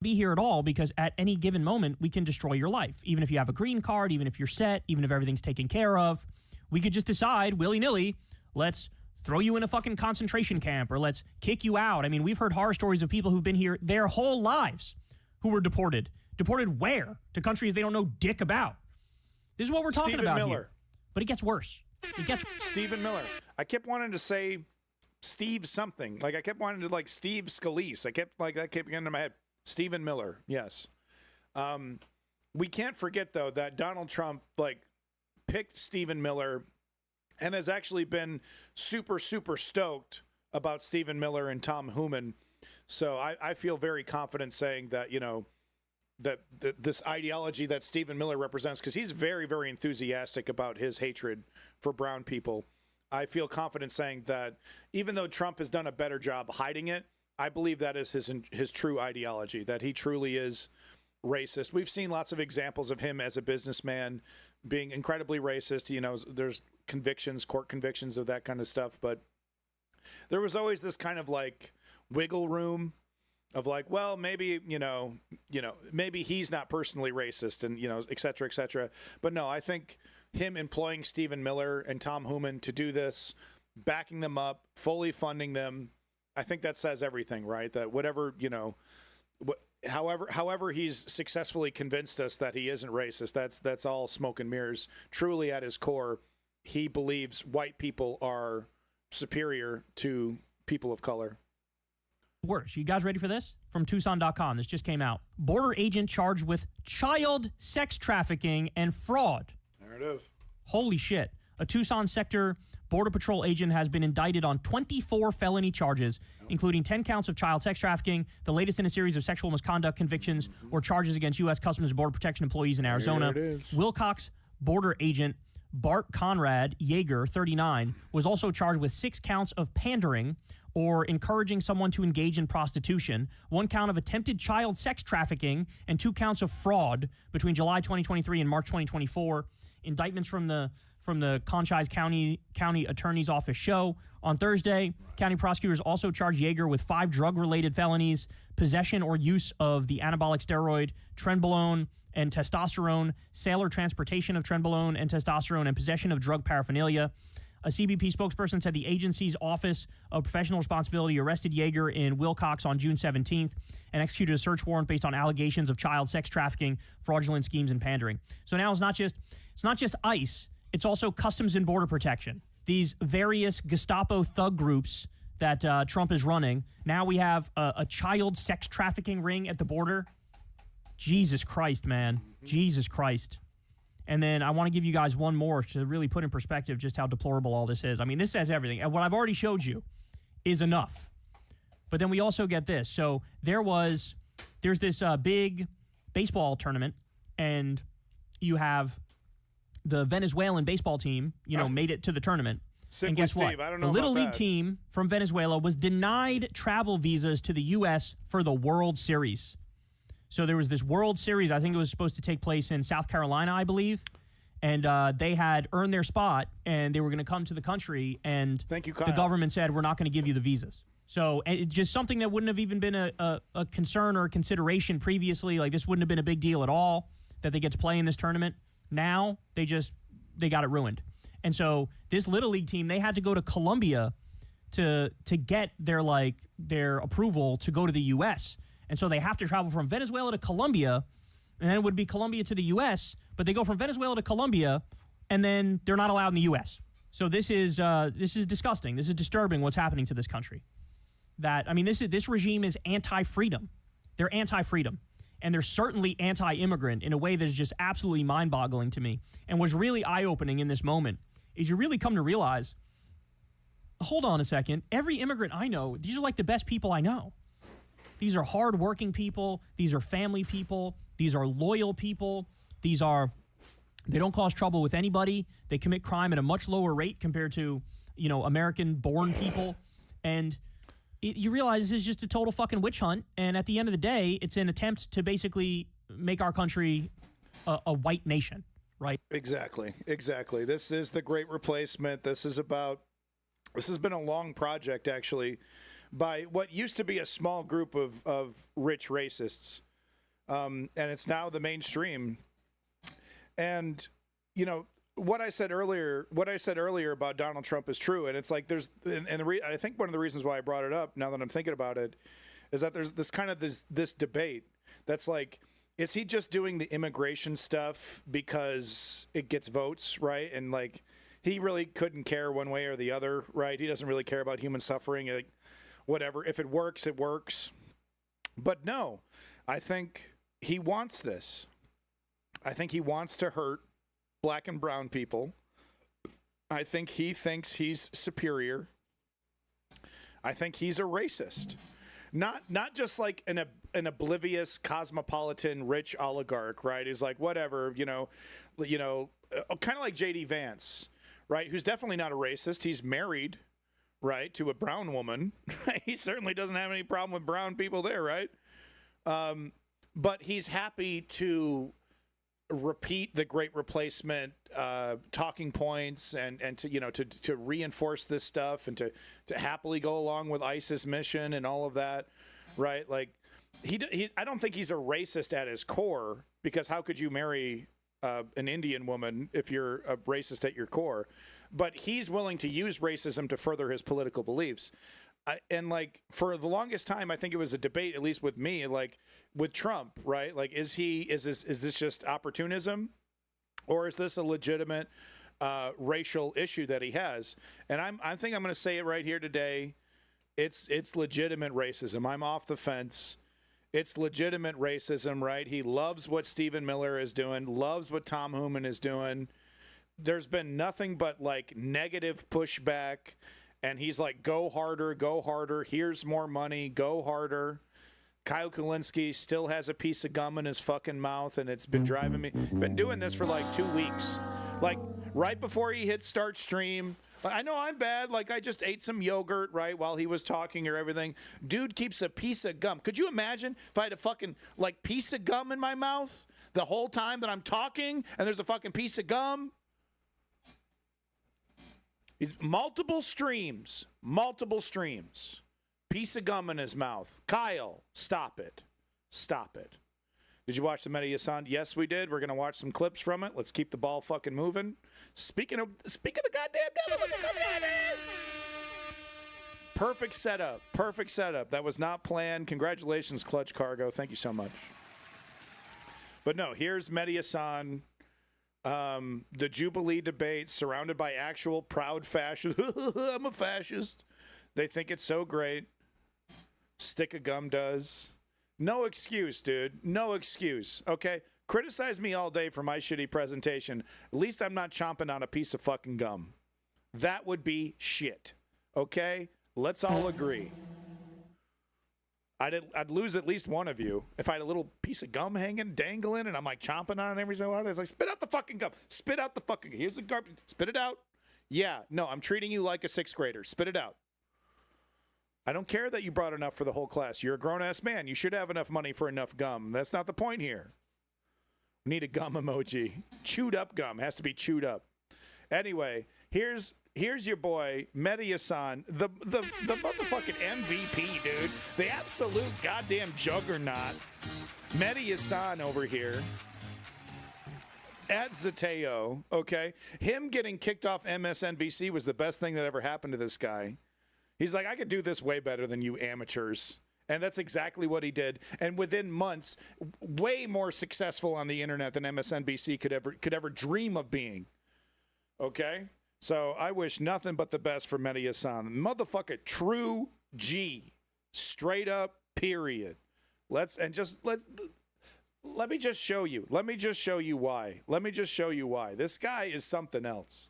Be here at all because at any given moment, we can destroy your life. Even if you have a green card, even if you're set, even if everything's taken care of, we could just decide willy-nilly, let's throw you in a fucking concentration camp or let's kick you out. I mean, we've heard horror stories of people who've been here their whole lives who were deported. Deported where? To countries they don't know dick about. This is what we're talking about here. But it gets worse. Stephen Miller. I kept wanting to say Steve something. Like I kept wanting to like Steve Scalise. That kept getting into my head. Stephen Miller. Yes. We can't forget though that Donald Trump like picked Stephen Miller and has actually been super, super stoked about Stephen Miller and Tom Hooman. So I feel very confident saying that, that this ideology that Stephen Miller represents, because he's very, very enthusiastic about his hatred for brown people. I feel confident saying that even though Trump has done a better job hiding it, I believe that is his true ideology, that he truly is racist. We've seen lots of examples of him as a businessman being incredibly racist. There's court convictions of that kind of stuff, but there was always this kind of like wiggle room of like, well, maybe, maybe he's not personally racist and, et cetera, et cetera. But no, I think him employing Stephen Miller and Tom Hooman to do this, backing them up, fully funding them, I think that says everything, right? That whatever, however he's successfully convinced us that he isn't racist, that's all smoke and mirrors. Truly at his core, he believes white people are superior to people of color. Worse. You guys ready for this? From Tucson.com. This just came out. Border agent charged with child sex trafficking and fraud. Narrative. Holy shit. A Tucson sector Border Patrol agent has been indicted on 24 felony charges, including 10 counts of child sex trafficking, the latest in a series of sexual misconduct convictions or charges against U.S. Customs and Border Protection employees in Arizona. There it is. Wilcox border agent Bart Conrad Yeager, 39, was also charged with 6 counts of pandering or encouraging someone to engage in prostitution, 1 count of attempted child sex trafficking, and 2 counts of fraud between July 2023 and March 2024. Indictments from the Cochise County Attorney's Office show. On Thursday, county prosecutors also charged Yeager with 5 drug-related felonies, possession or use of the anabolic steroid trenbolone and testosterone, sale or transportation of trenbolone and testosterone, and possession of drug paraphernalia. A CBP spokesperson said the agency's Office of Professional Responsibility arrested Yeager in Wilcox on June 17th and executed a search warrant based on allegations of child sex trafficking, fraudulent schemes, and pandering. So now it's not just ICE, it's also Customs and Border Protection. These various Gestapo thug groups that Trump is running. Now we have a child sex trafficking ring at the border. Jesus Christ, man. Jesus Christ. And then I want to give you guys one more to really put in perspective just how deplorable all this is. I mean, this says everything. And what I've already showed you is enough. But then we also get this. So there's this big baseball tournament, and you have the Venezuelan baseball team, made it to the tournament. Simply and guess Steve, what? I don't know the Little about League that. team from Venezuela was denied travel visas to the U.S. for the World Series. So there was this World Series, I think it was supposed to take place in South Carolina, I believe. And they had earned their spot, and they were going to come to the country, and Thank you, Kyle. the government said, we're not going to give you the visas. So it's just something that wouldn't have even been a concern or a consideration previously. Like, this wouldn't have been a big deal at all that they get to play in this tournament. Now, they got it ruined. And so this Little League team, they had to go to Colombia to get their approval to go to the U.S., and so they have to travel from Venezuela to Colombia, and then it would be Colombia to the U.S., but they go from Venezuela to Colombia, and then they're not allowed in the U.S. So this is disgusting. This is disturbing what's happening to this country. This regime is anti-freedom. They're anti-freedom. And they're certainly anti-immigrant in a way that is just absolutely mind-boggling to me. And what's really eye-opening in this moment is you really come to realize, hold on a second, every immigrant I know, these are like the best people I know. These are hardworking people. These are family people. These are loyal people. They don't cause trouble with anybody. They commit crime at a much lower rate compared to, American-born people. And you realize this is just a total fucking witch hunt. And at the end of the day, it's an attempt to basically make our country a white nation, right? Exactly. This is the Great Replacement. This has been a long project, actually, by what used to be a small group of rich racists. And it's now the mainstream. And, what I said earlier about Donald Trump is true. And it's like I think one of the reasons why I brought it up, now that I'm thinking about it, is that there's this debate that's like, is he just doing the immigration stuff because it gets votes, right? And like, he really couldn't care one way or the other, right? He doesn't really care about human suffering. Like, whatever. If it works, it works. But no, I think he wants this. I think he wants to hurt black and brown people. I think he thinks he's superior. I think he's a racist. Not just like an oblivious cosmopolitan rich oligarch, right? He's like, whatever, kind of like J.D. Vance, right? Who's definitely not a racist. He's married, right, to a brown woman. He certainly doesn't have any problem with brown people there, right? But he's happy to repeat the Great Replacement talking points and to reinforce this stuff and to happily go along with ISIS mission and all of that, right? Like I don't think he's a racist at his core, because how could you marry an Indian woman if you're a racist at your core? But he's willing to use racism to further his political beliefs. And like, for the longest time, I think it was a debate, at least with me, like with Trump, right? Like, is this just opportunism, or is this a legitimate racial issue that he has? And I think I'm going to say it right here today. It's legitimate racism. I'm off the fence. It's legitimate racism, right? He loves what Stephen Miller is doing, loves what Tom Hooman is doing. There's been nothing but like negative pushback. And he's like, go harder. Here's more money. Go harder. Kyle Kulinski still has a piece of gum in his fucking mouth, and it's been driving me. Been doing this for like 2 weeks. Like, right before he hit start stream. I know I'm bad. Like, I just ate some yogurt, right, while he was talking or everything. Dude keeps a piece of gum. Could you imagine if I had a fucking, like, piece of gum in my mouth the whole time that I'm talking and there's a fucking piece of gum? He's multiple streams. Piece of gum in his mouth. Kyle, stop it. Stop it. Did you watch the Mehdi Hassan? Yes, we did. We're going to watch some clips from it. Let's keep the ball fucking moving. Speaking of the goddamn devil. Perfect setup. That was not planned. Congratulations, Clutch Cargo. Thank you so much. But no, here's Mehdi Hassan. The Jubilee debate surrounded by actual proud fascists. I'm a fascist. They think it's so great. Stick of gum does. No excuse, dude. No excuse. Okay? Criticize me all day for my shitty presentation. At least I'm not chomping on a piece of fucking gum. That would be shit. Okay? Let's all agree. I'd lose at least one of you if I had a little piece of gum hanging, dangling, and I'm like chomping on it every so while. It's like, spit out the fucking gum. Spit out the fucking gum. Here's the garbage. Spit it out. Yeah. No, I'm treating you like a sixth grader. Spit it out. I don't care that you brought enough for the whole class. You're a grown-ass man. You should have enough money for enough gum. That's not the point here. We need a gum emoji. Chewed up gum. Has to be chewed up. Anyway, here's your boy, Mehdi Hassan, the motherfucking MVP, dude. The absolute goddamn juggernaut. Mehdi Hassan over here. At Zateo, okay? Him getting kicked off MSNBC was the best thing that ever happened to this guy. He's like, I could do this way better than you amateurs. And that's exactly what he did. And within months, way more successful on the internet than MSNBC could ever dream of being. Okay? So I wish nothing but the best for Mehdi Hassan. Motherfucker, true G. Straight up, period. Let me just show you. Let me just show you why. This guy is something else.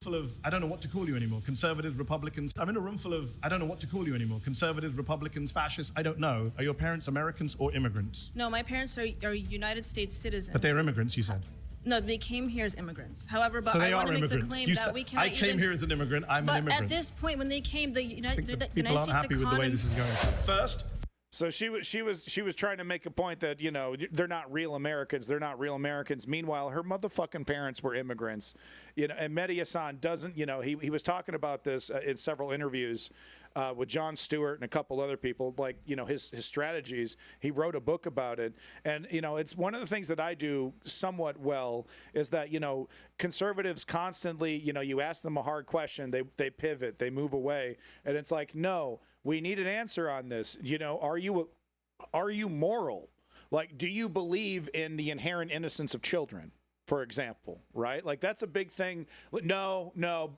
Full of, I don't know what to call you anymore, conservatives, Republicans. I'm in a room full of, I don't know what to call you anymore, conservatives, Republicans, fascists, I don't know. Are your parents Americans or immigrants? No, my parents are United States citizens. But they're immigrants, you said. No, they came here as immigrants. However, but so I want to make the claim that we cannot I came here as an immigrant, I'm an immigrant. But at this point, when they came, the United States people aren't happy with the way this is going. First, so she was trying to make a point that, you know, they're not real Americans. They're not real Americans. Meanwhile, her motherfucking parents were immigrants. You know, and Mehdi Hassan doesn't, you know, he was talking about this in several interviews with Jon Stewart and a couple other people, like, you know, his strategies. He wrote a book about it. And, you know, it's one of the things that I do somewhat well is that, you know, conservatives constantly, you know, you ask them a hard question, they pivot, they move away. And it's like, no, we need an answer on this. You know, are you moral? Like, do you believe in the inherent innocence of children? For example, right? Like, that's a big thing. No,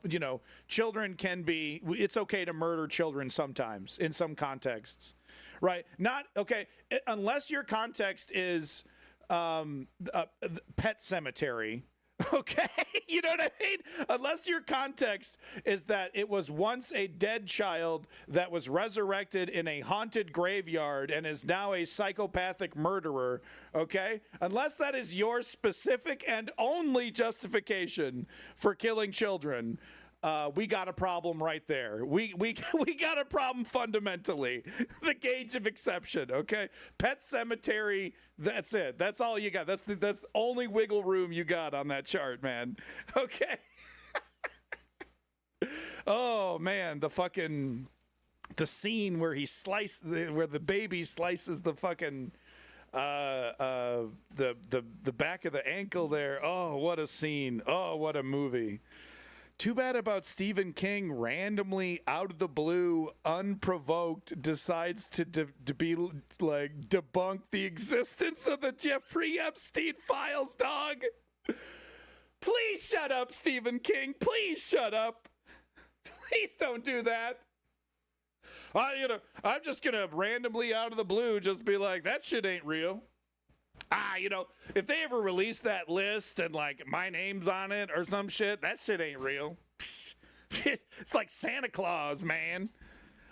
you know, children can be, it's okay to murder children sometimes in some contexts, right? Not, okay, unless your context is Pet Cemetery, okay? You know what I mean? Unless your context is that it was once a dead child that was resurrected in a haunted graveyard and is now a psychopathic murderer, okay? Unless that is your specific and only justification for killing children, we got a problem right there. We got a problem fundamentally. The gauge of exception, okay? Pet Cemetery, that's it. That's all you got. That's the only wiggle room you got on that chart, man. Okay. Oh man, the scene where where the baby slices the fucking the back of the ankle there. Oh, what a scene. Oh, what a movie. Too bad about Stephen King randomly, out of the blue, unprovoked, decides to be like debunk the existence of the Jeffrey Epstein files, dog. Please shut up, Stephen King. Please shut up. Please don't do that. I'm just gonna randomly, out of the blue, just be like, that shit ain't real. You know, if they ever release that list and like my name's on it or some shit, that shit ain't real. It's like Santa Claus, man.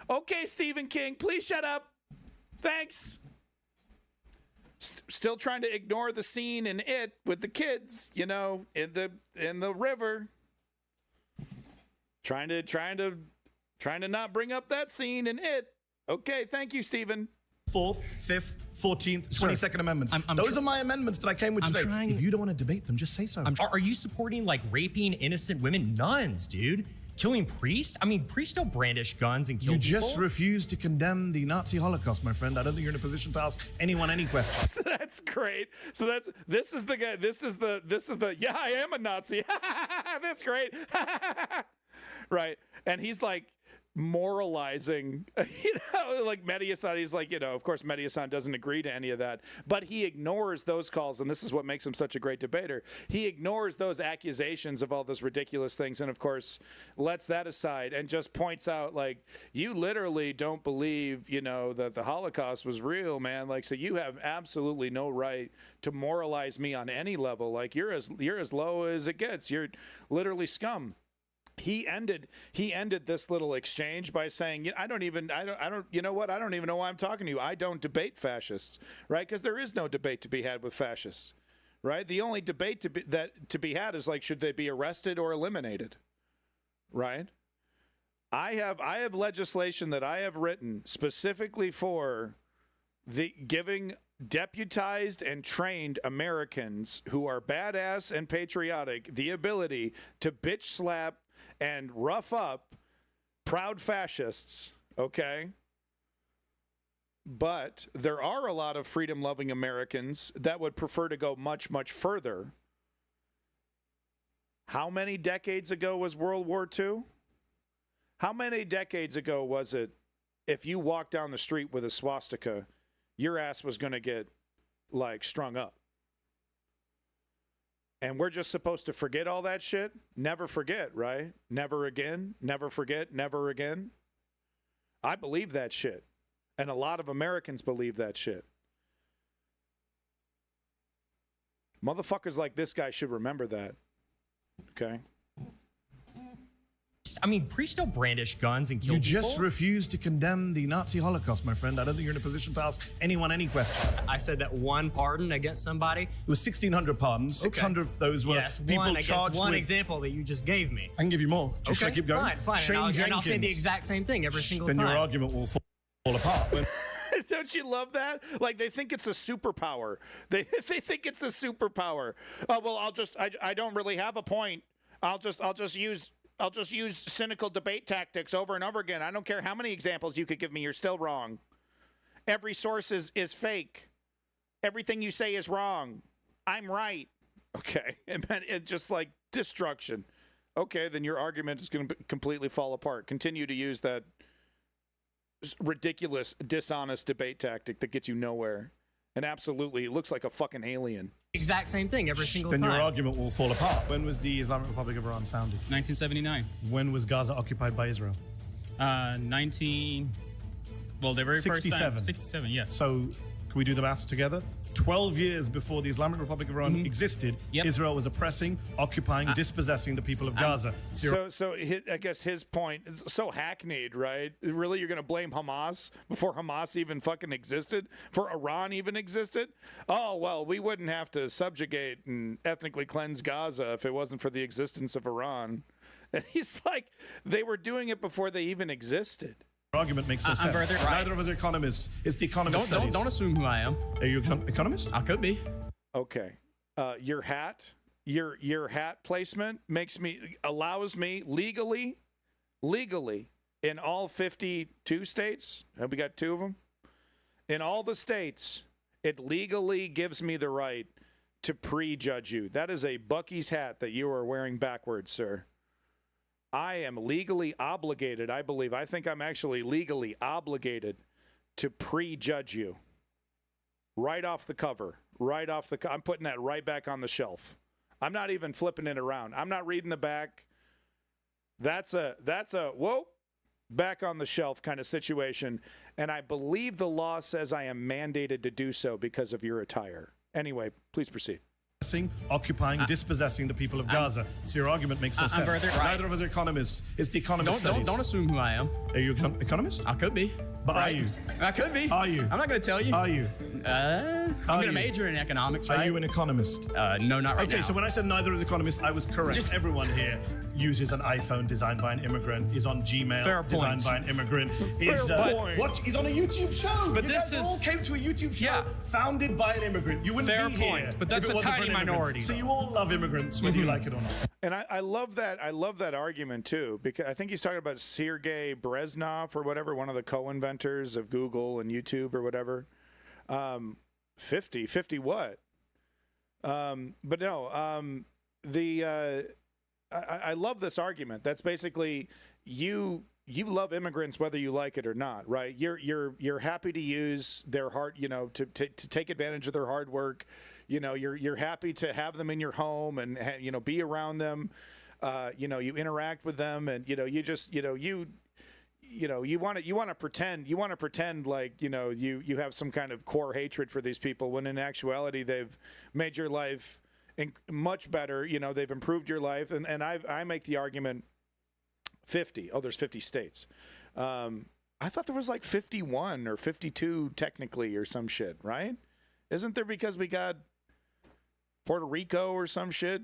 Okay, Stephen King, please shut up. Thanks. Still trying to ignore the scene in It with the kids, you know, in the river. Trying to not bring up that scene in It. Okay, thank you, Stephen. 4th, 5th, 14th, 22nd Amendments. Those are my amendments that I came with today. If you don't want to debate them, just say so. Are you supporting, like, raping innocent women? Nuns, dude. Killing priests? I mean, priests don't brandish guns and kill people. You just refuse to condemn the Nazi Holocaust, my friend. I don't think you're in a position to ask anyone any questions. That's great. So this is the guy. This is the yeah, I am a Nazi. That's great. Right. And he's like moralizing, you know, like Mediasan. He's like, you know, of course, Mediasan doesn't agree to any of that, but he ignores those calls. And this is what makes him such a great debater. He ignores those accusations of all those ridiculous things. And of course, lets that aside and just points out, like, you literally don't believe, you know, that the Holocaust was real, man. Like, so you have absolutely no right to moralize me on any level. Like, you're as low as it gets. You're literally scum. He ended this little exchange by saying, I don't, you know what? I don't even know why I'm talking to you. I don't debate fascists, right? Because there is no debate to be had with fascists, right? The only debate to be had is, like, should they be arrested or eliminated, right? I have legislation that I have written specifically for the giving deputized and trained Americans who are badass and patriotic the ability to bitch slap and rough up proud fascists, okay? But there are a lot of freedom-loving Americans that would prefer to go much, much further. How many decades ago was World War II? How many decades ago was it if you walked down the street with a swastika, your ass was going to get, like, strung up? And we're just supposed to forget all that shit? Never forget, right? Never again. Never forget. Never again. I believe that shit. And a lot of Americans believe that shit. Motherfuckers like this guy should remember that. Okay? I mean, priests don't brandish guns and kill people. You just refuse to condemn the Nazi Holocaust, my friend. I don't think you're in a position to ask anyone any questions. I said that one pardon against somebody. It was 1,600 pardons. 600 of those were people charged one with... example that you just gave me. I can give you more. Just should I keep going? Fine. Shane Jenkins. And I'll say the exact same thing every single time. Then your argument will fall apart. Don't you love that? Like, they think it's a superpower. They think it's a superpower. Oh, well, I don't really have a point. I'll just use cynical debate tactics over and over again. I don't care how many examples you could give me. You're still wrong. Every source is fake. Everything you say is wrong. I'm right. Okay. And it's just like destruction. Okay, then your argument is going to completely fall apart. Continue to use that ridiculous, dishonest debate tactic that gets you nowhere. And absolutely, it looks like a fucking alien. Exact same thing every single time. Then your argument will fall apart. When was the Islamic Republic of Iran founded? 1979. When was Gaza occupied by Israel? The very 67. first time. 67, yes. So, can we do the maths together? 12 years before the Islamic Republic of Iran existed, Israel was oppressing, occupying, dispossessing the people of Gaza. So I guess his point is so hackneyed, right? Really, you're going to blame Hamas before Hamas even fucking existed? Before Iran even existed? Oh, well, we wouldn't have to subjugate and ethnically cleanse Gaza if it wasn't for the existence of Iran. And he's like, they were doing it before they even existed. Argument makes no sense. Neither of us are economists. It's the economist studies. Don't assume who I am. Are you an economist? I could be. Okay. Your hat placement allows me legally in all 52 states. Have we got 2 of them? In all the states, it legally gives me the right to prejudge you. That is a Buc-ee's hat that you are wearing backwards, sir. I am legally obligated, I believe. I think I'm actually legally obligated to prejudge you. Right off the cover. I'm putting that right back on the shelf. I'm not even flipping it around. I'm not reading the back. That's a whoa, back on the shelf kind of situation. And I believe the law says I am mandated to do so because of your attire. Anyway, please proceed. Occupying, dispossessing the people of Gaza. So your argument makes no sense. Neither of us are economists. It's the economist studies. Don't assume who I am. Are you an economist? I could be. But right? are you? I could be. Are you? I'm not going to tell you. Are you? I'm going to major in economics, right? Are you an economist? No, not right now. Okay, so when I said neither is economist, I was correct. Just everyone here uses an iPhone designed by an immigrant, is on Gmail designed by an immigrant, is on a YouTube show. But you this guys all came to a YouTube show founded by an immigrant. You wouldn't be here. But that's if it a wasn't for tiny an immigrant. minority. So you all love immigrants, whether you like it or not. And I love that. I love that argument too, because I think he's talking about Sergey Brezhnev or whatever, one of the co-inventors of Google and YouTube or whatever. 50 what? But no. I love this argument. That's basically you love immigrants whether you like it or not, right? You're happy to use their hard, to take advantage of their hard work. You're happy to have them in your home and be around them. You interact with them, and you want to pretend like you have some kind of core hatred for these people, when in actuality they've made your life much better. They've improved your life, and I make the argument 50. Oh, there's 50 states. I thought there was like 51 or 52 technically or some shit, right? Isn't there, because we got Puerto Rico or some shit?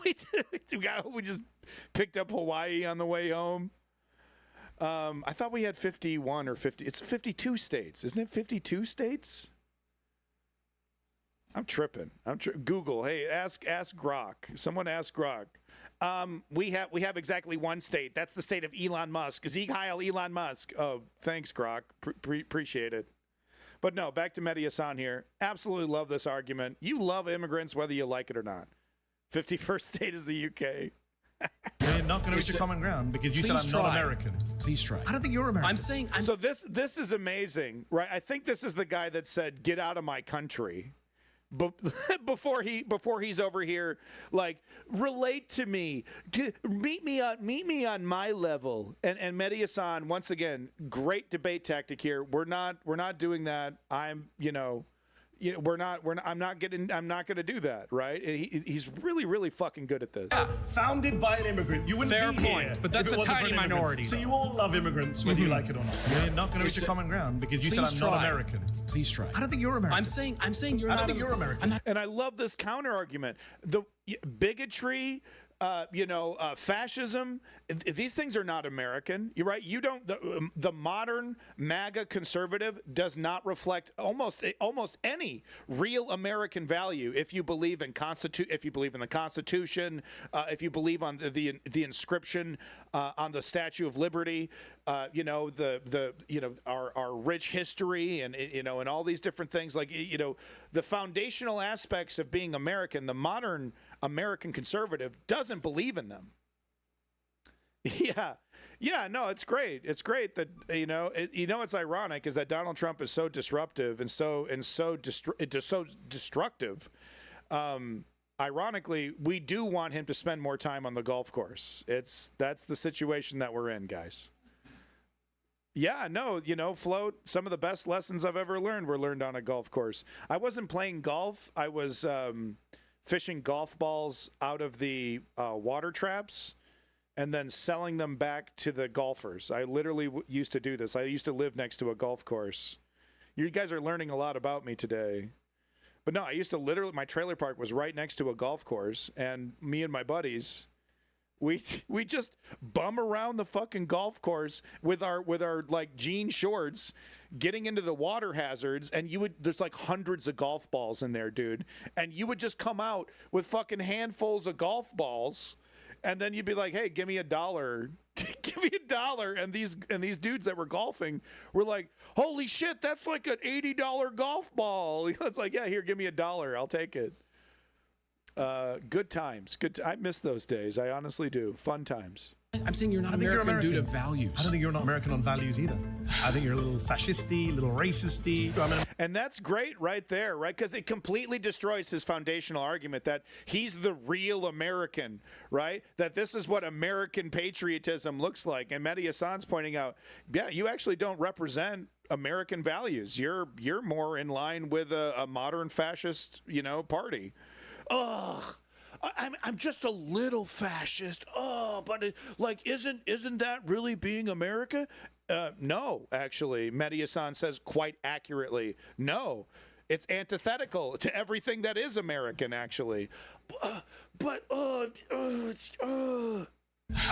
we just picked up Hawaii on the way home. I thought we had 51 or 50. It's 52 states. Isn't it 52 states? I'm tripping. Google. Hey, ask Grok. Someone ask Grok. We have exactly one state. That's the state of Elon Musk. Sieg Heil Elon Musk. Oh, thanks, Grok. Appreciate it. But no, back to Mehdi Hasan here. Absolutely love this argument. You love immigrants whether you like it or not. 51st state is the UK. You're not going to reach a common ground because you said I'm not American. Please try. I don't think you're American. I'm saying. So this is amazing, right? I think this is the guy that said, "Get out of my country." But before he's over here, like, relate to me, meet me on my level. And Mehdi Hasan, once again, great debate tactic here. We're not doing that. I'm not going to do that, right? He's really fucking good at this. Founded by an immigrant. You wouldn't be here. But that's a tiny minority. So you all love immigrants, whether you like it or not. You're not going to reach a common ground because you said I'm not American. Please try. I don't think you're American. I'm saying you're I not. don't think you're American. And I love this counter argument. The bigotry, fascism. These things are not American. You're right. You don't. The modern MAGA conservative does not reflect almost any real American value. If you believe in if you believe in the Constitution, if you believe on the inscription on the Statue of Liberty, our rich history and and all these different things, like the foundational aspects of being American. The modern American conservative doesn't believe in them. No, it's great. It's great that it's ironic is that Donald Trump is so disruptive and so destructive. Ironically, we do want him to spend more time on the golf course. That's the situation that we're in, guys. Yeah, no, Float, some of the best lessons I've ever learned were learned on a golf course. I wasn't playing golf. I was fishing golf balls out of the water traps and then selling them back to the golfers. I literally used to do this. I used to live next to a golf course. You guys are learning a lot about me today. But no, I used to my trailer park was right next to a golf course, and me and my buddies, we just bum around the fucking golf course with our like jean shorts, getting into the water hazards, and there's like hundreds of golf balls in there, dude. And you would just come out with fucking handfuls of golf balls, and then you'd be like, "Hey, give me $1." Give me $1. And these dudes that were golfing were like, "Holy shit, that's like an $80 golf ball." It's like, "Yeah, here, give me $1. I'll take it." Good times. I miss those days. I honestly do. Fun times. I'm saying you're not American due to values. I don't think you're not American on values either. I think you're a little fascisty, a little racisty. And that's great right there, right? Because it completely destroys his foundational argument that he's the real American, right? That this is what American patriotism looks like. And Mehdi Hasan's pointing out, yeah, you actually don't represent American values. You're more in line with a modern fascist, party. Ugh. I'm just a little fascist. Oh, but like, isn't that really being America? No, actually, Mehdi-Hassan says quite accurately, no. It's antithetical to everything that is American, actually. I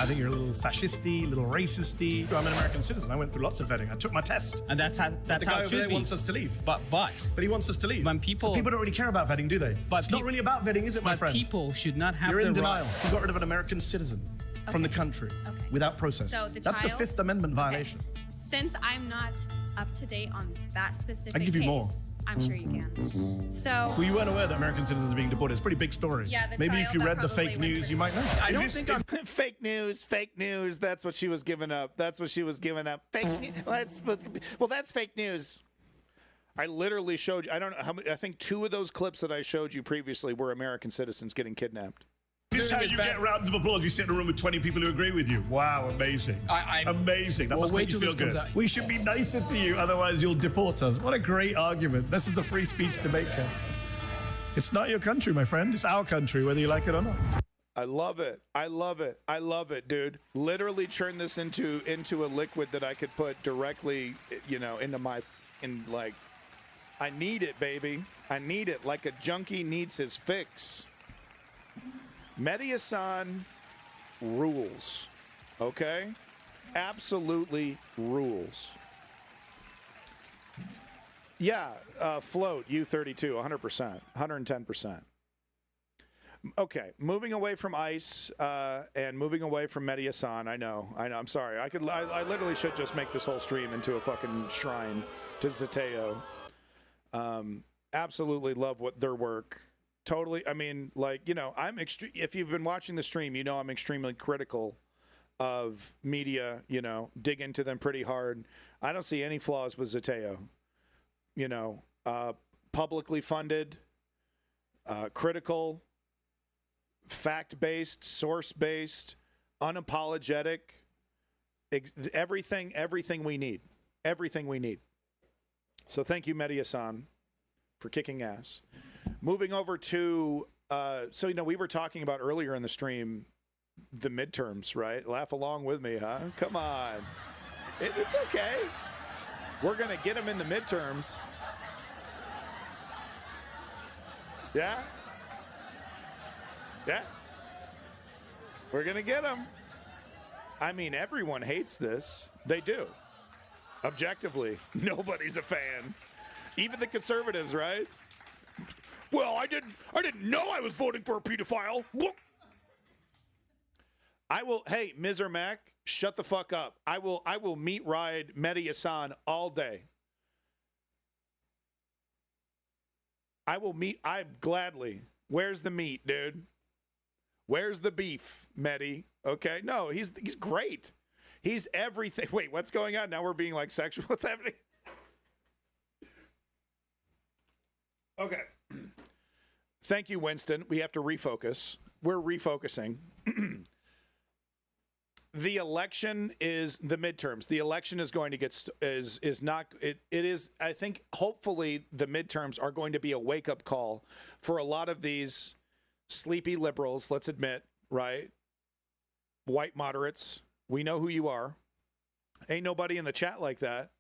think you're a little fascisty, a little racisty. I'm an American citizen. I went through lots of vetting. I took my test. And that's how the guy it over should there be. wants us to leave. But he wants us to leave. When people don't really care about vetting, do they? But it's not really about vetting, is it, my friend? People should not have You're in the denial. right. You got rid of an American citizen from the country without process. So That's the Fifth Amendment violation. Since I'm not up to date on that specific I can give you case, more. I'm sure you can. So Well, you weren't aware that American citizens are being deported. It's a pretty big story. Yeah, the Maybe if you trial read that the probably fake went news, through. you might know. I don't think I'm fake news. That's what she was giving up. That's what she was giving up. Fake news. Well, that's fake news. I literally showed you. I don't know how many. I think 2 of those clips that I showed you previously were American citizens getting kidnapped. This is how you get rounds of applause. You sit in a room with 20 people who agree with you. Wow, amazing. Amazing. That must make you feel good. We should be nicer to you, otherwise you'll deport us. What a great argument. This is the free speech debate camp. It's not your country, my friend. It's our country, whether you like it or not. I love it. I love it. I love it, dude. Literally turn this into a liquid that I could put directly, into my, I need it, baby. I need it like a junkie needs his fix. Mehdi-Hassan rules, okay? Absolutely rules. Yeah, float, U32, 100%, 110%. Okay, moving away from ICE and moving away from Mehdi-Hassan. I know. I'm sorry. I literally should just make this whole stream into a fucking shrine to Zateo. Absolutely love their work. Totally. I mean, I'm if you've been watching the stream, I'm extremely critical of media, dig into them pretty hard. I don't see any flaws with Zateo. Publicly funded, critical, fact-based, source-based, unapologetic, everything we need. Everything we need. So thank you, Mehdi-Hassan, for kicking ass. Moving over to, we were talking about earlier in the stream, the midterms, right? Laugh along with me, huh? Come on. It's okay. We're going to get them in the midterms. Yeah? Yeah. We're going to get them. I mean, everyone hates this. They do. Objectively, nobody's a fan. Even the conservatives, right? Well, I didn't know I was voting for a pedophile. Hey, Ms. or Mac, shut the fuck up. I will meet ride Mehdi-Hassan all day. I gladly. Where's the meat, dude? Where's the beef, Mehdi? Okay, no, he's great. He's everything. Wait, what's going on? Now we're being like sexual. What's happening? Okay. Thank you, Winston. We have to refocus. We're refocusing. The election is the midterms. The election is going to get is not it is. I think hopefully the midterms are going to be a wake up call for a lot of these sleepy liberals. Let's admit, right? White moderates. We know who you are. Ain't nobody in the chat like that.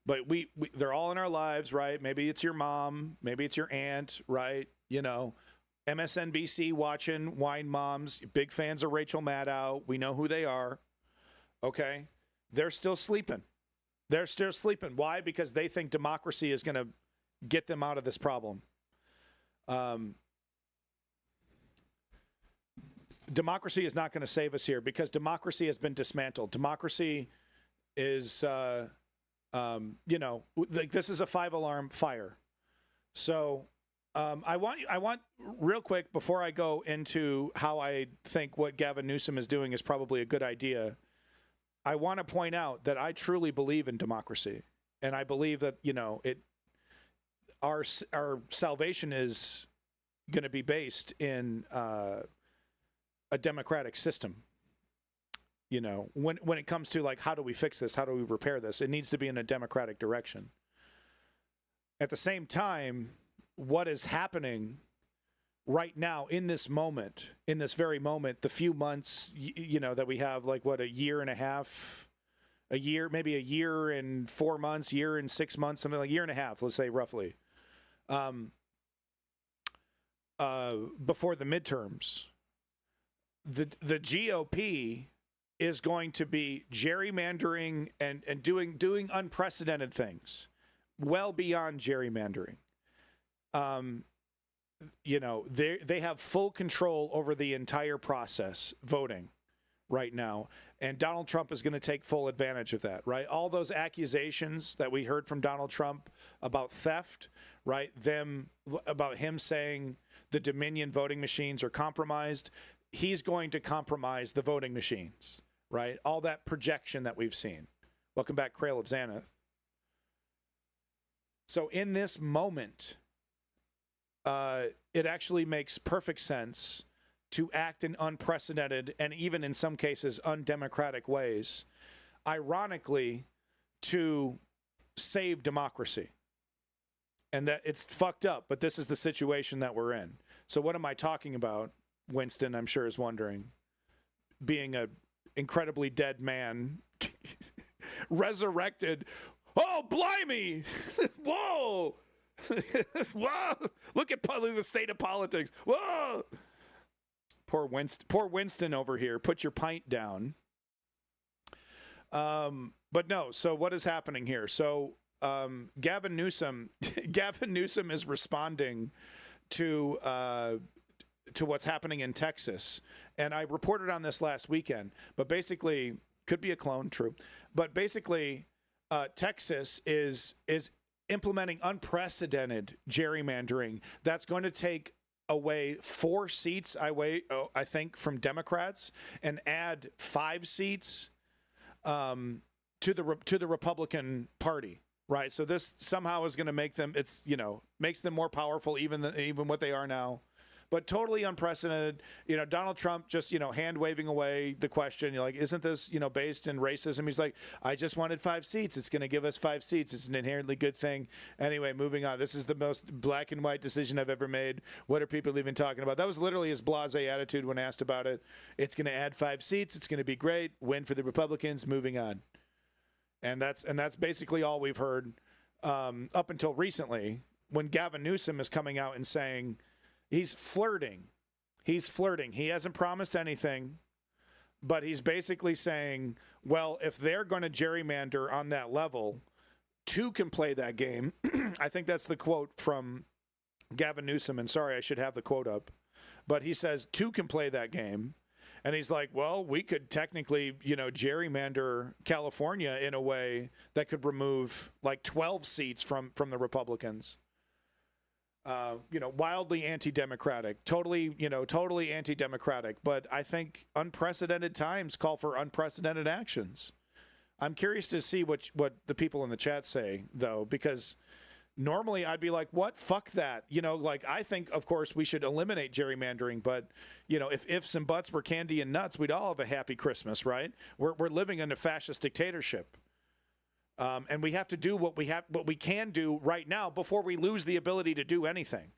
But we they're all in our lives, right? Maybe it's your mom, maybe it's your aunt, right? MSNBC watching wine moms, big fans of Rachel Maddow. We know who they are. Okay? They're still sleeping. They're still sleeping. Why? Because they think democracy is going to get them out of this problem. Democracy is not going to save us here because democracy has been dismantled. Democracy is, this is a 5-alarm fire. So I want real quick before I go into how I think what Gavin Newsom is doing is probably a good idea. I want to point out that I truly believe in democracy, and I believe that our salvation is going to be based in a democratic system. When it comes to how do we fix this? How do we repair this? It needs to be in a democratic direction. At the same time, what is happening right now, in this moment, in this very moment, the few months, that we have, like, what, a year and a half, a year, maybe a year and 4 months, year and 6 months, something like a year and a half, let's say roughly, before the midterms, the GOP is going to be gerrymandering and doing unprecedented things, well beyond gerrymandering. They have full control over the entire process, voting right now, and Donald Trump is going to take full advantage of that, right? All those accusations that we heard from Donald Trump about theft, right? About him saying the Dominion voting machines are compromised. He's going to compromise the voting machines, right? All that projection that we've seen. Welcome back, Crail of Xanath. So in this moment, it actually makes perfect sense to act in unprecedented and even in some cases undemocratic ways, ironically, to save democracy. And that it's fucked up, but this is the situation that we're in. So what am I talking about? Winston, I'm sure, is wondering. Being a incredibly dead man, resurrected. Oh, blimey! Whoa! Whoa! Look at the state of politics. Whoa! Poor Winston over here. Put your pint down. But no. So what is happening here? So Gavin Newsom is responding to what's happening in Texas, and I reported on this last weekend. But basically, could be a clone, true. But basically, Texas is implementing unprecedented gerrymandering that's going to take away 4 seats, I think, from Democrats and add 5 seats to the Republican Party, right? So this somehow is going to make them, makes them more powerful even what they are now. But totally unprecedented. Donald Trump just, hand waving away the question. You're like, isn't this, based in racism? He's like, I just wanted 5 seats. It's going to give us 5 seats. It's an inherently good thing. Anyway, moving on. This is the most black and white decision I've ever made. What are people even talking about? That was literally his blasé attitude when asked about it. It's going to add 5 seats. It's going to be great. Win for the Republicans. Moving on. And that's basically all we've heard up until recently, when Gavin Newsom is coming out and saying, he's flirting. He hasn't promised anything, but he's basically saying, well, if they're going to gerrymander on that level, 2 can play that game. I think that's the quote from Gavin Newsom, and sorry, I should have the quote up. But he says 2 can play that game. And he's like, well, we could technically, gerrymander California in a way that could remove like 12 seats from the Republicans. Wildly anti-democratic, totally anti-democratic. But I think unprecedented times call for unprecedented actions. I'm curious to see what the people in the chat say, though, because normally I'd be like, what? Fuck that. I think, of course, we should eliminate gerrymandering. But, if ifs and buts were candy and nuts, we'd all have a happy Christmas, right? We're living in a fascist dictatorship. And we have to do what we can do right now before we lose the ability to do anything.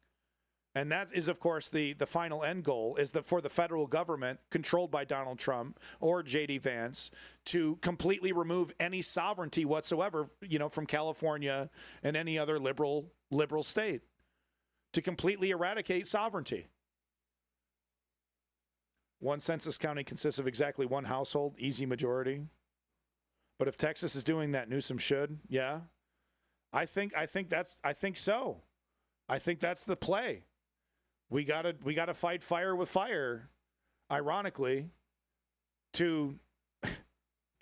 And that is, of course, the final end goal is for the federal government controlled by Donald Trump or J.D. Vance to completely remove any sovereignty whatsoever, from California and any other liberal state, to completely eradicate sovereignty. One census county consists of exactly 1 household, easy majority. But if Texas is doing that, Newsom should. Yeah. I think so. I think that's the play. We gotta fight fire with fire, ironically, to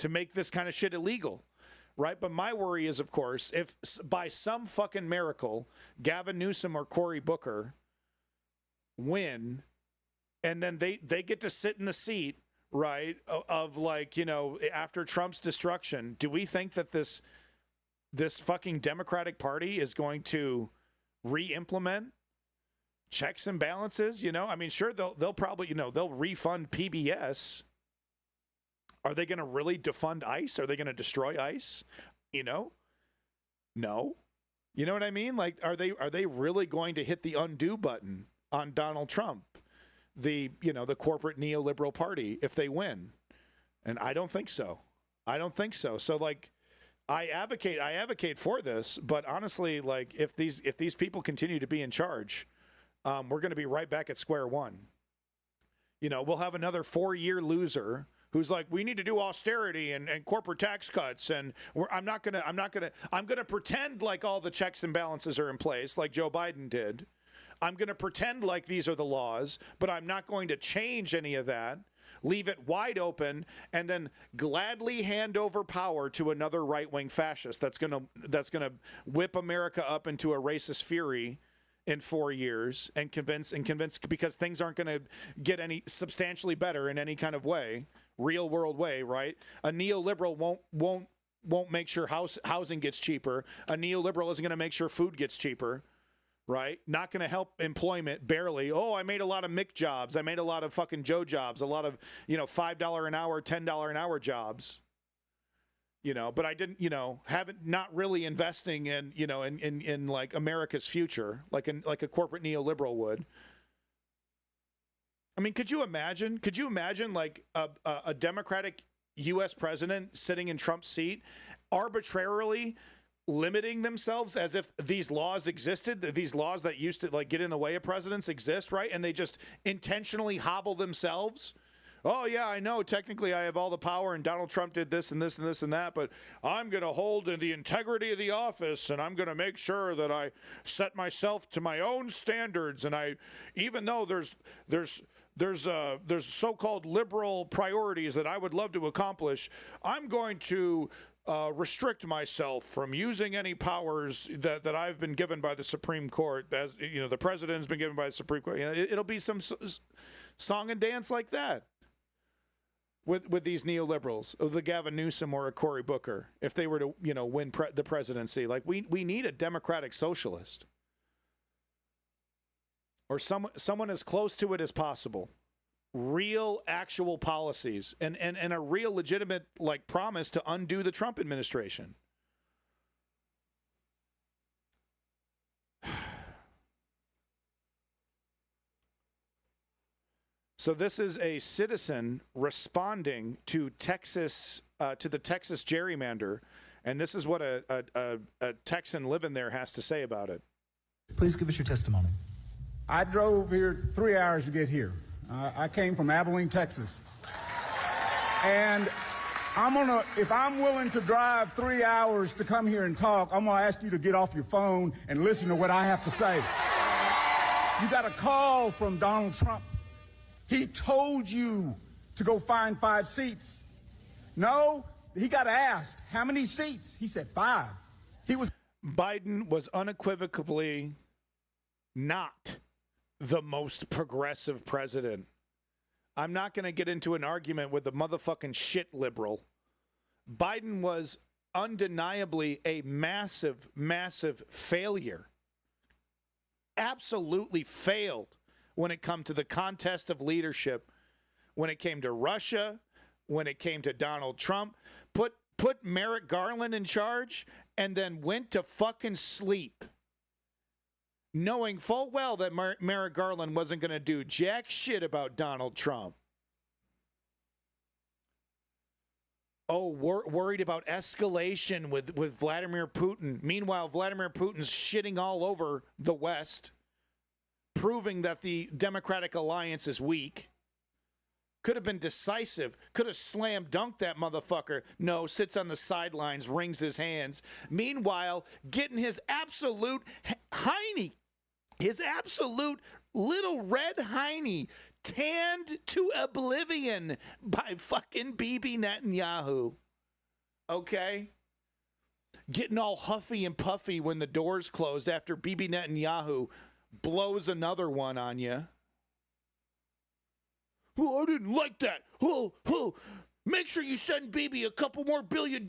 make this kind of shit illegal. Right? But my worry is, of course, if by some fucking miracle Gavin Newsom or Cory Booker win, and then they get to sit in the seat, right, of after Trump's destruction, do we think that this fucking Democratic Party is going to re-implement checks and balances? I mean, sure, they'll probably, they'll refund PBS. Are they going to really defund ICE? Are they going to destroy ICE? No. You know what I mean? Like, are they really going to hit the undo button on Donald Trump, the corporate neoliberal party, if they win. And I don't think so. I don't think so. So like, I advocate for this, but honestly, like if these people continue to be in charge, we're going to be right back at square one. We'll have another 4-year loser who's like, we need to do austerity and corporate tax cuts, and I'm gonna pretend like all the checks and balances are in place, like Joe Biden did. I'm gonna pretend like these are the laws, but I'm not going to change any of that. Leave it wide open, and then gladly hand over power to another right-wing fascist that's gonna whip America up into a racist fury in 4 years and convince because things aren't going to get any substantially better in any kind of way, real world way, right? A neoliberal won't make sure housing gets cheaper. A neoliberal isn't going to make sure food gets cheaper. Right? Not going to help employment, barely. Oh, I made a lot of Mick jobs. I made a lot of fucking Joe jobs, a lot of, $5 an hour, $10 an hour jobs. But I didn't, not really investing in, in like America's future, like a corporate neoliberal would. I mean, could you imagine like a Democratic U.S. president sitting in Trump's seat arbitrarily limiting themselves as if these laws existed, these laws that used to like get in the way of presidents exist, right? And they just intentionally hobble themselves. Oh yeah, I know technically I have all the power and Donald Trump did this and this and this and that, but I'm going to hold the integrity of the office, and I'm going to make sure that I set myself to my own standards, and even though there's so-called liberal priorities that I would love to accomplish, I'm going to restrict myself from using any powers that I've been given by the Supreme Court, as the president has been given by the Supreme Court. It'll be some song and dance like that with these neoliberals, the Gavin Newsom or a Cory Booker, if they were to win the presidency. Like we need a democratic socialist or someone as close to it as possible. Real actual policies and a real legitimate like promise to undo the Trump administration. So this is a citizen responding to Texas, to the Texas gerrymander, and this is what a Texan living there has to say about it. Please give us your testimony. I drove here 3 hours to get here. I came from Abilene, Texas. And if I'm willing to drive 3 hours to come here and talk, I'm going to ask you to get off your phone and listen to what I have to say. You got a call from Donald Trump. He told you to go find 5 seats. No, he got asked, how many seats? He said 5. Biden was unequivocally not the most progressive president. I'm not going to get into an argument with the motherfucking shit liberal. Biden was undeniably a massive, massive failure. Absolutely failed when it come to the contest of leadership, when it came to Russia, when it came to Donald Trump. Put Merrick Garland in charge and then went to fucking sleep, knowing full well that Merrick Garland wasn't going to do jack shit about Donald Trump. Oh, worried about escalation with Vladimir Putin. Meanwhile, Vladimir Putin's shitting all over the West, proving that the Democratic alliance is weak. Could have been decisive. Could have slam dunked that motherfucker. No, sits on the sidelines, wrings his hands. Meanwhile, getting his absolute hiney, his absolute little red hiney tanned to oblivion by fucking Bibi Netanyahu. Okay? Getting all huffy and puffy when the doors closed after Bibi Netanyahu blows another one on you. Oh, I didn't like that. Oh, make sure you send Bibi a couple more $1 billion.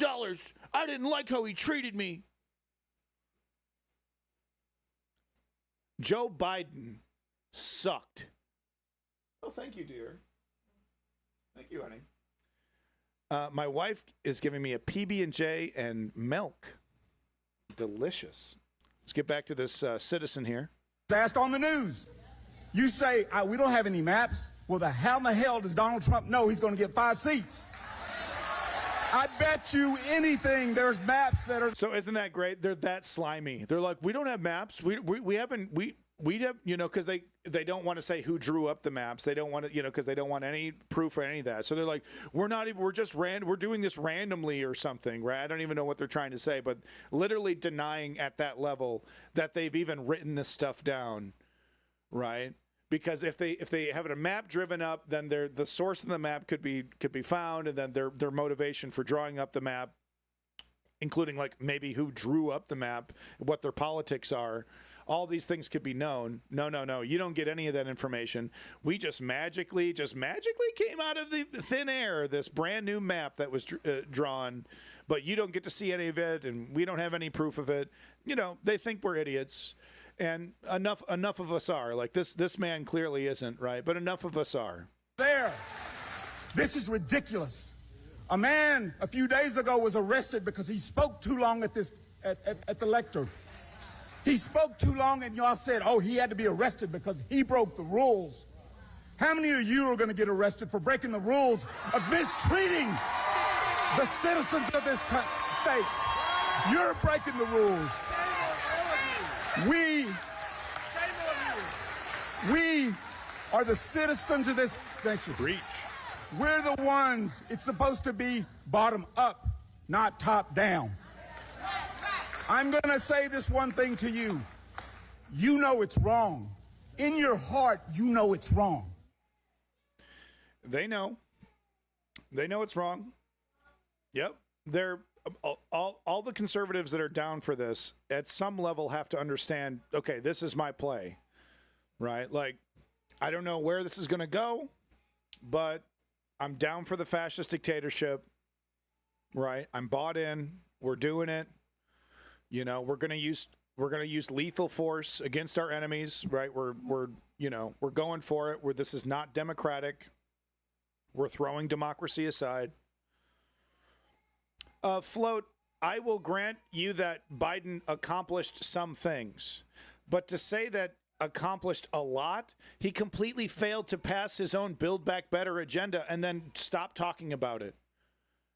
I didn't like how he treated me. Joe Biden sucked. Oh, thank you, dear. Thank you, honey. My wife is giving me a PB&J and milk. Delicious. Let's get back to this citizen here. Asked on the news. You say, we don't have any maps. Well, how in the hell does Donald Trump know he's going to get 5 seats? I bet you anything there's maps that are... So isn't that great? They're that slimy. They're like, we don't have maps. We haven't, we have, you know, because they don't want to say who drew up the maps. They don't want to, you know, because they don't want any proof or any of that. So they're like, we're doing this randomly or something, right? I don't even know what they're trying to say, but literally denying at that level that they've even written this stuff down, right? Because if they have a map driven up, then the source of the map could be found, and then their motivation for drawing up the map, including like maybe who drew up the map, what their politics are, all these things could be known. No, you don't get any of that information. We just magically came out of the thin air, this brand new map that was drawn, but you don't get to see any of it, and we don't have any proof of it. You know, they think we're idiots. And enough of us are. Like this man clearly isn't, right? But enough of us are. There. This is ridiculous. A man a few days ago was arrested because he spoke too long at the lectern. He spoke too long, and y'all said, oh, he had to be arrested because he broke the rules. How many of you are going to get arrested for breaking the rules of mistreating the citizens of this state? You're breaking the rules. We are the citizens of this nation. Breach. We're the ones. It's supposed to be bottom up, not top down. I'm going to say this one thing to you. You know it's wrong. In your heart, you know it's wrong. They know. They know it's wrong. Yep. They're all the conservatives that are down for this at some level have to understand, okay, this is my play, right? Like, I don't know where this is going to go, but I'm down for the fascist dictatorship, right? I'm bought in. We're doing it. You know, we're going to use lethal force against our enemies, right? We're going for it. This is not democratic. We're throwing democracy aside. Float, I will grant you that Biden accomplished some things, but to say that accomplished a lot, he completely failed to pass his own Build Back Better agenda and then stop talking about it,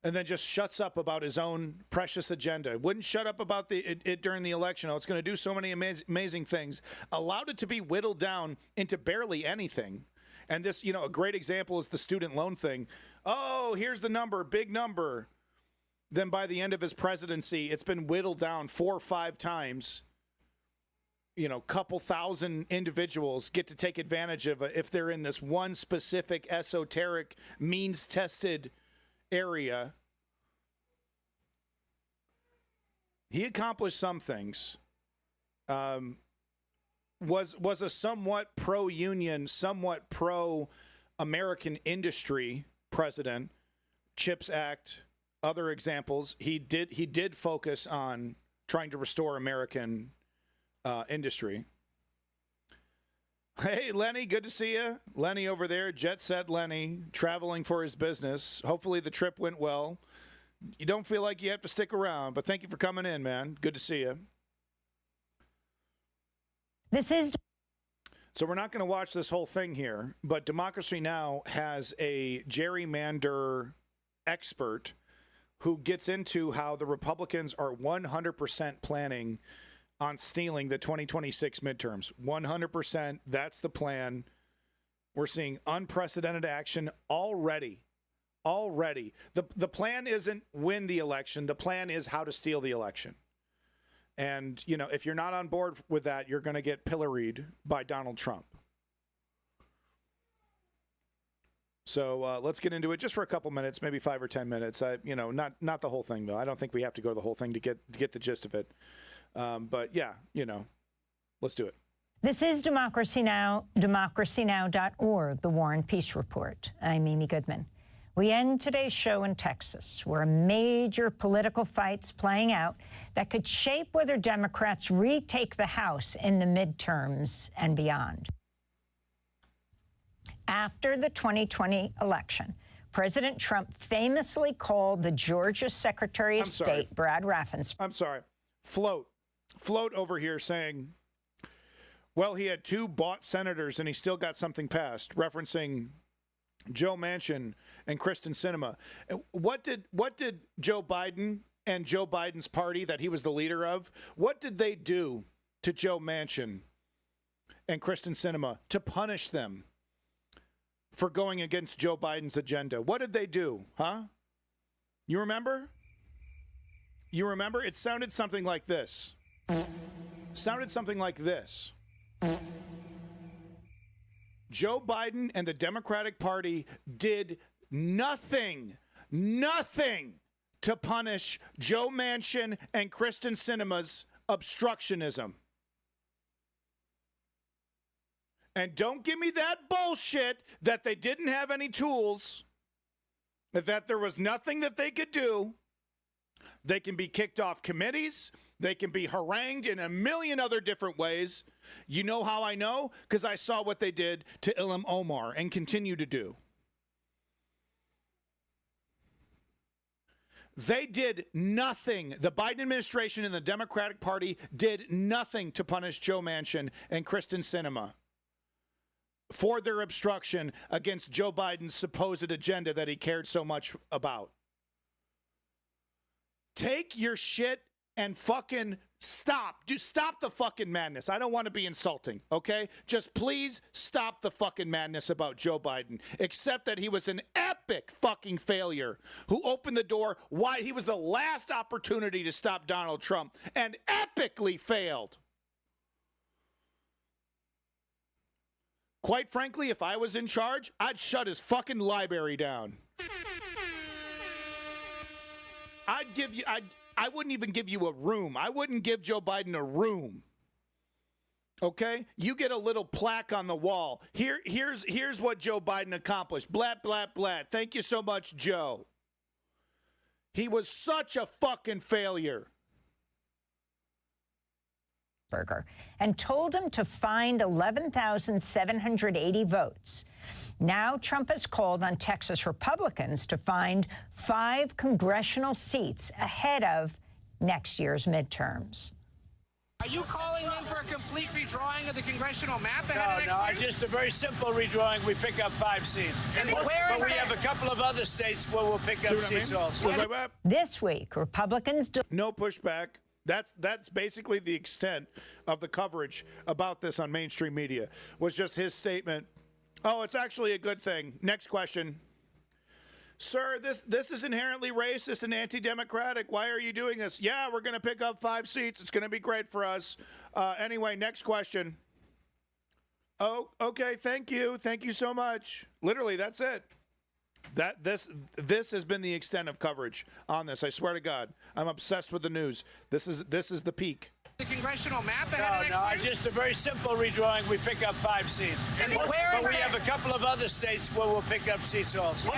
and then just shuts up about his own precious agenda. Wouldn't shut up about it during the election. Oh, it's going to do so many amazing things. Allowed it to be whittled down into barely anything. And this, you know, a great example is the student loan thing. Oh, here's the number, big number. Then by the end of his presidency, it's been whittled down 4 or 5 times. You know, couple thousand individuals get to take advantage of it if they're in this one specific esoteric means-tested area. He accomplished some things. Was a somewhat pro-union, somewhat pro-American industry president. CHIPS Act. Other examples, he did focus on trying to restore American industry. Hey, Lenny, good to see you. Lenny over there, Jet Set Lenny, traveling for his business. Hopefully the trip went well. You don't feel like you have to stick around, but thank you for coming in, man. Good to see you. So we're not going to watch this whole thing here, but Democracy Now! Has a gerrymander expert who gets into how the Republicans are 100% planning on stealing the 2026 midterms. 100%, that's the plan. We're seeing unprecedented action already. The plan isn't win the election. The plan is how to steal the election. And, you know, if you're not on board with that, you're going to get pilloried by Donald Trump. So let's get into it just for a couple minutes, maybe 5 or 10 minutes. Not the whole thing, though. I don't think we have to go the whole thing to get the gist of it. But yeah, let's do it. This is Democracy Now!, democracynow.org, the War and Peace Report. I'm Amy Goodman. We end today's show in Texas, where major political fights playing out that could shape whether Democrats retake the House in the midterms and beyond. After the 2020 election, President Trump famously called the Georgia Secretary of State, Brad Raffensperger. I'm sorry. Float over here saying, Well, he had 2 bought senators, and he still got something passed, referencing Joe Manchin and Kristen Sinema. What did Joe Biden and Joe Biden's party that he was the leader of, what did they do to Joe Manchin and Kristen Sinema to punish them for going against Joe Biden's agenda? What did they do, huh? You remember? You remember? It sounded something like this. Joe Biden and the Democratic Party did nothing to punish Joe Manchin and Kristen Sinema's obstructionism. And don't give me that bullshit that they didn't have any tools, that there was nothing that they could do. They can be kicked off committees. They can be harangued in a million other different ways. You know how I know? Because I saw what they did to Ilham Omar and continue to do. They did nothing. The Biden administration and the Democratic Party did nothing to punish Joe Manchin and Kristen Sinema for their obstruction against Joe Biden's supposed agenda that he cared so much about. Take your shit and fucking stop. Stop the fucking madness. I don't want to be insulting, okay? Just please stop the fucking madness about Joe Biden. Accept that he was an epic fucking failure who opened the door wide. He was the last opportunity to stop Donald Trump and epically failed. Quite frankly, if I was in charge, I'd shut his fucking library down. I wouldn't even give you a room. I wouldn't give Joe Biden a room. Okay? You get a little plaque on the wall. Here's what Joe Biden accomplished. Blat, blat, blat. Thank you so much, Joe. He was such a fucking failure. And told him to find 11,780 votes. Now Trump has called on Texas Republicans to find 5 congressional seats ahead of next year's midterms. Are you calling in for a complete redrawing of the congressional map ahead of next No, year? just a very simple redrawing. We pick up 5 seats. But we have a couple of other states where we'll pick up seats also. This week, Republicans... No pushback. That's basically the extent of the coverage about this on mainstream media, was just his statement. Oh, it's actually a good thing. Next question. Sir, this is inherently racist and anti-democratic. Why are you doing this? Yeah, we're going to pick up 5 seats. It's going to be great for us. Anyway, next question. Oh, okay. Thank you. Thank you so much. Literally, that's it. This has been the extent of coverage on this. I swear to God, I'm obsessed with the news. This is the peak. The congressional map ahead of next year? Just a very simple redrawing. We pick up 5 seats. But we have a couple of other states where we'll pick up seats also.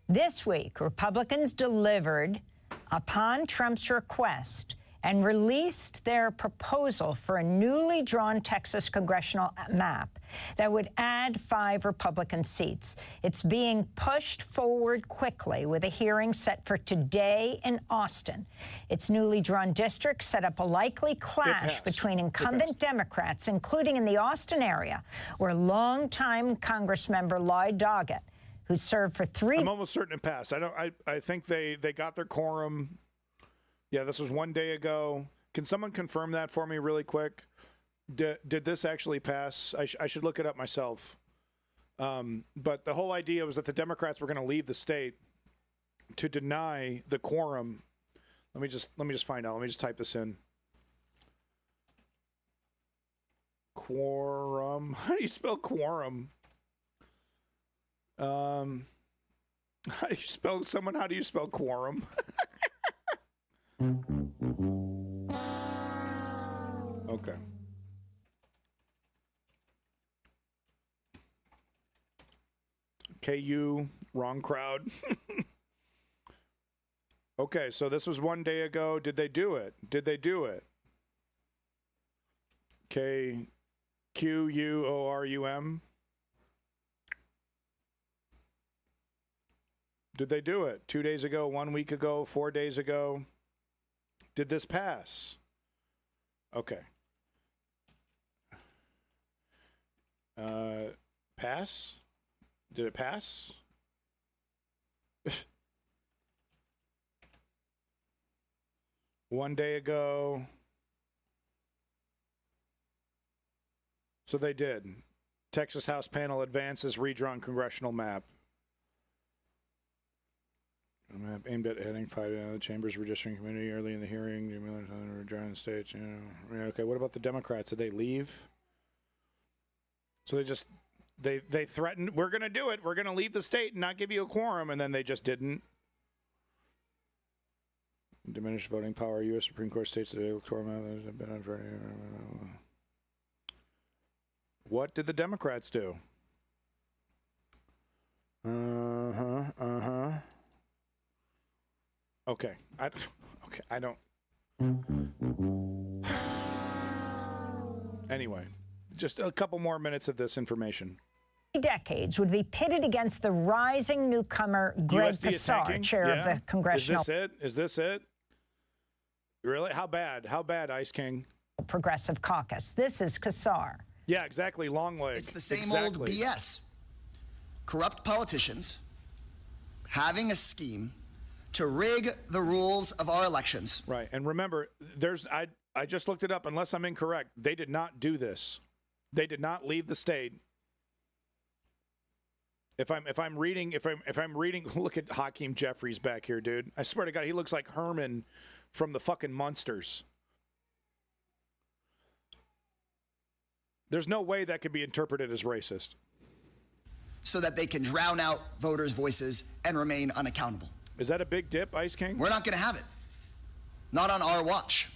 This week, Republicans delivered upon Trump's request and released their proposal for a newly drawn Texas congressional map that would add 5 Republican seats. It's being pushed forward quickly with a hearing set for today in Austin. Its newly drawn district set up a likely clash between incumbent Democrats, including in the Austin area, where longtime Congressmember Lloyd Doggett, who served for 3... I'm almost certain it passed. I think they got their quorum. Yeah, this was 1 day ago. Can someone confirm that for me really quick? Did this actually pass? I should look it up myself. But the whole idea was that the Democrats were going to leave the state to deny the quorum. Let me just find out. Let me just type this in. Quorum. How do you spell quorum? How do you spell quorum? Okay. KU, wrong crowd. Okay, so this was 1 day ago. Did they do it? KQUORUM. Did they do it? 2 days ago, 1 week ago, 4 days ago? Did this pass? Okay. Pass? Did it pass? One day ago. So they did. Texas House panel advances redrawn congressional map. A map aimed at heading 5 chambers redistricting committee early in the hearing. Rejoin the states. Okay, what about the Democrats? Did they leave? So they threatened, we're going to do it. We're going to leave the state and not give you a quorum, and then they just didn't. Diminished voting power. U.S. Supreme Court states that the electoral map has been on Friday. What did the Democrats do? Okay. I don't. Anyway, just a couple more minutes of this information. Decades would be pitted against the rising newcomer Greg Casar, chair of the congressional. Is this it? Is this it? Really? How bad? How bad, Ice King? Progressive Caucus. This is Casar. Yeah, exactly. Long leg. It's the same old BS. Corrupt politicians having a scheme to rig the rules of our elections. Right. And remember, I just looked it up. Unless I'm incorrect, they did not do this. They did not leave the state. If I'm reading, look at Hakeem Jeffries back here, dude. I swear to God, he looks like Herman from the fucking Munsters. There's no way that could be interpreted as racist. So that they can drown out voters' voices and remain unaccountable. Is that a big dip, Ice King? We're not going to have it. Not on our watch.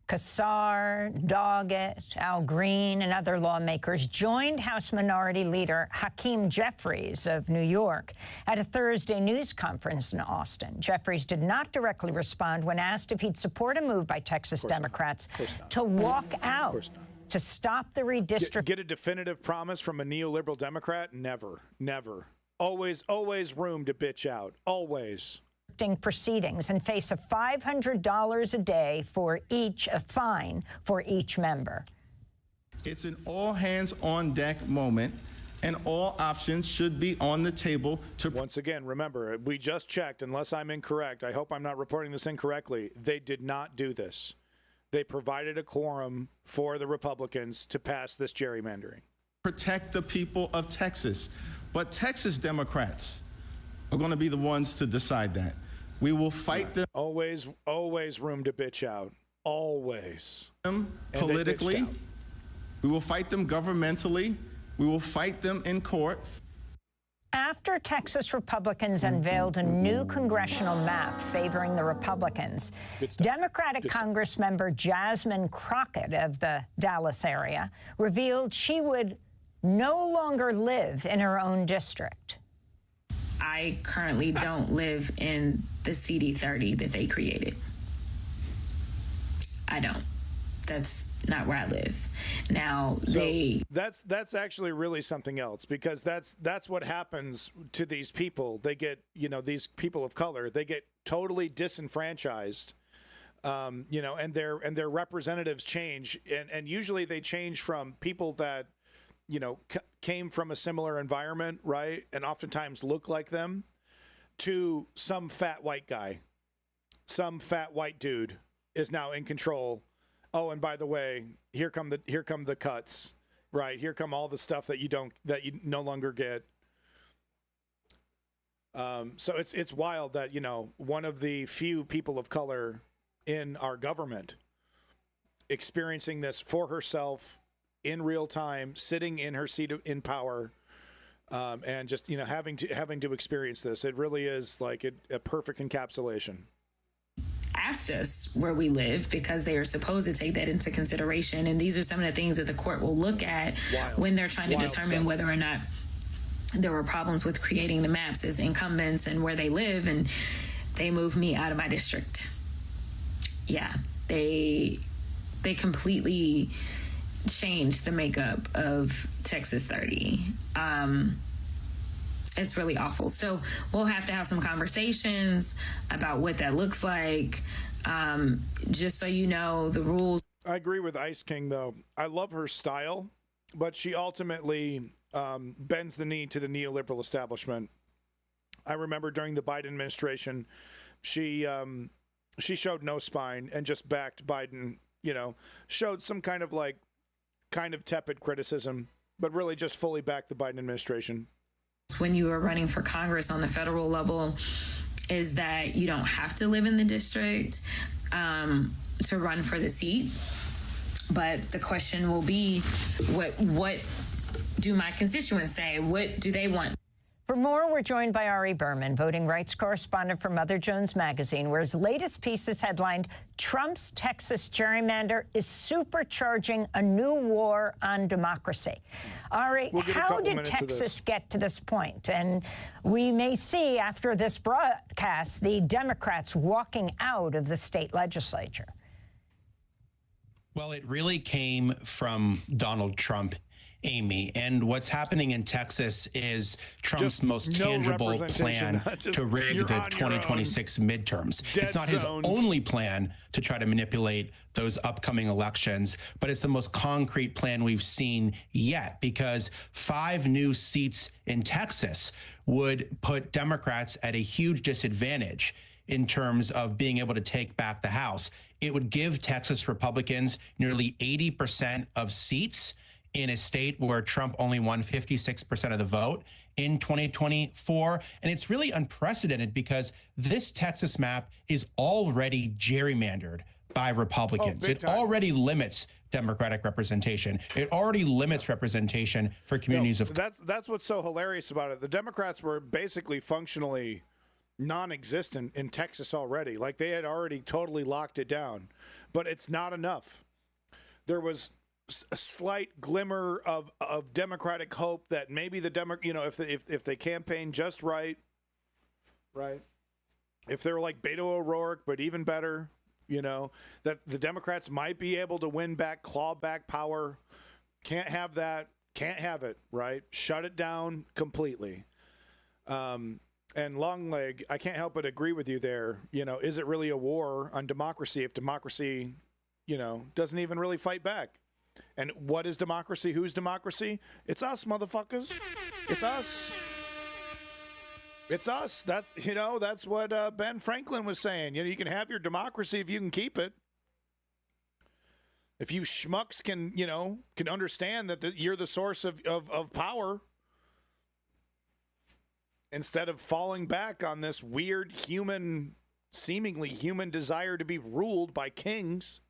Casar, Doggett, Al Green, and other lawmakers joined House Minority Leader Hakeem Jeffries of New York at a Thursday news conference in Austin. Jeffries did not directly respond when asked if he'd support a move by Texas Democrats to walk out to stop the redistricting. Get a definitive promise from a neoliberal Democrat? Never. Never. Always room to bitch out. Always. Proceedings and face a $500 a day for a fine for each member. It's an all-hands-on-deck moment, and all options should be on the table to... Once again, remember, we just checked, unless I'm incorrect. I hope I'm not reporting this incorrectly. They did not do this. They provided a quorum for the Republicans to pass this gerrymandering. Protect the people of Texas. But Texas Democrats are going to be the ones to decide that. We will fight them. Always room to bitch out. Always. Politically. We will fight them governmentally. We will fight them in court. After Texas Republicans unveiled a new congressional map favoring the Republicans, Democratic Congressmember Jasmine Crockett of the Dallas area revealed she would no longer live in her own district. I currently don't live in the CD30 that they created. I don't. That's not where I live. Now, that's actually really something else, because that's what happens to these people. They get, these people of color, they get totally disenfranchised. And their representatives change, and usually they change from people that came from a similar environment, right? And oftentimes look like them, to some fat white guy. Some fat white dude is now in control. Oh, and by the way, here come the cuts, right? Here come all the stuff that you no longer get. So it's wild that, one of the few people of color in our government experiencing this for herself in real time, sitting in her seat in power, and just having to experience this. It really is like a perfect encapsulation. Asked us where we live because they are supposed to take that into consideration, and these are some of the things that the court will look at when they're trying to determine whether or not there were problems with creating the maps as incumbents and where they live, and they moved me out of my district. Yeah, they completely changed the makeup of Texas 30. It's really awful. So we'll have to have some conversations about what that looks like. Just so you know, the rules. I agree with Ice King, though. I love her style. but she ultimately bends the knee to the neoliberal establishment. I remember during the Biden administration, she showed no spine and just backed Biden, showed some kind of tepid criticism, but really just fully backed the Biden administration. When you are running for Congress on the federal level, is that you don't have to live in the district to run for the seat. But the question will be, what do my constituents say? What do they want? For more, we're joined by Ari Berman, voting rights correspondent for Mother Jones Magazine, where his latest piece is headlined, Trump's Texas gerrymander is supercharging a new war on democracy. Ari, how did Texas get to this point? And we may see after this broadcast the Democrats walking out of the state legislature. Well, it really came from Donald Trump, Amy. And what's happening in Texas is Trump's most tangible plan to rig the 2026 midterms. It's not his only plan to try to manipulate those upcoming elections, but it's the most concrete plan we've seen yet, because 5 new seats in Texas would put Democrats at a huge disadvantage in terms of being able to take back the House. It would give Texas Republicans nearly 80% of seats in a state where Trump only won 56% of the vote in 2024. And it's really unprecedented because this Texas map is already gerrymandered by Republicans. It already limits Democratic representation. It already limits representation for communities of... That's what's so hilarious about it. The Democrats were basically functionally non-existent in Texas already. Like, they had already totally locked it down. But it's not enough. There was a slight glimmer of Democratic hope that maybe the if they campaign just right, if they're like Beto O'Rourke, but even better, that the Democrats might be able to win back, claw back power. Can't have that. Can't have it. Right. Shut it down completely. And Longleg, I can't help but agree with you there. Is it really a war on democracy if democracy, doesn't even really fight back? And what is democracy? Who's democracy? It's us, motherfuckers. It's us. It's us. That's what Ben Franklin was saying. You can have your democracy if you can keep it. If you schmucks can understand that you're the source of power, instead of falling back on this weird seemingly human desire to be ruled by kings.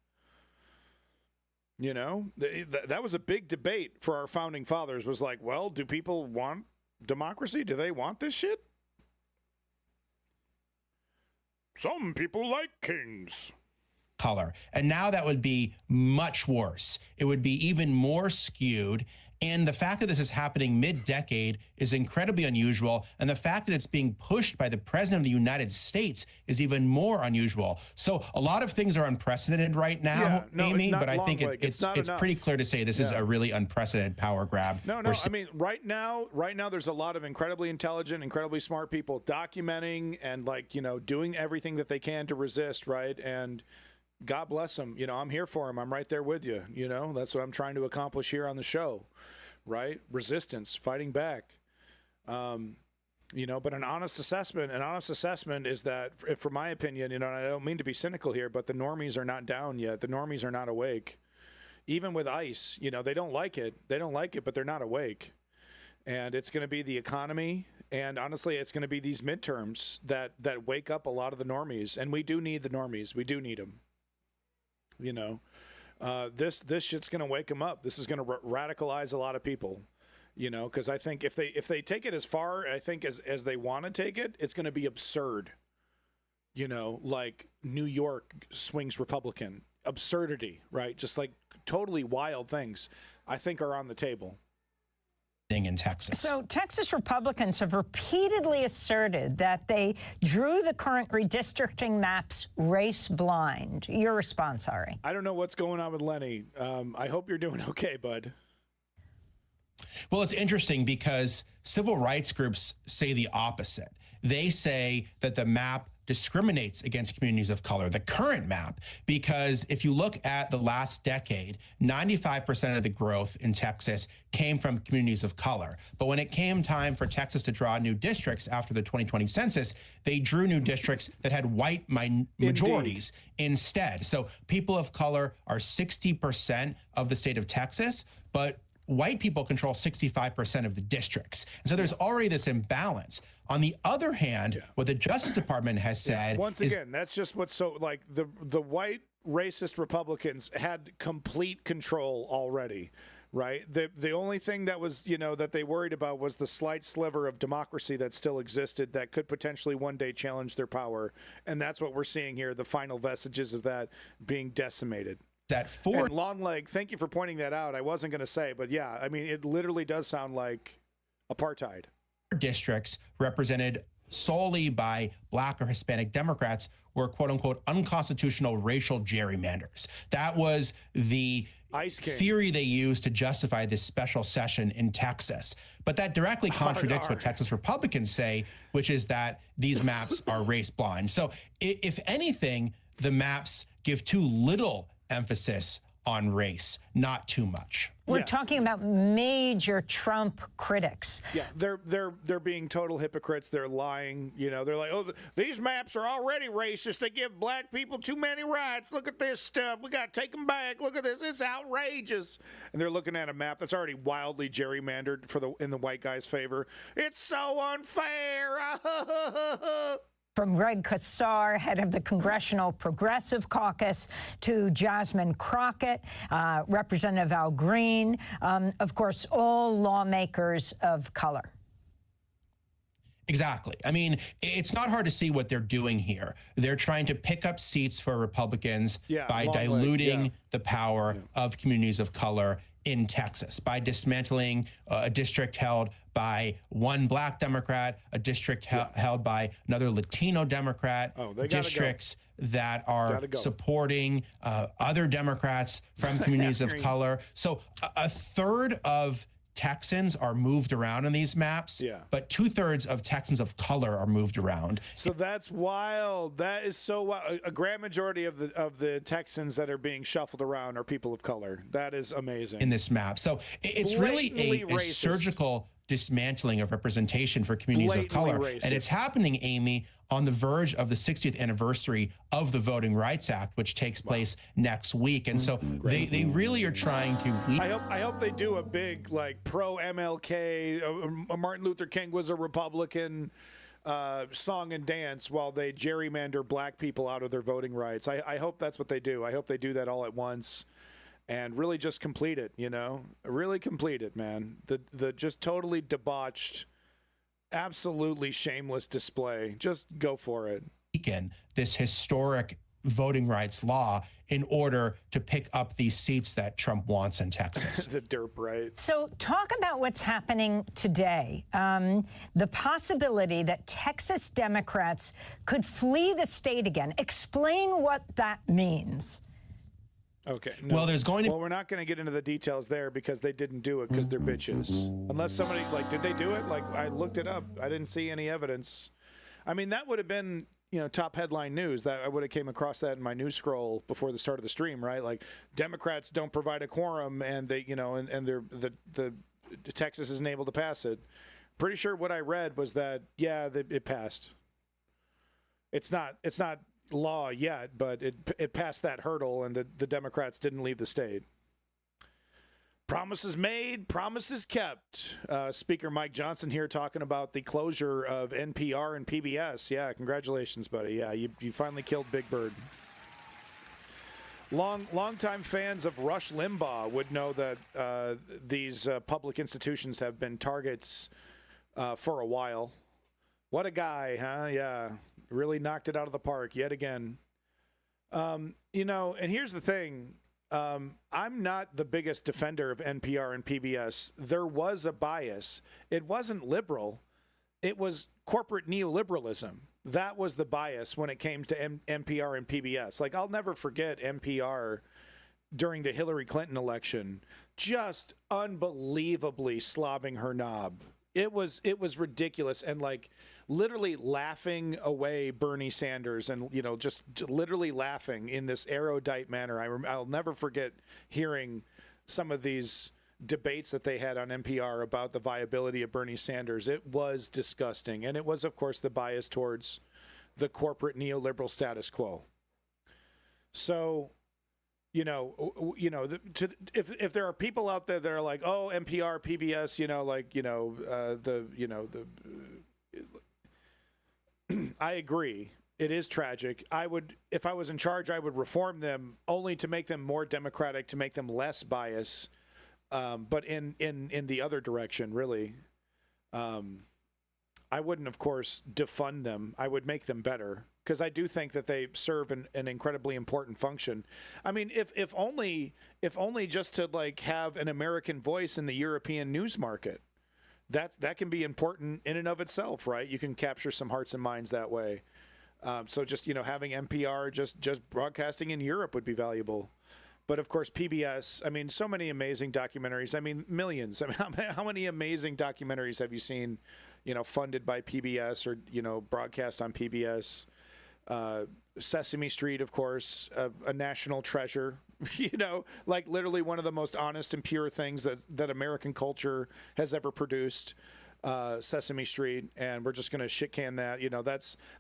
That was a big debate for our founding fathers, was like, well, do people want democracy? Do they want this shit? Some people like kings. Color. And now that would be much worse. It would be even more skewed. And the fact that this is happening mid-decade is incredibly unusual. And the fact that it's being pushed by the president of the United States is even more unusual. So a lot of things are unprecedented right now, Amy, but I think it's pretty clear to say this is a really unprecedented power grab. No. I mean, right now, there's a lot of incredibly intelligent, incredibly smart people documenting and doing everything that they can to resist, right? And God bless them. I'm here for them. I'm right there with you. That's what I'm trying to accomplish here on the show, right? Resistance, fighting back. But an honest assessment is that, for my opinion, and I don't mean to be cynical here, but the normies are not down yet. The normies are not awake. Even with ICE, they don't like it. They don't like it, but they're not awake. And it's going to be the economy. And honestly, it's going to be these midterms that wake up a lot of the normies. And we do need the normies. We do need them. This shit's going to wake them up. This is going to radicalize a lot of people, because I think if they take it as far, I think as they want to take it, it's going to be absurd. Like New York swings Republican, absurdity, right? Just like totally wild things, I think, are on the table. In Texas. So Texas Republicans have repeatedly asserted that they drew the current redistricting maps race blind. Your response, Ari? I don't know what's going on with Lenny. I hope you're doing okay, bud. Well, it's interesting because civil rights groups say the opposite. They say that the map discriminates against communities of color, the current map, because if you look at the last decade, 95% of the growth in Texas came from communities of color. But when it came time for Texas to draw new districts after the 2020 census, they drew new districts that had white majorities instead. So people of color are 60% of the state of Texas, but white people control 65% of the districts. And so there's already this imbalance. On the other hand, what the Justice Department has said once again, that's just what's so like the white racist Republicans had complete control already, right? The only thing that was, that they worried about was the slight sliver of democracy that still existed that could potentially one day challenge their power. And that's what we're seeing here, the final vestiges of that being decimated. And Longleg, thank you for pointing that out. I wasn't going to say, but yeah, I mean, it literally does sound like apartheid. Districts represented solely by Black or Hispanic Democrats were quote unquote unconstitutional racial gerrymanders. That was the theory they used to justify this special session in Texas. But that directly contradicts what Texas Republicans say, which is that these maps are race blind. So if anything, the maps give too little emphasis on race, not too much. We're talking about major Trump critics. Yeah, they're being total hypocrites. They're lying. They're like, oh, these maps are already racist. They give black people too many rights. Look at this stuff. We got to take them back. Look at this. It's outrageous. And they're looking at a map that's already wildly gerrymandered in the white guy's favor. It's so unfair. From Greg Casar, head of the Congressional Progressive Caucus, to Jasmine Crockett, Representative Al Green, of course, all lawmakers of color. Exactly. I mean, it's not hard to see what they're doing here. They're trying to pick up seats for Republicans by diluting the power of communities of color in Texas, by dismantling a district held by one Black Democrat, a district held by another Latino Democrat, districts that are supporting other Democrats from communities of color. So a third of Texans are moved around in these maps, but 2/3 of Texans of color are moved around. So that's wild. That is so wild. A grand majority of the Texans that are being shuffled around are people of color. That is amazing. In this map. So it's really a surgical dismantling of representation for communities of color. Racist. And it's happening, Amy, on the verge of the 60th anniversary of the Voting Rights Act, which takes place next week. And so they really are trying to... I hope they do a big, like, pro-MLK, Martin Luther King was a Republican song and dance while they gerrymander black people out of their voting rights. I hope that's what they do. I hope they do that all at once. And really just complete it, really complete it, man. The just totally debauched, absolutely shameless display. Just go for it. This historic voting rights law in order to pick up these seats that Trump wants in Texas. The derp right. So talk about what's happening today. The possibility that Texas Democrats could flee the state again. Explain what that means. Okay. No. Well, there's going to... Well, we're not going to get into the details there because they didn't do it because they're bitches. Unless somebody, did they do it? I looked it up. I didn't see any evidence. I mean, that would have been, top headline news. That I would have came across that in my news scroll before the start of the stream, right? Like, Democrats don't provide a quorum and they, and they're, the Texas isn't able to pass it. Pretty sure what I read was that, it passed. It's not law yet, but it passed that hurdle, and the Democrats didn't leave the state. Promises made, promises kept. Speaker Mike Johnson here talking about the closure of NPR and PBS. Yeah, congratulations, buddy. Yeah, you finally killed Big Bird. Longtime fans of Rush Limbaugh would know that these public institutions have been targets for a while. What a guy, huh? Yeah. Really knocked it out of the park yet again. And here's the thing. I'm not the biggest defender of NPR and PBS. There was a bias. It wasn't liberal. It was corporate neoliberalism. That was the bias when it came to NPR and PBS. Like, I'll never forget NPR during the Hillary Clinton election, just unbelievably slobbing her knob It was ridiculous, and like literally laughing away Bernie Sanders, and just literally laughing in this erudite manner. I'll never forget hearing some of these debates that they had on NPR about the viability of Bernie Sanders. It was disgusting, and it was, of course, the bias towards the corporate neoliberal status quo. So, if there are people out there that are like, oh, NPR, PBS, I agree. It is tragic. If I was in charge, I would reform them only to make them more democratic, to make them less biased. But in the other direction, really, I wouldn't, of course, defund them. I would make them better, because I do think that they serve an incredibly important function. I mean, if only just to like have an American voice in the European news market, that can be important in and of itself, right? You can capture some hearts and minds that way. So just having NPR just broadcasting in Europe would be valuable. But of course, PBS, I mean, so many amazing documentaries. I mean, millions. I mean, how many amazing documentaries have you seen, funded by PBS or, broadcast on PBS? Sesame Street, of course, a national treasure, like literally one of the most honest and pure things that American culture has ever produced. Sesame Street, and we're just going to shit can that.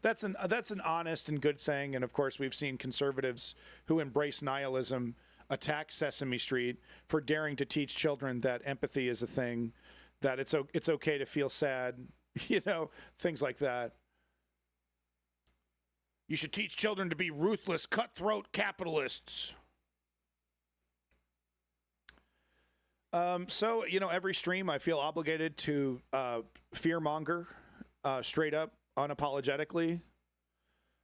That's an honest and good thing. And of course, we've seen conservatives who embrace nihilism attack Sesame Street for daring to teach children that empathy is a thing, that it's okay to feel sad, things like that. You should teach children to be ruthless, cutthroat capitalists. So, every stream I feel obligated to fearmonger straight up, unapologetically.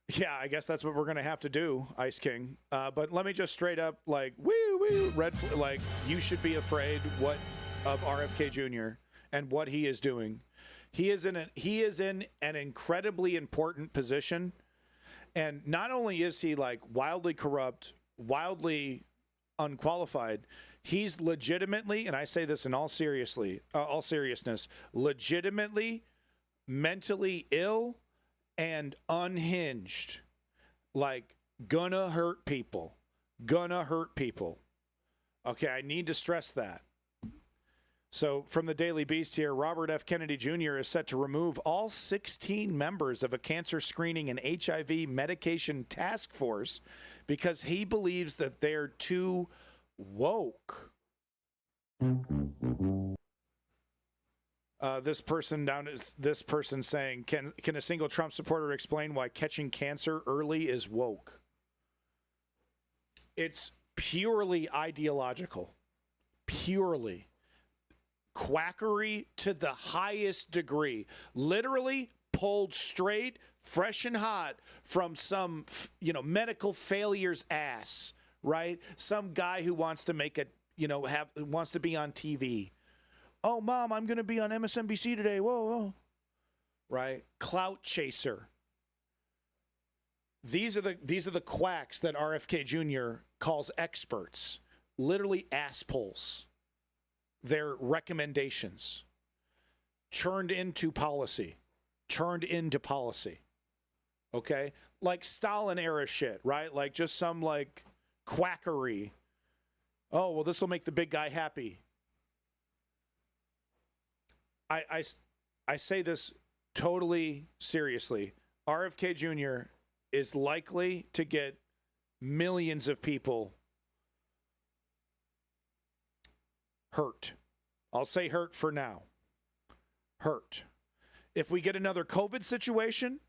Yeah, I guess that's what we're going to have to do, Ice King. But let me just straight up, like, you should be afraid of RFK Jr. and what he is doing. He is in an incredibly important position. And not only is he like wildly corrupt, wildly unqualified, he's legitimately, and I say this in all seriousness, legitimately mentally ill and unhinged. Like, gonna hurt people. Okay, I need to stress that. So from the Daily Beast here, Robert F. Kennedy Jr. is set to remove all 16 members of a cancer screening and HIV medication task force because he believes that they're too woke. This person saying, can a single Trump supporter explain why catching cancer early is woke? It's purely ideological. Purely. Quackery to the highest degree. Literally pulled straight, fresh and hot from some, medical failure's ass, right? Some guy who wants to make it, wants to be on TV. Oh, Mom, I'm going to be on MSNBC today. Whoa. Right? Clout chaser. These are the quacks that RFK Jr. calls experts. Literally assholes. Their recommendations turned into policy. Okay? Like Stalin era shit, right? Like just some like quackery. Oh, well, this will make the big guy happy. I say this totally seriously. RFK Jr. is likely to get millions of people hurt. I'll say hurt for now. Hurt. If we get another COVID situation,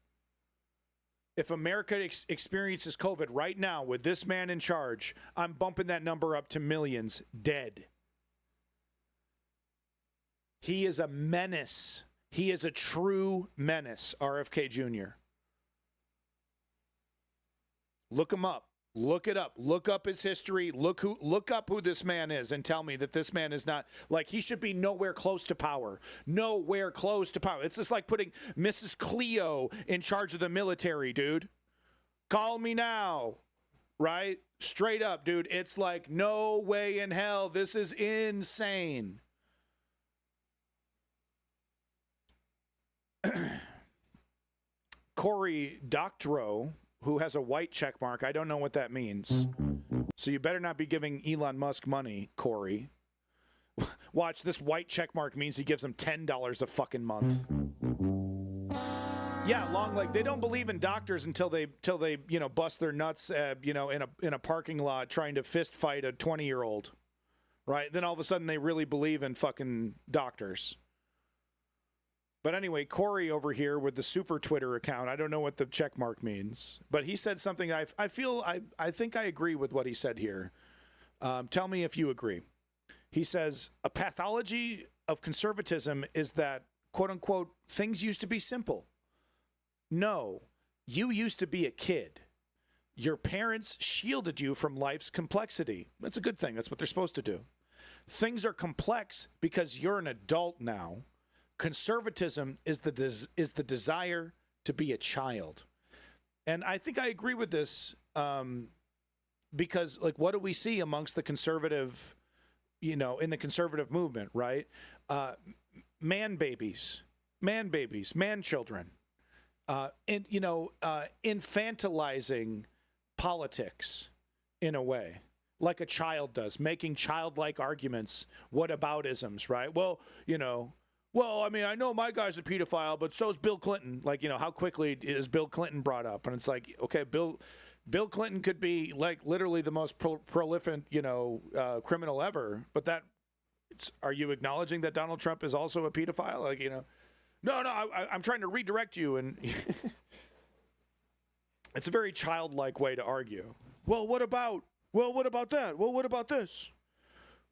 if America experiences COVID right now with this man in charge, I'm bumping that number up to millions dead. He is a menace. He is a true menace, RFK Jr. Look him up. Look it up. Look up his history. Look up who this man is and tell me that this man is not, like, he should be nowhere close to power. Nowhere close to power. It's just like putting Mrs. Cleo in charge of the military, dude. Call me now. Right? Straight up, dude. It's like, no way in hell. This is insane. Cory Doctorow, who has a white check mark. I don't know what that means. So you better not be giving Elon Musk money, Cory. Watch, this white check mark means he gives him $10 a fucking month. Yeah, like they don't believe in doctors until they bust their nuts in a parking lot trying to fist fight a 20-year-old. Right? Then all of a sudden they really believe in fucking doctors. But anyway, Cory over here with the super Twitter account, I don't know what the check mark means, but he said something I think I agree with what he said here. Tell me if you agree. He says, a pathology of conservatism is that, quote unquote, things used to be simple. No, you used to be a kid. Your parents shielded you from life's complexity. That's a good thing. That's what they're supposed to do. Things are complex because you're an adult now. Conservatism is the desire to be a child. And I think I agree with this because, like, what do we see amongst the conservative, in the conservative movement, right? Man babies, man children, infantilizing politics in a way, like a child does, making childlike arguments, whataboutisms, right? Well, I mean, I know my guy's a pedophile, but so is Bill Clinton. Like, how quickly is Bill Clinton brought up? And it's like, okay, Bill Clinton could be like literally the most prolific, criminal ever. But are you acknowledging that Donald Trump is also a pedophile? Like, no, I'm trying to redirect you. And it's a very childlike way to argue. Well, what about that? Well, what about this?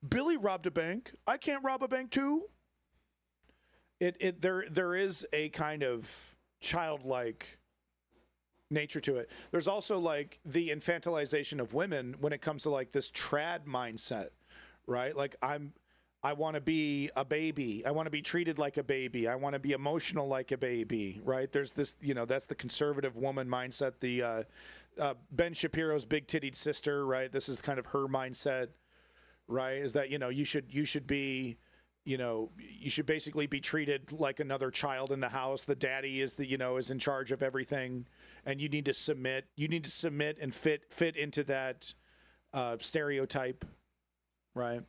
Billy robbed a bank. I can't rob a bank too. There is a kind of childlike nature to it. There's also like the infantilization of women when it comes to like this trad mindset, right? Like I want to be a baby. I want to be treated like a baby. I want to be emotional like a baby, right? There's this, that's the conservative woman mindset. The Ben Shapiro's big tittied sister, right? This is kind of her mindset, right? Is that, you should be, you should basically be treated like another child in the house. The daddy is is in charge of everything, and you need to submit. You need to submit and fit into that stereotype, right?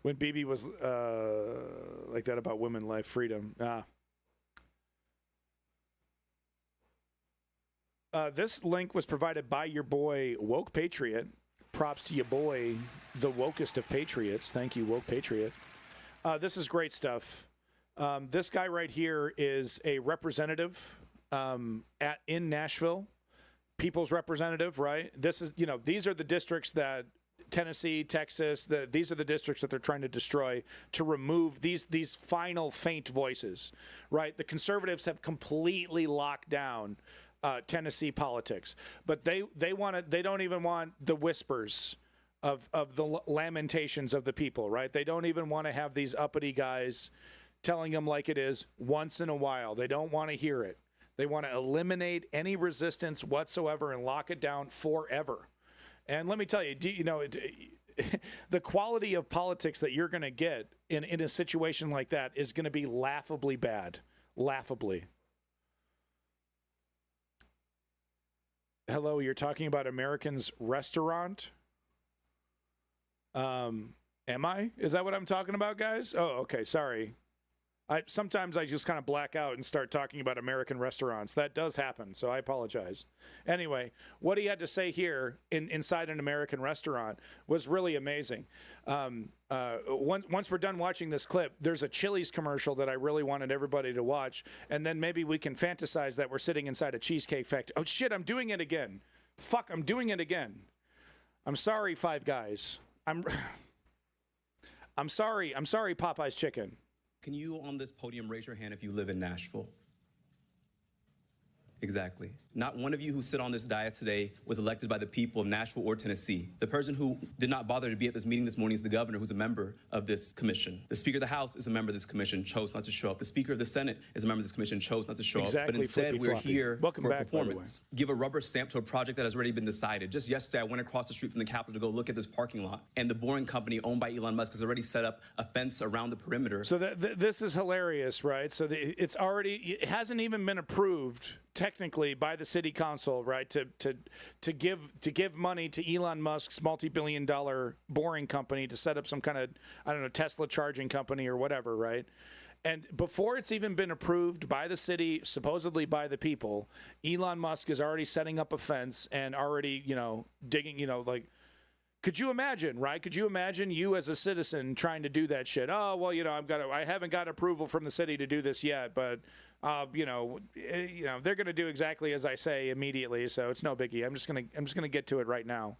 When Bibi was like that about women, life, freedom. This link was provided by your boy Woke Patriot. Props to your boy, the wokest of patriots. Thank you, Woke Patriot. This is great stuff. This guy right here is a representative in Nashville, people's representative, right? This is, these are the districts that Tennessee, Texas, these are the districts that they're trying to destroy to remove these final faint voices, right? The conservatives have completely locked down Tennessee politics, but they don't even want the whispers of the lamentations of the people, right? They don't even want to have these uppity guys telling them like it is once in a while. They don't want to hear it. They want to eliminate any resistance whatsoever and lock it down forever. And let me tell you, the quality of politics that you're going to get in a situation like that is going to be laughably bad. Laughably. Hello, you're talking about American's Restaurant? Am I? Is that what I'm talking about, guys? Oh, okay, sorry. Sometimes I just kind of black out and start talking about American restaurants. That does happen, so I apologize. Anyway, what he had to say here inside an American restaurant was really amazing. Once we're done watching this clip, there's a Chili's commercial that I really wanted everybody to watch, and then maybe we can fantasize that we're sitting inside a Cheesecake Factory. Oh, shit, I'm doing it again. Fuck, I'm doing it again. I'm sorry, Five Guys. I'm sorry, Popeye's Chicken. Can you on this podium raise your hand if you live in Nashville? Exactly. Not one of you who sit on this dais today was elected by the people of Nashville or Tennessee. The person who did not bother to be at this meeting this morning is the governor, who's a member of this commission. The Speaker of the House is a member of this commission, chose not to show up. The Speaker of the Senate is a member of this commission, chose not to show up. But instead, we're here for performance. Give a rubber stamp to a project that has already been decided. Just yesterday, I went across the street from the Capitol to go look at this parking lot, and the Boring Company owned by Elon Musk has already set up a fence around the perimeter. So this is hilarious, right? So it hasn't even been approved technically by the city council, right? To give money to Elon Musk's multi-billion-dollar Boring Company to set up some kind of, I don't know, Tesla charging company or whatever, right? And before it's even been approved by the city, supposedly by the people, Elon Musk is already setting up a fence and already, digging, like, could you imagine, right? Could you imagine you as a citizen trying to do that shit? Oh, well, I haven't got approval from the city to do this yet, but they're going to do exactly as I say immediately, so it's no biggie. I'm just going to get to it right now.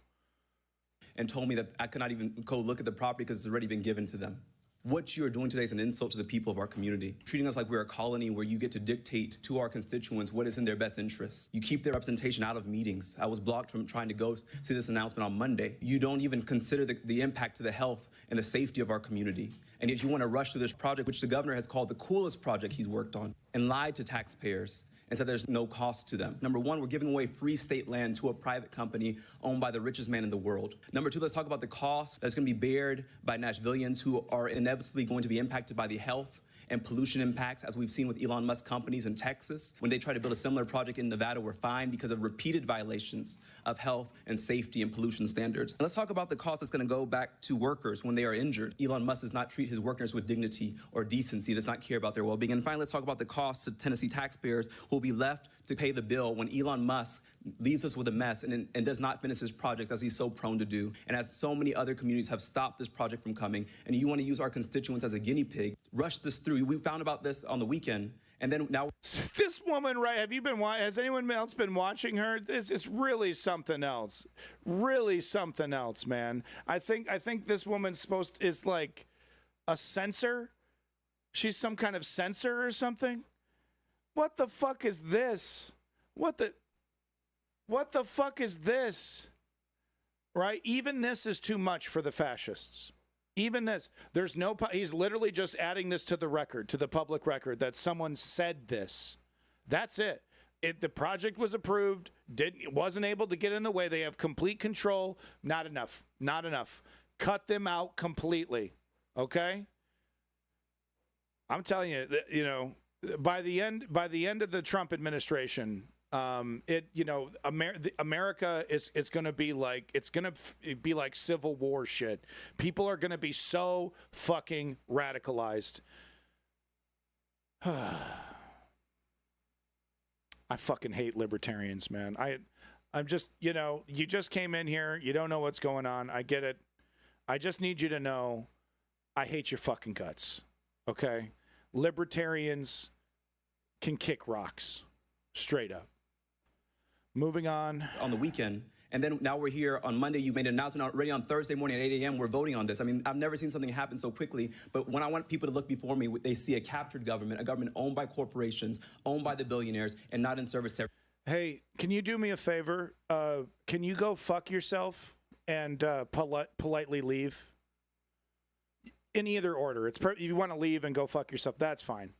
And told me that I could not even go look at the property because it's already been given to them. What you are doing today is an insult to the people of our community, treating us like we're a colony where you get to dictate to our constituents what is in their best interests. You keep their representation out of meetings. I was blocked from trying to go see this announcement on Monday. You don't even consider the impact to the health and the safety of our community. And yet you want to rush through this project, which the governor has called the coolest project he's worked on, and lied to taxpayers and said there's no cost to them. Number one, we're giving away free state land to a private company owned by the richest man in the world. Number two, let's talk about the cost that's going to be bared by Nashvillians who are inevitably going to be impacted by the health and pollution impacts, as we've seen with Elon Musk companies in Texas. When they try to build a similar project in Nevada, we're fined because of repeated violations of health and safety and pollution standards. And let's talk about the cost that's going to go back to workers when they are injured. Elon Musk does not treat his workers with dignity or decency, does not care about their well-being. And finally, let's talk about the cost to Tennessee taxpayers who will be left to pay the bill when Elon Musk leaves us with a mess and does not finish his projects as he's so prone to do. And as so many other communities have stopped this project from coming, and you want to use our constituents as a guinea pig, rush this through. We found about this on the weekend. And then now this woman, right? Has anyone else been watching her? It's really something else. Really something else, man. I think this woman's is like a censor. She's some kind of censor or something. What the fuck is this? What the fuck is this? Right? Even this is too much for the fascists. Even this. He's literally just adding this to the record, to the public record, that someone said this. That's it. The project was approved, wasn't able to get in the way. They have complete control. Not enough. Not enough. Cut them out completely. Okay? I'm telling you, by the end of the Trump administration, America is going to be like, it's going to be like Civil War shit. People are going to be so fucking radicalized. I fucking hate libertarians, man. I'm just, you just came in here. You don't know what's going on. I get it. I just need you to know I hate your fucking guts. Okay? Libertarians can kick rocks. Straight up. Moving on. On the weekend. And then now we're here on Monday. You made an announcement already on Thursday morning at 8 a.m. We're voting on this. I mean, I've never seen something happen so quickly. But when I want people to look before me, they see a captured government, a government owned by corporations, owned by the billionaires, and not in service to. Hey, can you do me a favor? Can you go fuck yourself and politely leave? In either order. If you want to leave and go fuck yourself, that's fine.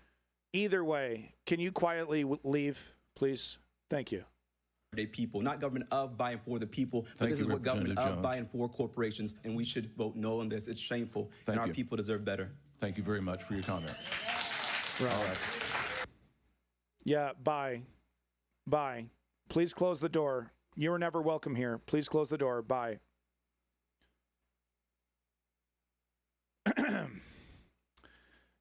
Either way, can you quietly leave, please? Thank you. People, not government of, by, and for the people, but this is what government of, by, and for corporations, and we should vote no on this. It's shameful, and our people deserve better. Thank you very much for your comment. Right. All right. Yeah, bye. Bye. Please close the door. You were never welcome here. Please close the door. Bye.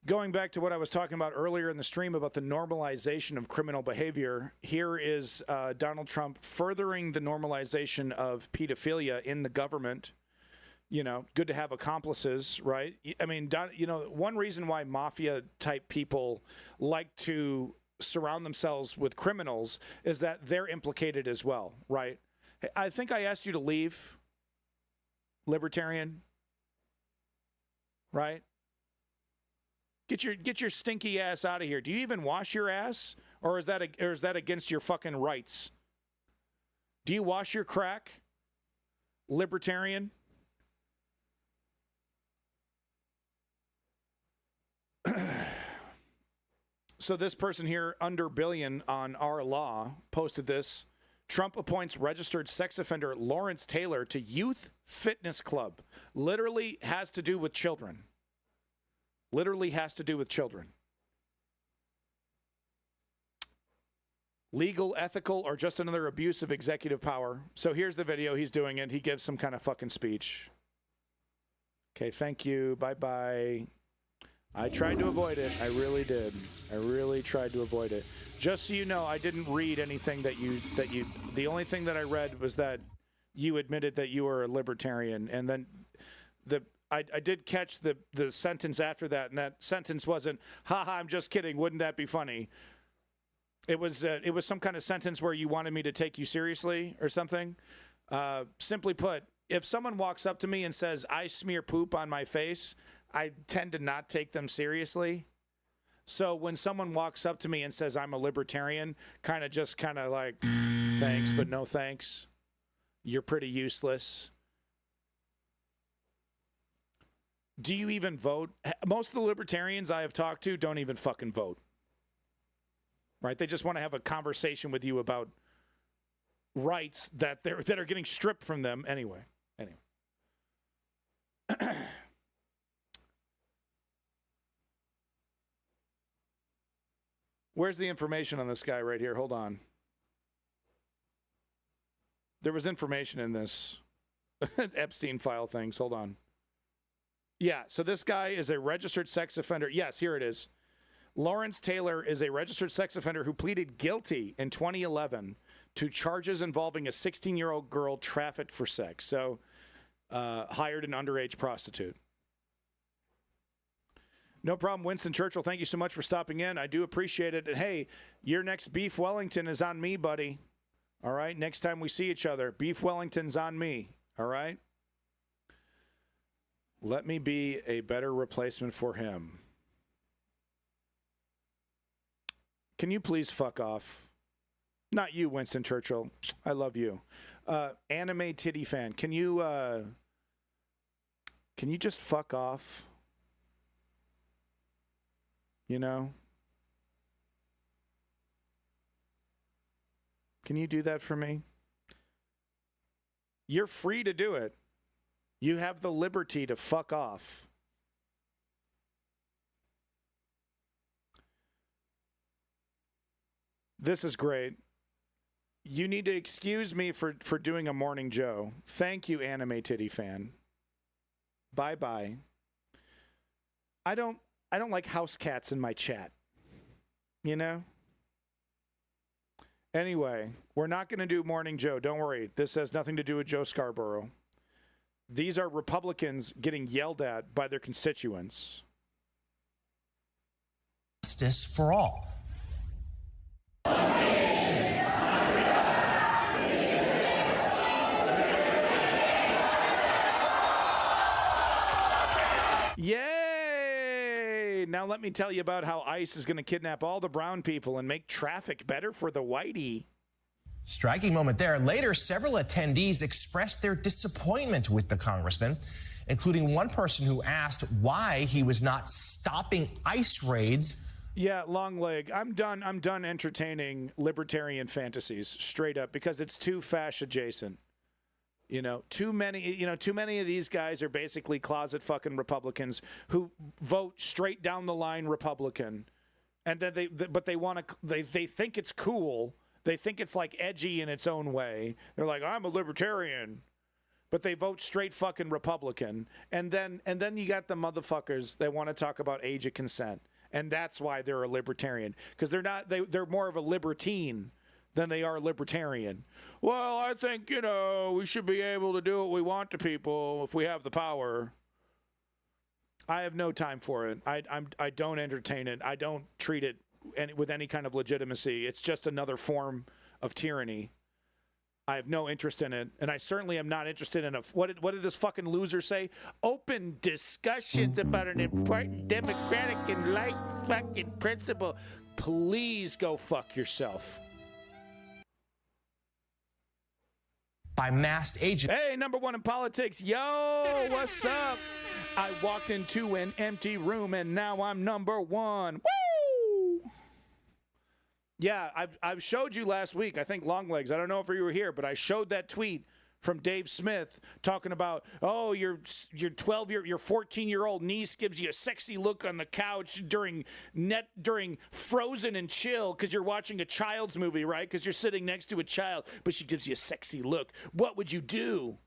Going back to what I was talking about earlier in the stream about the normalization of criminal behavior, here is Donald Trump furthering the normalization of pedophilia in the government. Good to have accomplices, right? I mean, one reason why mafia-type people like to surround themselves with criminals is that they're implicated as well, right? I think I asked you to leave, libertarian, right? Get your stinky ass out of here. Do you even wash your ass, or is that against your fucking rights? Do you wash your crack? Libertarian? So this person here, under billion on our law, posted this. Trump appoints registered sex offender Lawrence Taylor to youth fitness club. Literally has to do with children. Literally has to do with children. Legal, ethical, or just another abuse of executive power. So here's the video. He's doing it. He gives some kind of fucking speech. Okay, thank you. Bye-bye. I tried to avoid it. I really did. I really tried to avoid it. Just so you know, I didn't read anything that you the only thing that I read was that you admitted that you were a libertarian. And then I did catch the sentence after that, and that sentence wasn't, haha, I'm just kidding, wouldn't that be funny? It was some kind of sentence where you wanted me to take you seriously or something. Simply put, if someone walks up to me and says, I smear poop on my face, I tend to not take them seriously. So when someone walks up to me and says I'm a libertarian, kind of like, thanks, but no thanks. You're pretty useless. Do you even vote? Most of the libertarians I have talked to don't even fucking vote. Right? They just want to have a conversation with you about rights that are getting stripped from them anyway. Where's the information on this guy right here? Hold on. There was information in this Epstein file things. Hold on. Yeah, so this guy is a registered sex offender. Yes, here it is. Lawrence Taylor is a registered sex offender who pleaded guilty in 2011 to charges involving a 16-year-old girl trafficked for sex. So hired an underage prostitute. No problem, Winston Churchill. Thank you so much for stopping in. I do appreciate it. And hey, your next Beef Wellington is on me, buddy. All right? Next time we see each other, Beef Wellington's on me. All right? Let me be a better replacement for him. Can you please fuck off? Not you, Winston Churchill. I love you. Anime titty fan. Can you just fuck off? You know? Can you do that for me? You're free to do it. You have the liberty to fuck off. This is great. You need to excuse me for doing a Morning Joe. Thank you, Anime Titty fan. Bye-bye. I don't like house cats in my chat. You know? Anyway, we're not going to do Morning Joe. Don't worry. This has nothing to do with Joe Scarborough. These are Republicans getting yelled at by their constituents. Justice for all. Yay! Now let me tell you about how ICE is going to kidnap all the brown people and make traffic better for the whitey. Striking moment there. Later, several attendees expressed their disappointment with the congressman, including one person who asked why he was not stopping ICE raids. Yeah, long leg. I'm done entertaining libertarian fantasies straight up because it's too fash adjacent. Too many of these guys are basically closet fucking Republicans who vote straight down the line Republican. And then they think it's cool. They think it's like edgy in its own way. They're like, I'm a libertarian. But they vote straight fucking Republican. And then you got the motherfuckers that want to talk about age of consent. And that's why they're a libertarian. Because they're more of a libertine than they are libertarian. Well, I think, we should be able to do what we want to people if we have the power. I have no time for it. I don't entertain it. I don't treat it with any kind of legitimacy. It's just another form of tyranny. I have no interest in it, and I certainly am not interested in what did this fucking loser say? Open discussions about an important democratic and light fucking principle. Please go fuck yourself. by masked agents. Hey, number one in politics. Yo, what's up? I walked into an empty room and now I'm number one. Woo! Yeah, I've showed you last week, I think Longlegs. I don't know if you were here, but I showed that tweet from Dave Smith talking about, oh, your 14-year-old niece gives you a sexy look on the couch during Frozen and Chill because you're watching a child's movie, right? Because you're sitting next to a child, but she gives you a sexy look. What would you do?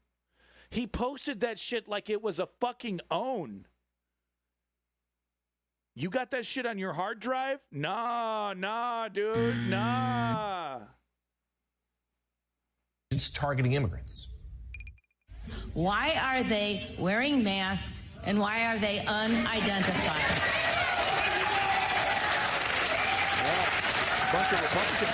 He posted that shit like it was a fucking You got that shit on your hard drive? Nah, dude, nah. It's targeting immigrants. Why are they wearing masks and why are they unidentified? Yeah, bunch of Republicans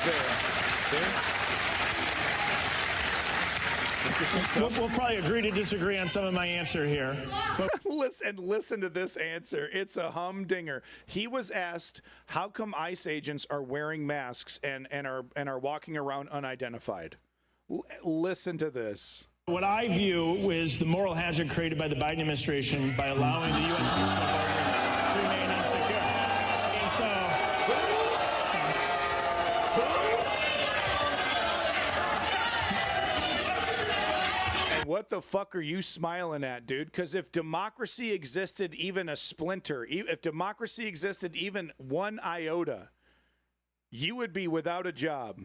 there. We'll probably agree to disagree on some of my answer here. But listen to this answer. It's a humdinger. He was asked, how come ICE agents are wearing masks and are walking around unidentified? Listen to this. What I view is the moral hazard created by the Biden administration by allowing the U.S. Mexico border to remain insecure. And so, what the fuck are you smiling at, dude? Because if democracy existed even a splinter, if democracy existed even one iota, you would be without a job.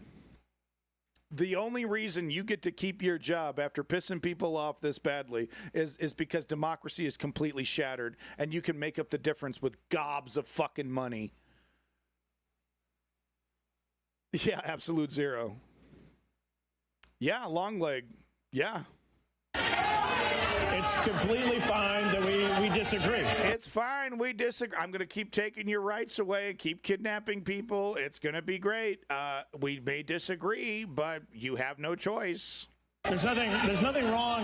The only reason you get to keep your job after pissing people off this badly is because democracy is completely shattered and you can make up the difference with gobs of fucking money. Yeah, absolute zero. Yeah, long leg. Yeah. It's completely fine that we disagree. It's fine. We disagree. I'm going to keep taking your rights away and keep kidnapping people. It's going to be great. We may disagree, but you have no choice. There's nothing wrong.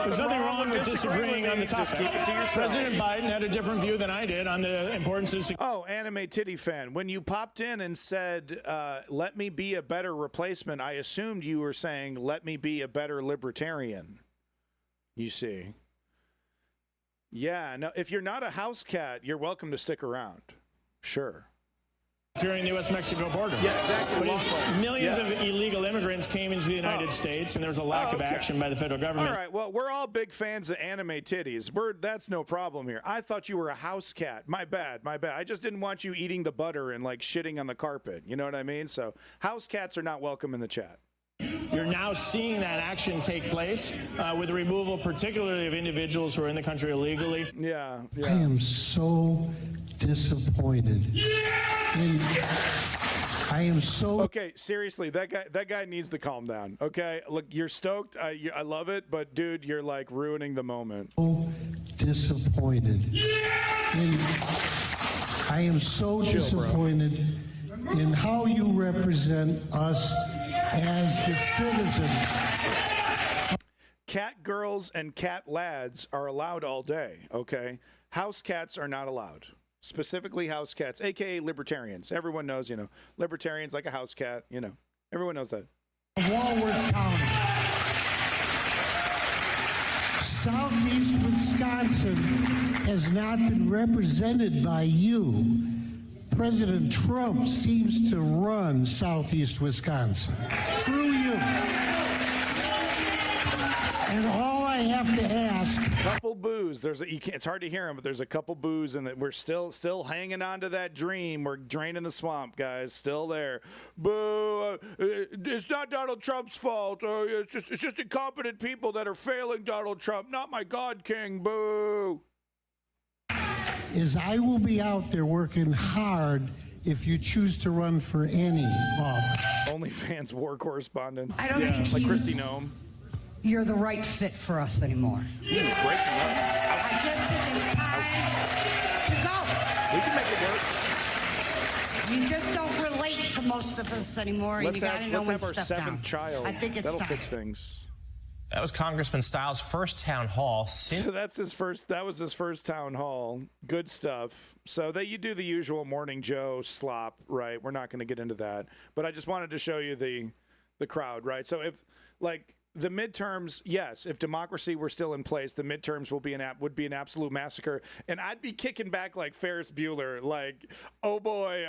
There's nothing wring with disagreeing on the topic. Just keep it to yourself. President Biden had a different view than I did on the importance of. Oh, anime titty fan. When you popped in and said, "Let me be a better replacement," I assumed you were saying, "Let me be a better libertarian." You see. Yeah. No. If you're not a house cat, you're welcome to stick around. Sure. During the U.S.-Mexico border. Yeah, exactly. Millions of illegal immigrants came into the United States, and there was a lack of action by the federal government. All right, well, we're all big fans of anime titties. That's no problem here. I thought you were a house cat. My bad. I just didn't want you eating the butter and, like, shitting on the carpet. You know what I mean? So house cats are not welcome in the chat. You're now seeing that action take place with the removal, particularly of individuals who are in the country illegally. Yeah. I am so disappointed. I am so. Okay, seriously, that guy needs to calm down. Okay, look, you're stoked. I love it, but dude, you're like ruining the moment. So disappointed. I am so disappointed in how you represent us as the citizen. Cat girls and cat lads are allowed all day, okay? House cats are not allowed. Specifically house cats, a.k.a. libertarians. Everyone knows, libertarians like a house cat, Everyone knows that. Walworth County. Southeast Wisconsin has not been represented by you. President Trump seems to run Southeast Wisconsin through you. And all I have to ask. Couple boos. It's hard to hear him, but there's a couple boos, and we're still hanging on to that dream. We're draining the swamp, guys. Still there. Boo! It's not Donald Trump's fault. It's just incompetent people that are failing Donald Trump. Not my God King. Boo! Is I will be out there working hard if you choose to run for any office. OnlyFans war correspondent. I don't think like Kristi Noem. You're the right fit for us anymore. Breaking up. I just think it's time to go. We can make it work. You just don't relate to most of us anymore, and you got to know when let's have our stuff seventh down. child. I think it's That'll time. fix things. That was Congressman Stiles' first town hall. So that was his first town hall. Good stuff. So you do the usual Morning Joe slop, right? We're not going to get into that, but I just wanted to show you the crowd, right? So if the midterms, yes, if democracy were still in place, the midterms would be an absolute massacre. And I'd be kicking back like Ferris Bueller, like, oh boy,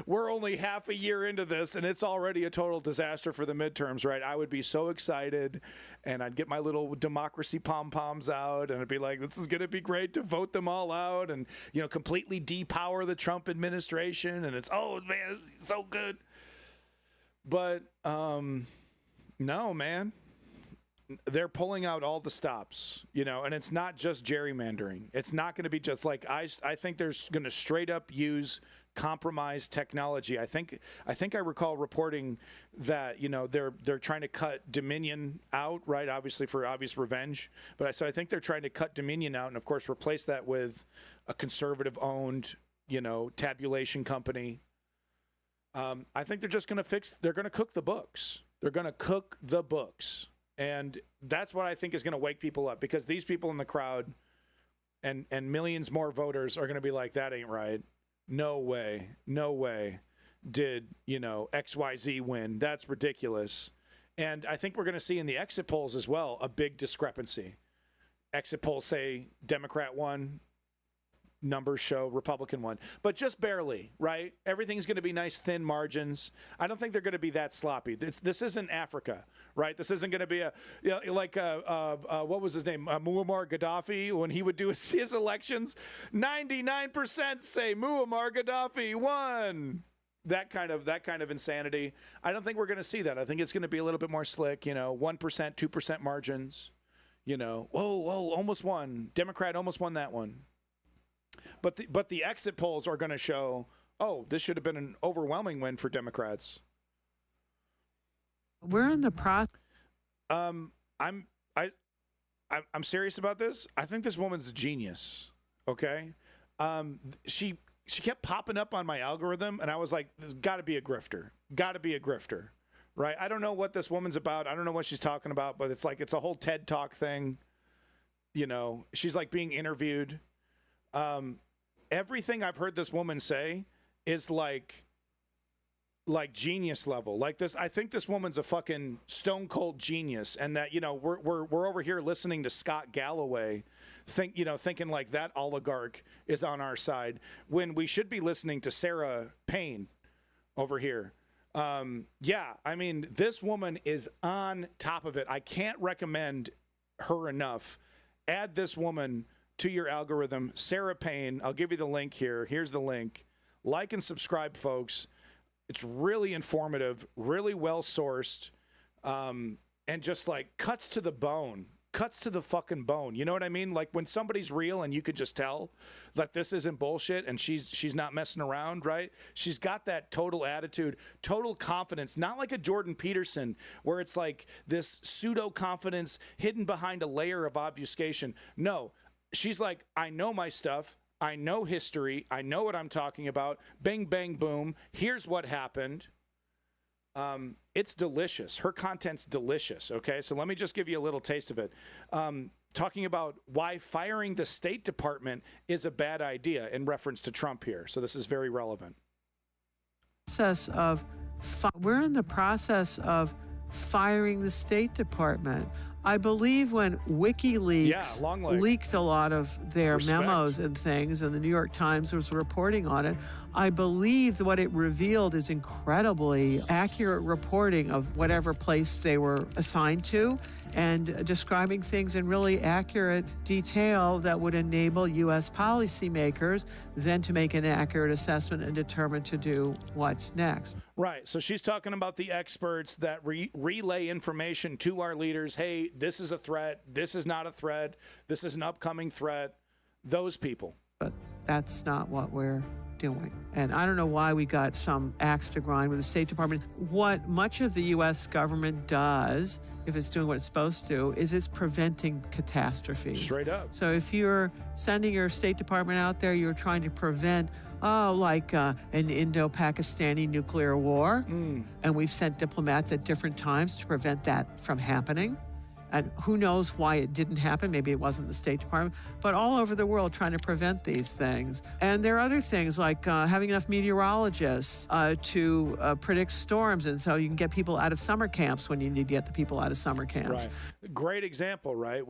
we're only half a year into this and it's already a total disaster for the midterms, right? I would be so excited, and I'd get my little democracy pom-poms out, and I'd be like, this is going to be great to vote them all out and, completely depower the Trump administration. And it's, oh man, this is so good. But, no, man, they're pulling out all the stops, and it's not just gerrymandering. It's not going to be just like I think they're going to straight up use compromised technology. I think I recall reporting that they're trying to cut Dominion out, right? Obviously for obvious revenge, but I think they're trying to cut Dominion out and of course replace that with a conservative-owned tabulation company. I think they're just going to they're going to cook the books. They're going to cook the books. And that's what I think is going to wake people up, because these people in the crowd and millions more voters are going to be like, that ain't right. No way did, XYZ win. That's ridiculous. And I think we're going to see in the exit polls as well a big discrepancy. Exit polls say Democrat won. Numbers show Republican won, but just barely, right? Everything's going to be nice, thin margins. I don't think they're going to be that sloppy. This isn't Africa, right? This isn't going to be what was his name? Muammar Gaddafi, when he would do his elections, 99% say Muammar Gaddafi won. That kind of insanity. I don't think we're going to see that. I think it's going to be a little bit more slick, 1%, 2% margins. Whoa, almost won. Democrat almost won that one. But the exit polls are going to show, oh, this should have been an overwhelming win for Democrats. We're in the process. I'm serious about this. I think this woman's a genius. Okay, she kept popping up on my algorithm, and I was like, "There's got to be a grifter. Got to be a grifter." Right? I don't know what this woman's about. I don't know what she's talking about, but it's a whole TED Talk thing. She's like being interviewed. Everything I've heard this woman say is like genius level. Like this, I think this woman's a fucking stone cold genius, and that we're over here listening to Scott Galloway, thinking like that oligarch is on our side when we should be listening to Sarah Payne over here. Yeah, I mean, this woman is on top of it. I can't recommend her enough. Add this woman to your algorithm, Sarah Payne. I'll give you the link here. Here's the link. Like and subscribe, folks. It's really informative, really well sourced, and just like cuts to the bone. Cuts to the fucking bone. You know what I mean? Like when somebody's real and you can just tell that this isn't bullshit and she's not messing around, right? She's got that total attitude, total confidence, not like a Jordan Peterson where it's like this pseudo confidence hidden behind a layer of obfuscation. No, she's like, I know my stuff. I know history. I know what I'm talking about. Bang, bang, boom. Here's what happened. It's delicious. Her content's delicious. Okay, so let me just give you a little taste of it. Talking about why firing the State Department is a bad idea in reference to Trump here. So this is very relevant. We're in the process of firing the State Department. I believe when WikiLeaks leaked a lot of their memos and things, and the New York Times was reporting on it, I believe what it revealed is incredibly accurate reporting of whatever place they were assigned to, and describing things in really accurate detail that would enable U.S. policymakers then to make an accurate assessment and determine to do what's next. Right. So she's talking about the experts that relay information to our leaders. Hey, this is a threat. This is not a threat. This is an upcoming threat. Those people. But that's not what we're doing. And I don't know why we got some axe to grind with the State Department. What much of the U.S. government does, if it's doing what it's supposed to, is it's preventing catastrophes. Straight up. So if you're sending your State Department out there, you're trying to prevent, an Indo-Pakistani nuclear war. And we've sent diplomats at different times to prevent that from happening. And who knows why it didn't happen? Maybe it wasn't the State Department, but all over the world trying to prevent these things. And there are other things like having enough meteorologists to predict storms, and so you can get people out of summer camps when you need to get the people out of summer camps. Right. Great example, right?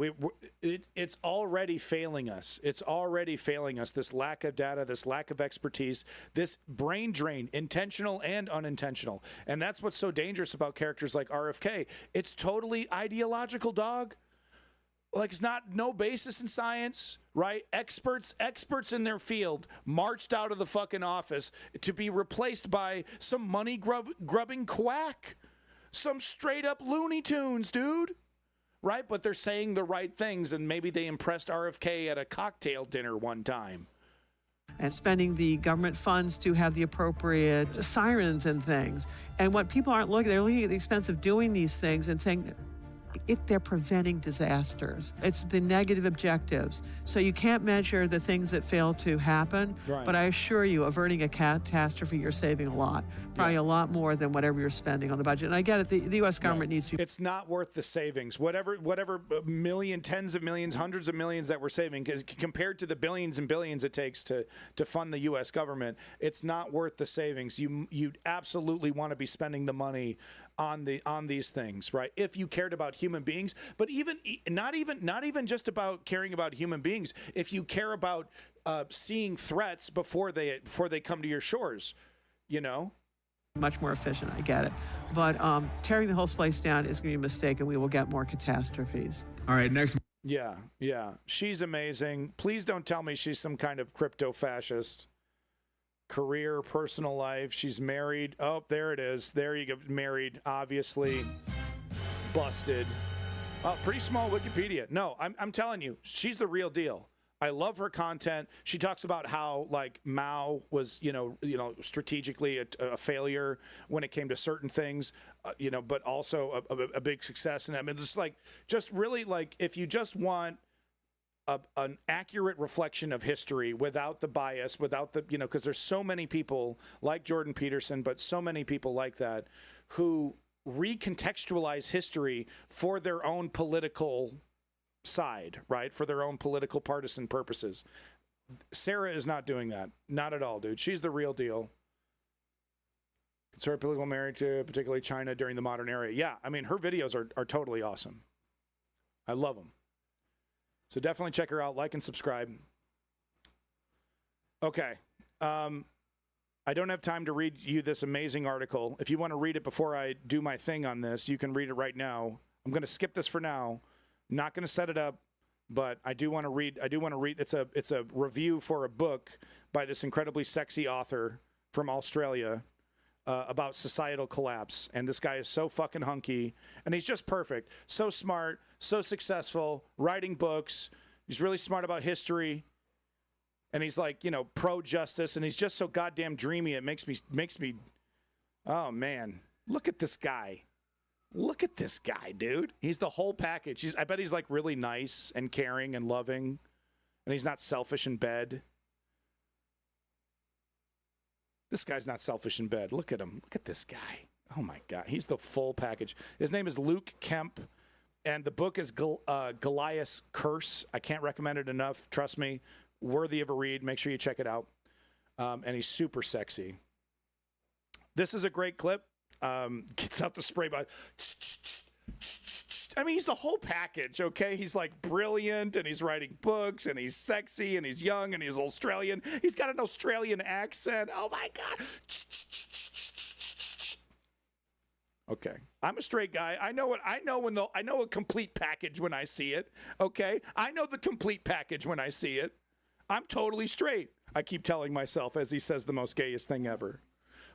It's already failing us. It's already failing us, this lack of data, this lack of expertise, this brain drain, intentional and unintentional. And that's what's so dangerous about characters like RFK. It's totally ideological, dog. Like, it's not, no basis in science, right? Experts in their field marched out of the fucking office to be replaced by some money grubbing quack, some straight up Looney Tunes, dude. Right? But they're saying the right things, and maybe they impressed RFK at a cocktail dinner one time. And spending the government funds to have the appropriate sirens and things. And what people aren't looking, they're looking at the expense of doing these things and saying, they're preventing disasters. It's the negative objectives. So you can't measure the things that fail to happen, but I assure you, averting a catastrophe, you're saving a lot. Probably a lot more than whatever you're spending on the budget. And I get it, the U.S. government needs to... It's not worth the savings. Whatever million, tens of millions, hundreds of millions that we're saving, because compared to the billions and billions it takes to fund the U.S. government, it's not worth the savings. You absolutely want to be spending the money on these things, right? If you cared about human beings, but not even just about caring about human beings. If you care about seeing threats before they come to your shores, you know. Much more efficient, I get it. But tearing the whole place down is going to be a mistake, and we will get more catastrophes. All right, next. Yeah. She's amazing. Please don't tell me she's some kind of crypto fascist. Career, personal life. She's married. Oh, there it is. There you go. Married, obviously. Busted. Oh, pretty small Wikipedia. No, I'm telling you, she's the real deal. I love her content. She talks about how like Mao was, strategically a failure when it came to certain things, but also a big success. And I mean, just really if you just want an accurate reflection of history without the bias, without the, because there's so many people like Jordan Peterson, but so many people like that who recontextualize history for their own political side, right? For their own political partisan purposes. Sarah is not doing that. Not at all, dude. She's the real deal. Conservative political married to particularly China during the modern era. Yeah, I mean, her videos are totally awesome. I love them. So definitely check her out. Like and subscribe. Okay. I don't have time to read you this amazing article. If you want to read it before I do my thing on this, you can read it right now. I'm going to skip this for now. Not going to set it up, but I do want to read. It's a review for a book by this incredibly sexy author from Australia about societal collapse. And this guy is so fucking hunky, and he's just perfect. So smart, so successful, writing books. He's really smart about history, and he's like, pro-justice, and he's just so goddamn dreamy. It makes me. Oh man, look at this guy. Look at this guy, dude. He's the whole package. I bet he's like really nice and caring and loving, and he's not selfish in bed. This guy's not selfish in bed. Look at him. Look at this guy. Oh my God. He's the full package. His name is Luke Kemp, and the book is Goliath's Curse. I can't recommend it enough. Trust me. Worthy of a read. Make sure you check it out. And he's super sexy. This is a great clip. Gets out the spray bottle. I mean, he's the whole package, okay? He's like brilliant, and he's writing books, and he's sexy, and he's young, and he's Australian. He's got an Australian accent. Oh my God. Okay. I'm a straight guy. I know a complete package when I see it. Okay? I know the complete package when I see it. I'm totally straight. I keep telling myself as he says the most gayest thing ever.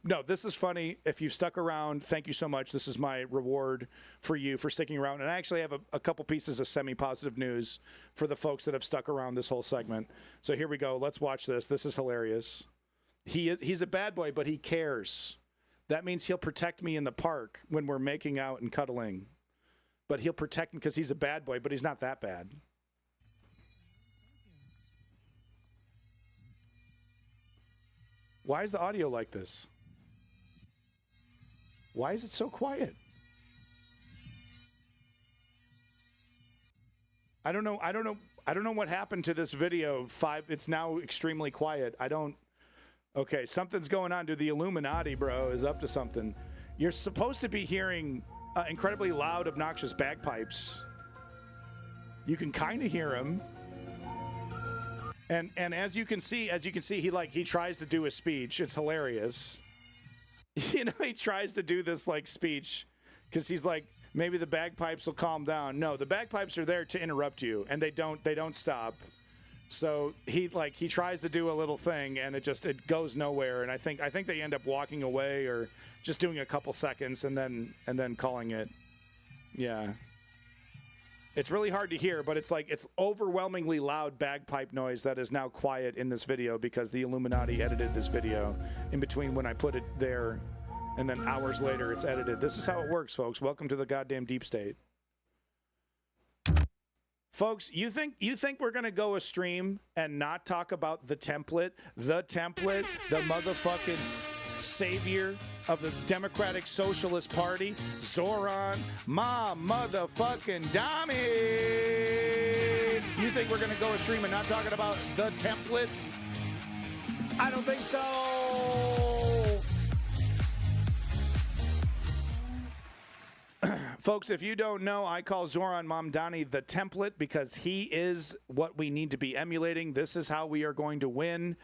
No, this is funny. If you've stuck around, thank you so much. This is my reward for you for sticking around. And I actually have a couple pieces of semi-positive news for the folks that have stuck around this whole segment. So here we go. Let's watch this. This is hilarious. He's a bad boy, but he cares. That means he'll protect me in the park when we're making out and cuddling. But he'll protect me because he's a bad boy, but he's not that bad. Why is the audio like this? Why is it so quiet? I don't know what happened to this video. It's now extremely quiet. Okay, something's going on. Dude, the Illuminati, bro, is up to something. You're supposed to be hearing incredibly loud, obnoxious bagpipes. You can kind of hear them. And as you can see, he tries to do a speech. It's hilarious. You know, he tries to do this like speech because he's like, maybe the bagpipes will calm down. No, the bagpipes are there to interrupt you, and they don't stop. So he tries to do a little thing, and it goes nowhere. And I think they end up walking away or just doing a couple seconds and then calling it. Yeah. It's really hard to hear, but it's overwhelmingly loud bagpipe noise that is now quiet in this video because the Illuminati edited this video in between when I put it there, and then hours later it's edited. This is how it works, folks. Welcome to the goddamn deep state. Folks, you think we're going to go a stream and not talk about the template, the motherfucking savior of the Democratic Socialist Party, Zoran motherfucking Dami? You think we're going to go a stream and not talking about the template? I don't think so. Folks, if you don't know, I call Zoran Mamdani the template because he is what we need to be emulating. This is how we are going to win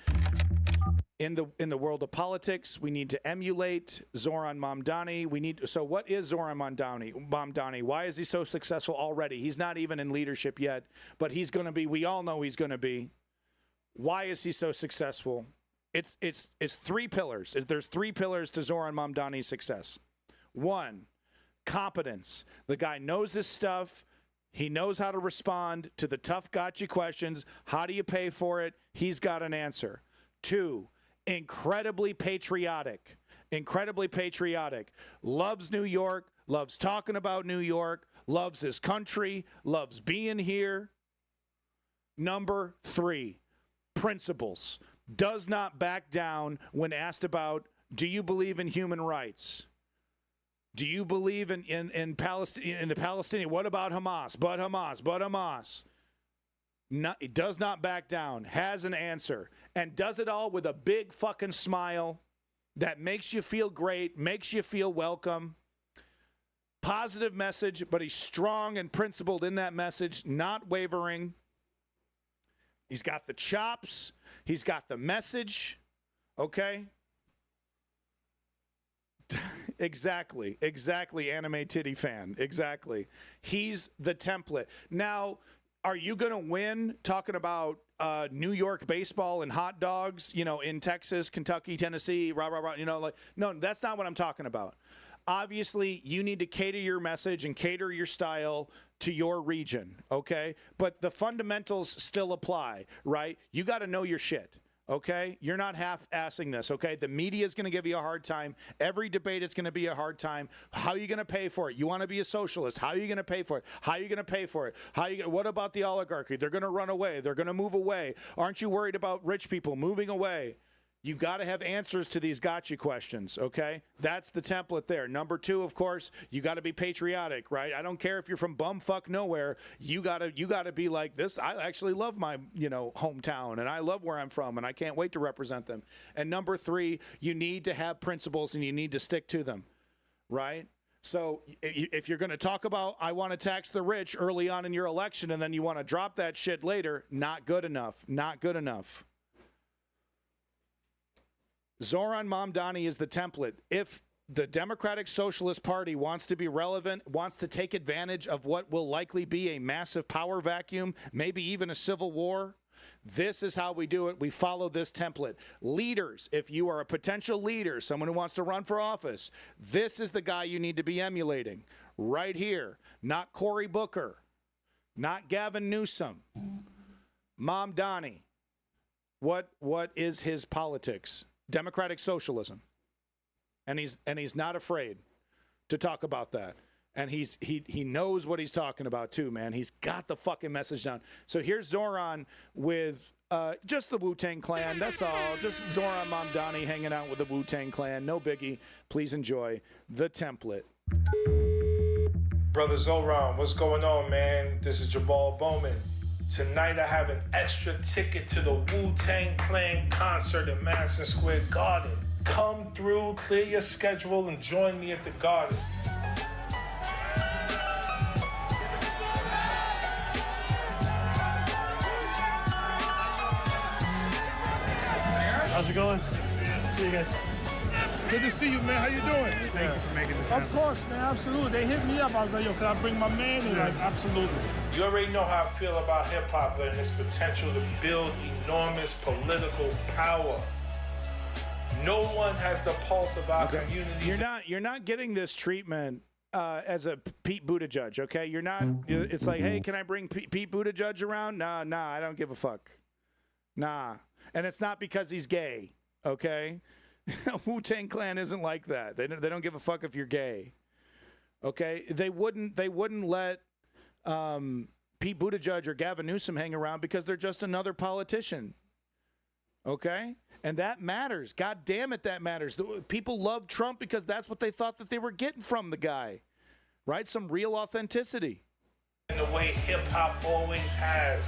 in the world of politics. We need to emulate Zoran Mamdani. So what is Zoran Mamdani? Why is he so successful already? He's not even in leadership yet, but he's going to be. We all know he's going to be. Why is he so successful? It's three pillars. There's three pillars to Zoran Mamdani's success. One, competence. The guy knows his stuff. He knows how to respond to the tough gotcha questions. How do you pay for it? He's got an answer. Two, incredibly patriotic. Loves New York, loves talking about New York, loves his country, loves being here. Number three, principles. Does not back down when asked about, do you believe in human rights? Do you believe in Palestine, in the Palestinian? What about Hamas? But Hamas. No, it does not back down, has an answer, and does it all with a big fucking smile that makes you feel great, makes you feel welcome. Positive message, but he's strong and principled in that message, not wavering. He's got the chops. He's got the message. Okay? Exactly, anime titty fan. Exactly. He's the template. Now, are you going to win talking about New York baseball and hot dogs, in Texas, Kentucky, Tennessee, no, that's not what I'm talking about. Obviously, you need to cater your message and cater your style to your region, okay? But the fundamentals still apply, right? You got to know your shit. Okay? You're not half-assing this, okay? The media is going to give you a hard time. Every debate, it's going to be a hard time. How are you going to pay for it? You want to be a socialist. How are you going to pay for it? How are you going to pay for it? What about the oligarchy? They're going to run away. They're going to move away. Aren't you worried about rich people moving away? You got to have answers to these gotcha questions, okay? That's the template there. Number two, of course, you got to be patriotic, right? I don't care if you're from bumfuck nowhere. You got to be like this. I actually love my, hometown, and I love where I'm from, and I can't wait to represent them. And number three, you need to have principles, and you need to stick to them, right? So if you're going to talk about, I want to tax the rich early on in your election, and then you want to drop that shit later, not good enough. Not good enough. Zoran Mamdani is the template. If the Democratic Socialist Party wants to be relevant, wants to take advantage of what will likely be a massive power vacuum, maybe even a civil war, this is how we do it. We follow this template. Leaders, if you are a potential leader, someone who wants to run for office, this is the guy you need to be emulating. Right here. Not Cory Booker. Not Gavin Newsom. Mamdani. What is his politics? Democratic socialism, and he's not afraid to talk about that, and he knows what he's talking about too, man. He's got the fucking message down. So here's Zoran with just the Wu-Tang Clan. That's all. Just Zoran Mamdani hanging out with the Wu-Tang Clan. No biggie. Please enjoy the template. Brother Zoran, what's going on, man? This is Jabal Bowman. Tonight I have an extra ticket to the Wu-Tang Clan concert in Madison Square Garden. Come through, clear your schedule, and join me at the Garden. How's it going? See you guys. Good to see you, man. How you doing? Thank you for making this happen. Of course, man. Absolutely. They hit me up. I was like, yo, can I bring my man? And like, absolutely. You already know how I feel about hip-hop and its potential to build enormous political power. No one has the pulse of our community. You're not getting this treatment as a Pete Buttigieg, okay? You're not. It's like, hey, can I bring Pete Buttigieg around? Nah, I don't give a fuck. Nah, and it's not because he's gay, okay? Wu-Tang Clan isn't like that. They don't give a fuck if you're gay, okay? They wouldn't let Pete Buttigieg or Gavin Newsom hang around because they're just another politician. Okay? And that matters. God damn it, that matters. People love Trump because that's what they thought that they were getting from the guy. Right? Some real authenticity. In the way hip-hop always has.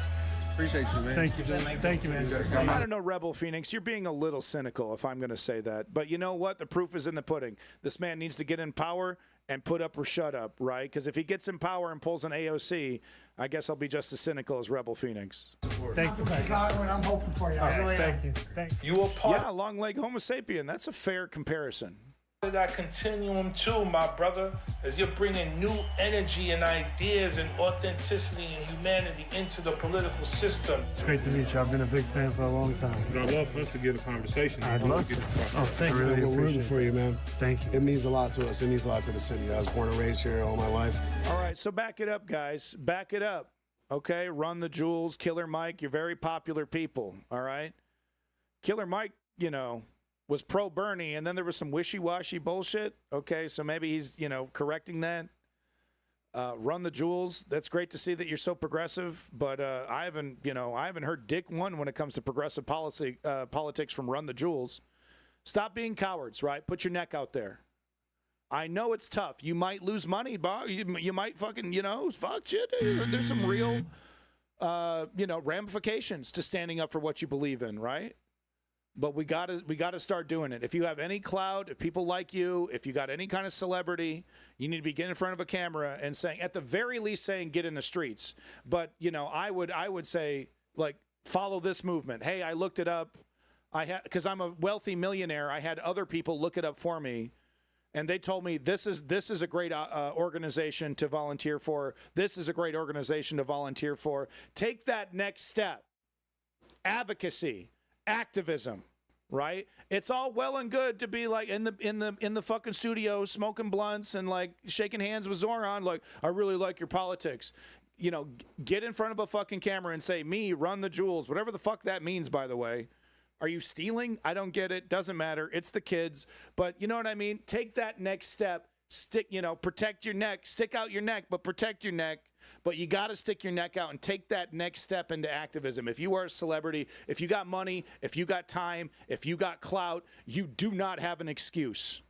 Appreciate you, man. Thank you, man. Thank you, man. I don't know, Rebel Phoenix. You're being a little cynical if I'm going to say that. But you know what? The proof is in the pudding. This man needs to get in power and put up or shut up, right? Because if he gets in power and pulls an AOC, I guess I'll be just as cynical as Rebel Phoenix. Thank you. Godwin, I'm hoping for you. I really Thank you. Thank you. You were part Yeah, long leg Homo sapien. That's a fair comparison. of that continuum too, my brother, as you're bringing new energy and ideas and authenticity and humanity into the political system. It's great to meet you. I've been a big fan for a long time. I'd love for us to get a conversation. I'd love to. Oh, thank you. Really We're appreciate rooting it. for you, man. Thank you. It means a lot to us. It means a lot to the city. I was born and raised here all my life. All right, so back it up, guys. Back it up. Okay, Run the Jewels, Killer Mike, you're very popular people, all right? Killer Mike, you know, was pro-Bernie, and then there was some wishy-washy bullshit. Okay, so maybe he's, you know, correcting that. Run the Jewels, that's great to see that you're so progressive, but I haven't heard dick one when it comes to progressive politics from Run the Jewels. Stop being cowards, right? Put your neck out there. I know it's tough. You might lose money, Bob. You might fucking, fuck shit. There's some real, ramifications to standing up for what you believe in, right? But we gotta start doing it. If you have any clout, if people like you, if you got any kind of celebrity, you need to be getting in front of a camera and saying, at the very least, saying get in the streets. But I would say, like, follow this movement. Hey, I looked it up. Because I'm a wealthy millionaire. I had other people look it up for me. And they told me this is a great organization to volunteer for. This is a great organization to volunteer for. Take that next step. Advocacy, activism, right? It's all well and good to be like in the fucking studio smoking blunts and like shaking hands with Zoran. Like, I really like your politics. Get in front of a fucking camera and say, me, Run the Jewels, whatever the fuck that means, by the way. Are you stealing? I don't get it. Doesn't matter. It's the kids. But you know what I mean? Take that next step. Protect your neck. Stick out your neck, but protect your neck. But you got to stick your neck out and take that next step into activism. If you are a celebrity, if you got money, if you got time, if you got clout, you do not have an excuse.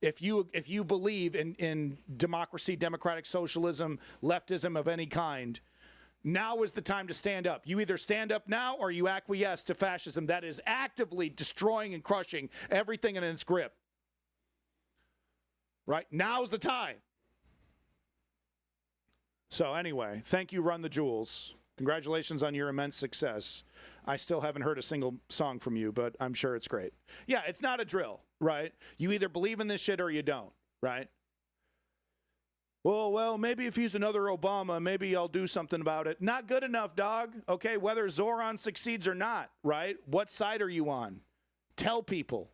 If you believe in democracy, democratic socialism, leftism of any kind, now is the time to stand up. You either stand up now or you acquiesce to fascism that is actively destroying and crushing everything in its grip. Right? Now's the time. So anyway, thank you, Run the Jewels. Congratulations on your immense success. I still haven't heard a single song from you, but I'm sure it's great. Yeah, it's not a drill, right? You either believe in this shit or you don't, right? Well, maybe if he's another Obama, maybe I'll do something about it. Not good enough, dog. Okay, whether Zoran succeeds or not, right? What side are you on? Tell people.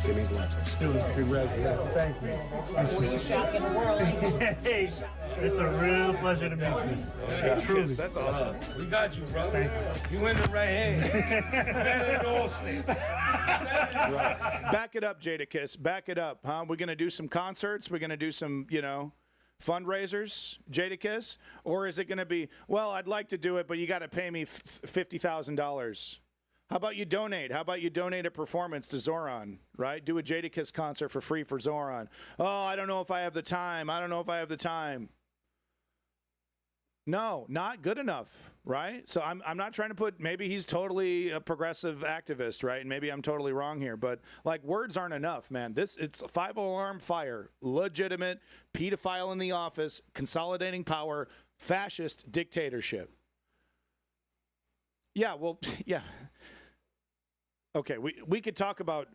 It means a lot to us. Thank you. Well, you shot in the world. Hey, it's a real pleasure to meet you. Truly. That's awesome. We got you, bro. Thank you. You in the right hand. Better than all states. Right. Back it up, Jadakiss. Back it up, huh? We're going to do some concerts. We're going to do some, fundraisers, Jadakiss? Or is it going to be, well, I'd like to do it, but you got to pay me $50,000. How about you donate? How about you donate a performance to Zoran, right? Do a Jadakiss concert for free for Zoran. Oh, I don't know if I have the time. I don't know if I have the time. No, not good enough, right? So I'm not trying to put, maybe he's totally a progressive activist, right? And maybe I'm totally wrong here, but like words aren't enough, man. It's a 5-alarm fire, legitimate, pedophile in the office, consolidating power, fascist dictatorship. Yeah, well, yeah. Okay, we could talk about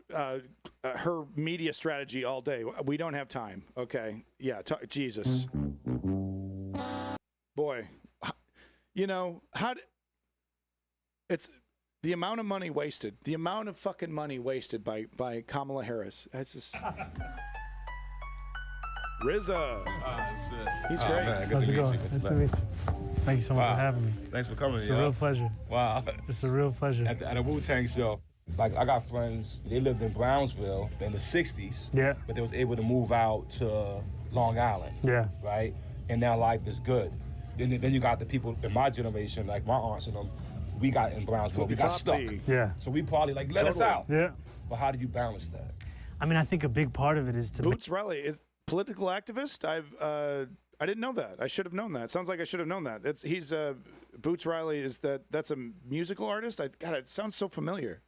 her media strategy all day. We don't have time. Okay, yeah, Jesus. Boy, you know, it's the amount of money wasted, the amount of fucking money wasted by Kamala Harris. That's just RZA. He's great. Man, good to meet you. Nice to meet you. Thank you so much for having me. Thanks for coming. It's a real pleasure. Wow. It's a real pleasure. At the Wu-Tang show, like I got friends, they lived in Brownsville in the 60s. Yeah. But they was able to move out to Long Island. Yeah. Right? And now life is good. Then you got the people in my generation, like my aunts and them, we got in Brownsville, we got stuck. Yeah. So we probably like, let us out. Yeah. But how do you balance that? I mean, I think a big part of it is to... Boots Riley is political activist? I didn't know that. I should have known that. Sounds like I should have known that. Boots Riley that's a musical artist? God, it sounds so familiar.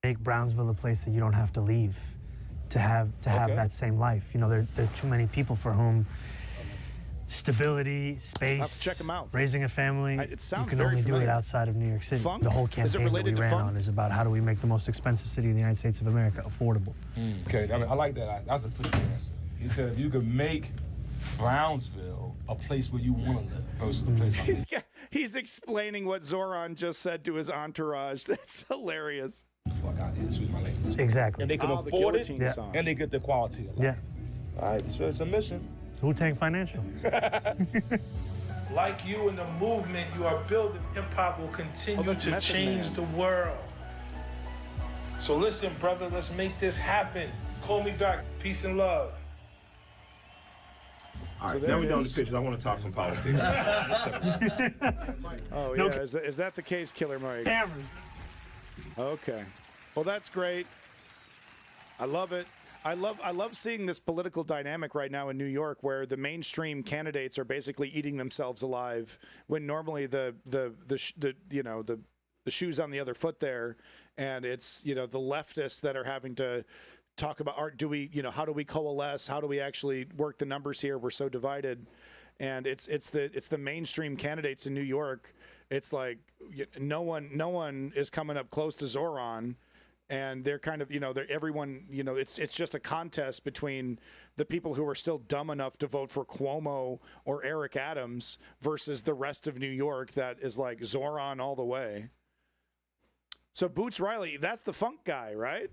Make Brownsville a place that you don't have to leave to have that same life. You know, there are too many people for whom stability, space, I'll have to check 'em out. Raising a family, it sounds you can very only do familiar. it outside of New York City. Funk? The whole Is it campaign that we related to ran funk? on is about how do we make the most expensive city in the United States of America affordable. Okay, I mean, I like that. That's a good answer. You said if you could make Brownsville a place where you want to live versus a place like He's explaining what Zoran just said to his entourage. That's hilarious. fuck out here. Excuse my language. Exactly. And they can the afford it, guillotine song. and they get the quality of life. Yeah. All right, so it's a mission. It's Wu-Tang Financial. Like you in the movement you are building, hip-hop will continue to Method change Man. the world. So listen, brother, let's make this happen. Call me back. Peace and love. All right, there now it we're done with is. the pictures. I want to talk some politics. Oh, No yeah. Is that the case, Killer Mike? Cameras. Okay. Well, that's great. I love it. I love seeing this political dynamic right now in New York, where the mainstream candidates are basically eating themselves alive, when normally the shoe's on the other foot there, and it's the leftists that are having to talk about how do we coalesce? How do we actually work the numbers here? We're so divided, and it's the mainstream candidates in New York. It's like no one is coming up close to Zoran. And they're kind of, everyone, it's just a contest between the people who are still dumb enough to vote for Cuomo or Eric Adams versus the rest of New York that is like Zoran all the way. So Boots Riley, that's the funk guy, right?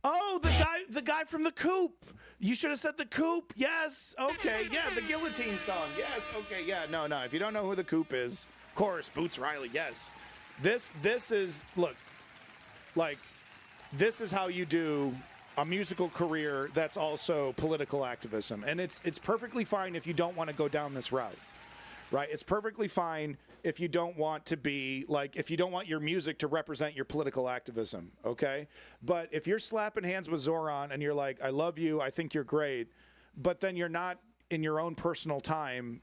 Oh, the guy from the Coop. You should have said the Coop. Yes. Okay. Yeah, the guillotine song. Yes. Okay. Yeah. No. If you don't know who the Coop is, of course, Boots Riley. Yes. This is look. Like, this is how you do a musical career that's also political activism. And it's perfectly fine if you don't want to go down this route, right? It's perfectly fine if you don't want to be, like, if you don't want your music to represent your political activism, okay? But if you're slapping hands with Zoran and you're like, I love you, I think you're great, but then you're not in your own personal time,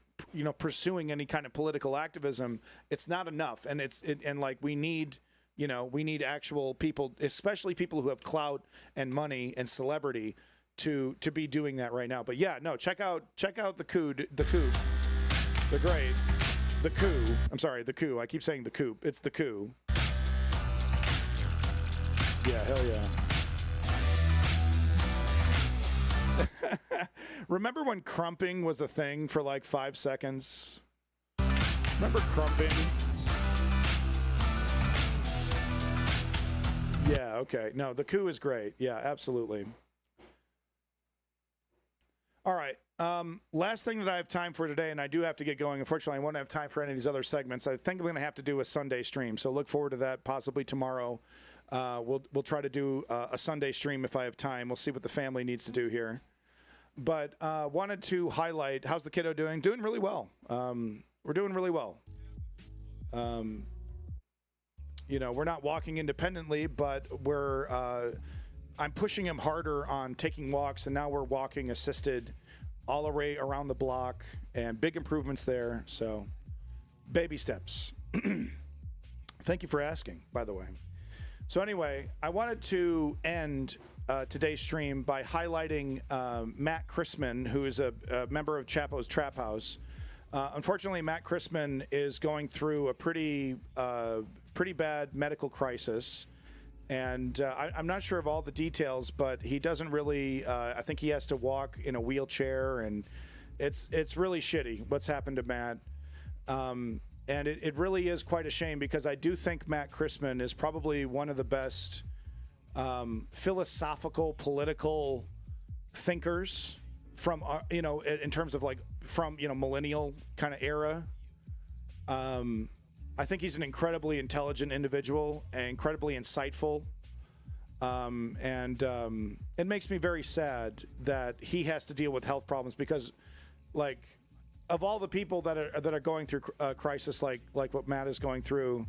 pursuing any kind of political activism, it's not enough. And we need actual people, especially people who have clout and money and celebrity to be doing that right now. But yeah, no, check out the coup, the great, the coup. I'm sorry, the coup. I keep saying the coup. It's the coup. Yeah, hell yeah. Remember when crumping was a thing for like 5 seconds? Remember crumping? Yeah, okay. No, the coup is great. Yeah, absolutely. All right. Last thing that I have time for today, and I do have to get going. Unfortunately, I won't have time for any of these other segments. I think I'm going to have to do a Sunday stream, so look forward to that possibly tomorrow. We'll try to do a Sunday stream if I have time. We'll see what the family needs to do here. But wanted to highlight, how's the kiddo doing? Doing really well. We're doing really well. we're not walking independently, but I'm pushing him harder on taking walks, and now we're walking assisted all the way around the block, and big improvements there. So baby steps. Thank you for asking, by the way. So anyway, I wanted to end today's stream by highlighting Matt Christman, who is a member of Chapo's Trap House. Unfortunately, Matt Christman is going through a pretty bad medical crisis. And I'm not sure of all the details, but he doesn't really, I think he has to walk in a wheelchair, and it's really shitty what's happened to Matt. And it really is quite a shame, because I do think Matt Christman is probably one of the best philosophical, political thinkers from, in terms of from millennial kind of era. I think he's an incredibly intelligent individual and incredibly insightful. And it makes me very sad that he has to deal with health problems, because of all the people that are going through a crisis like what Matt is going through,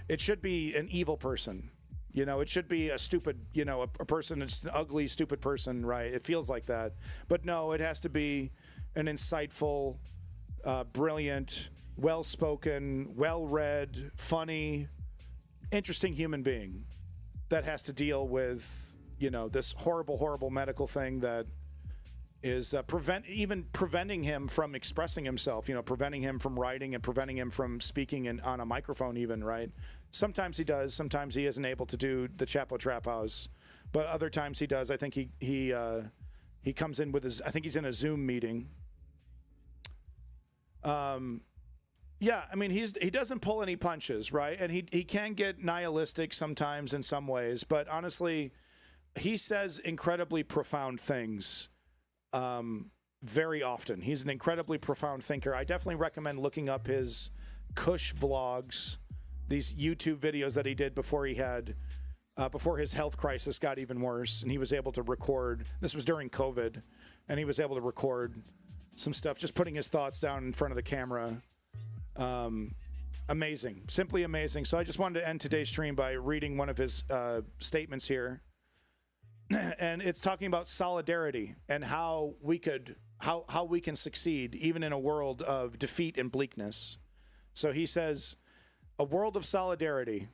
it should be an evil person. It should be a stupid, a person that's an ugly, stupid person, right? It feels like that. But no, it has to be an insightful, brilliant, well-spoken, well-read, funny, interesting human being that has to deal with, this horrible, horrible medical thing that is preventing him from expressing himself, preventing him from writing and preventing him from speaking on a microphone even, right? Sometimes he does. Sometimes he isn't able to do the Chapo Trap House, but other times he does. I think he comes in with I think he's in a Zoom meeting. Yeah, I mean, he doesn't pull any punches, right? And he can get nihilistic sometimes in some ways, but honestly, he says incredibly profound things very often. He's an incredibly profound thinker. I definitely recommend looking up his Kush vlogs, these YouTube videos that he did before before his health crisis got even worse, and he was able to record. This was during COVID, and he was able to record some stuff, just putting his thoughts down in front of the camera. Amazing, simply amazing. So I just wanted to end today's stream by reading one of his statements here. And it's talking about solidarity and how we can succeed even in a world of defeat and bleakness. So he says, a world of solidarity,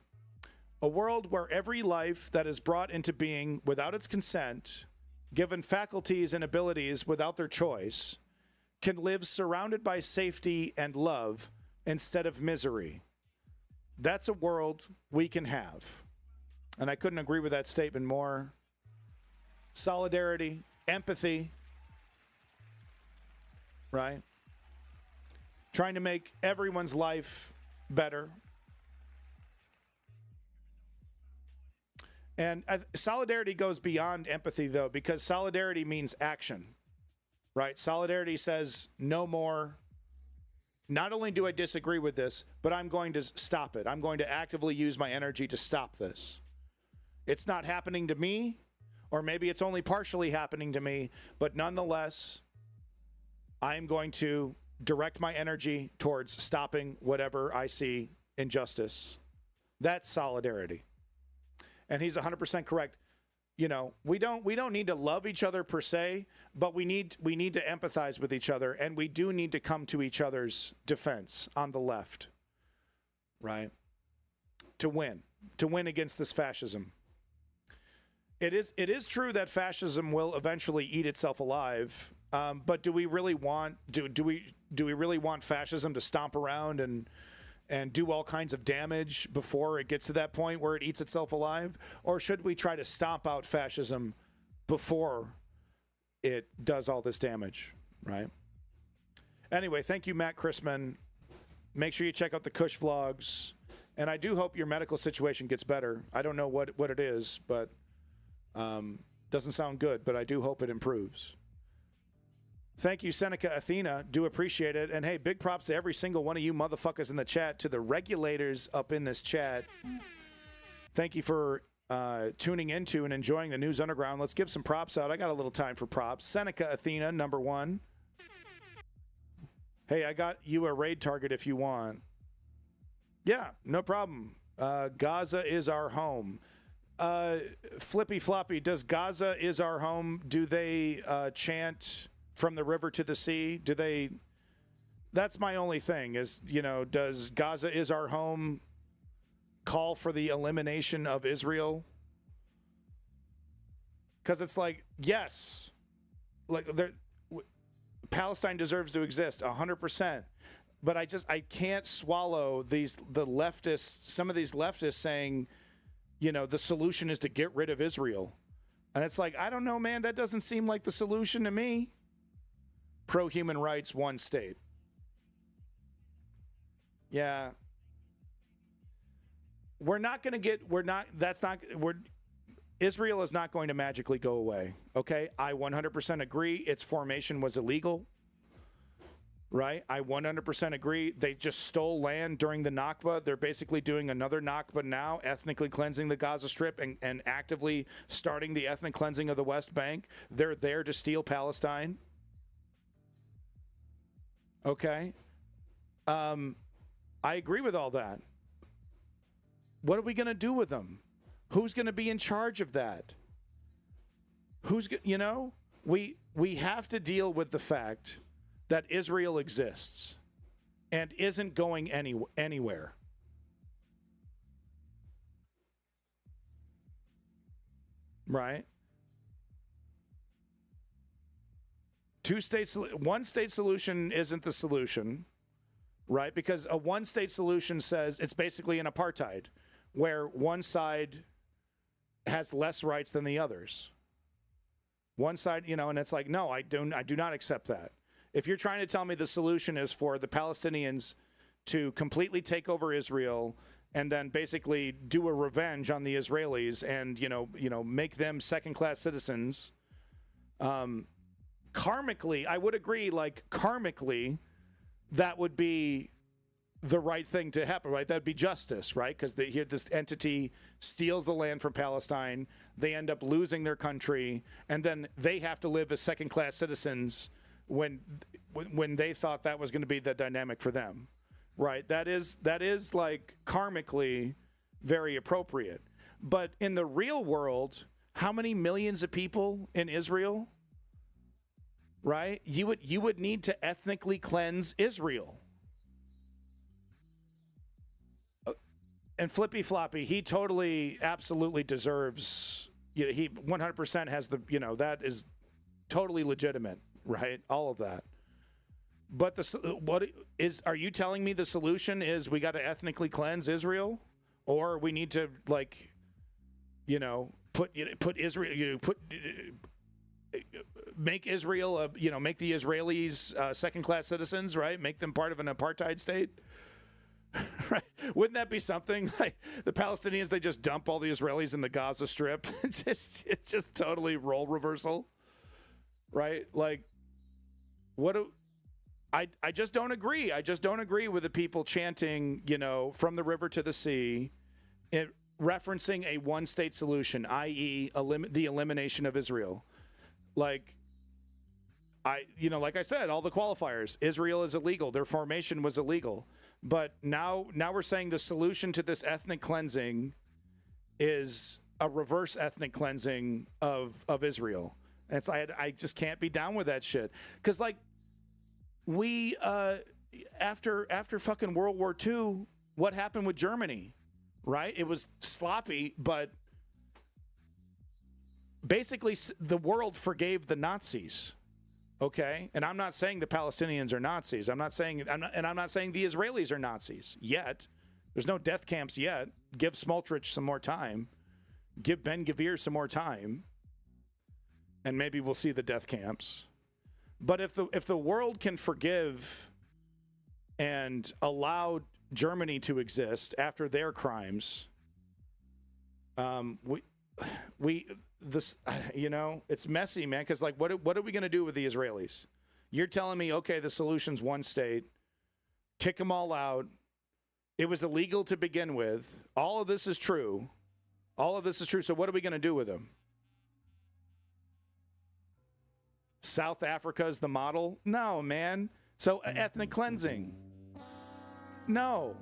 a world where every life that is brought into being without its consent, given faculties and abilities without their choice, can live surrounded by safety and love instead of misery. That's a world we can have. And I couldn't agree with that statement more. Solidarity, empathy, right? Trying to make everyone's life better. And solidarity goes beyond empathy, though, because solidarity means action, right? Solidarity says no more. Not only do I disagree with this, but I'm going to stop it. I'm going to actively use my energy to stop this. It's not happening to me, or maybe it's only partially happening to me, but nonetheless, I'm going to direct my energy towards stopping whatever I see injustice. That's solidarity. And he's 100% correct. We don't need to love each other per se, but we need to empathize with each other, and we do need to come to each other's defense on the left, right? To win against this fascism. It is true that fascism will eventually eat itself alive, but do we really want fascism to stomp around and do all kinds of damage before it gets to that point where it eats itself alive? Or should we try to stomp out fascism before it does all this damage, right? Anyway, thank you, Matt Christman. Make sure you check out the Kush vlogs. And I do hope your medical situation gets better. I don't know what it is, but doesn't sound good, but I do hope it improves. Thank you, Seneca Athena. Do appreciate it. And hey, big props to every single one of you motherfuckers in the chat, to the regulators up in this chat. Thank you for tuning into and enjoying the News Underground. Let's give some props out. I got a little time for props. Seneca Athena, number 1. Hey, I got you a raid target if you want. Yeah, no problem. Gaza is our home. Flippy Floppy, does Gaza is our home, do they chant from the river to the sea? Do they? That's my only thing is, does Gaza is our home call for the elimination of Israel? Because it's like, yes, like Palestine deserves to exist 100%. But I can't swallow some of these leftists saying, the solution is to get rid of Israel. And it's like, I don't know, man, that doesn't seem like the solution to me. Pro-human rights, one state. Yeah. Israel is not going to magically go away. Okay. I 100% agree. Its formation was illegal. Right? I 100% agree. They just stole land during the Nakba. They're basically doing another Nakba now, ethnically cleansing the Gaza Strip and actively starting the ethnic cleansing of the West Bank. They're there to steal Palestine. Okay? I agree with all that. What are we going to do with them? Who's going to be in charge of that? We have to deal with the fact that Israel exists and isn't going anywhere. Right? One state solution isn't the solution, right? Because a one state solution says it's basically an apartheid where one side has less rights than the others. One side, and it's like, no, I do not accept that. If you're trying to tell me the solution is for the Palestinians to completely take over Israel and then basically do a revenge on the Israelis and, make them second-class citizens, karmically, I would agree, karmically, that would be the right thing to happen, right? That'd be justice, right? Because here this entity steals the land from Palestine, they end up losing their country, and then they have to live as second-class citizens when they thought that was going to be the dynamic for them, right? That is like karmically very appropriate. But in the real world, how many millions of people in Israel, right? You would need to ethnically cleanse Israel. And Flippy Floppy, he totally, absolutely deserves, he 100% has that is totally legitimate. Right, all of that. But are you telling me the solution is we got to ethnically cleanse Israel, or we need to put Israel, make Israel, make the Israelis second-class citizens, right? Make them part of an apartheid state. Right? Wouldn't that be something? Like the Palestinians, they just dump all the Israelis in the Gaza Strip. It's just totally role reversal. Right? Like, I just don't agree. I just don't agree with the people chanting, from the river to the sea, referencing a one-state solution, i.e. the elimination of Israel. Like I said, all the qualifiers. Israel is illegal. Their formation was illegal. But now we're saying the solution to this ethnic cleansing is a reverse ethnic cleansing of Israel. And it's I just can't be down with that shit. Because we after fucking World War II, what happened with Germany, right? It was sloppy, but basically the world forgave the Nazis. Okay, and I'm not saying the Palestinians are Nazis. I'm not saying the Israelis are Nazis yet. There's no death camps yet. Give Smotrich some more time. Give Ben-Gvir some more time, and maybe we'll see the death camps. But if the world can forgive and allow Germany to exist after their crimes, it's messy, man, because what are we going to do with the Israelis? You're telling me, okay, the solution's one state, kick them all out. It was illegal to begin with. All of this is true. So what are we going to do with them? South Africa is the model? No, man. So ethnic cleansing? No.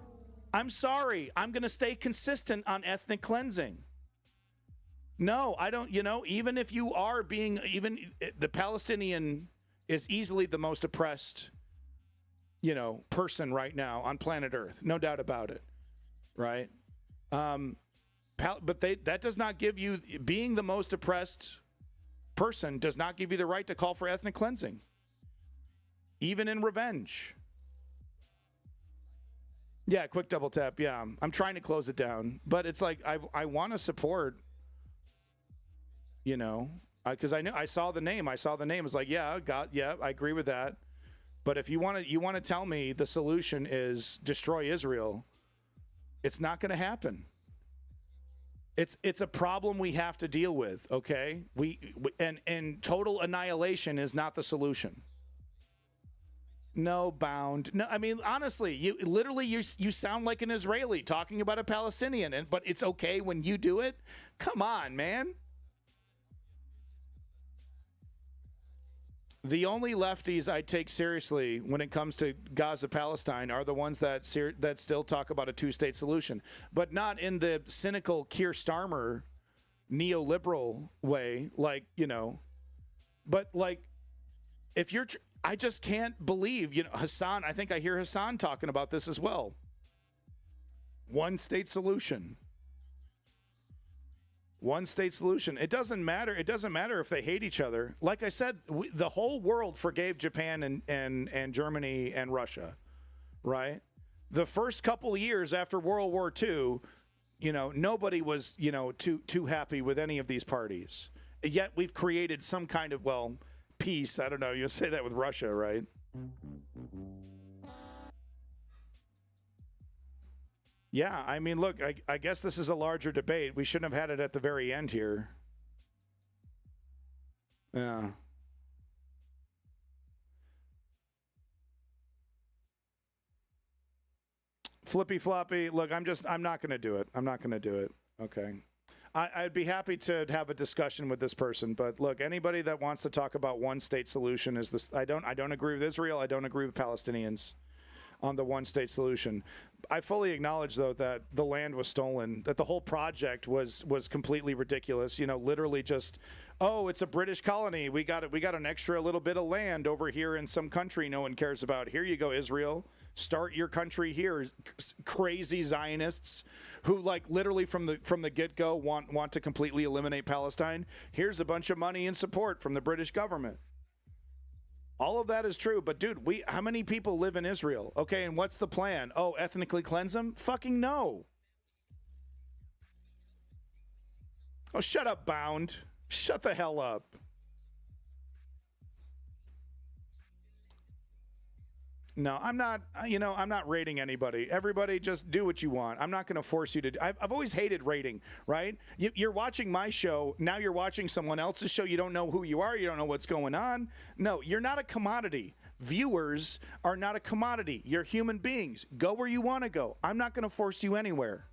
I'm sorry. I'm going to stay consistent on ethnic cleansing. No, I don't, even if you are the Palestinian is easily the most oppressed, person right now on planet Earth. No doubt about it. Right? But that does not give you, being the most oppressed person does not give you the right to call for ethnic cleansing. Even in revenge. Yeah, quick double tap. Yeah, I'm trying to close it down. But it's like, I want to support, because I saw the name. It's like, yeah, I agree with that. But if you want to tell me the solution is destroy Israel, it's not going to happen. It's a problem we have to deal with, okay? And total annihilation is not the solution. No, Bound. No, I mean, honestly, you sound like an Israeli talking about a Palestinian, but it's okay when you do it? Come on, man. The only lefties I take seriously when it comes to Gaza-Palestine are the ones that still talk about a two-state solution, but not in the cynical Keir Starmer neoliberal way, But, if you're... I just can't believe, Hassan, I think I hear Hassan talking about this as well. One-state solution. One-state solution. It doesn't matter. It doesn't matter if they hate each other. Like I said, the whole world forgave Japan and Germany and Russia, right? The first couple of years after World War II, nobody was, too happy with any of these parties. Yet we've created some kind of, peace. I don't know. You'll say that with Russia, right? Yeah, I mean, look, I guess this is a larger debate. We shouldn't have had it at the very end here. Yeah. Flippy floppy. Look, I'm not going to do it. I'm not going to do it. Okay. I'd be happy to have a discussion with this person, but look, anybody that wants to talk about one state solution is this. I don't agree with Israel. I don't agree with Palestinians on the one state solution. I fully acknowledge, though, that the land was stolen, that the whole project was completely ridiculous. Literally just, it's a British colony. We got an extra little bit of land over here in some country no one cares about. Here you go, Israel. Start your country here. Crazy Zionists who, literally from the get-go want to completely eliminate Palestine. Here's a bunch of money and support from the British government. All of that is true, but dude, how many people live in Israel? Okay, and what's the plan? Oh, ethnically cleanse them? Fucking no. Oh, shut up, Bound. Shut the hell up. No, I'm not, I'm not rating anybody. Everybody just do what you want. I'm not going to force you to. I've always hated rating, right? You're watching my show. Now you're watching someone else's show. You don't know who you are. You don't know what's going on. No, you're not a commodity. Viewers are not a commodity. You're human beings. Go where you want to go. I'm not going to force you anywhere.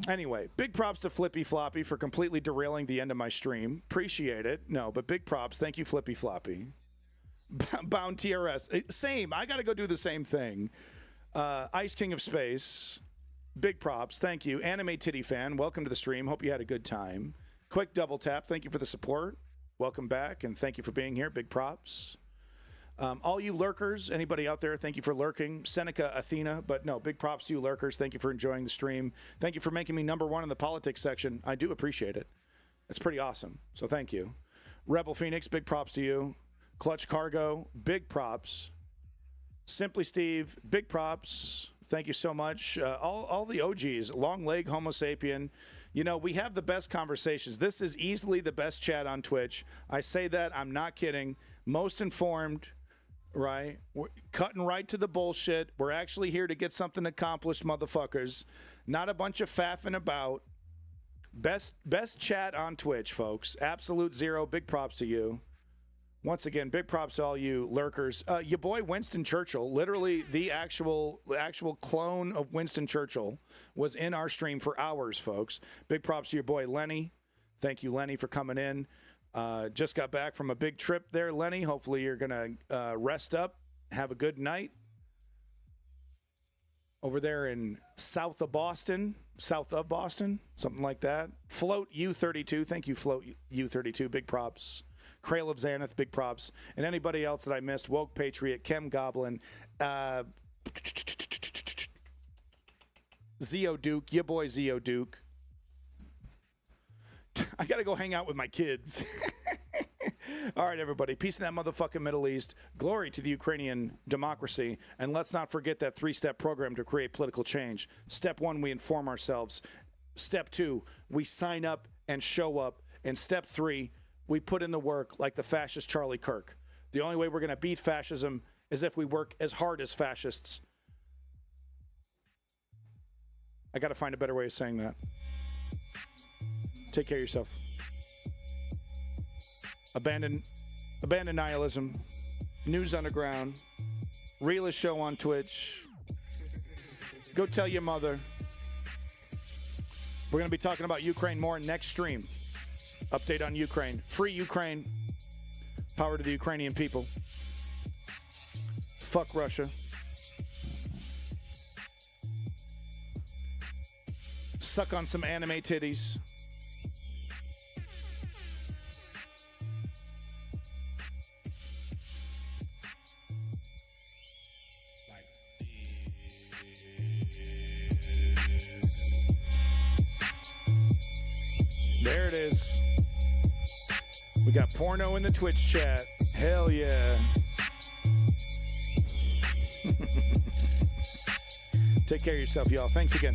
Anyway, big props to Flippy Floppy for completely derailing the end of my stream. Appreciate it. No, but big props. Thank you, Flippy Floppy. Bound TRS. Same. I got to go do the same thing. Ice King of Space. Big props. Thank you. Anime Titty Fan. Welcome to the stream. Hope you had a good time. Quick double tap. Thank you for the support. Welcome back, and thank you for being here. Big props. All you lurkers, anybody out there, thank you for lurking. Seneca, Athena, but no, big props to you lurkers. Thank you for enjoying the stream. Thank you for making me #1 in the politics section. I do appreciate it. It's pretty awesome. So thank you. Rebel Phoenix, big props to you. Clutch Cargo, big props. Simply Steve, big props. Thank you so much. All the OGs, Long Leg Homo Sapien. We have the best conversations. This is easily the best chat on Twitch. I say that. I'm not kidding. Most informed, right? We're cutting right to the bullshit. We're actually here to get something accomplished, motherfuckers. Not a bunch of faffing about. Best chat on Twitch, folks. Absolute zero. Big props to you. Once again, big props to all you lurkers. Your boy Winston Churchill, literally the actual clone of Winston Churchill, was in our stream for hours, folks. Big props to your boy Lenny. Thank you, Lenny, for coming in. Just got back from a big trip there, Lenny. Hopefully you're going to rest up, have a good night. over there in south of Boston, something like that. Float U32. Thank you, Float U32. Big props. Crail of Xanath, big props. And anybody else that I missed, Woke Patriot, Chem Goblin, Zeo Duke, your boy Zeo Duke. I got to go hang out with my kids. All right, everybody. Peace in that motherfucking Middle East. Glory to the Ukrainian democracy. And let's not forget that 3-step program to create political change. Step 1, we inform ourselves. Step 2, we sign up and show up. And step 3, we put in the work like the fascist Charlie Kirk. The only way we're going to beat fascism is if we work as hard as fascists. I got to find a better way of saying that. Take care of yourself. Abandon nihilism. News Underground. Realist Show on Twitch. Go tell your mother. We're going to be talking about Ukraine more next stream. Update on Ukraine. Free Ukraine. Power to the Ukrainian people. Fuck Russia. Suck on some anime titties. There it is. We got porno in the Twitch chat. Hell yeah. Take care of yourself, y'all. Thanks again.